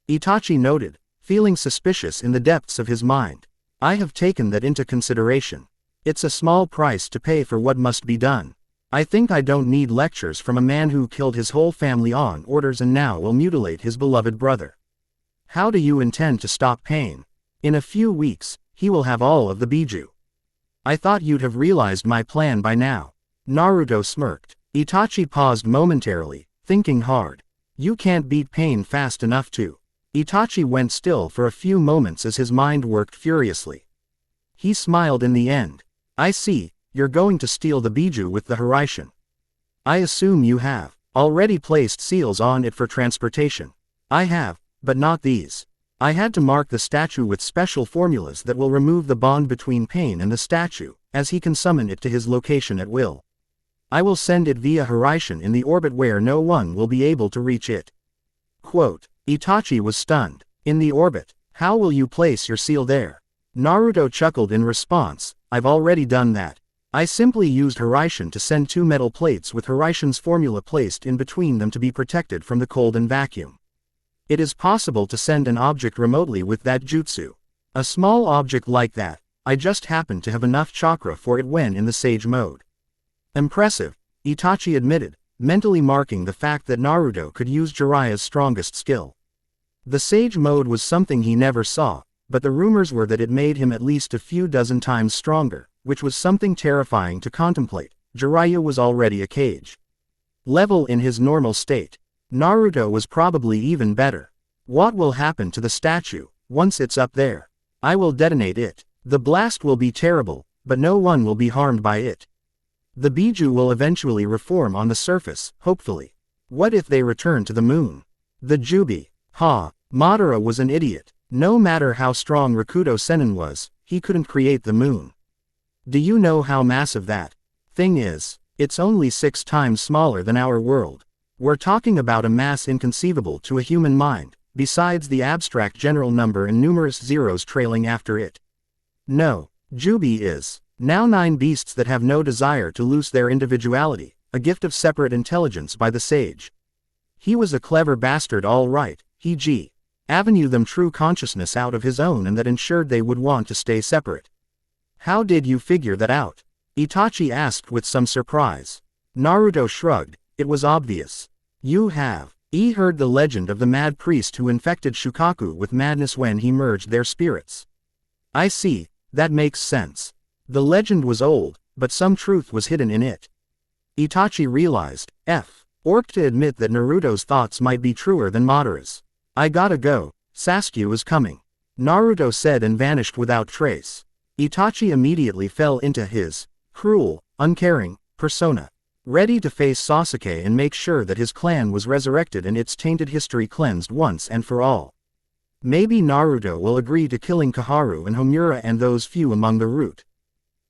Itachi noted, feeling suspicious in the depths of his mind. I have taken that into consideration. It's a small price to pay for what must be done. I think I don't need lectures from a man who killed his whole family on orders and now will mutilate his beloved brother. How do you intend to stop Pain? In a few weeks, he will have all of the Biju. I thought you'd have realized my plan by now. Naruto smirked. Itachi paused momentarily, thinking hard. You can't beat Pain fast enough to. Itachi went still for a few moments as his mind worked furiously. He smiled in the end. I see, you're going to steal the Biju with the Hiraishin. I assume you have already placed seals on it for transportation. I have, but not these. I had to mark the statue with special formulas that will remove the bond between Pain and the statue, as he can summon it to his location at will. I will send it via Hiraishin in the orbit where no one will be able to reach it. Quote, Itachi was stunned. In the orbit, how will you place your seal there? Naruto chuckled in response, I've already done that. I simply used Hiraishin to send 2 metal plates with Hiraishin's formula placed in between them to be protected from the cold and vacuum. It is possible to send an object remotely with that jutsu. A small object like that, I just happened to have enough chakra for it when in the Sage mode. Impressive, Itachi admitted, mentally marking the fact that Naruto could use Jiraiya's strongest skill. The Sage mode was something he never saw, but the rumors were that it made him at least a few dozen times stronger, which was something terrifying to contemplate. Jiraiya was already a cage level in his normal state. Naruto was probably even better. What will happen to the statue, once it's up there? I will detonate it. The blast will be terrible, but no one will be harmed by it. The Biju will eventually reform on the surface, hopefully. What if they return to the moon? The Jubi. Madara was an idiot. No matter how strong Rakuto Sennin was, he couldn't create the moon. Do you know how massive that thing is? It's only 6 times smaller than our world. We're talking about a mass inconceivable to a human mind, besides the abstract general number and numerous zeros trailing after it. No, Jubi is now 9 beasts that have no desire to lose their individuality, a gift of separate intelligence by the sage. He was a clever bastard, all right. He avenue them true consciousness out of his own, and that ensured they would want to stay separate. How did you figure that out? Itachi asked with some surprise. Naruto shrugged. It was obvious. You have heard the legend of the mad priest who infected Shukaku with madness when he merged their spirits. I see, that makes sense. The legend was old, but some truth was hidden in it. Itachi realized, orc to admit that Naruto's thoughts might be truer than Madara's. I gotta go, Sasuke is coming. Naruto said and vanished without trace. Itachi immediately fell into his cruel, uncaring persona, ready to face Sasuke and make sure that his clan was resurrected and its tainted history cleansed once and for all. Maybe Naruto will agree to killing Koharu and Homura and those few among the root,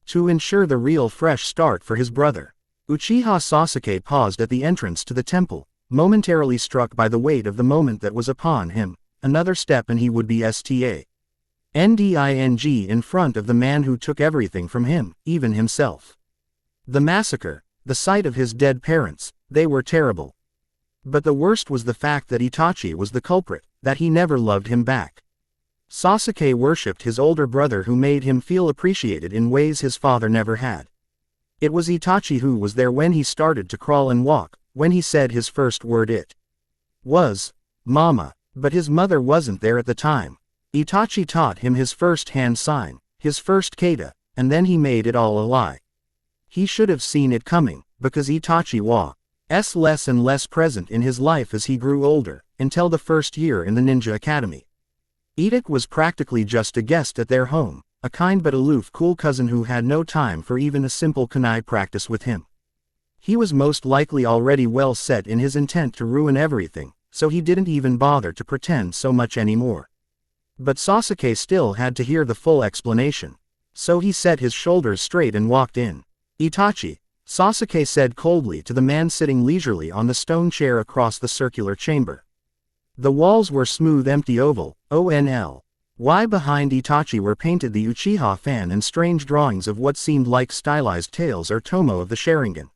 to ensure the real fresh start for his brother. Uchiha Sasuke paused at the entrance to the temple, momentarily struck by the weight of the moment that was upon him. Another step and he would be Sta. Ending in front of the man who took everything from him, even himself. The massacre, the sight of his dead parents, they were terrible. But the worst was the fact that Itachi was the culprit, that he never loved him back. Sasuke worshipped his older brother who made him feel appreciated in ways his father never had. It was Itachi who was there when he started to crawl and walk, when he said his first word it was, "Mama," but his mother wasn't there at the time. Itachi taught him his first hand sign, his first kata, and then he made it all a lie. He should have seen it coming, because Itachi was less and less present in his life as he grew older, until the first year in the ninja academy. Itachi was practically just a guest at their home, a kind but aloof cool cousin who had no time for even a simple kunai practice with him. He was most likely already well set in his intent to ruin everything, so he didn't even bother to pretend so much anymore. But Sasuke still had to hear the full explanation. So he set his shoulders straight and walked in. "Itachi," Sasuke said coldly to the man sitting leisurely on the stone chair across the circular chamber. The walls were smooth empty oval, ONL. Why behind Itachi were painted the Uchiha fan and strange drawings of what seemed like stylized tails or tomo of the Sharingan.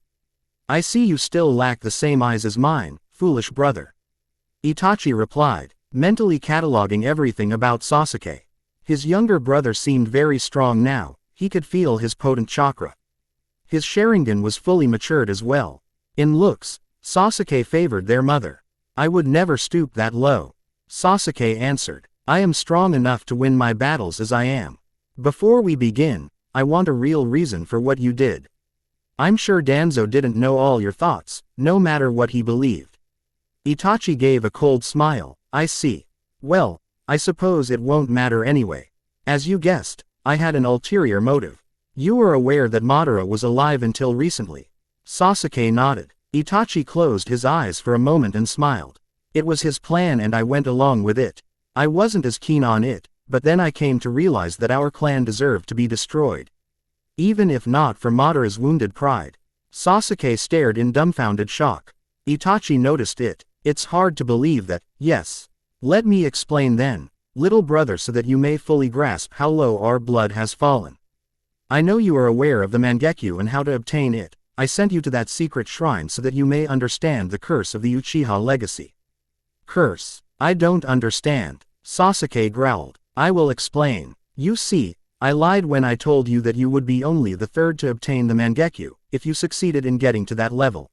"I see you still lack the same eyes as mine, foolish brother," Itachi replied, mentally cataloging everything about Sasuke. His younger brother seemed very strong now, he could feel his potent chakra. His Sharingan was fully matured as well. In looks, Sasuke favored their mother. "I would never stoop that low," Sasuke answered. "I am strong enough to win my battles as I am. Before we begin, I want a real reason for what you did. I'm sure Danzo didn't know all your thoughts, no matter what he believed." Itachi gave a cold smile. "I see. Well, I suppose it won't matter anyway. As you guessed, I had an ulterior motive. You were aware that Madara was alive until recently." Sasuke nodded. Itachi closed his eyes for a moment and smiled. "It was his plan and I went along with it. I wasn't as keen on it, but then I came to realize that our clan deserved to be destroyed. Even if not for Madara's wounded pride." Sasuke stared in dumbfounded shock. Itachi noticed it. "It's hard to believe that, yes. Let me explain then, little brother, so that you may fully grasp how low our blood has fallen. I know you are aware of the Mangekyo and how to obtain it. I sent you to that secret shrine so that you may understand the curse of the Uchiha legacy." "Curse? I don't understand," Sasuke growled. "I will explain. You see, I lied when I told you that you would be only the third to obtain the Mangekyo, if you succeeded in getting to that level.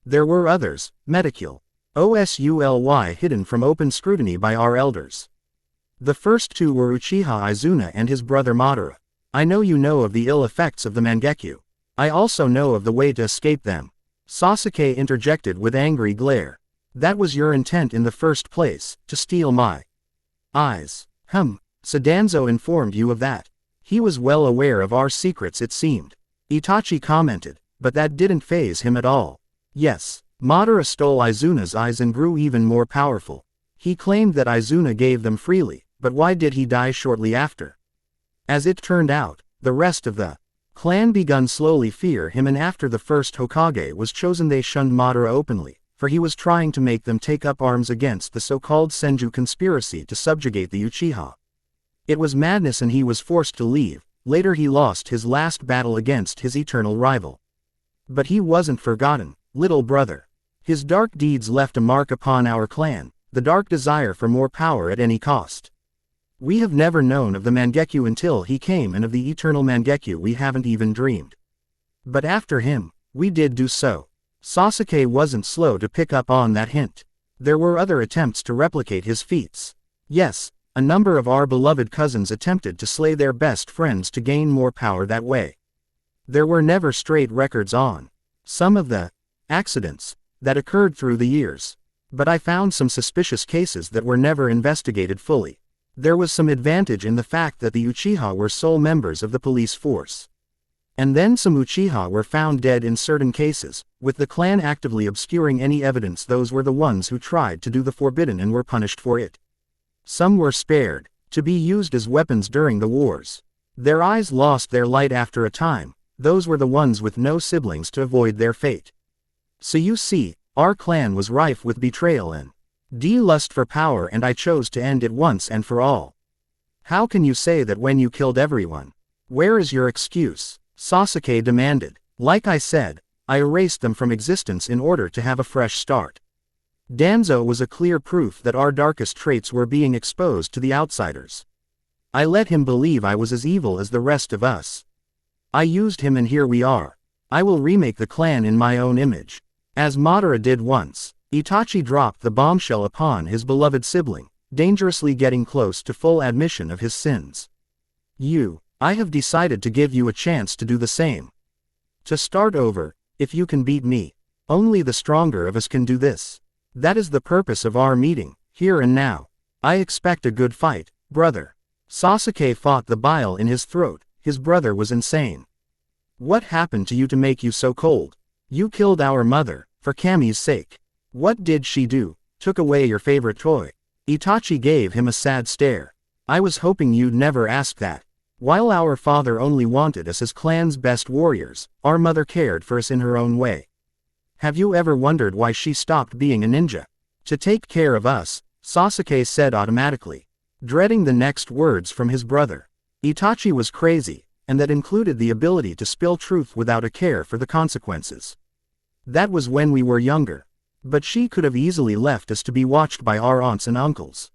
There were others, Metakul, Osuly, hidden from open scrutiny by our elders. The first two were Uchiha Izuna and his brother Madara. I know you know of the ill effects of the Mangekyo. I also know of the way to escape them," Sasuke interjected with angry glare. "That was your intent in the first place, to steal my eyes. So Danzo informed you of that. He was well aware of our secrets it seemed," Itachi commented, but that didn't faze him at all. "Yes, Madara stole Izuna's eyes and grew even more powerful. He claimed that Izuna gave them freely, but why did he die shortly after? As it turned out, the rest of the clan begun slowly fear him, and after the first Hokage was chosen they shunned Madara openly, for he was trying to make them take up arms against the so-called Senju conspiracy to subjugate the Uchiha. It was madness and he was forced to leave. Later he lost his last battle against his eternal rival. But he wasn't forgotten, little brother. His dark deeds left a mark upon our clan, the dark desire for more power at any cost. We have never known of the Mangekyo until he came, and of the eternal Mangekyo we haven't even dreamed. But after him, we did do so." Sasuke wasn't slow to pick up on that hint. There were other attempts to replicate his feats. Yes, a number of our beloved cousins attempted to slay their best friends to gain more power that way. There were never straight records on some of the accidents that occurred through the years. But I found some suspicious cases that were never investigated fully. There was some advantage in the fact that the Uchiha were sole members of the police force. And then some Uchiha were found dead in certain cases, with the clan actively obscuring any evidence. Those were the ones who tried to do the forbidden and were punished for it. Some were spared, to be used as weapons during the wars. Their eyes lost their light after a time. Those were the ones with no siblings to avoid their fate. So you see, our clan was rife with betrayal and lust for power, and I chose to end it once and for all." How can you say that when you killed everyone? Where is your excuse? Sasuke demanded. Like I said, I erased them from existence in order to have a fresh start. Danzo was a clear proof that our darkest traits were being exposed to the outsiders. I let him believe I was as evil as the rest of us. I used him and here we are. I will remake the clan in my own image. As Madara did once, Itachi dropped the bombshell upon his beloved sibling, dangerously getting close to full admission of his sins. I have decided to give you a chance to do the same. To start over, if you can beat me, only the stronger of us can do this. That is the purpose of our meeting, here and now. I expect a good fight, brother. Sasuke fought the bile in his throat. His brother was insane. What happened to you to make you so cold? You killed our mother, for Kami's sake. What did she do? Took away your favorite toy. Itachi gave him a sad stare. I was hoping you'd never ask that. While our father only wanted us as clan's best warriors, our mother cared for us in her own way. Have you ever wondered why she stopped being a ninja? To take care of us, Sasuke said automatically, dreading the next words from his brother. Itachi was crazy, and that included the ability to spill truth without a care for the consequences. That was when we were younger. But she could have easily left us to be watched by our aunts and uncles.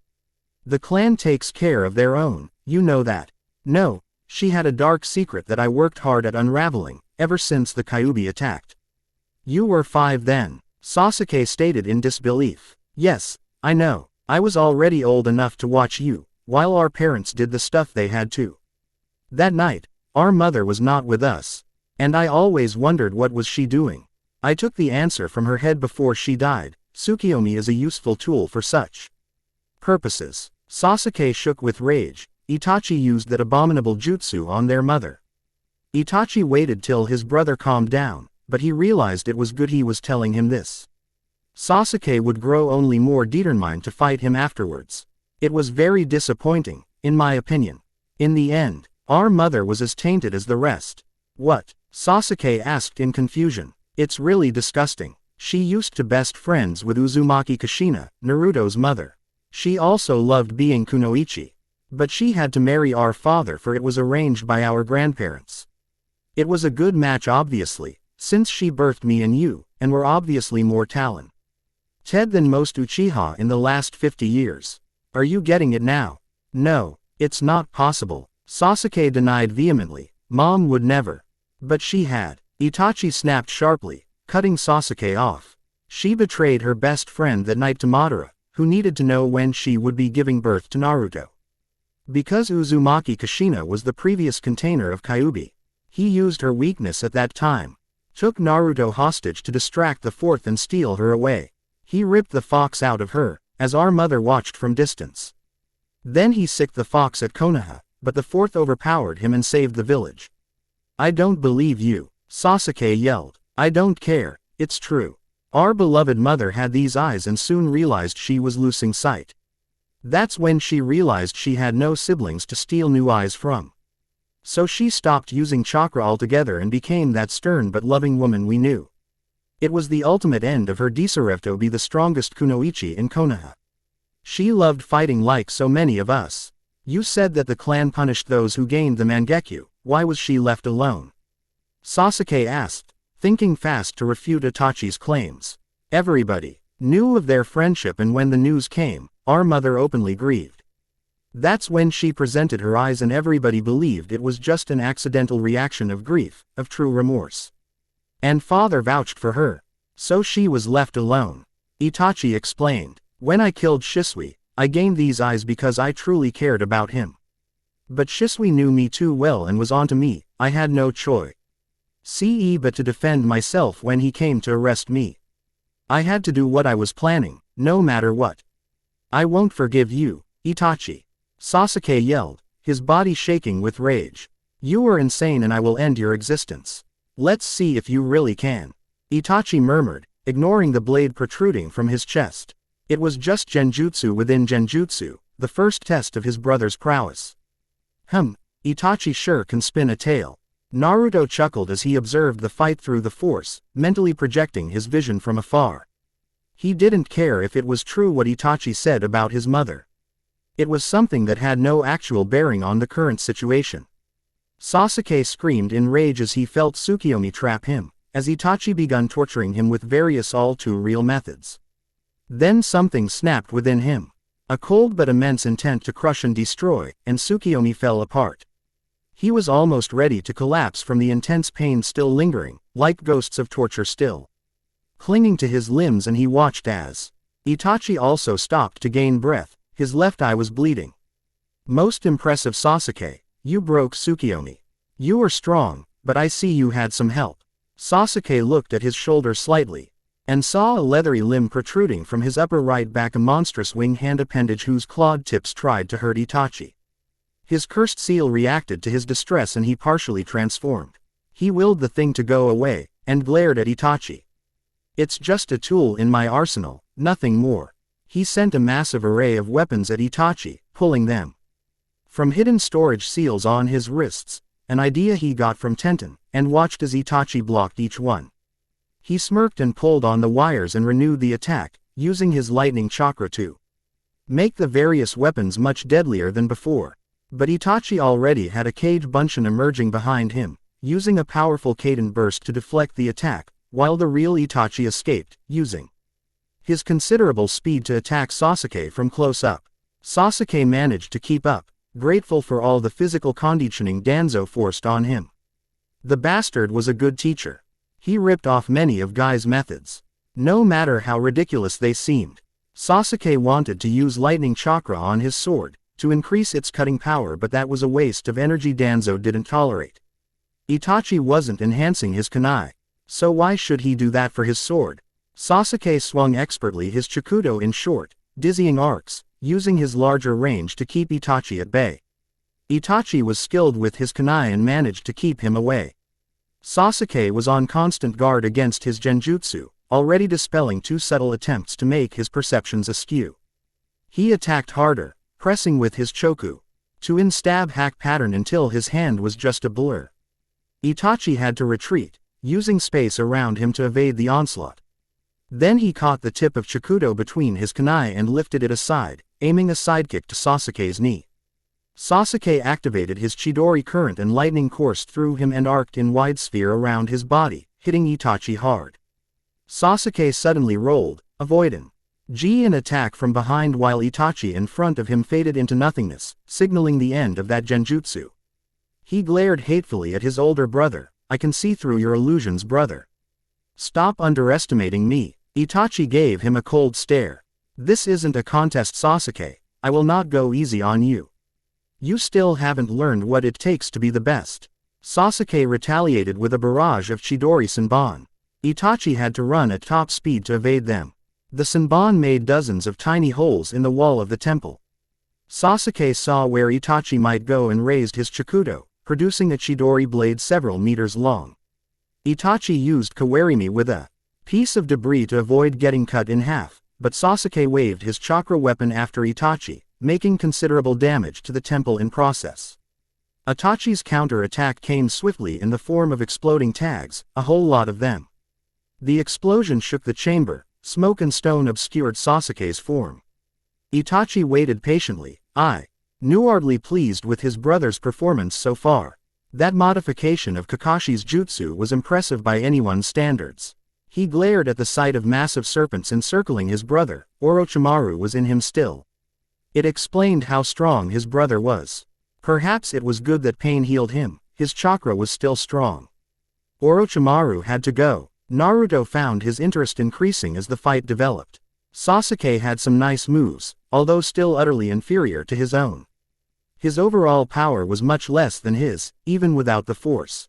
The clan takes care of their own, you know that. No, she had a dark secret that I worked hard at unraveling, ever since the Kyuubi attacked. You were 5 then, Sasuke stated in disbelief. Yes, I know, I was already old enough to watch you, while our parents did the stuff they had to. That night, our mother was not with us, and I always wondered what was she doing. I took the answer from her head before she died. Tsukiyomi is a useful tool for such purposes. Sasuke shook with rage. Itachi used that abominable jutsu on their mother. Itachi waited till his brother calmed down, but he realized it was good he was telling him this. Sasuke would grow only more determined to fight him afterwards. It was very disappointing, in my opinion. In the end, our mother was as tainted as the rest. What? Sasuke asked in confusion. It's really disgusting. She used to best friends with Uzumaki Kushina, Naruto's mother. She also loved being kunoichi. But she had to marry our father for it was arranged by our grandparents. It was a good match obviously, since she birthed me and you, and were obviously more talented than most Uchiha in the last 50 years. Are you getting it now? No, it's not possible, Sasuke denied vehemently. Mom would never. But she had. Itachi snapped sharply, cutting Sasuke off. She betrayed her best friend that night to Madara, who needed to know when she would be giving birth to Naruto. Because Uzumaki Kushina was the previous container of Kyuubi, he used her weakness at that time, took Naruto hostage to distract the fourth and steal her away. He ripped the fox out of her, as our mother watched from distance. Then he sicked the fox at Konoha, but the fourth overpowered him and saved the village. I don't believe you, Sasuke yelled. I don't care, it's true. Our beloved mother had these eyes and soon realized she was losing sight. That's when she realized she had no siblings to steal new eyes from. So she stopped using chakra altogether and became that stern but loving woman we knew. It was the ultimate end of her desire to be the strongest kunoichi in Konoha. She loved fighting like so many of us. You said that the clan punished those who gained the Mangekyo, why was she left alone? Sasuke asked, thinking fast to refute Itachi's claims. Everybody knew of their friendship and when the news came, our mother openly grieved. That's when she presented her eyes and everybody believed it was just an accidental reaction of grief, of true remorse. And father vouched for her. So she was left alone. Itachi explained. When I killed Shisui, I gained these eyes because I truly cared about him. But Shisui knew me too well and was onto me, I had no choice. But to defend myself when he came to arrest me. I had to do what I was planning, no matter what. I won't forgive you, Itachi. Sasuke yelled, his body shaking with rage. You are insane and I will end your existence. Let's see if you really can. Itachi murmured, ignoring the blade protruding from his chest. It was just genjutsu within genjutsu, the first test of his brother's prowess. Itachi sure can spin a tale. Naruto chuckled as he observed the fight through the force, mentally projecting his vision from afar. He didn't care if it was true what Itachi said about his mother. It was something that had no actual bearing on the current situation. Sasuke screamed in rage as he felt Tsukiyomi trap him, as Itachi began torturing him with various all-too-real methods. Then something snapped within him. A cold but immense intent to crush and destroy, and Tsukiyomi fell apart. He was almost ready to collapse from the intense pain still lingering, like ghosts of torture still clinging to his limbs, and he watched as Itachi also stopped to gain breath. His left eye was bleeding. Most impressive, Sasuke. You broke Tsukiyomi. You were strong, but I see you had some help. Sasuke looked at his shoulder slightly, and saw a leathery limb protruding from his upper right back, a monstrous wing hand appendage whose clawed tips tried to hurt Itachi. His cursed seal reacted to his distress and he partially transformed. He willed the thing to go away, and glared at Itachi. It's just a tool in my arsenal, nothing more. He sent a massive array of weapons at Itachi, pulling them from hidden storage seals on his wrists, an idea he got from Tenten, and watched as Itachi blocked each one. He smirked and pulled on the wires and renewed the attack, using his lightning chakra to make the various weapons much deadlier than before. But Itachi already had a Kage Bunshin emerging behind him, using a powerful Kaden burst to deflect the attack, while the real Itachi escaped, using his considerable speed to attack Sasuke from close up. Sasuke managed to keep up, grateful for all the physical conditioning Danzo forced on him. The bastard was a good teacher. He ripped off many of Guy's methods, no matter how ridiculous they seemed. Sasuke wanted to use lightning chakra on his sword, to increase its cutting power, but that was a waste of energy Danzo didn't tolerate. Itachi wasn't enhancing his kunai, so why should he do that for his sword? Sasuke swung expertly his Chikudo in short, dizzying arcs, using his larger range to keep Itachi at bay. Itachi was skilled with his kunai and managed to keep him away. Sasuke was on constant guard against his genjutsu, already dispelling two subtle attempts to make his perceptions askew. He attacked harder, pressing with his choku to in-stab hack pattern until his hand was just a blur. Itachi had to retreat, using space around him to evade the onslaught. Then he caught the tip of Chikudo between his kunai and lifted it aside, aiming a sidekick to Sasuke's knee. Sasuke activated his Chidori current and lightning coursed through him and arced in wide sphere around his body, hitting Itachi hard. Sasuke suddenly rolled, avoiding an attack from behind while Itachi in front of him faded into nothingness, signaling the end of that genjutsu. He glared hatefully at his older brother. I can see through your illusions, brother. Stop underestimating me. Itachi gave him a cold stare. This isn't a contest, Sasuke. I will not go easy on you. You still haven't learned what it takes to be the best. Sasuke retaliated with a barrage of Chidori Senbon. Itachi had to run at top speed to evade them. The Senbon made dozens of tiny holes in the wall of the temple. Sasuke saw where Itachi might go and raised his Chikudo, producing a Chidori blade several meters long. Itachi used Kawarimi with a piece of debris to avoid getting cut in half, but Sasuke waved his chakra weapon after Itachi, making considerable damage to the temple in process. Itachi's counter-attack came swiftly in the form of exploding tags, a whole lot of them. The explosion shook the chamber, smoke and stone obscured Sasuke's form. Itachi waited patiently, inwardly pleased with his brother's performance so far. That modification of Kakashi's jutsu was impressive by anyone's standards. He glared at the sight of massive serpents encircling his brother. Orochimaru was in him still. It explained how strong his brother was. Perhaps it was good that pain healed him, his chakra was still strong. Orochimaru had to go. Naruto found his interest increasing as the fight developed. Sasuke had some nice moves, although still utterly inferior to his own. His overall power was much less than his, even without the force.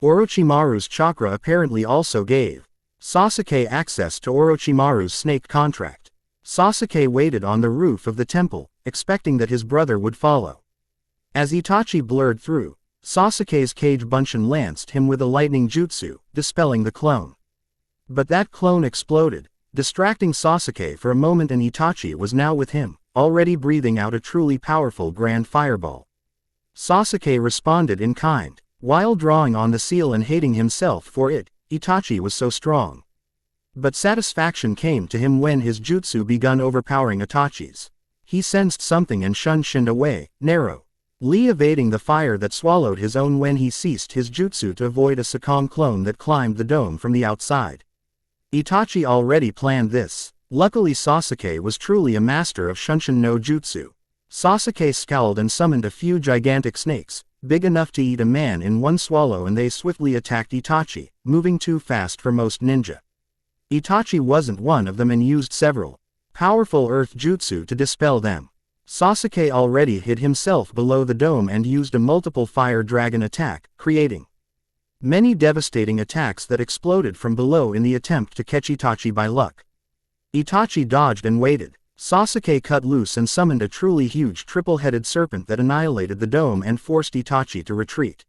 Orochimaru's chakra apparently also gave Sasuke access to Orochimaru's snake contract. Sasuke waited on the roof of the temple, expecting that his brother would follow. As Itachi blurred through, Sasuke's Kage Bunshin lanced him with a lightning jutsu, dispelling the clone. But that clone exploded, distracting Sasuke for a moment, and Itachi was now with him, already breathing out a truly powerful grand fireball. Sasuke responded in kind. While drawing on the seal and hating himself for it, Itachi was so strong. But satisfaction came to him when his jutsu begun overpowering Itachi's. He sensed something and shinned away, narrow. Lee evading the fire that swallowed his own when he ceased his jutsu to avoid a Sakong clone that climbed the dome from the outside. Itachi already planned this. Luckily Sasuke was truly a master of Shunshin no Jutsu. Sasuke scowled and summoned a few gigantic snakes, big enough to eat a man in one swallow, and they swiftly attacked Itachi, moving too fast for most ninja. Itachi wasn't one of them and used several powerful earth jutsu to dispel them. Sasuke already hid himself below the dome and used a multiple fire dragon attack, creating many devastating attacks that exploded from below in the attempt to catch Itachi by luck. Itachi dodged and waited. Sasuke cut loose and summoned a truly huge triple-headed serpent that annihilated the dome and forced Itachi to retreat.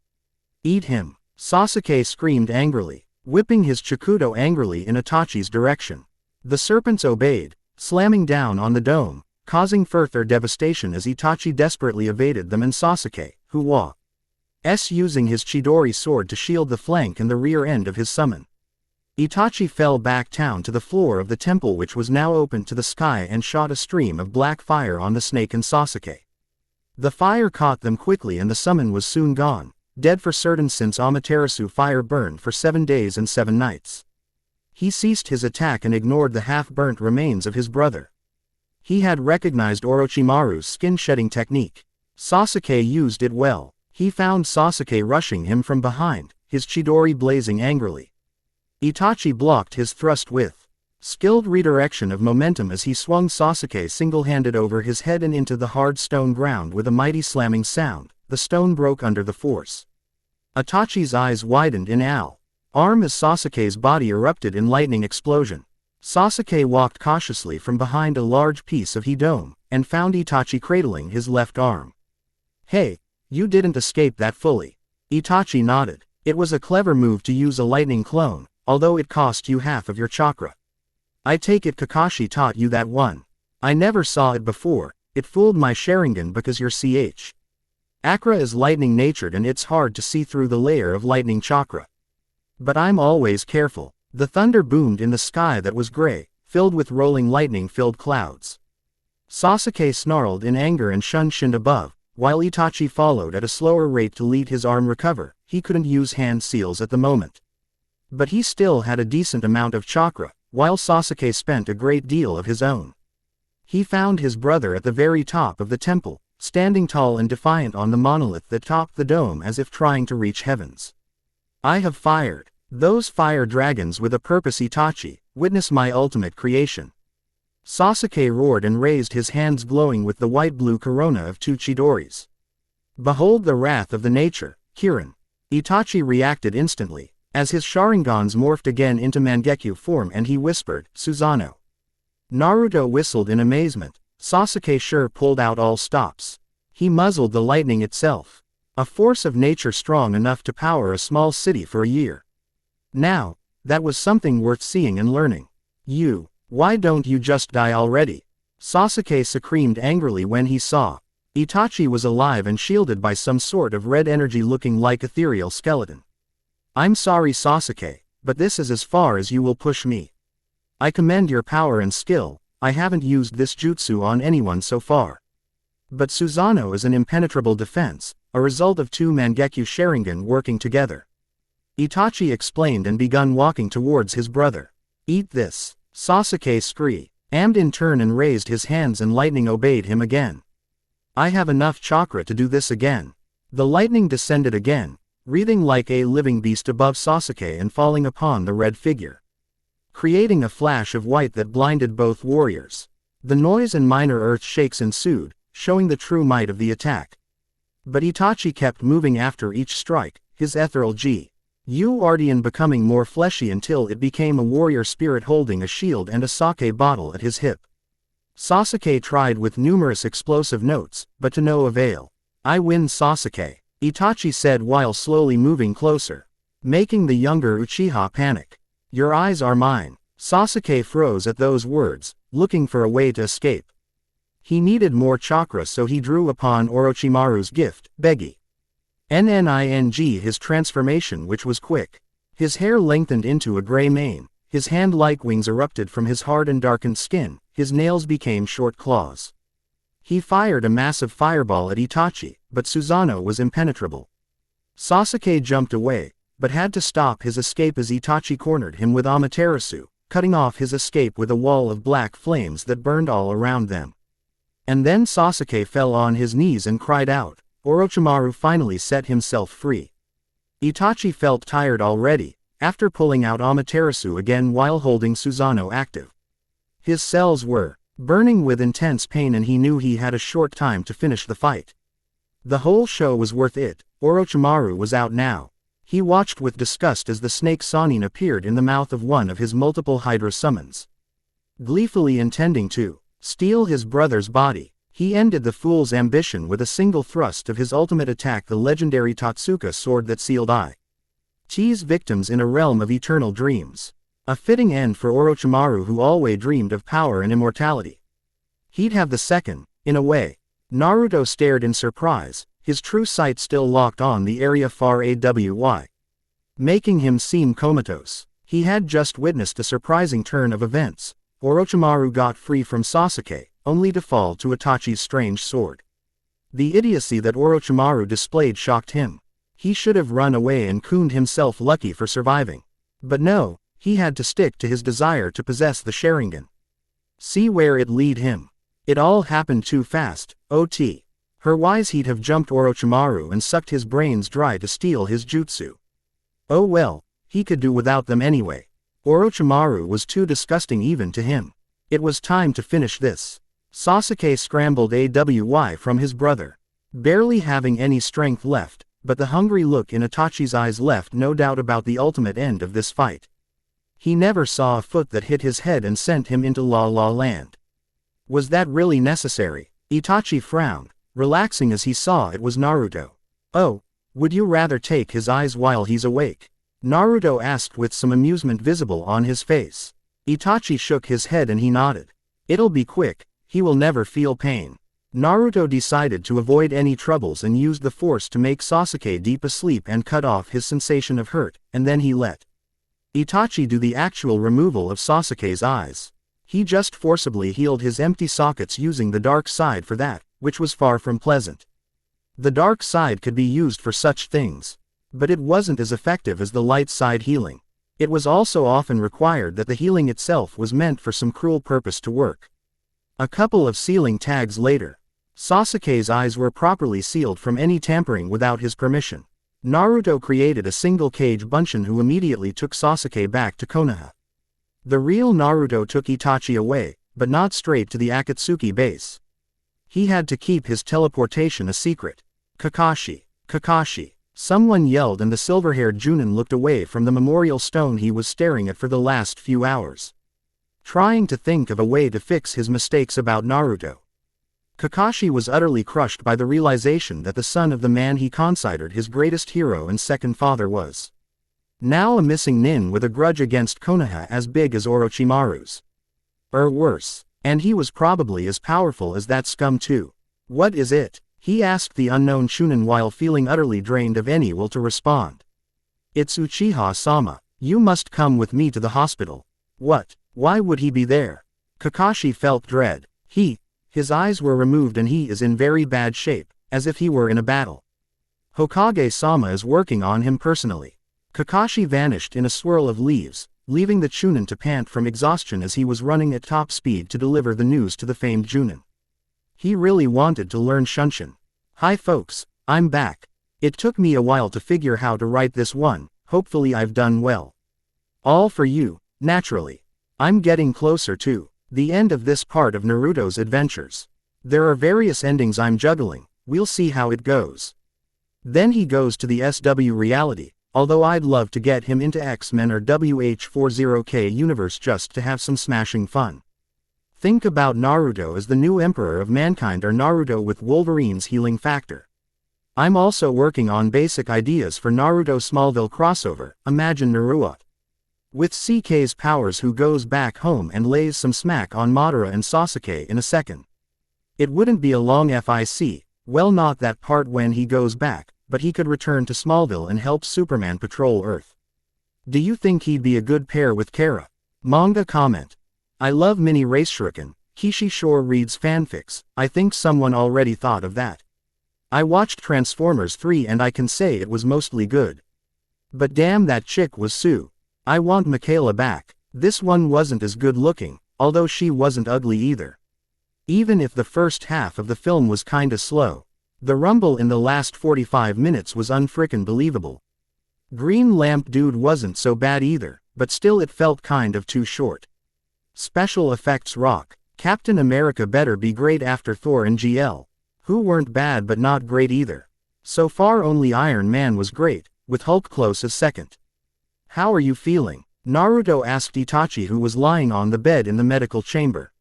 Eat him! Sasuke screamed angrily, whipping his Chikudo angrily in Itachi's direction. The serpents obeyed, slamming down on the dome, causing further devastation as Itachi desperately evaded them, and Sasuke, who was using his Chidori sword to shield the flank and the rear end of his summon. Itachi fell back down to the floor of the temple, which was now open to the sky, and shot a stream of black fire on the snake and Sasuke. The fire caught them quickly and the summon was soon gone, dead for certain, since Amaterasu fire burned for 7 days and 7 nights. He ceased his attack and ignored the half-burnt remains of his brother. He had recognized Orochimaru's skin-shedding technique. Sasuke used it well. He found Sasuke rushing him from behind, his Chidori blazing angrily. Itachi blocked his thrust with skilled redirection of momentum as he swung Sasuke single-handed over his head and into the hard stone ground with a mighty slamming sound. The stone broke under the force. Itachi's eyes widened in alarm as Sasuke's body erupted in lightning explosion. Sasuke walked cautiously from behind a large piece of dome, and found Itachi cradling his left arm. "Hey, you didn't escape that fully." Itachi nodded. "It was a clever move to use a lightning clone, although it cost you half of your chakra. I take it Kakashi taught you that one." "I never saw it before. It fooled my Sharingan because your chakra is lightning-natured and it's hard to see through the layer of lightning chakra. But I'm always careful." The thunder boomed in the sky that was gray, filled with rolling lightning-filled clouds. Sasuke snarled in anger and shinned above, while Itachi followed at a slower rate to lead his arm recover. He couldn't use hand seals at the moment. But he still had a decent amount of chakra, while Sasuke spent a great deal of his own. He found his brother at the very top of the temple, standing tall and defiant on the monolith that topped the dome as if trying to reach heavens. "I have fired those fire dragons with a purpose, Itachi. Witness my ultimate creation." Sasuke roared and raised his hands glowing with the white-blue corona of 2 Chidoris. "Behold the wrath of the nature, Kirin." Itachi reacted instantly, as his Sharingans morphed again into Mangekyo form, and he whispered, "Susanoo." Naruto whistled in amazement. Sasuke sure pulled out all stops. He muzzled the lightning itself. A force of nature strong enough to power a small city for a year. Now, that was something worth seeing and learning. Why don't you just die already?" Sasuke screamed angrily when he saw Itachi was alive and shielded by some sort of red energy looking like ethereal skeleton. "I'm sorry Sasuke, but this is as far as you will push me. I commend your power and skill. I haven't used this jutsu on anyone so far. But Susanoo is an impenetrable defense, a result of 2 Mangekyo Sharingan working together." Itachi explained and begun walking towards his brother. "Eat this." Sasuke screamed in turn and raised his hands, and lightning obeyed him again. "I have enough chakra to do this again." The lightning descended again, wreathing like a living beast above Sasuke and falling upon the red figure, creating a flash of white that blinded both warriors. The noise and minor earth shakes ensued, showing the true might of the attack. But Itachi kept moving after each strike, his ethereal Guardian becoming more fleshy until it became a warrior spirit holding a shield and a sake bottle at his hip. Sasuke tried with numerous explosive notes, but to no avail. "I win Sasuke," Itachi said while slowly moving closer, making the younger Uchiha panic. "Your eyes are mine." Sasuke froze at those words, looking for a way to escape. He needed more chakra, so he drew upon Orochimaru's gift, Begi. His transformation, which was quick. His hair lengthened into a gray mane, his hand-like wings erupted from his hard and darkened skin, his nails became short claws. He fired a massive fireball at Itachi, but Susanoo was impenetrable. Sasuke jumped away, but had to stop his escape as Itachi cornered him with Amaterasu, cutting off his escape with a wall of black flames that burned all around them. And then Sasuke fell on his knees and cried out. Orochimaru finally set himself free. Itachi felt tired already, after pulling out Amaterasu again while holding Susanoo active. His cells were burning with intense pain and he knew he had a short time to finish the fight. The whole show was worth it. Orochimaru was out now. He watched with disgust as the snake Sannin appeared in the mouth of one of his multiple Hydra summons. Gleefully intending to steal his brother's body, he ended the fool's ambition with a single thrust of his ultimate attack, the legendary Totsuka sword that sealed Ichi's victims in a realm of eternal dreams. A fitting end for Orochimaru, who always dreamed of power and immortality. He'd have the second, in a way. Naruto stared in surprise, his true sight still locked on the area far away, making him seem comatose. He had just witnessed a surprising turn of events. Orochimaru got free from Sasuke, only to fall to Itachi's strange sword. The idiocy that Orochimaru displayed shocked him. He should have run away and crooned himself lucky for surviving. But no, he had to stick to his desire to possess the Sharingan. See where it lead him. It all happened too fast. OT. Her wise he'd have jumped Orochimaru and sucked his brains dry to steal his jutsu. Oh well, he could do without them anyway. Orochimaru was too disgusting even to him. It was time to finish this. Sasuke scrambled away from his brother, barely having any strength left, but the hungry look in Itachi's eyes left no doubt about the ultimate end of this fight. He never saw a foot that hit his head and sent him into La La Land. Was that really necessary? Itachi frowned, relaxing as he saw it was Naruto. Oh, would you rather take his eyes while he's awake? Naruto asked with some amusement visible on his face. Itachi shook his head and he nodded. It'll be quick, he will never feel pain. Naruto decided to avoid any troubles and used the force to make Sasuke deep asleep and cut off his sensation of hurt, and then he let Itachi do the actual removal of Sasuke's eyes. He just forcibly healed his empty sockets using the dark side for that, which was far from pleasant. The dark side could be used for such things, but it wasn't as effective as the light side healing. It was also often required that the healing itself was meant for some cruel purpose to work. A couple of sealing tags later, Sasuke's eyes were properly sealed from any tampering without his permission. Naruto created a single cage Bunshin who immediately took Sasuke back to Konoha. The real Naruto took Itachi away, but not straight to the Akatsuki base. He had to keep his teleportation a secret. Kakashi, Kakashi. Someone yelled and the silver-haired Junin looked away from the memorial stone he was staring at for the last few hours, trying to think of a way to fix his mistakes about Naruto. Kakashi was utterly crushed by the realization that the son of the man he considered his greatest hero and second father was now a missing nin with a grudge against Konoha as big as Orochimaru's. Or worse, and he was probably as powerful as that scum too. What is it? He asked the unknown Chunin while feeling utterly drained of any will to respond. It's Uchiha-sama. You must come with me to the hospital. What? Why would he be there? Kakashi felt dread. His eyes were removed and he is in very bad shape, as if he were in a battle. Hokage-sama is working on him personally. Kakashi vanished in a swirl of leaves, leaving the Chunin to pant from exhaustion as he was running at top speed to deliver the news to the famed Junin. He really wanted to learn Shunshin. Hi folks, I'm back. It took me a while to figure how to write this one, hopefully I've done well. All for you, naturally. I'm getting closer to the end of this part of Naruto's adventures. There are various endings I'm juggling, we'll see how it goes. Then he goes to the SW reality, although I'd love to get him into X-Men or WH40K universe just to have some smashing fun. Think about Naruto as the new emperor of mankind or Naruto with Wolverine's healing factor. I'm also working on basic ideas for Naruto Smallville crossover, imagine Naruto with CK's powers who goes back home and lays some smack on Madara and Sasuke in a second. It wouldn't be a long FIC, well not that part when he goes back, but he could return to Smallville and help Superman patrol Earth. Do you think he'd be a good pair with Kara? Manga comment. I love Mini Race Shuriken, Kishi sure reads fanfics. I think someone already thought of that. I watched Transformers 3 and I can say it was mostly good. But damn, that chick was Sue. I want Michaela back. This one wasn't as good looking, although she wasn't ugly either. Even if the first half of the film was kinda slow, the rumble in the last 45 minutes was unfrickin' believable. Green Lamp Dude wasn't so bad either, but still it felt kind of too short. Special effects rock. Captain America better be great after Thor and GL, who weren't bad but not great either. So far only Iron Man was great, with Hulk close as second. How are you feeling? Naruto asked Itachi, who was lying on the bed in the medical chamber.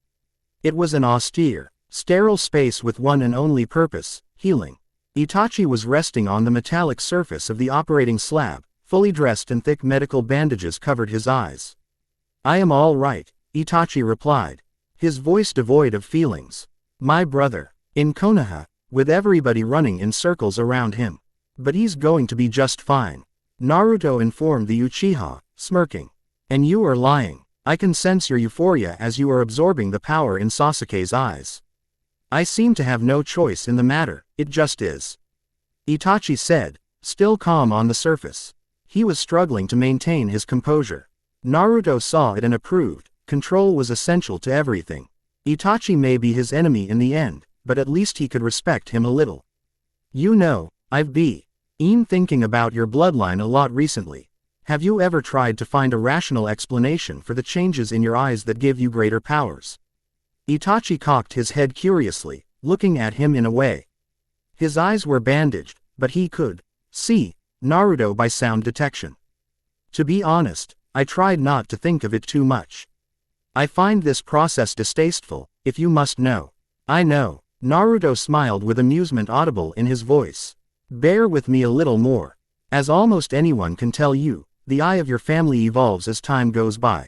It was an austere, sterile space with one and only purpose, healing. Itachi was resting on the metallic surface of the operating slab, fully dressed and thick medical bandages covered his eyes. I am all right, Itachi replied, his voice devoid of feelings. My brother, in Konoha, with everybody running in circles around him. But he's going to be just fine, Naruto informed the Uchiha, smirking. And you are lying. I can sense your euphoria as you are absorbing the power in Sasuke's eyes. I seem to have no choice in the matter, it just is. Itachi said, still calm on the surface. He was struggling to maintain his composure. Naruto saw it and approved. Control was essential to everything. Itachi may be his enemy in the end, but at least he could respect him a little. You know, I've been thinking about your bloodline a lot recently. Have you ever tried to find a rational explanation for the changes in your eyes that give you greater powers? Itachi cocked his head curiously, looking at him in a way. His eyes were bandaged, but he could see Naruto by sound detection. To be honest, I tried not to think of it too much. I find this process distasteful, if you must know. I know. Naruto smiled with amusement audible in his voice. Bear with me a little more. As almost anyone can tell you, the eye of your family evolves as time goes by.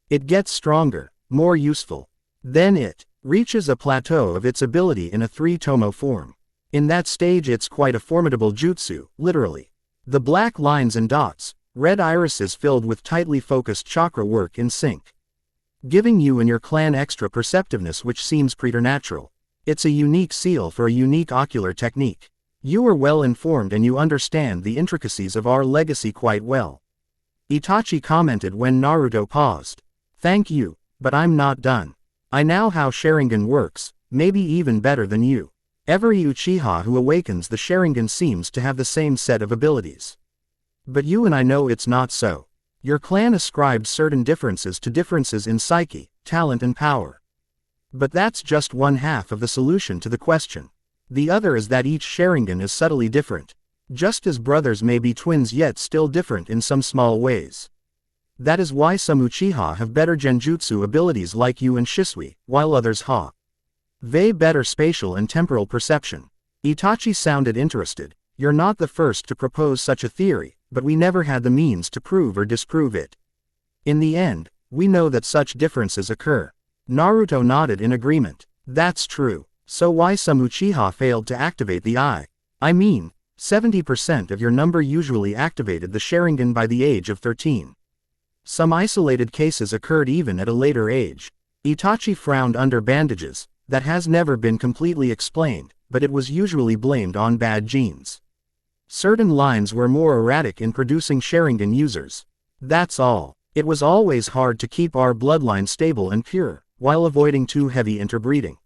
It gets stronger, more useful. Then it reaches a plateau of its ability in a 3-tomo form. In that stage it's quite a formidable jutsu, literally. The black lines and dots, red irises filled with tightly focused chakra work in sync, giving you and your clan extra perceptiveness which seems preternatural. It's a unique seal for a unique ocular technique. You are well informed and you understand the intricacies of our legacy quite well. Itachi commented when Naruto paused. Thank you, but I'm not done. I know how Sharingan works, maybe even better than you. Every Uchiha who awakens the Sharingan seems to have the same set of abilities. But you and I know it's not so. Your clan ascribed certain differences to differences in psyche, talent and power. But that's just one half of the solution to the question. The other is that each Sharingan is subtly different. Just as brothers may be twins yet still different in some small ways. That is why some Uchiha have better genjutsu abilities like you and Shisui, while others have better spatial and temporal perception. Itachi sounded interested. You're not the first to propose such a theory, but we never had the means to prove or disprove it. In the end, we know that such differences occur. Naruto nodded in agreement. That's true. So why some Uchiha failed to activate the eye? I mean, 70% of your number usually activated the Sharingan by the age of 13. Some isolated cases occurred even at a later age. Itachi frowned under bandages. That has never been completely explained, but it was usually blamed on bad genes. Certain lines were more erratic in producing Sharingan users. That's all. It was always hard to keep our bloodline stable and pure, while avoiding too heavy interbreeding.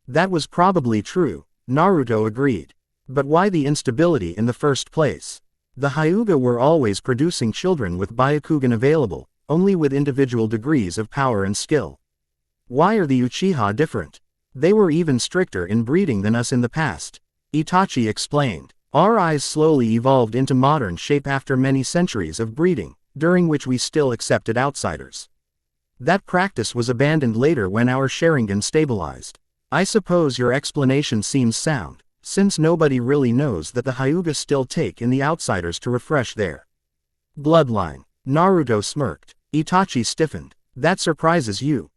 That was probably true, Naruto agreed. But why the instability in the first place? The Hyuga were always producing children with Byakugan available, only with individual degrees of power and skill. Why are the Uchiha different? They were even stricter in breeding than us in the past. Itachi explained. Our eyes slowly evolved into modern shape after many centuries of breeding, during which we still accepted outsiders. That practice was abandoned later when our Sharingan stabilized. I suppose your explanation seems sound, since nobody really knows that the Hyuga still take in the outsiders to refresh their bloodline. Naruto smirked. Itachi stiffened. That surprises you.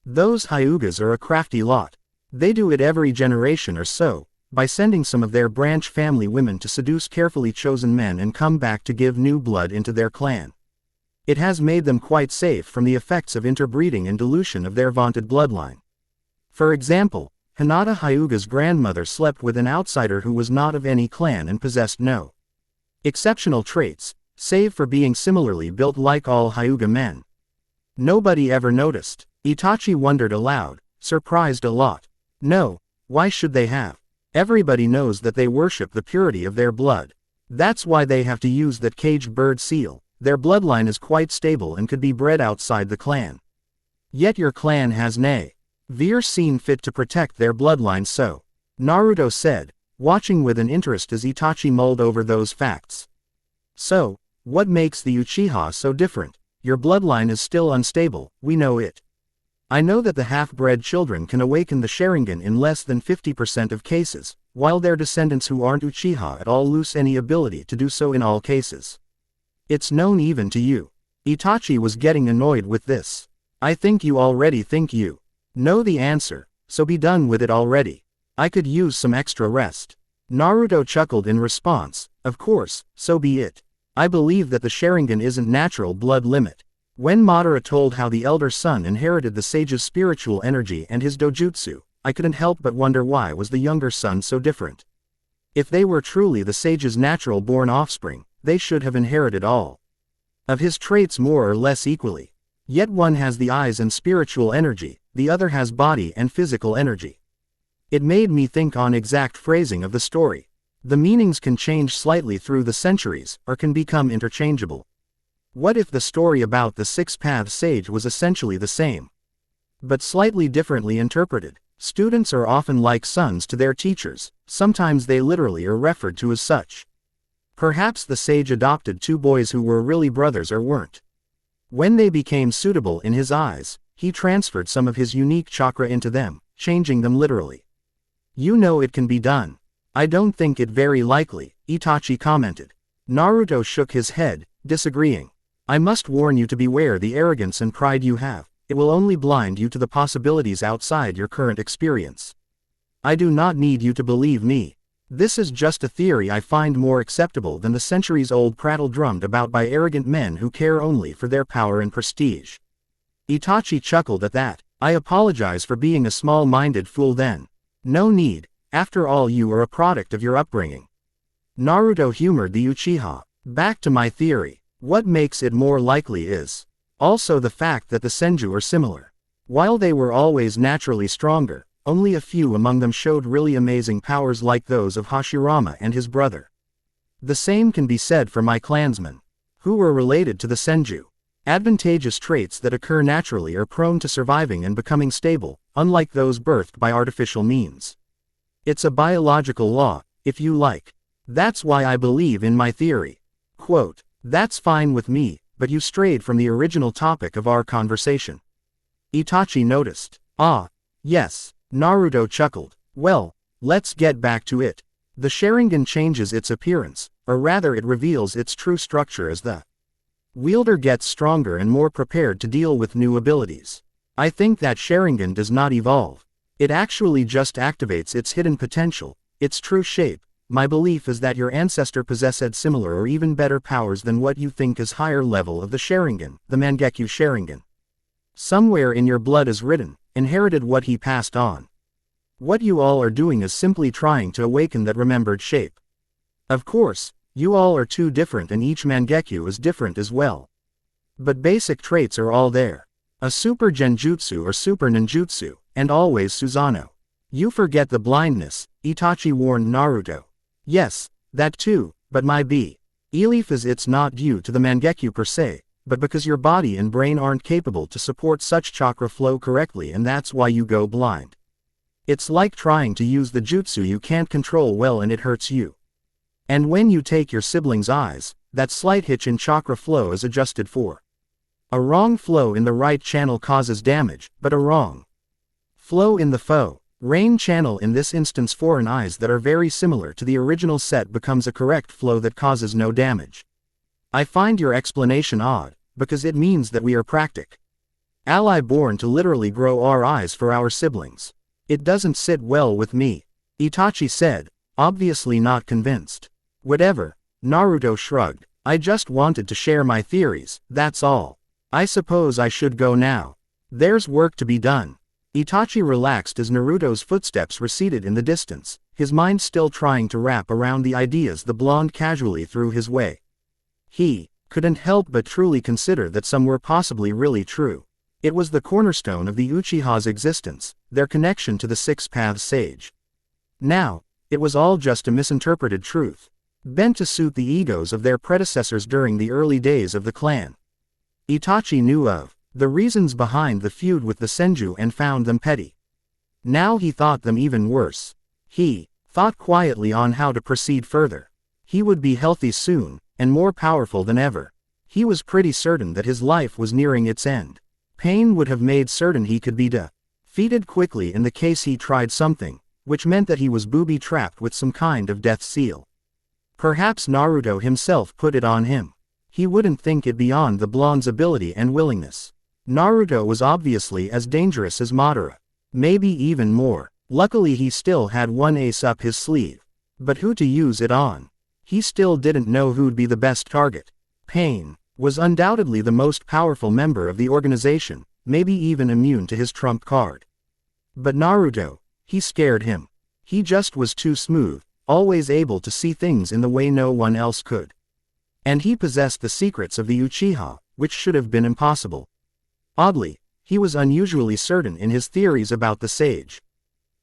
Those Hyugas are a crafty lot. They do it every generation or so, by sending some of their branch family women to seduce carefully chosen men and come back to give new blood into their clan. It has made them quite safe from the effects of interbreeding and dilution of their vaunted bloodline. For example, Hinata Hyuga's grandmother slept with an outsider who was not of any clan and possessed no exceptional traits, save for being similarly built like all Hyuga men. Nobody ever noticed. Itachi wondered aloud, surprised a lot. No, why should they have? Everybody knows that they worship the purity of their blood. That's why they have to use that caged bird seal. Their bloodline is quite stable and could be bred outside the clan. Yet your clan has never seen fit to protect their bloodline, so Naruto said, watching with an interest as Itachi mulled over those facts. So, what makes the Uchiha so different? Your bloodline is still unstable, we know it. I know that the half-bred children can awaken the Sharingan in less than 50% of cases, while their descendants who aren't Uchiha at all lose any ability to do so in all cases. It's known even to you. Itachi was getting annoyed with this. I think you already think you know the answer, so be done with it already. I could use some extra rest. Naruto chuckled in response, of course, so be it. I believe that the Sharingan isn't natural blood limit. When Madara told how the elder son inherited the sage's spiritual energy and his dojutsu, I couldn't help but wonder why was the younger son so different. If they were truly the sage's natural-born offspring, they should have inherited all of his traits more or less equally. Yet one has the eyes and spiritual energy, the other has body and physical energy. It made me think on exact phrasing of the story. The meanings can change slightly through the centuries, or can become interchangeable. What if the story about the six-path sage was essentially the same, but slightly differently interpreted? Students are often like sons to their teachers, sometimes they literally are referred to as such. Perhaps the sage adopted two boys who were really brothers or weren't. When they became suitable in his eyes, he transferred some of his unique chakra into them, changing them literally. You know it can be done. I don't think it very likely, Itachi commented. Naruto shook his head, disagreeing. I must warn you to beware the arrogance and pride you have. It will only blind you to the possibilities outside your current experience. I do not need you to believe me. This is just a theory I find more acceptable than the centuries-old prattle drummed about by arrogant men who care only for their power and prestige. Itachi chuckled at that. I apologize for being a small-minded fool then. No need, after all you are a product of your upbringing. Naruto humored the Uchiha. Back to my theory. What makes it more likely is also the fact that the Senju are similar. While they were always naturally stronger, only a few among them showed really amazing powers like those of Hashirama and his brother. The same can be said for my clansmen, who were related to the Senju. Advantageous traits that occur naturally are prone to surviving and becoming stable, unlike those birthed by artificial means. It's a biological law, if you like. That's why I believe in my theory. Quote, that's fine with me, but you strayed from the original topic of our conversation. Itachi noticed. Ah, yes, Naruto chuckled. Well, let's get back to it. The Sharingan changes its appearance, or rather it reveals its true structure as the wielder gets stronger and more prepared to deal with new abilities. I think that Sharingan does not evolve. It actually just activates its hidden potential, its true shape. My belief is that your ancestor possessed similar or even better powers than what you think is higher level of the Sharingan, the Mangekyo Sharingan. Somewhere in your blood is written, inherited what he passed on. What you all are doing is simply trying to awaken that remembered shape. Of course, you all are too different and each Mangekyo is different as well. But basic traits are all there. A super genjutsu or super ninjutsu, and always Susanoo. You forget the blindness, Itachi warned Naruto. Yes, that too, but my belief is it's not due to the Mangekyo per se, but because your body and brain aren't capable to support such chakra flow correctly and that's why you go blind. It's like trying to use the jutsu you can't control well and it hurts you. And when you take your sibling's eyes, that slight hitch in chakra flow is adjusted for. A wrong flow in the right channel causes damage, but a wrong flow in the foe rain channel, in this instance foreign eyes that are very similar to the original set, becomes a correct flow that causes no damage. I find your explanation odd, because it means that we are practic ally born to literally grow our eyes for our siblings. It doesn't sit well with me, Itachi said, obviously not convinced. Whatever, Naruto shrugged. I just wanted to share my theories, that's all. I suppose I should go now. There's work to be done. Itachi relaxed as Naruto's footsteps receded in the distance, his mind still trying to wrap around the ideas the blonde casually threw his way. He couldn't help but truly consider that some were possibly really true. It was the cornerstone of the Uchiha's existence, their connection to the Six Paths Sage. Now, it was all just a misinterpreted truth, bent to suit the egos of their predecessors during the early days of the clan. Itachi knew of the reasons behind the feud with the Senju and found them petty. Now he thought them even worse. He thought quietly on how to proceed further. He would be healthy soon, and more powerful than ever. He was pretty certain that his life was nearing its end. Pain would have made certain he could be defeated quickly in the case he tried something, which meant that he was booby-trapped with some kind of death seal. Perhaps Naruto himself put it on him. He wouldn't think it beyond the blonde's ability and willingness. Naruto was obviously as dangerous as Madara. Maybe even more. Luckily he still had one ace up his sleeve. But who to use it on? He still didn't know who'd be the best target. Pain was undoubtedly the most powerful member of the organization, maybe even immune to his trump card. But Naruto, he scared him. He just was too smooth, always able to see things in the way no one else could. And he possessed the secrets of the Uchiha, which should have been impossible. Oddly, he was unusually certain in his theories about the sage.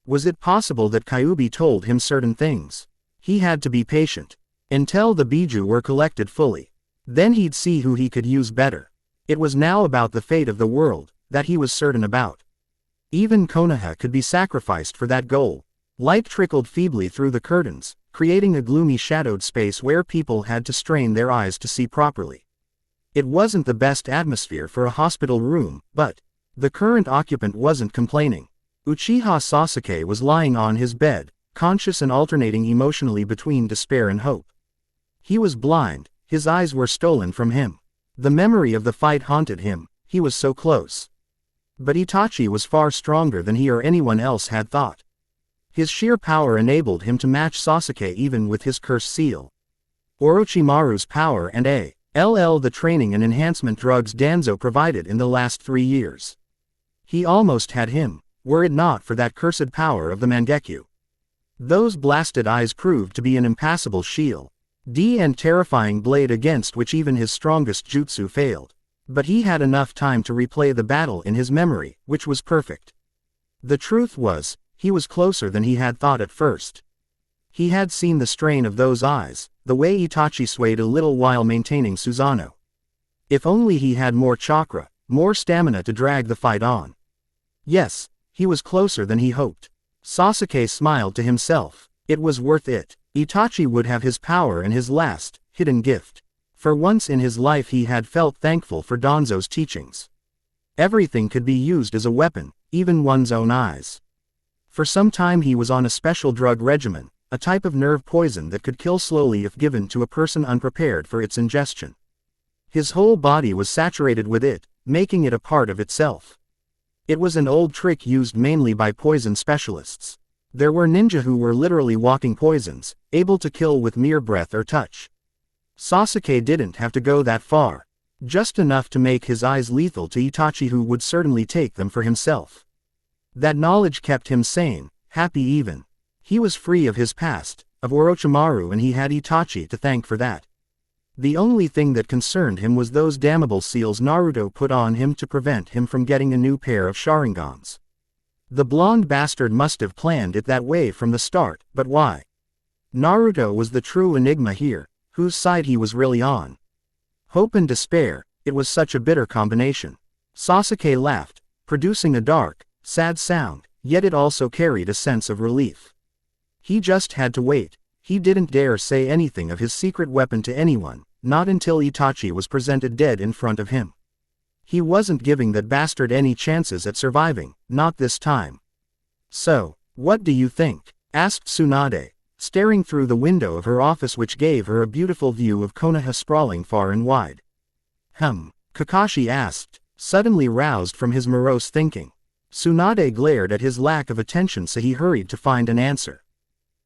Was it possible that Kyuubi told him certain things? He had to be patient until the Biju were collected fully. Then he'd see who he could use better. It was now about the fate of the world that he was certain about. Even Konoha could be sacrificed for that goal. Light trickled feebly through the curtains, creating a gloomy shadowed space where people had to strain their eyes to see properly. It wasn't the best atmosphere for a hospital room, but the current occupant wasn't complaining. Uchiha Sasuke was lying on his bed, conscious and alternating emotionally between despair and hope. He was blind, his eyes were stolen from him. The memory of the fight haunted him, he was so close. But Itachi was far stronger than he or anyone else had thought. His sheer power enabled him to match Sasuke even with his curse seal. Orochimaru's power and the training and enhancement drugs Danzo provided in the last 3 years. He almost had him, were it not for that cursed power of the Mangekyo. Those blasted eyes proved to be an impassable shield. And terrifying blade against which even his strongest jutsu failed. But he had enough time to replay the battle in his memory, which was perfect. The truth was, he was closer than he had thought at first. He had seen the strain of those eyes, the way Itachi swayed a little while maintaining Susanoo. If only he had more chakra, more stamina to drag the fight on. Yes, he was closer than he hoped. Sasuke smiled to himself. It was worth it. Itachi would have his power and his last, hidden gift. For once in his life he had felt thankful for Danzo's teachings. Everything could be used as a weapon, even one's own eyes. For some time he was on a special drug regimen, a type of nerve poison that could kill slowly if given to a person unprepared for its ingestion. His whole body was saturated with it, making it a part of itself. It was an old trick used mainly by poison specialists. There were ninja who were literally walking poisons, able to kill with mere breath or touch. Sasuke didn't have to go that far. Just enough to make his eyes lethal to Itachi, who would certainly take them for himself. That knowledge kept him sane, happy even. He was free of his past, of Orochimaru, and he had Itachi to thank for that. The only thing that concerned him was those damnable seals Naruto put on him to prevent him from getting a new pair of Sharingans. The blonde bastard must have planned it that way from the start, but why? Naruto was the true enigma here, whose side he was really on. Hope and despair, it was such a bitter combination. Sasuke laughed, producing a dark, sad sound, yet it also carried a sense of relief. He just had to wait. He didn't dare say anything of his secret weapon to anyone, not until Itachi was presented dead in front of him. He wasn't giving that bastard any chances at surviving, not this time. So, what do you think? Asked Tsunade, staring through the window of her office, which gave her a beautiful view of Konoha sprawling far and wide. Kakashi asked, suddenly roused from his morose thinking. Tsunade glared at his lack of attention, so he hurried to find an answer.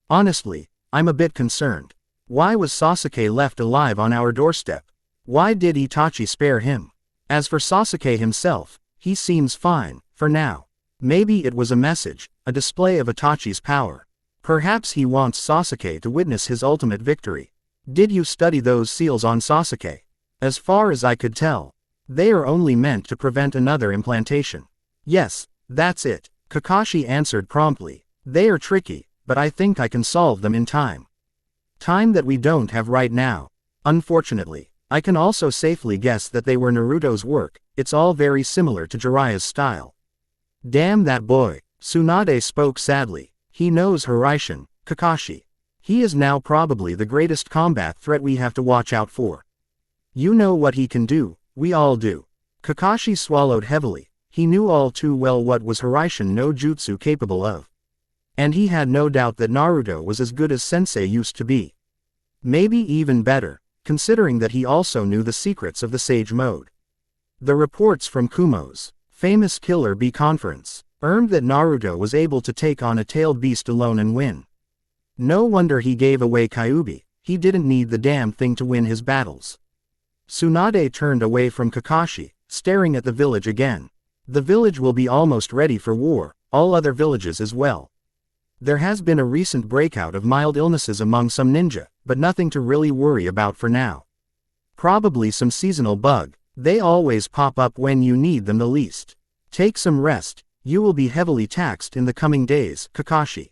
Honestly, I'm a bit concerned. Why was Sasuke left alive on our doorstep? Why did Itachi spare him? As for Sasuke himself, he seems fine, for now. Maybe it was a message, a display of Itachi's power. Perhaps he wants Sasuke to witness his ultimate victory. Did you study those seals on Sasuke? As far as I could tell, they are only meant to prevent another implantation. Yes, that's it, Kakashi answered promptly. They are tricky, but I think I can solve them in time. Time that we don't have right now. Unfortunately, I can also safely guess that they were Naruto's work. It's all very similar to Jiraiya's style. Damn that boy, Tsunade spoke sadly. He knows Hiraishin, Kakashi. He is now probably the greatest combat threat we have to watch out for. You know what he can do, we all do. Kakashi swallowed heavily. He knew all too well what was Hiraishin no jutsu capable of. And he had no doubt that Naruto was as good as Sensei used to be. Maybe even better, considering that he also knew the secrets of the Sage Mode. The reports from Kumo's famous Killer Bee conference affirmed that Naruto was able to take on a tailed beast alone and win. No wonder he gave away Kyuubi, he didn't need the damn thing to win his battles. Tsunade turned away from Kakashi, staring at the village again. The village will be almost ready for war, all other villages as well. There has been a recent breakout of mild illnesses among some ninja, but nothing to really worry about for now. Probably some seasonal bug, they always pop up when you need them the least. Take some rest, you will be heavily taxed in the coming days, Kakashi.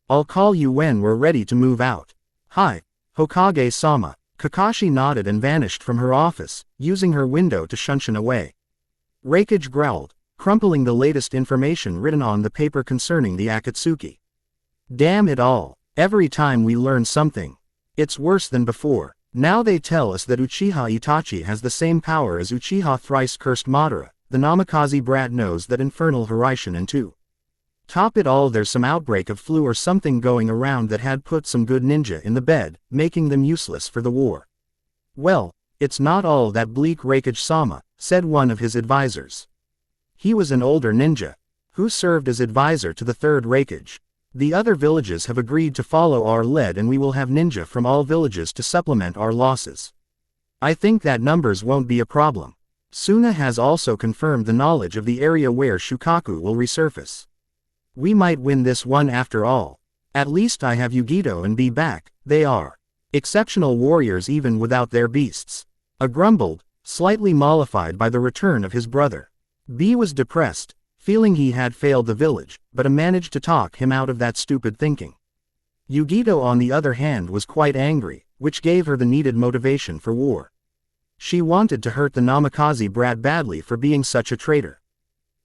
I'll call you when we're ready to move out. Hi, Hokage-sama. Kakashi nodded and vanished from her office, using her window to shunshin away. Reikage growled, crumpling the latest information written on the paper concerning the Akatsuki. Damn it all, every time we learn something. It's worse than before. Now they tell us that Uchiha Itachi has the same power as Uchiha thrice-cursed Madara. The Namikaze brat knows that infernal Hiraishin and too. Top it all, there's some outbreak of flu or something going around that had put some good ninja in the bed, making them useless for the war. Well, it's not all that bleak, Reikage-sama, said one of his advisors. He was an older ninja, who served as advisor to the third Reikage. The other villages have agreed to follow our lead and we will have ninja from all villages to supplement our losses. I think that numbers won't be a problem. Suna has also confirmed the knowledge of the area where Shukaku will resurface. We might win this one after all. At least I have Yugito and Bee back. They are exceptional warriors even without their beasts. A grumbled, slightly mollified by the return of his brother. Bee was depressed, feeling he had failed the village, but managed to talk him out of that stupid thinking. Yugito on the other hand was quite angry, which gave her the needed motivation for war. She wanted to hurt the Namikaze brat badly for being such a traitor.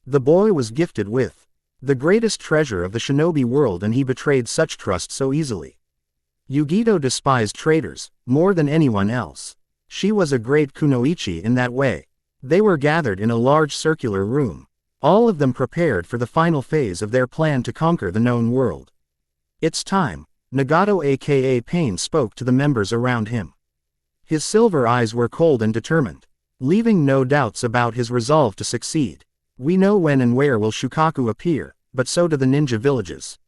The boy was gifted with the greatest treasure of the shinobi world and he betrayed such trust so easily. Yugito despised traitors, more than anyone else. She was a great kunoichi in that way. They were gathered in a large circular room, all of them prepared for the final phase of their plan to conquer the known world. It's time, Nagato aka Pain spoke to the members around him. His silver eyes were cold and determined, leaving no doubts about his resolve to succeed. We know when and where will Shukaku appear, but so do the ninja villages.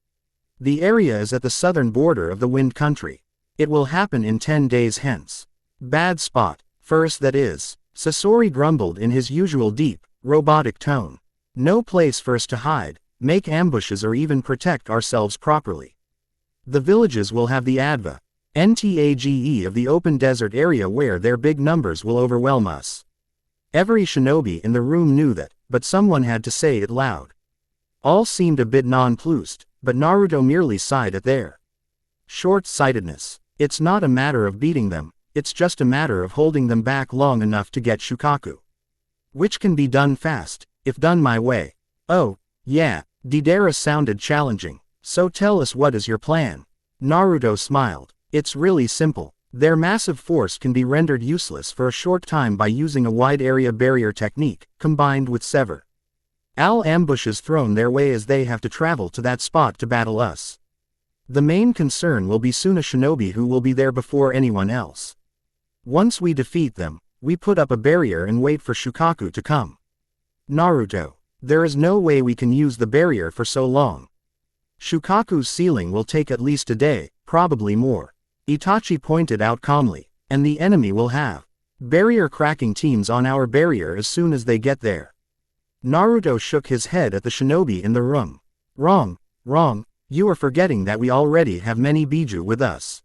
The area is at the southern border of the Wind Country. It will happen in 10 days hence. Bad spot, first that is, Sasori grumbled in his usual deep, robotic tone. No place for us to hide, make ambushes or even protect ourselves properly. The villages will have the NTAGE of the open desert area where their big numbers will overwhelm us. Every shinobi in the room knew that, but someone had to say it loud. All seemed a bit nonplussed, but Naruto merely sighed at their short-sightedness. It's not a matter of beating them, it's just a matter of holding them back long enough to get Shukaku. Which can be done fast, if done my way. Oh, yeah, Deidara sounded challenging. So tell us, what is your plan? Naruto smiled. It's really simple. Their massive force can be rendered useless for a short time by using a wide area barrier technique, combined with sever all ambushes thrown their way as they have to travel to that spot to battle us. The main concern will be Suna shinobi who will be there before anyone else. Once we defeat them, we put up a barrier and wait for Shukaku to come. Naruto, there is no way we can use the barrier for so long. Shukaku's sealing will take at least a day, probably more. Itachi pointed out calmly. And the enemy will have barrier cracking teams on our barrier as soon as they get there. Naruto shook his head at the shinobi in the room. Wrong, you are forgetting that we already have many Biju with us.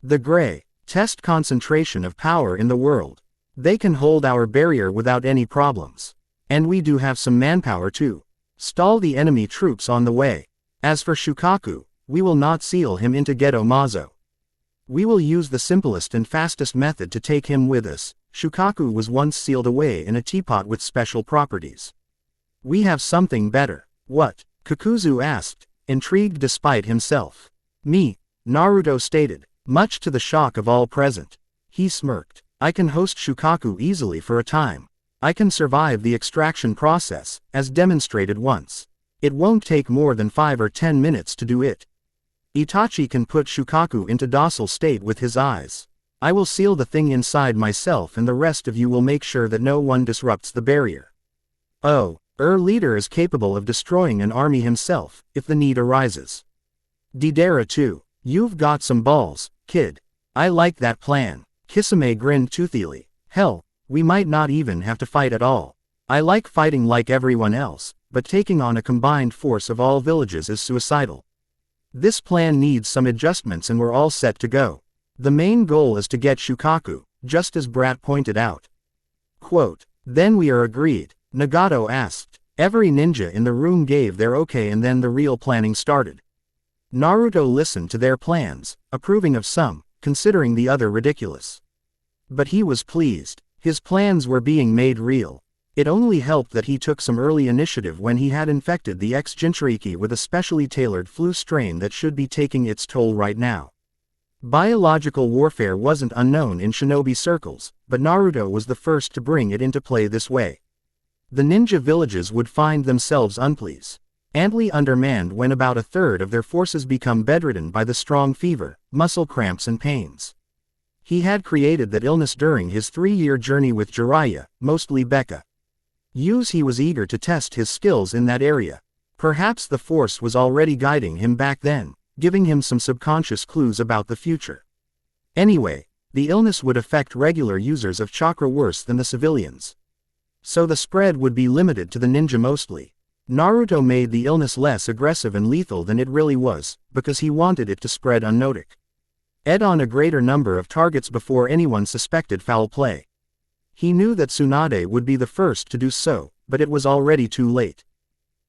The Gray test concentration of power in the world. They can hold our barrier without any problems. And we do have some manpower too. Stall the enemy troops on the way. As for Shukaku, we will not seal him into Geto Mazo. We will use the simplest and fastest method to take him with us. Shukaku was once sealed away in a teapot with special properties. We have something better. What? Kakuzu asked, intrigued despite himself. Me, Naruto stated, much to the shock of all present. He smirked. I can host Shukaku easily for a time. I can survive the extraction process, as demonstrated once. It won't take more than 5 or 10 minutes to do it. Itachi can put Shukaku into docile state with his eyes. I will seal the thing inside myself and the rest of you will make sure that no one disrupts the barrier. Oh, leader is capable of destroying an army himself, if the need arises. Deidara too. You've got some balls, kid. I like that plan. Kisame grinned toothily. Hell, we might not even have to fight at all. I like fighting like everyone else, but taking on a combined force of all villages is suicidal. This plan needs some adjustments and we're all set to go. The main goal is to get Shukaku, just as Brat pointed out. Quote, then we are agreed, Nagato asked. Every ninja in the room gave their okay and then the real planning started. Naruto listened to their plans, approving of some, considering the other ridiculous. But he was pleased. His plans were being made real. It only helped that he took some early initiative when he had infected the ex-Jinchuriki with a specially tailored flu strain that should be taking its toll right now. Biological warfare wasn't unknown in shinobi circles, but Naruto was the first to bring it into play this way. The ninja villages would find themselves unpleased, amply undermanned when about a third of their forces become bedridden by the strong fever, muscle cramps and pains. He had created that illness during his 3-year journey with Jiraiya, mostly Becca. He was eager to test his skills in that area. Perhaps the force was already guiding him back then, giving him some subconscious clues about the future. Anyway, the illness would affect regular users of chakra worse than the civilians. So the spread would be limited to the ninja mostly. Naruto made the illness less aggressive and lethal than it really was, because he wanted it to spread unnoticed. On a greater number of targets before anyone suspected foul play. He knew that Tsunade would be the first to do so, but it was already too late.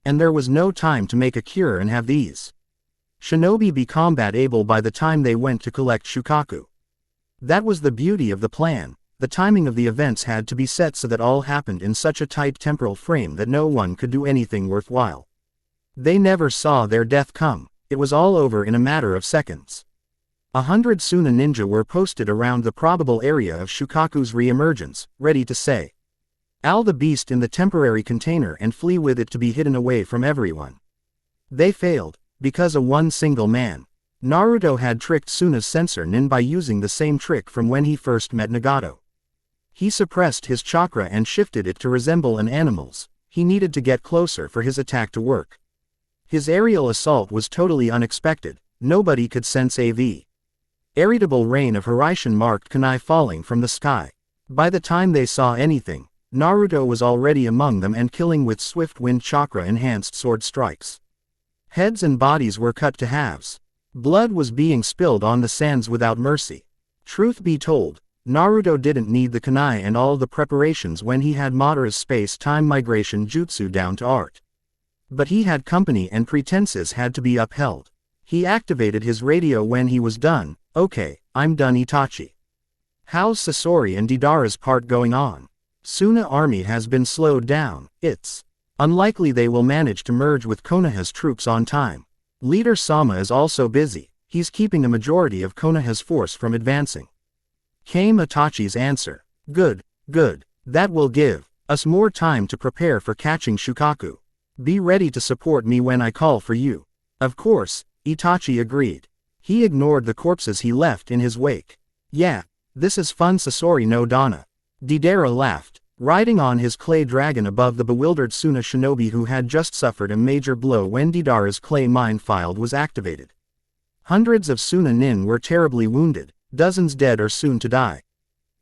And there was no time to make a cure and have these shinobi be combat able by the time they went to collect Shukaku. That was the beauty of the plan. The timing of the events had to be set so that all happened in such a tight temporal frame that no one could do anything worthwhile. They never saw their death come. It was all over in a matter of seconds. 100 Suna ninja were posted around the probable area of Shukaku's re-emergence, ready to say, "Al the beast in the temporary container and flee with it to be hidden away from everyone." They failed, because of one single man. Naruto had tricked Suna's sensor nin by using the same trick from when he first met Nagato. He suppressed his chakra and shifted it to resemble an animal's. He needed to get closer for his attack to work. His aerial assault was totally unexpected. Nobody could sense a veritable rain of Hiraishin marked kunai falling from the sky. By the time they saw anything, Naruto was already among them and killing with swift wind chakra-enhanced sword strikes. Heads and bodies were cut to halves. Blood was being spilled on the sands without mercy. Truth be told, Naruto didn't need the kunai and all the preparations when he had Madara's space-time migration jutsu down to art. But he had company and pretenses had to be upheld. He activated his radio when he was done. "Okay, I'm done Itachi. How's Sasori and Deidara's part going on? Suna army has been slowed down. It's unlikely they will manage to merge with Konoha's troops on time. Leader Sama is also busy. He's keeping a majority of Konoha's force from advancing." Came Itachi's answer. Good. That will give us more time to prepare for catching Shukaku. Be ready to support me when I call for you. Of course, Itachi agreed. He ignored the corpses he left in his wake. Yeah, this is fun Sasori no Dana. Deidara laughed, riding on his clay dragon above the bewildered Suna shinobi who had just suffered a major blow when Deidara's clay mine field was activated. Hundreds of Suna-nin were terribly wounded, dozens dead or soon to die.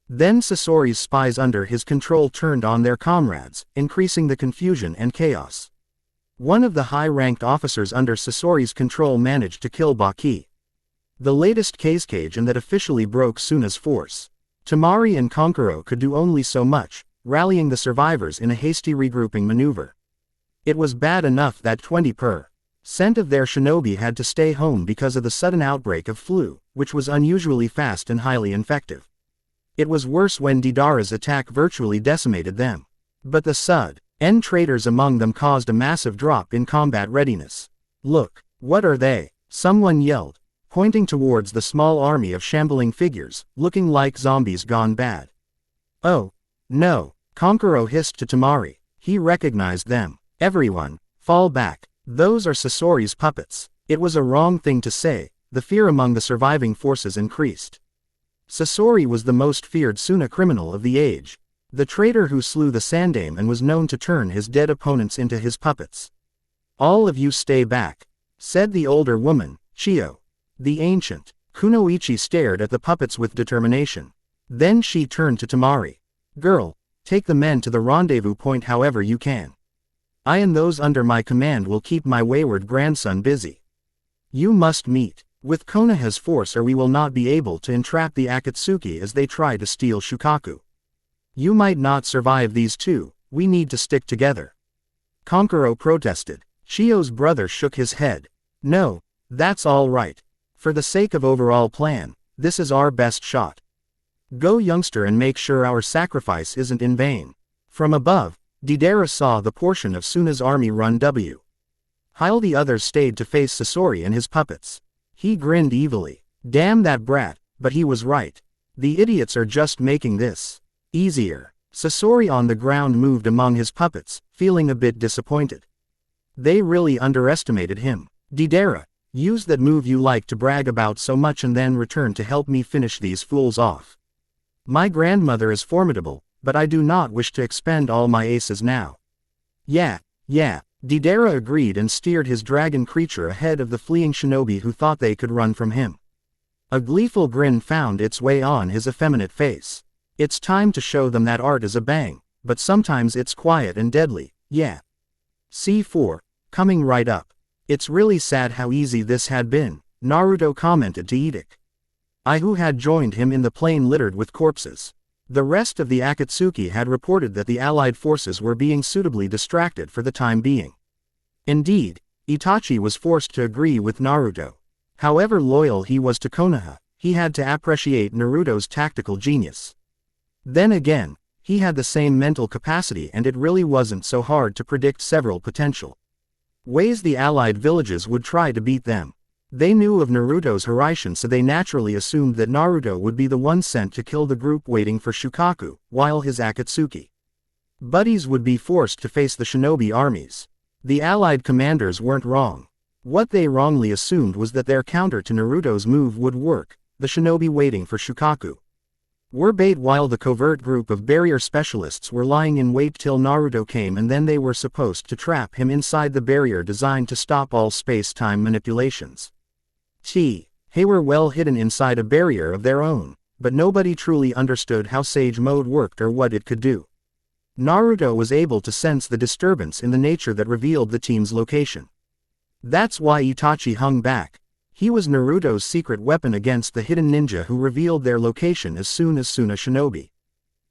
Then Sasori's spies under his control turned on their comrades, increasing the confusion and chaos. One of the high-ranked officers under Sasori's control managed to kill Baki. The latest case and that officially broke Suna's force. Temari and Kankuro could do only so much, rallying the survivors in a hasty regrouping maneuver. It was bad enough that 20% of their shinobi had to stay home because of the sudden outbreak of flu, which was unusually fast and highly infective. It was worse when Deidara's attack virtually decimated them. But the Sud-en traitors among them caused a massive drop in combat readiness. "Look, what are they?" someone yelled, pointing towards the small army of shambling figures, looking like zombies gone bad. "Oh, no," Kankuro hissed to Temari. He recognized them. "Everyone, fall back. Those are Sasori's puppets." It was a wrong thing to say. The fear among the surviving forces increased. Sasori was the most feared Suna criminal of the age. The traitor who slew the Sandaime and was known to turn his dead opponents into his puppets. "All of you stay back," said the older woman, Chiyo. The ancient Kunoichi stared at the puppets with determination. Then she turned to Temari. "Girl, take the men to the rendezvous point however you can. I and those under my command will keep my wayward grandson busy. You must meet with Konoha's force or we will not be able to entrap the Akatsuki as they try to steal Shukaku. You might not survive these two, we need to stick together." Kankuro protested. Chiyo's brother shook his head. "No, that's all right. For the sake of overall plan, this is our best shot. Go youngster and make sure our sacrifice isn't in vain." From above, Deidara saw the portion of Suna's army run w. While the others stayed to face Sasori and his puppets. He grinned evilly. Damn that brat, but he was right. The idiots are just making this easier. Sasori on the ground moved among his puppets, feeling a bit disappointed. They really underestimated him. "Deidara, use that move you like to brag about so much and then return to help me finish these fools off. My grandmother is formidable, but I do not wish to expend all my aces now." Yeah, Deidara agreed and steered his dragon creature ahead of the fleeing shinobi who thought they could run from him. A gleeful grin found its way on his effeminate face. It's time to show them that art is a bang, but sometimes it's quiet and deadly, yeah. C4, coming right up. It's really sad how easy this had been, Naruto commented to Edik. Who had joined him in the plain littered with corpses. The rest of the Akatsuki had reported that the allied forces were being suitably distracted for the time being. Indeed, Itachi was forced to agree with Naruto. However loyal he was to Konoha, he had to appreciate Naruto's tactical genius. Then again, he had the same mental capacity and it really wasn't so hard to predict several potential ways the allied villages would try to beat them. They knew of Naruto's Hiraishin, so they naturally assumed that Naruto would be the one sent to kill the group waiting for Shukaku, while his Akatsuki buddies would be forced to face the shinobi armies. The allied commanders weren't wrong. What they wrongly assumed was that their counter to Naruto's move would work, the shinobi waiting for Shukaku were bait while the covert group of barrier specialists were lying in wait till Naruto came and then they were supposed to trap him inside the barrier designed to stop all space-time manipulations. They were well hidden inside a barrier of their own, but nobody truly understood how Sage Mode worked or what it could do. Naruto was able to sense the disturbance in the nature that revealed the team's location. That's why Itachi hung back. He was Naruto's secret weapon against the hidden ninja who revealed their location as soon as Suna shinobi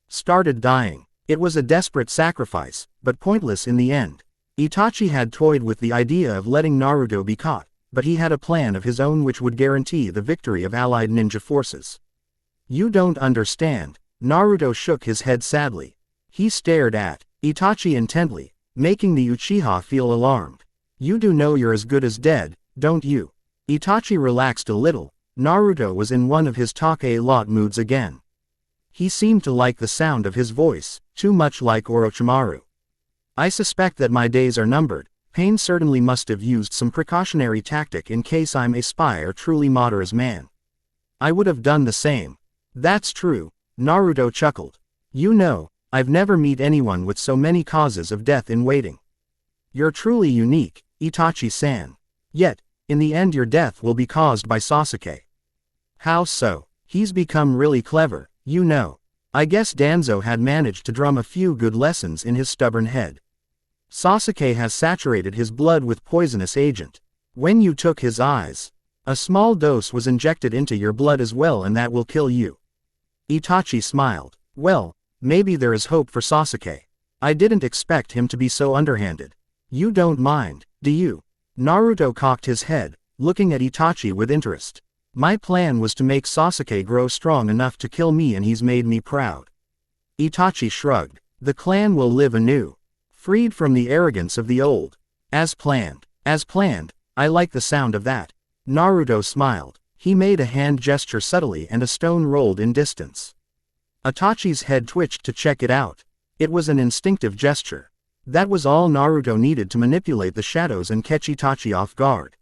started dying. It was a desperate sacrifice, but pointless in the end. Itachi had toyed with the idea of letting Naruto be caught, but he had a plan of his own which would guarantee the victory of allied ninja forces. You don't understand. Naruto shook his head sadly. He stared at Itachi intently, making the Uchiha feel alarmed. You do know you're as good as dead, don't you? Itachi relaxed a little. Naruto was in one of his talk-a-lot moods again. He seemed to like the sound of his voice, too much like Orochimaru. I suspect that my days are numbered. Pain certainly must have used some precautionary tactic in case I'm a spy or truly Madara's man. I would have done the same. That's true, Naruto chuckled. You know, I've never met anyone with so many causes of death in waiting. You're truly unique, Itachi-san. Yet, In the end your death will be caused by Sasuke. How so? He's become really clever, you know. I guess Danzo had managed to drum a few good lessons in his stubborn head. Sasuke has saturated his blood with poisonous agent. When you took his eyes, a small dose was injected into your blood as well, and that will kill you. Itachi smiled. Well, maybe there is hope for Sasuke. I didn't expect him to be so underhanded. You don't mind, do you? Naruto cocked his head, looking at Itachi with interest. My plan was to make Sasuke grow strong enough to kill me, and he's made me proud. Itachi shrugged. The clan will live anew, freed from the arrogance of the old. As planned. As planned. I like the sound of that. Naruto smiled. He made a hand gesture subtly and a stone rolled in distance. Itachi's head twitched to check it out. It was an instinctive gesture. That was all Naruto needed to manipulate the shadows and catch Itachi off guard.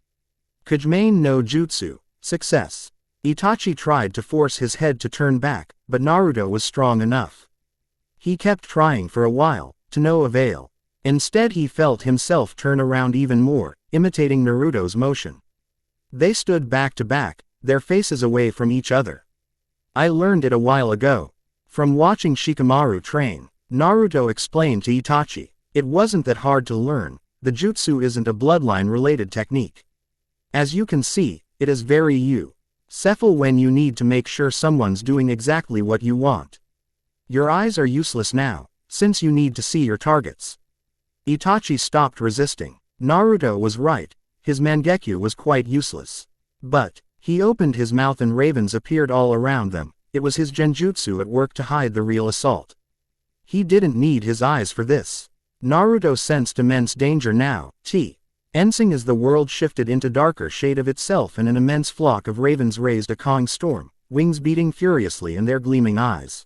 Kujimane no Jutsu. Success. Itachi tried to force his head to turn back, but Naruto was strong enough. He kept trying for a while, to no avail. Instead he felt himself turn around even more, imitating Naruto's motion. They stood back to back, their faces away from each other. I learned it a while ago. From watching Shikamaru train, Naruto explained to Itachi. It wasn't that hard to learn, the jutsu isn't a bloodline-related technique. As you can see, it is very useful when you need to make sure someone's doing exactly what you want. Your eyes are useless now, since you need to see your targets. Itachi stopped resisting. Naruto was right, his Mangekyo was quite useless. But, he opened his mouth and ravens appeared all around them. It was his genjutsu at work to hide the real assault. He didn't need his eyes for this. Naruto sensed immense danger now. Ensing as the world shifted into darker shade of itself and an immense flock of ravens raised a cawing storm, wings beating furiously in their gleaming eyes.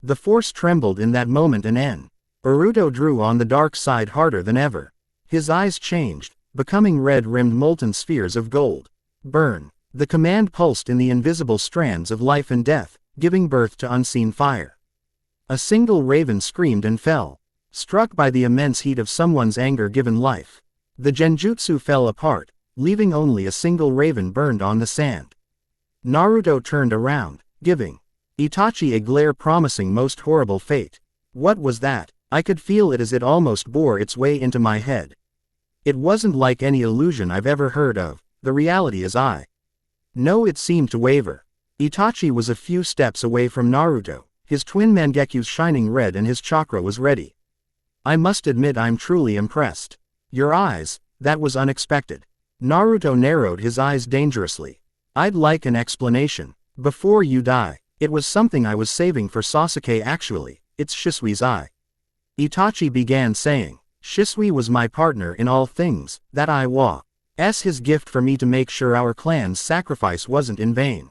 The force trembled in that moment and Naruto drew on the dark side harder than ever. His eyes changed, becoming red-rimmed molten spheres of gold. Burn. The command pulsed in the invisible strands of life and death, giving birth to unseen fire. A single raven screamed and fell, struck by the immense heat of someone's anger given life. The genjutsu fell apart, leaving only a single raven burned on the sand. Naruto turned around, giving Itachi a glare promising most horrible fate. What was that? I could feel it as it almost bore its way into my head. It wasn't like any illusion I've ever heard of, the reality is No, it seemed to waver. Itachi was a few steps away from Naruto, his twin Mangekyous shining red and his chakra was ready. I must admit I'm truly impressed. Your eyes, that was unexpected. Naruto narrowed his eyes dangerously. I'd like an explanation. Before you die. It was something I was saving for Sasuke actually, it's Shisui's eye. Itachi began saying. Shisui was my partner in all things, that eye was his gift for me to make sure our clan's sacrifice wasn't in vain.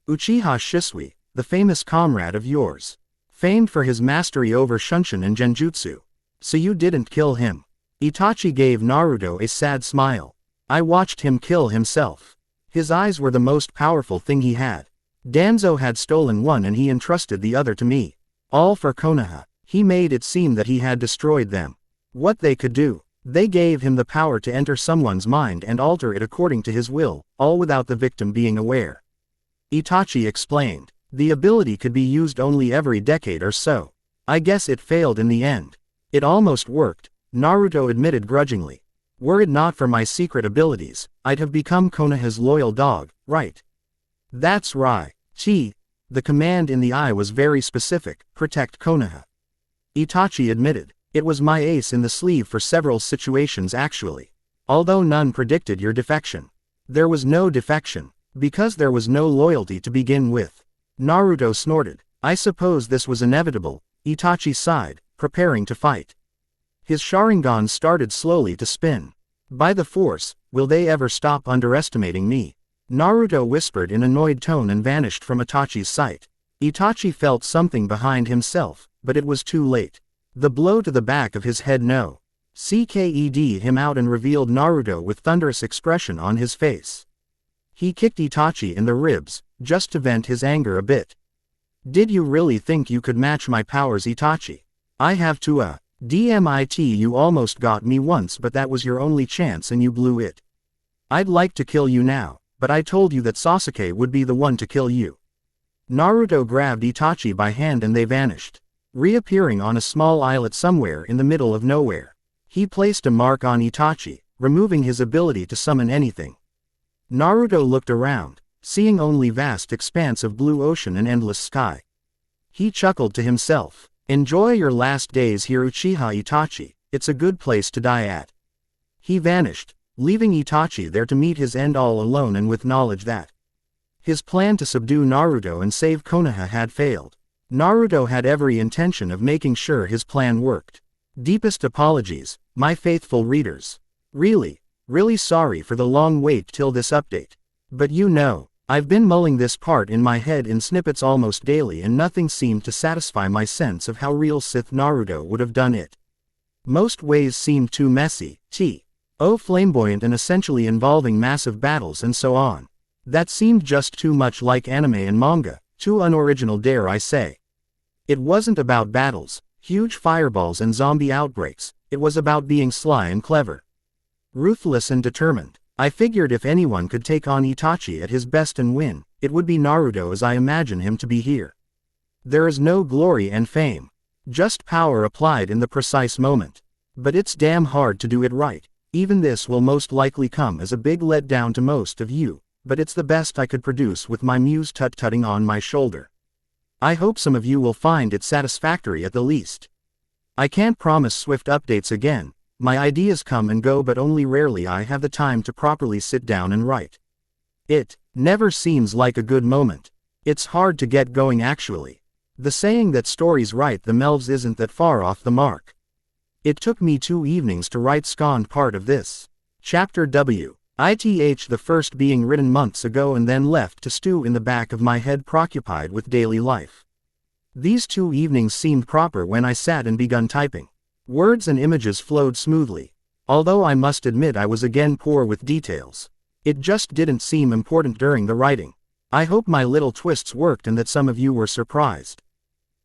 Uchiha Shisui, the famous comrade of yours. Famed for his mastery over Shunshin and Genjutsu. So you didn't kill him. Itachi gave Naruto a sad smile. I watched him kill himself. His eyes were the most powerful thing he had. Danzo had stolen one and he entrusted the other to me. All for Konoha. He made it seem that he had destroyed them. What they could do. They gave him the power to enter someone's mind and alter it according to his will, all without the victim being aware. Itachi explained. The ability could be used only every decade or so. I guess it failed in the end. It almost worked, Naruto admitted grudgingly. Were it not for my secret abilities, I'd have become Konoha's loyal dog, right? That's right. The command in the eye was very specific, protect Konoha. Itachi admitted. It was my ace in the sleeve for several situations actually. Although none predicted your defection. There was no defection, because there was no loyalty to begin with. Naruto snorted. I suppose this was inevitable, Itachi sighed, preparing to fight. His Sharingan started slowly to spin. By the force, will they ever stop underestimating me? Naruto whispered in annoyed tone and vanished from Itachi's sight. Itachi felt something behind himself, but it was too late. The blow to the back of his head CKED him out and revealed Naruto with thunderous expression on his face. He kicked Itachi in the ribs, just to vent his anger a bit. Did you really think you could match my powers, Itachi? I have to DMIT, you almost got me once, but that was your only chance and you blew it. I'd like to kill you now, but I told you that Sasuke would be the one to kill you. Naruto grabbed Itachi by hand and they vanished, reappearing on a small islet somewhere in the middle of nowhere. He placed a mark on Itachi, removing his ability to summon anything. Naruto looked around, seeing only vast expanse of blue ocean and endless sky. He chuckled to himself. Enjoy your last days here, Uchiha Itachi, it's a good place to die at. He vanished, leaving Itachi there to meet his end all alone and with knowledge that his plan to subdue Naruto and save Konoha had failed. Naruto had every intention of making sure his plan worked. Deepest apologies, my faithful readers. Really sorry for the long wait till this update. But you know, I've been mulling this part in my head in snippets almost daily and nothing seemed to satisfy my sense of how real Sith Naruto would have done it. Most ways seemed too messy, flamboyant and essentially involving massive battles and so on. That seemed just too much like anime and manga, too unoriginal, dare I say. It wasn't about battles, huge fireballs and zombie outbreaks, it was about being sly and clever. Ruthless and determined. I figured if anyone could take on Itachi at his best and win, it would be Naruto as I imagine him to be here. There is no glory and fame. Just power applied in the precise moment. But it's damn hard to do it right. Even this will most likely come as a big letdown to most of you, but it's the best I could produce with my muse tut-tutting on my shoulder. I hope some of you will find it satisfactory at the least. I can't promise swift updates again. My ideas come and go, but only rarely I have the time to properly sit down and write. It never seems like a good moment. It's hard to get going actually. The saying that stories write themselves isn't that far off the mark. It took me 2 evenings to write scond part of this. Chapter W. The first being written months ago and then left to stew in the back of my head preoccupied with daily life. These 2 evenings seemed proper when I sat and begun typing. Words and images flowed smoothly. Although I must admit I was again poor with details. It just didn't seem important during the writing. I hope my little twists worked and that some of you were surprised.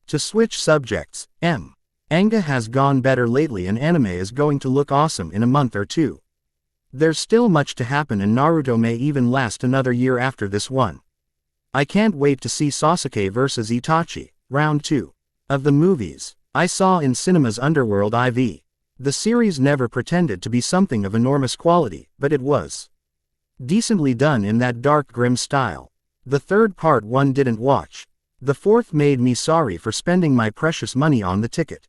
To switch subjects, manga has gone better lately and anime is going to look awesome in a month or 2. There's still much to happen and Naruto may even last another year after this one. I can't wait to see Sasuke vs Itachi, round 2. Of the movies I saw in cinemas, Underworld IV. The series never pretended to be something of enormous quality, but it was decently done in that dark grim style. The third part one didn't watch. The fourth made me sorry for spending my precious money on the ticket.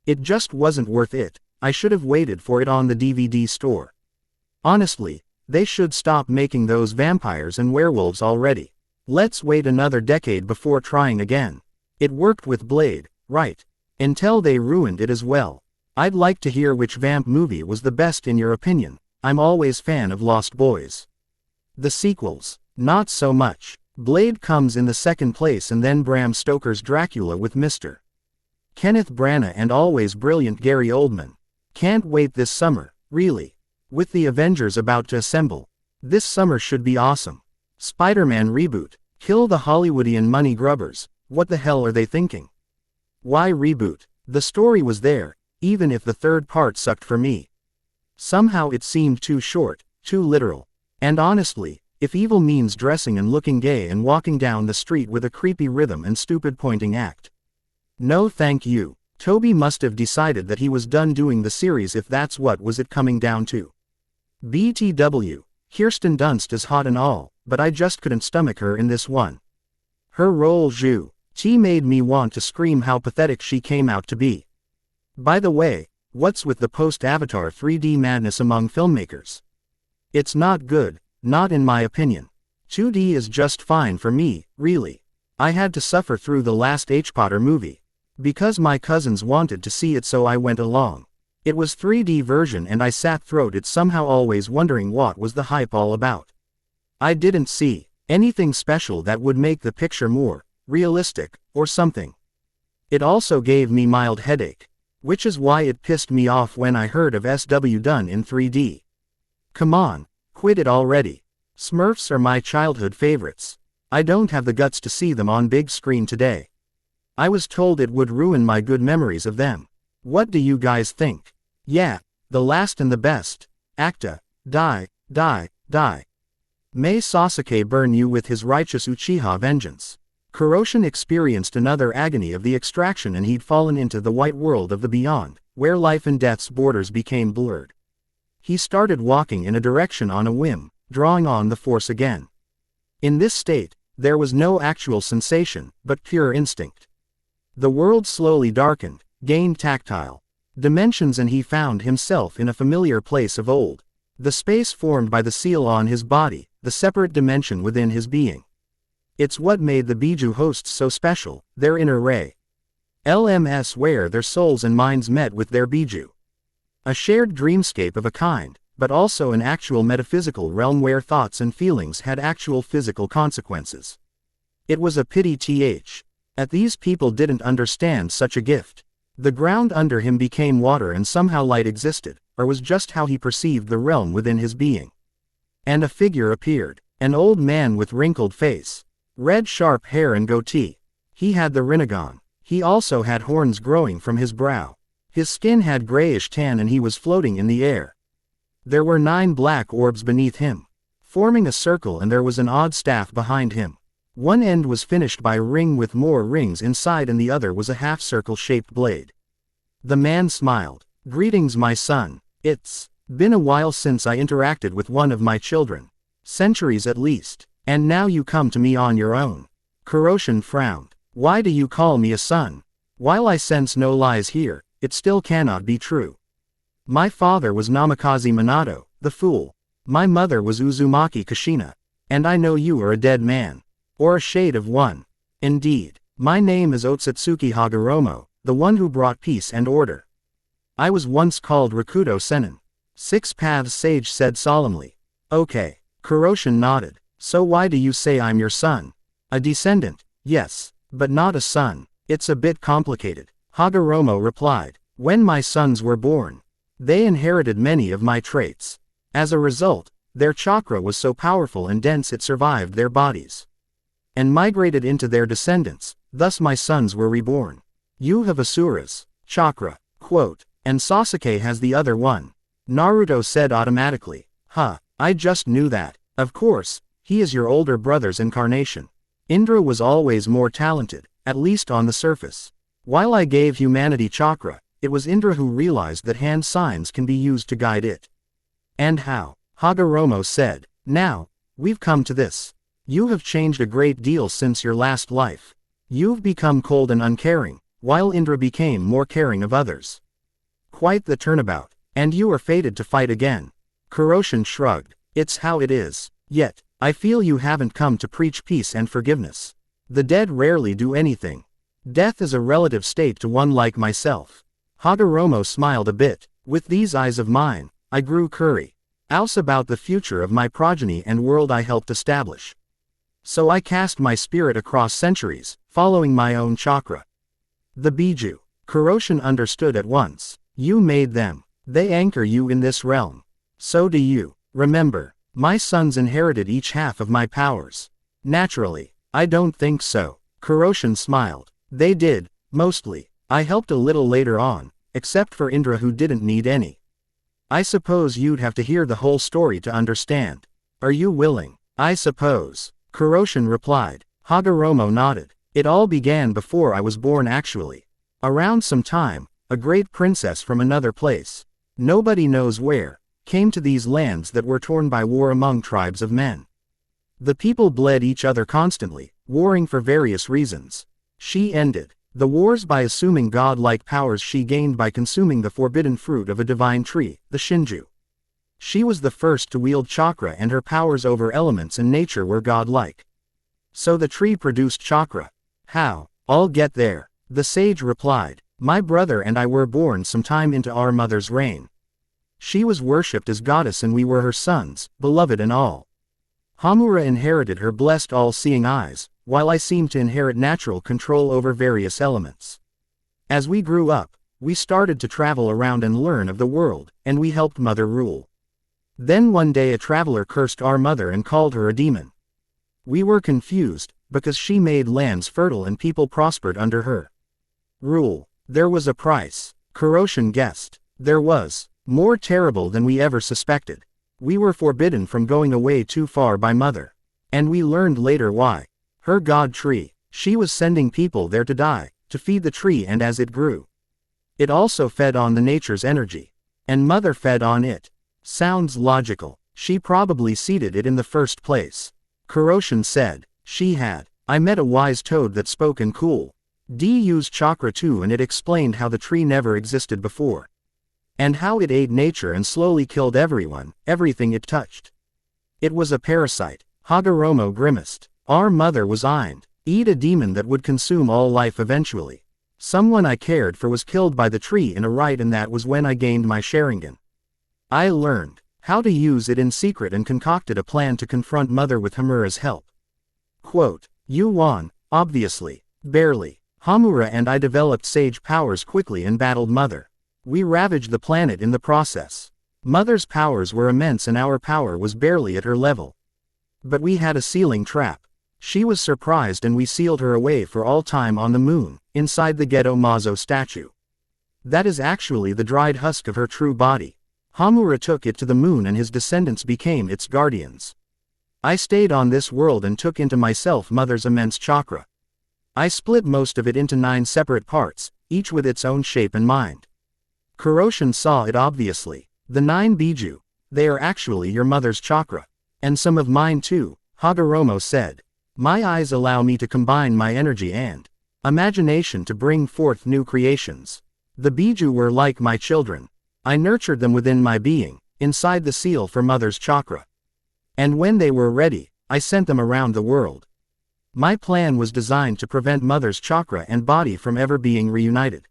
It just wasn't worth it. I should have waited for it on the DVD store. Honestly, they should stop making those vampires and werewolves already. Let's wait another decade before trying again. It worked with Blade, right? Until they ruined it as well. I'd like to hear which vamp movie was the best in your opinion. I'm always fan of Lost Boys. The sequels, not so much. Blade comes in the second place and then Bram Stoker's Dracula with Mr. Kenneth Branagh and always brilliant Gary Oldman. Can't wait this summer, really. With the Avengers about to assemble. This summer should be awesome. Spider-Man reboot. Kill the Hollywoodian money grubbers. What the hell are they thinking? Why reboot? The story was there, even if the third part sucked for me. Somehow it seemed too short, too literal. And honestly, if evil means dressing and looking gay and walking down the street with a creepy rhythm and stupid pointing act. No thank you. Toby must have decided that he was done doing the series if that's what was it coming down to. BTW, Kirsten Dunst is hot and all, but I just couldn't stomach her in this one. Her role She made me want to scream how pathetic she came out to be. By the way, what's with the post-Avatar 3D madness among filmmakers? It's not good, not in my opinion. 2D is just fine for me, really. I had to suffer through the last H-Potter movie. Because my cousins wanted to see it so I went along. It was 3D version and I sat through it somehow always wondering what was the hype all about. I didn't see anything special that would make the picture more realistic, or something. It also gave me mild headache. Which is why it pissed me off when I heard of SW done in 3D. Come on, quit it already. Smurfs are my childhood favorites. I don't have the guts to see them on big screen today. I was told it would ruin my good memories of them. What do you guys think? Yeah, the last and the best. Acta, die, Die. May Sasuke burn you with his righteous Uchiha vengeance. Kuroshin experienced another agony of the extraction, and he'd fallen into the white world of the beyond, where life and death's borders became blurred. He started walking in a direction on a whim, drawing on the force again. In this state, there was no actual sensation, but pure instinct. The world slowly darkened, gained tactile dimensions, and he found himself in a familiar place of old. The space formed by the seal on his body, the separate dimension within his being. It's what made the Biju hosts so special, their inner ray. LMS, where their souls and minds met with their Biju. A shared dreamscape of a kind, but also an actual metaphysical realm where thoughts and feelings had actual physical consequences. It was a pity that these people didn't understand such a gift. The ground under him became water, and somehow light existed, or was just how he perceived the realm within his being. And a figure appeared, an old man with wrinkled face, red sharp hair and goatee. He had the Rinnegan. He also had horns growing from his brow. His skin had grayish tan, and he was floating in the air. There were 9 black orbs beneath him, forming a circle, and there was an odd staff behind him. One end was finished by a ring with more rings inside, and the other was a half-circle-shaped blade. The man smiled. Greetings, my son. It's been a while since I interacted with one of my children. Centuries at least. And now you come to me on your own. Kuroshin frowned. Why do you call me a son? While I sense no lies here, it still cannot be true. My father was Namikaze Minato, the fool. My mother was Uzumaki Kushina. And I know you are a dead man. Or a shade of one. Indeed. My name is Otsutsuki Hagoromo, the one who brought peace and order. I was once called Rakuto Sennin. 6 Paths Sage said solemnly. Okay. Kuroshin nodded. So why do you say I'm your son? A descendant, yes, but not a son. It's a bit complicated. Hagoromo replied. When my sons were born, they inherited many of my traits. As a result, their chakra was so powerful and dense it survived their bodies and migrated into their descendants, thus my sons were reborn. You have Asura's chakra, quote, and Sasuke has the other one. Naruto said automatically. I just knew that. Of course, he is your older brother's incarnation. Indra was always more talented, at least on the surface. While I gave humanity chakra, it was Indra who realized that hand signs can be used to guide it. And how? Hagoromo said. Now, we've come to this. You have changed a great deal since your last life. You've become cold and uncaring, while Indra became more caring of others. Quite the turnabout, and you are fated to fight again. Kuroshin shrugged. It's how it is. Yet, I feel you haven't come to preach peace and forgiveness. The dead rarely do anything. Death is a relative state to one like myself. Hagoromo smiled a bit. With these eyes of mine, I grew curious about the future of my progeny and world I helped establish. So I cast my spirit across centuries, following my own chakra. The Biju. Kuroshin understood at once. You made them. They anchor you in this realm. So do you. Remember, my sons inherited each half of my powers. Naturally, I don't think so. Kuroshin smiled. They did, mostly. I helped a little later on, except for Indra who didn't need any. I suppose you'd have to hear the whole story to understand. Are you willing? I suppose. Kuroshin replied. Hagoromo nodded. It all began before I was born actually. Around some time, a great princess from another place, nobody knows where, came to these lands that were torn by war among tribes of men. The people bled each other constantly, warring for various reasons. She ended the wars by assuming god-like powers she gained by consuming the forbidden fruit of a divine tree, the Shinju. She was the first to wield chakra, and her powers over elements and nature were godlike. So the tree produced chakra. How? I'll get there. The sage replied. My brother and I were born sometime into our mother's reign. She was worshipped as goddess and we were her sons, beloved and all. Hamura inherited her blessed all-seeing eyes, while I seemed to inherit natural control over various elements. As we grew up, we started to travel around and learn of the world, and we helped Mother rule. Then one day a traveler cursed our mother and called her a demon. We were confused, because she made lands fertile and people prospered under her rule. There was a price. Kuroshin guessed. There was. More terrible than we ever suspected. We were forbidden from going away too far by Mother. And we learned later why. Her god tree. She was sending people there to die, to feed the tree, and as it grew, it also fed on the nature's energy. And Mother fed on it. Sounds logical. She probably seeded it in the first place. Kuroshin said. She had. I met a wise toad that spoke in cool. D used chakra too, and it explained how the tree never existed before. And how it ate nature and slowly killed everything it touched. It was a parasite. Hagoromo grimaced. Our mother was a demon that would consume all life eventually. Someone I cared for was killed by the tree in a rite, and that was when I gained my Sharingan. I learned how to use it in secret and concocted a plan to confront Mother with Hamura's help. Quote, you won, obviously. Barely. Hamura and I developed sage powers quickly and battled Mother. We ravaged the planet in the process. Mother's powers were immense and our power was barely at her level. But we had a sealing trap. She was surprised and we sealed her away for all time on the moon, inside the Gedo Mazo statue. That is actually the dried husk of her true body. Hamura took it to the moon and his descendants became its guardians. I stayed on this world and took into myself Mother's immense chakra. I split most of it into 9 separate parts, each with its own shape and mind. Kuroshin saw it obviously. The 9 Biju, they are actually your mother's chakra. And some of mine too, Hagoromo said. My eyes allow me to combine my energy and imagination to bring forth new creations. The Biju were like my children. I nurtured them within my being, inside the seal for Mother's chakra. And when they were ready, I sent them around the world. My plan was designed to prevent Mother's chakra and body from ever being reunited.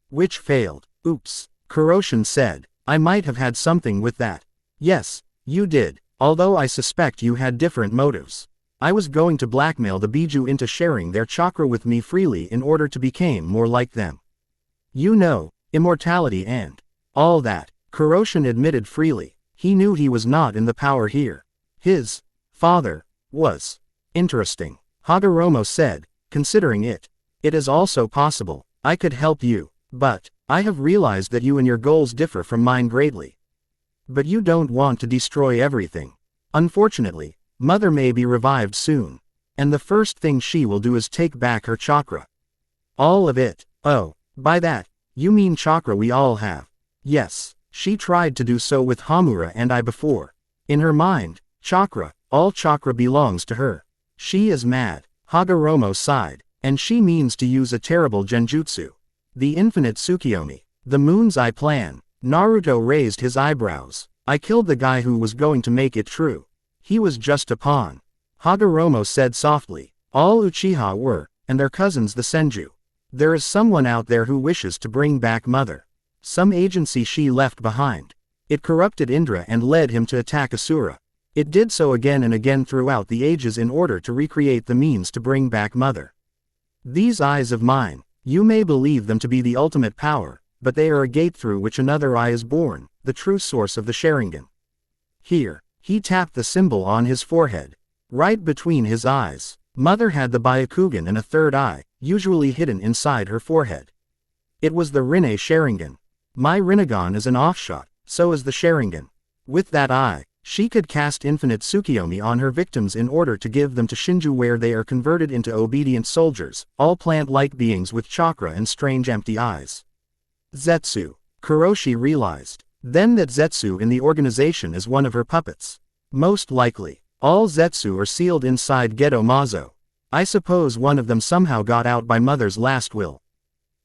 Which failed. Oops, Kuroshin said. I might have had something with that. Yes, you did, although I suspect you had different motives. I was going to blackmail the Biju into sharing their chakra with me freely in order to become more like them. You know, immortality and all that. Kuroshin admitted freely. He knew he was not in the power here. His father was. Interesting. Hagoromo said, considering it. It is also possible. I could help you. But I have realized that you and your goals differ from mine greatly. But you don't want to destroy everything. Unfortunately, Mother may be revived soon. And the first thing she will do is take back her chakra. All of it. Oh, by that, you mean chakra we all have. Yes, she tried to do so with Hamura and I before. In her mind, chakra, all chakra belongs to her. She is mad. Hagoromo sighed. And she means to use a terrible genjutsu. The infinite Tsukiyomi. The moon's eye plan. Naruto raised his eyebrows. I killed the guy who was going to make it true. He was just a pawn. Hagoromo said softly. All Uchiha were, and their cousins the Senju. There is someone out there who wishes to bring back Mother. Some agency she left behind. It corrupted Indra and led him to attack Asura. It did so again and again throughout the ages in order to recreate the means to bring back Mother. These eyes of mine, you may believe them to be the ultimate power, but they are a gate through which another eye is born, the true source of the Sharingan. Here, he tapped the symbol on his forehead. Right between his eyes, Mother had the Byakugan and a third eye, usually hidden inside her forehead. It was the Rinne Sharingan. My Rinnegan is an offshot, so is the Sharingan. With that eye, she could cast infinite Tsukiyomi on her victims in order to give them to Shinju, where they are converted into obedient soldiers, all plant-like beings with chakra and strange empty eyes. Zetsu. Kuroshi realized. Then that Zetsu in the organization is one of her puppets. Most likely, all Zetsu are sealed inside Gedo Mazo. I suppose one of them somehow got out by Mother's last will.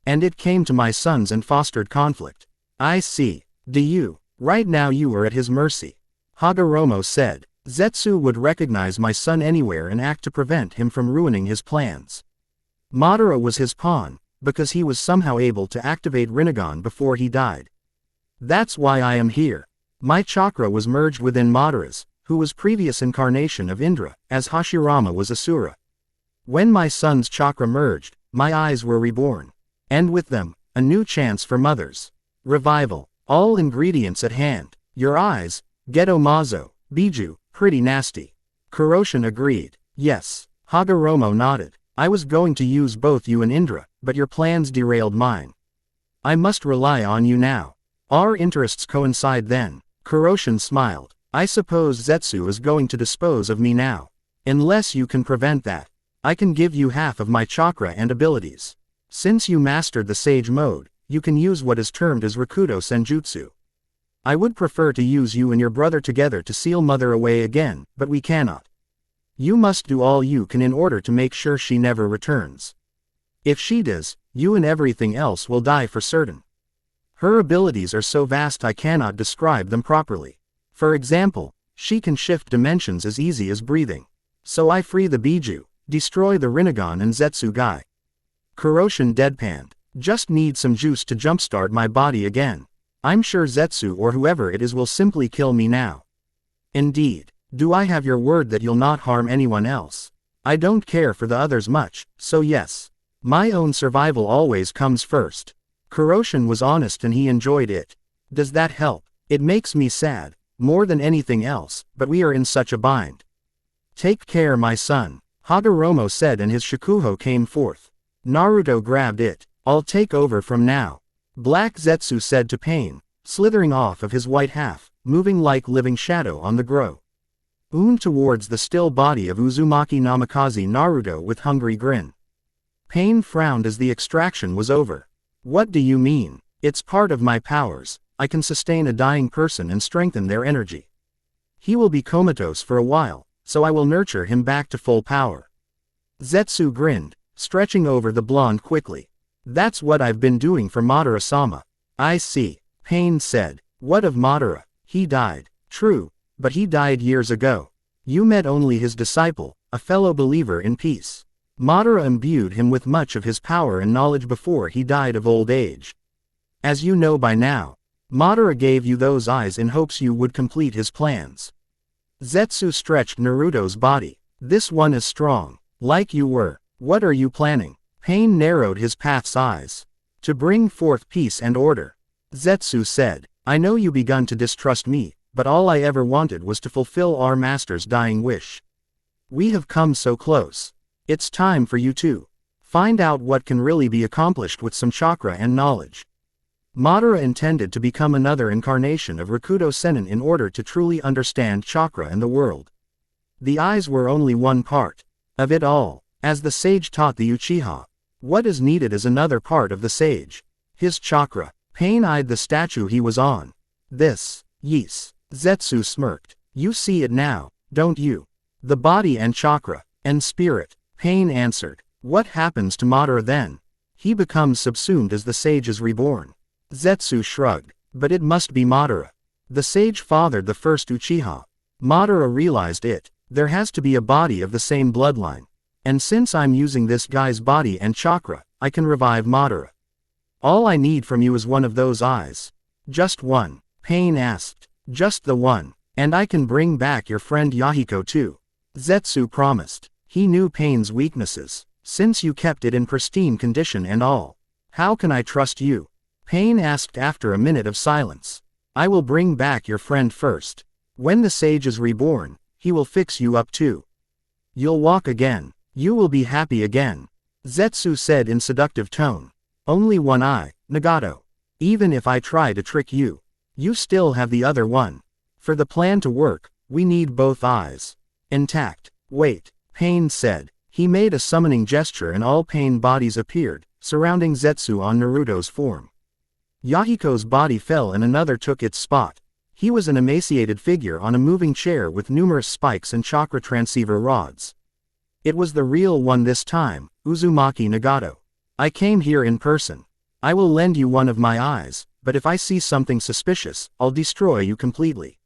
And it came to my sons and fostered conflict. I see. Do you? Right now you are at his mercy. Hagoromo said. Zetsu would recognize my son anywhere and act to prevent him from ruining his plans. Madara was his pawn, because he was somehow able to activate Rinnegan before he died. That's why I am here. My chakra was merged within Madara's, who was previous incarnation of Indra, as Hashirama was Asura. When my son's chakra merged, my eyes were reborn. And with them, a new chance for Mother's revival. All ingredients at hand. Your eyes, Gedo Mazo, Biju, pretty nasty. Kuroshin agreed. Yes. Hagoromo nodded. I was going to use both you and Indra, but your plans derailed mine. I must rely on you now. Our interests coincide then. Kuroshin smiled. I suppose Zetsu is going to dispose of me now. Unless you can prevent that, I can give you half of my chakra and abilities. Since you mastered the Sage Mode, you can use what is termed as Rakudo Senjutsu. I would prefer to use you and your brother together to seal Mother away again, but we cannot. You must do all you can in order to make sure she never returns. If she does, you and everything else will die for certain. Her abilities are so vast I cannot describe them properly. For example, she can shift dimensions as easy as breathing. So I free the Biju, destroy the Rinnegan and Zetsu guy. Kuroshin deadpanned. Just need some juice to jumpstart my body again. I'm sure Zetsu or whoever it is will simply kill me now. Indeed. Do I have your word that you'll not harm anyone else? I don't care for the others much, so yes. My own survival always comes first. Kuroshin was honest and he enjoyed it. Does that help? It makes me sad, more than anything else, but we are in such a bind. Take care, my son, Hagoromo said, and his shakuho came forth. Naruto grabbed it. I'll take over from now. Black Zetsu said to Pain, slithering off of his white half, moving like living shadow on the grow. Towards the still body of Uzumaki Namikaze Naruto with hungry grin. Pain frowned as the extraction was over. What do you mean? It's part of my powers. I can sustain a dying person and strengthen their energy. He will be comatose for a while, so I will nurture him back to full power. Zetsu grinned, stretching over the blonde quickly. That's what I've been doing for Madara-sama. I see. Pain said. What of Madara? He died. True, but he died years ago. You met only his disciple, a fellow believer in peace. Madara imbued him with much of his power and knowledge before he died of old age. As you know by now, Madara gave you those eyes in hopes you would complete his plans. Zetsu stretched Naruto's body. This one is strong. Like you were. What are you planning? Pain narrowed his path's eyes. To bring forth peace and order. Zetsu said, I know you begun to distrust me, but all I ever wanted was to fulfill our master's dying wish. We have come so close. It's time for you to find out what can really be accomplished with some chakra and knowledge. Madara intended to become another incarnation of Rakudo Sennin in order to truly understand chakra and the world. The eyes were only one part of it all. As the sage taught the Uchiha, what is needed is another part of the sage. His chakra. Pain eyed the statue he was on. This. Yes. Zetsu smirked. You see it now, don't you? The body and chakra, and spirit. Pain answered. What happens to Madara then? He becomes subsumed as the sage is reborn. Zetsu shrugged. But it must be Madara. The sage fathered the first Uchiha. Madara realized it. There has to be a body of the same bloodline. And since I'm using this guy's body and chakra, I can revive Madara. All I need from you is one of those eyes. Just one. Pain asked. Just the one. And I can bring back your friend Yahiko too. Zetsu promised. He knew Pain's weaknesses. Since you kept it in pristine condition and all. How can I trust you? Pain asked after a minute of silence. I will bring back your friend first. When the sage is reborn, he will fix you up too. You'll walk again. You will be happy again. Zetsu said in seductive tone. Only one eye, Nagato. Even if I try to trick you, you still have the other one. For the plan to work, we need both eyes intact. Wait, Pain said. He made a summoning gesture and all Pain bodies appeared, surrounding Zetsu on Naruto's form. Yahiko's body fell and another took its spot. He was an emaciated figure on a moving chair with numerous spikes and chakra transceiver rods. It was the real one this time, Uzumaki Nagato. I came here in person. I will lend you one of my eyes, but if I see something suspicious, I'll destroy you completely.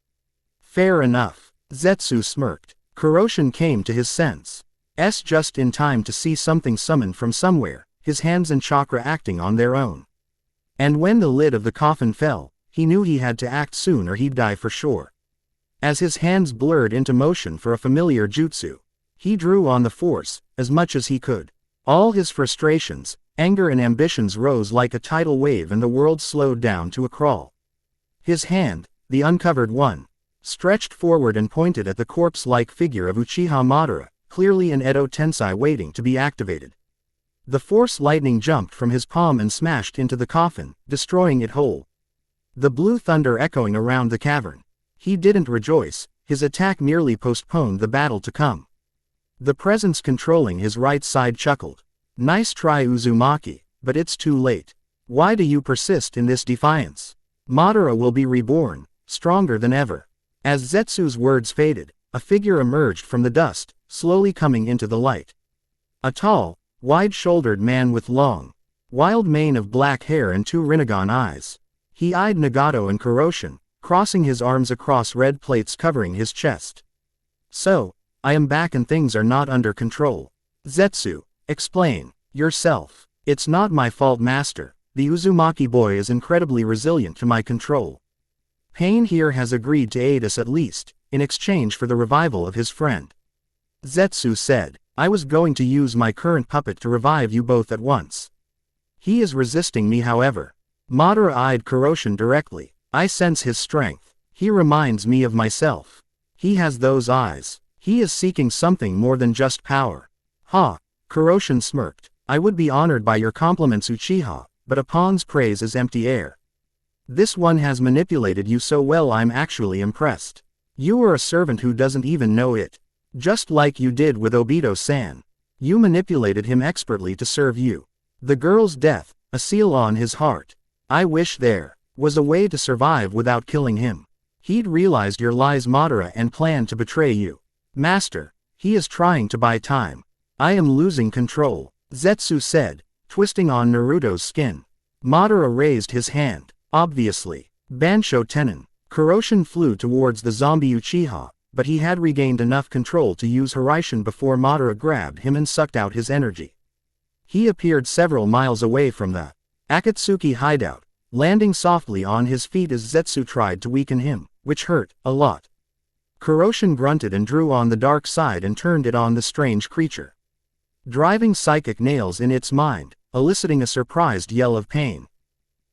Fair enough. Zetsu smirked. Kuroshin came to his senses just in time to see something summoned from somewhere, his hands and chakra acting on their own. And when the lid of the coffin fell, he knew he had to act soon or he'd die for sure. As his hands blurred into motion for a familiar jutsu, he drew on the force, as much as he could. All his frustrations, anger and ambitions rose like a tidal wave and the world slowed down to a crawl. His hand, the uncovered one, stretched forward and pointed at the corpse-like figure of Uchiha Madara, clearly an Edo Tensei waiting to be activated. The force lightning jumped from his palm and smashed into the coffin, destroying it whole. The blue thunder echoing around the cavern. He didn't rejoice, his attack merely postponed the battle to come. The presence controlling his right side chuckled. Nice try, Uzumaki, but it's too late. Why do you persist in this defiance? Madara will be reborn, stronger than ever. As Zetsu's words faded, a figure emerged from the dust, slowly coming into the light. A tall, wide-shouldered man with long, wild mane of black hair and two Rinnegan eyes. He eyed Nagato and Kuroshin, crossing his arms across red plates covering his chest. So, I am back and things are not under control. Zetsu, explain yourself. It's not my fault, master. The Uzumaki boy is incredibly resilient to my control. Pain here has agreed to aid us at least, in exchange for the revival of his friend. Zetsu said, I was going to use my current puppet to revive you both at once. He is resisting me, however. Madara eyed Kuroshin directly. I sense his strength. He reminds me of myself. He has those eyes. He is seeking something more than just power. Ha! Kuroshin smirked. I would be honored by your compliments, Uchiha, but a pawn's praise is empty air. This one has manipulated you so well, I'm actually impressed. You are a servant who doesn't even know it. Just like you did with Obito-san. You manipulated him expertly to serve you. The girl's death, a seal on his heart. I wish there was a way to survive without killing him. He'd realized your lies, Madara, and planned to betray you. Master, he is trying to buy time. I am losing control, Zetsu said, twisting on Naruto's skin. Madara raised his hand. Obviously. Bansho Tenin. Kuroshin flew towards the zombie Uchiha, but he had regained enough control to use Hiraishin before Madara grabbed him and sucked out his energy. He appeared several miles away from the Akatsuki hideout, landing softly on his feet as Zetsu tried to weaken him, which hurt a lot. Kuroshin grunted and drew on the dark side and turned it on the strange creature, driving psychic nails in its mind, eliciting a surprised yell of pain.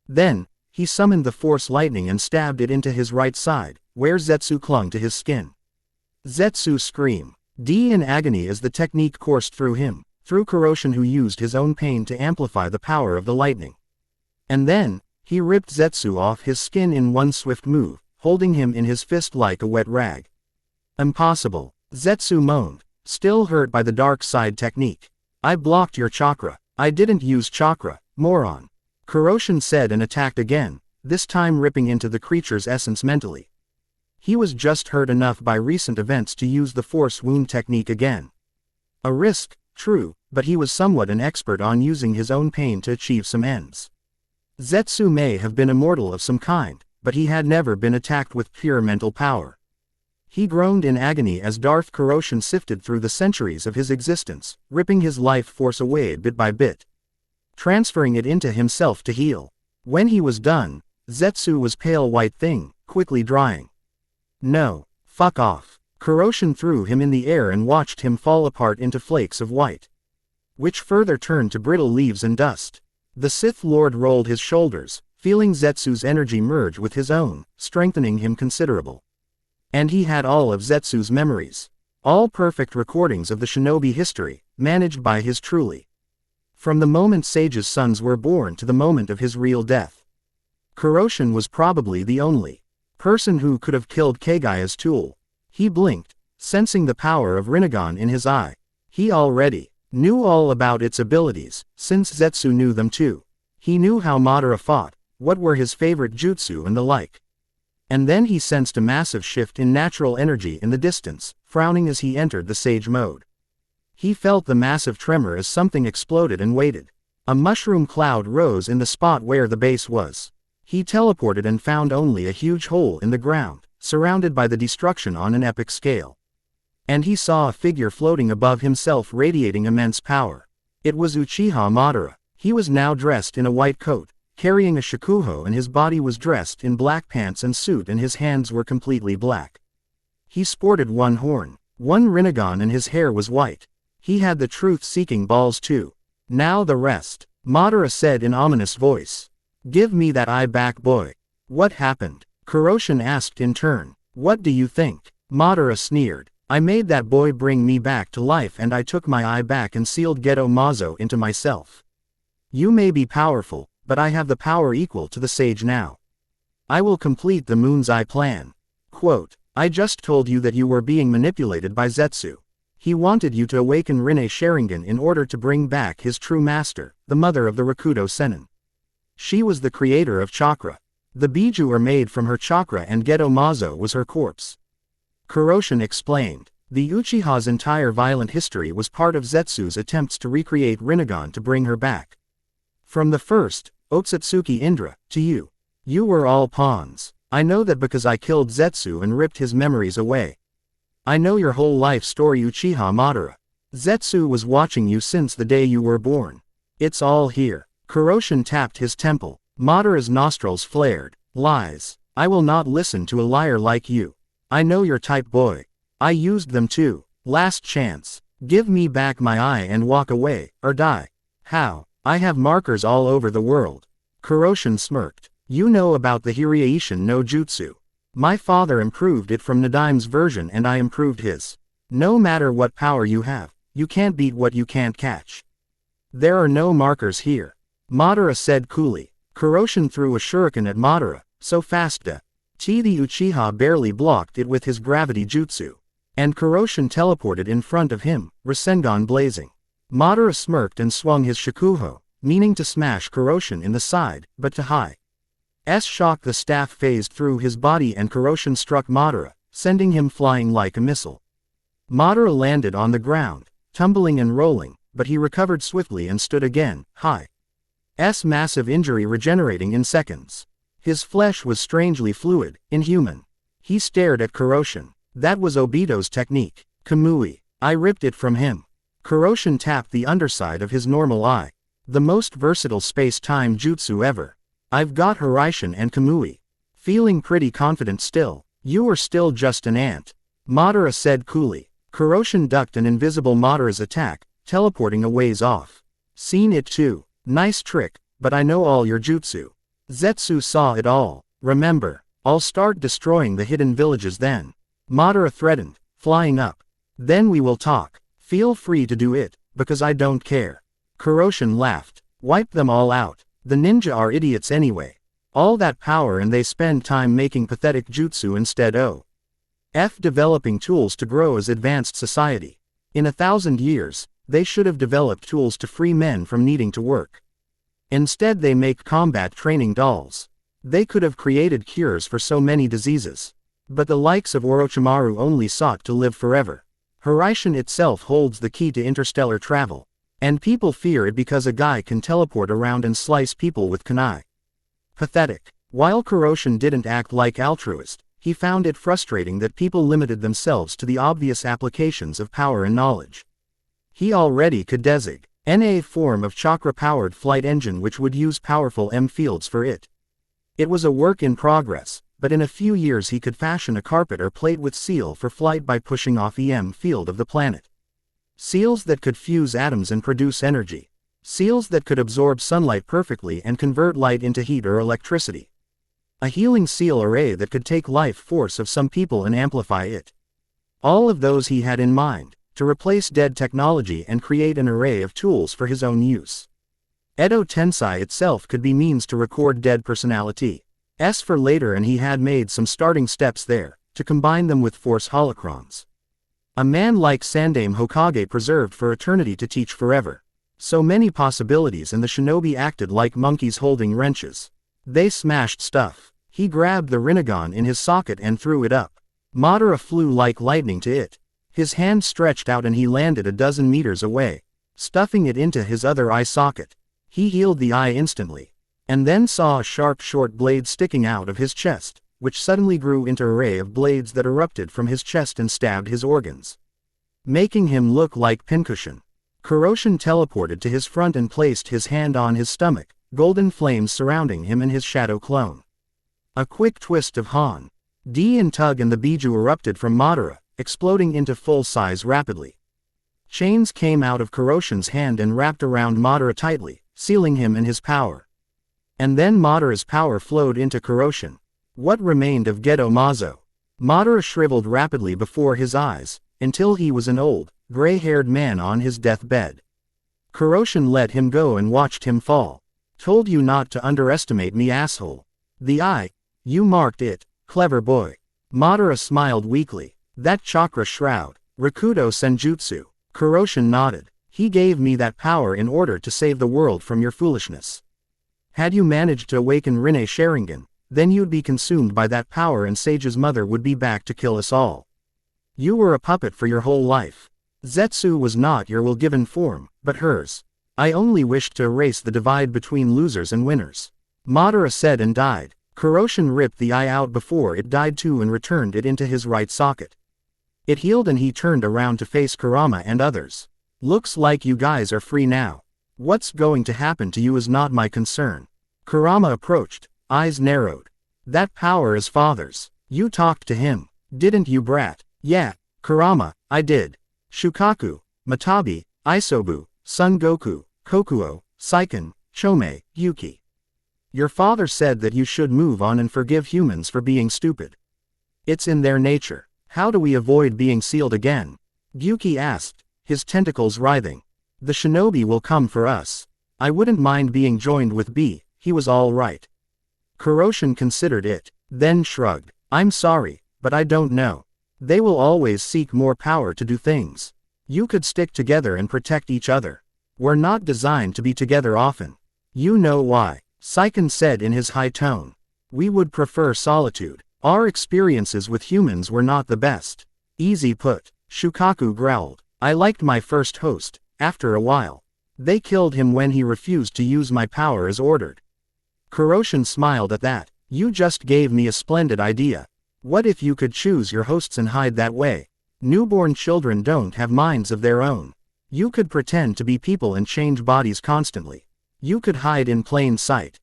Then, he summoned the force lightning and stabbed it into his right side, where Zetsu clung to his skin. Zetsu screamed in agony as the technique coursed through him, through Kuroshin, who used his own pain to amplify the power of the lightning. And then, he ripped Zetsu off his skin in one swift move, holding him in his fist like a wet rag. Impossible, Zetsu moaned, still hurt by the dark side technique. I blocked your chakra. I didn't use chakra, moron. Kuroshin said and attacked again, this time ripping into the creature's essence mentally. He was just hurt enough by recent events to use the force wound technique again. A risk, true, but he was somewhat an expert on using his own pain to achieve some ends. Zetsu may have been immortal of some kind, but he had never been attacked with pure mental power. He groaned in agony as Darth Kuroshin sifted through the centuries of his existence, ripping his life force away bit by bit, transferring it into himself to heal. When he was done, Zetsu was pale white thing, quickly drying. No, fuck off. Kuroshin threw him in the air and watched him fall apart into flakes of white, which further turned to brittle leaves and dust. The Sith Lord rolled his shoulders, feeling Zetsu's energy merge with his own, strengthening him considerable. And he had all of Zetsu's memories. All perfect recordings of the shinobi history, managed by his truly. From the moment Sage's sons were born to the moment of his real death. Kuroshin was probably the only person who could have killed Kagaya's tool. He blinked, sensing the power of Rinnegan in his eye. He already knew all about its abilities, since Zetsu knew them too. He knew how Madara fought, what were his favorite jutsu and the like. And then he sensed a massive shift in natural energy in the distance, frowning as he entered the Sage mode. He felt the massive tremor as something exploded and waited. A mushroom cloud rose in the spot where the base was. He teleported and found only a huge hole in the ground, surrounded by the destruction on an epic scale. And he saw a figure floating above himself radiating immense power. It was Uchiha Madara. He was now dressed in a white coat, carrying a shakuho, and his body was dressed in black pants and suit, and his hands were completely black. He sported one horn, one Rinnegan, and his hair was white. He had the truth-seeking balls too. Now the rest, Madara said in ominous voice. Give me that eye back, boy. What happened? Kuroshin asked in turn. What do you think? Madara sneered. I made that boy bring me back to life, and I took my eye back and sealed Geto Mazo into myself. You may be powerful, but I have the power equal to the Sage now. I will complete the Moon's Eye plan. Quote, I just told you that you were being manipulated by Zetsu. He wanted you to awaken Rinne Sharingan in order to bring back his true master, the mother of the Rakudo Sennin. She was the creator of chakra. The Biju are made from her chakra and Gedo Mazo was her corpse. Kuroshin explained. The Uchiha's entire violent history was part of Zetsu's attempts to recreate Rinnegan to bring her back. From the first, Otsutsuki Indra, to you. You were all pawns. I know that because I killed Zetsu and ripped his memories away. I know your whole life story, Uchiha Madara. Zetsu was watching you since the day you were born. It's all here. Kuroshin tapped his temple. Madara's nostrils flared. Lies. I will not listen to a liar like you. I know your type, boy. I used them too. Last chance. Give me back my eye and walk away, or die. How? I have markers all over the world. Kuroshin smirked. You know about the Hiraishin no Jutsu. My father improved it from Nadime's version and I improved his. No matter what power you have, you can't beat what you can't catch. There are no markers here. Madara said coolly. Kuroshin threw a shuriken at Madara, so fast that the Uchiha barely blocked it with his gravity jutsu. And Kuroshin teleported in front of him, Rasengan blazing. Madara smirked and swung his shakuho, meaning to smash Kuroshin in the side, but to high. Shock the staff phased through his body and Kuroshin struck Madara, sending him flying like a missile. Madara landed on the ground, tumbling and rolling, but he recovered swiftly and stood again, high. Massive injury regenerating in seconds. His flesh was strangely fluid, inhuman. He stared at Kuroshin. That was Obito's technique. Kamui. I ripped it from him. Kuroshin tapped the underside of his normal eye. The most versatile space-time jutsu ever. I've got Hiraishin and Kamui. Feeling pretty confident still. You are still just an ant. Madara said coolly. Kuroshin ducked an invisible Madara's attack, teleporting a ways off. Seen it too. Nice trick, but I know all your jutsu. Zetsu saw it all. Remember, I'll start destroying the hidden villages then. Madara threatened, flying up. Then we will talk. Feel free to do it, because I don't care. Kuroshin laughed. Wipe them all out. The ninja are idiots anyway. All that power and they spend time making pathetic jutsu instead of developing tools to grow as advanced society. In 1,000 years, they should have developed tools to free men from needing to work. Instead they make combat training dolls. They could have created cures for so many diseases. But the likes of Orochimaru only sought to live forever. Hiraishin itself holds the key to interstellar travel. And people fear it because a guy can teleport around and slice people with kunai. Pathetic. While Kuroshin didn't act like altruist, he found it frustrating that people limited themselves to the obvious applications of power and knowledge. He already could designate a form of chakra-powered flight engine which would use powerful M fields for it. It was a work in progress, but in a few years he could fashion a carpet or plate with seal for flight by pushing off EM field of the planet. Seals that could fuse atoms and produce energy. Seals that could absorb sunlight perfectly and convert light into heat or electricity. A healing seal array that could take life force of some people and amplify it. All of those he had in mind, to replace dead technology and create an array of tools for his own use. Edo Tensei itself could be means to record dead personality. For later, and he had made some starting steps there, to combine them with force holocrons. A man like Sandaime Hokage preserved for eternity to teach forever. So many possibilities, and the shinobi acted like monkeys holding wrenches. They smashed stuff. He grabbed the Rinnegan in his socket and threw it up. Madara flew like lightning to it. His hand stretched out and he landed a dozen meters away, stuffing it into his other eye socket. He healed the eye instantly. And then saw a sharp short blade sticking out of his chest, which suddenly grew into an array of blades that erupted from his chest and stabbed his organs, making him look like pincushion. Kuroshin teleported to his front and placed his hand on his stomach, golden flames surrounding him and his shadow clone. A quick twist of Han. D and Tug and the Biju erupted from Madara, exploding into full size rapidly. Chains came out of Kuroshin's hand and wrapped around Madara tightly, sealing him in his power. And then Madara's power flowed into Kuroshin. What remained of Gedo Mazo? Madara shriveled rapidly before his eyes, until he was an old, gray-haired man on his deathbed. Kuroshin let him go and watched him fall. Told you not to underestimate me, asshole. The eye. You marked it, clever boy. Madara smiled weakly. That chakra shroud. Rakudo Senjutsu. Kuroshin nodded. He gave me that power in order to save the world from your foolishness. Had you managed to awaken Rinne Sharingan, then you'd be consumed by that power and Sage's mother would be back to kill us all. You were a puppet for your whole life. Zetsu was not your will-given form, but hers. I only wished to erase the divide between losers and winners. Madara said and died. Kuroshin ripped the eye out before it died too and returned it into his right socket. It healed and he turned around to face Kurama and others. Looks like you guys are free now. What's going to happen to you is not my concern. Kurama approached, eyes narrowed. That power is father's. You talked to him, didn't you, brat? Yeah, Kurama, I did. Shukaku, Matabi, Isobu, Son Goku, Kokuo, Seiken, Chome, Yuki. Your father said that you should move on and forgive humans for being stupid. It's in their nature. How do we avoid being sealed again? Yuki asked, his tentacles writhing. The shinobi will come for us. I wouldn't mind being joined with B, he was all right. Kuroshin considered it, then shrugged. I'm sorry, but I don't know. They will always seek more power to do things. You could stick together and protect each other. We're not designed to be together often. You know why, Seiken said in his high tone. We would prefer solitude. Our experiences with humans were not the best. Easy put, Shukaku growled. I liked my first host, after a while. They killed him when he refused to use my power as ordered. Kuroshin smiled at that. You just gave me a splendid idea. What if you could choose your hosts and hide that way? Newborn children don't have minds of their own. You could pretend to be people and change bodies constantly. You could hide in plain sight.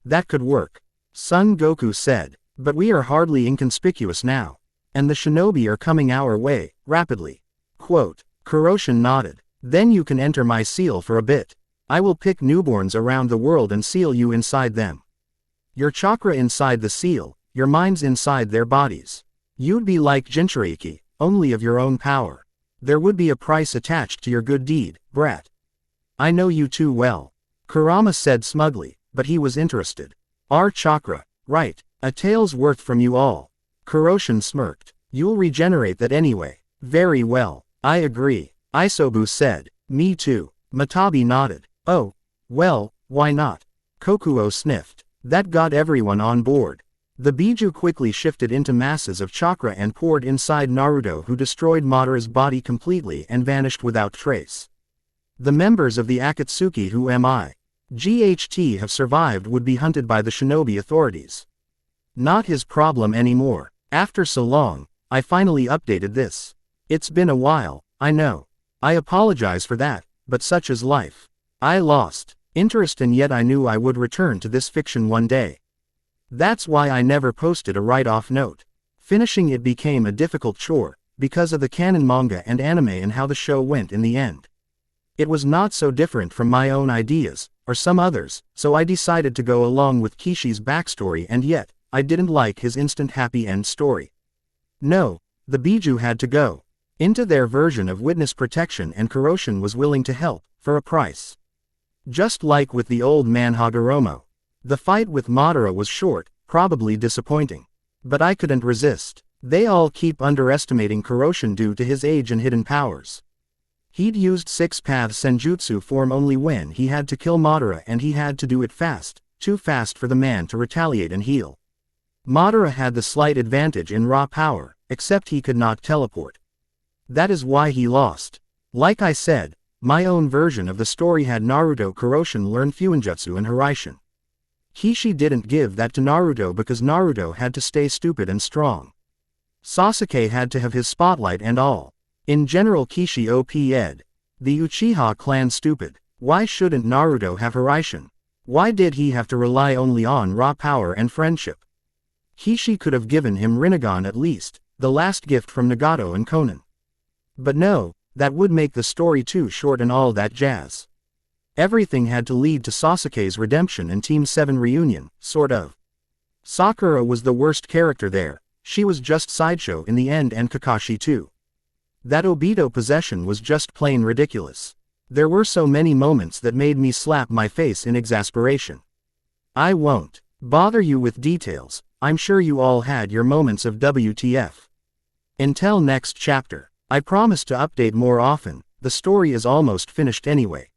That could work. Son Goku said. But we are hardly inconspicuous now. And the shinobi are coming our way, rapidly. Quote, Kuroshin nodded. Then you can enter my seal for a bit. I will pick newborns around the world and seal you inside them. Your chakra inside the seal, your minds inside their bodies. You'd be like Jinchuriki, only of your own power. There would be a price attached to your good deed, brat. I know you too well. Kurama said smugly, but he was interested. Our chakra, right, a tael's worth from you all. Kuroshin smirked. You'll regenerate that anyway. Very well, I agree. Isobu said. Me too. Matabi nodded. Oh, well, why not? Kokuo sniffed. That got everyone on board. The Biju quickly shifted into masses of chakra and poured inside Naruto, who destroyed Madara's body completely and vanished without trace. The members of the Akatsuki who GHT have survived would be hunted by the shinobi authorities. Not his problem anymore. After so long, I finally updated this. It's been a while, I know. I apologize for that, but such is life. I lost interest and yet I knew I would return to this fiction one day. That's why I never posted a write-off note. Finishing it became a difficult chore, because of the canon manga and anime and how the show went in the end. It was not so different from my own ideas, or some others, so I decided to go along with Kishi's backstory, and yet, I didn't like his instant happy end story. No, the Biju had to go into their version of witness protection and Kuroshin was willing to help, for a price. Just like with the old man Hagoromo. The fight with Madara was short, probably disappointing. But I couldn't resist. They all keep underestimating Kuroshin due to his age and hidden powers. He'd used six-path senjutsu form only when he had to kill Madara, and he had to do it fast, too fast for the man to retaliate and heal. Madara had the slight advantage in raw power, except he could not teleport. That is why he lost. Like I said, my own version of the story had Naruto Kuroshin learn Fuinjutsu and Hiraishin. Kishi didn't give that to Naruto because Naruto had to stay stupid and strong. Sasuke had to have his spotlight and all. In general, Kishi OP'd the Uchiha clan stupid. Why shouldn't Naruto have Hiraishin? Why did he have to rely only on raw power and friendship? Kishi could have given him Rinnegan at least, the last gift from Nagato and Konan. But no, that would make the story too short and all that jazz. Everything had to lead to Sasuke's redemption and Team 7 reunion, sort of. Sakura was the worst character there, she was just sideshow in the end, and Kakashi too. That Obito possession was just plain ridiculous. There were so many moments that made me slap my face in exasperation. I won't bother you with details, I'm sure you all had your moments of WTF. Until next chapter. I promise to update more often, the story is almost finished anyway.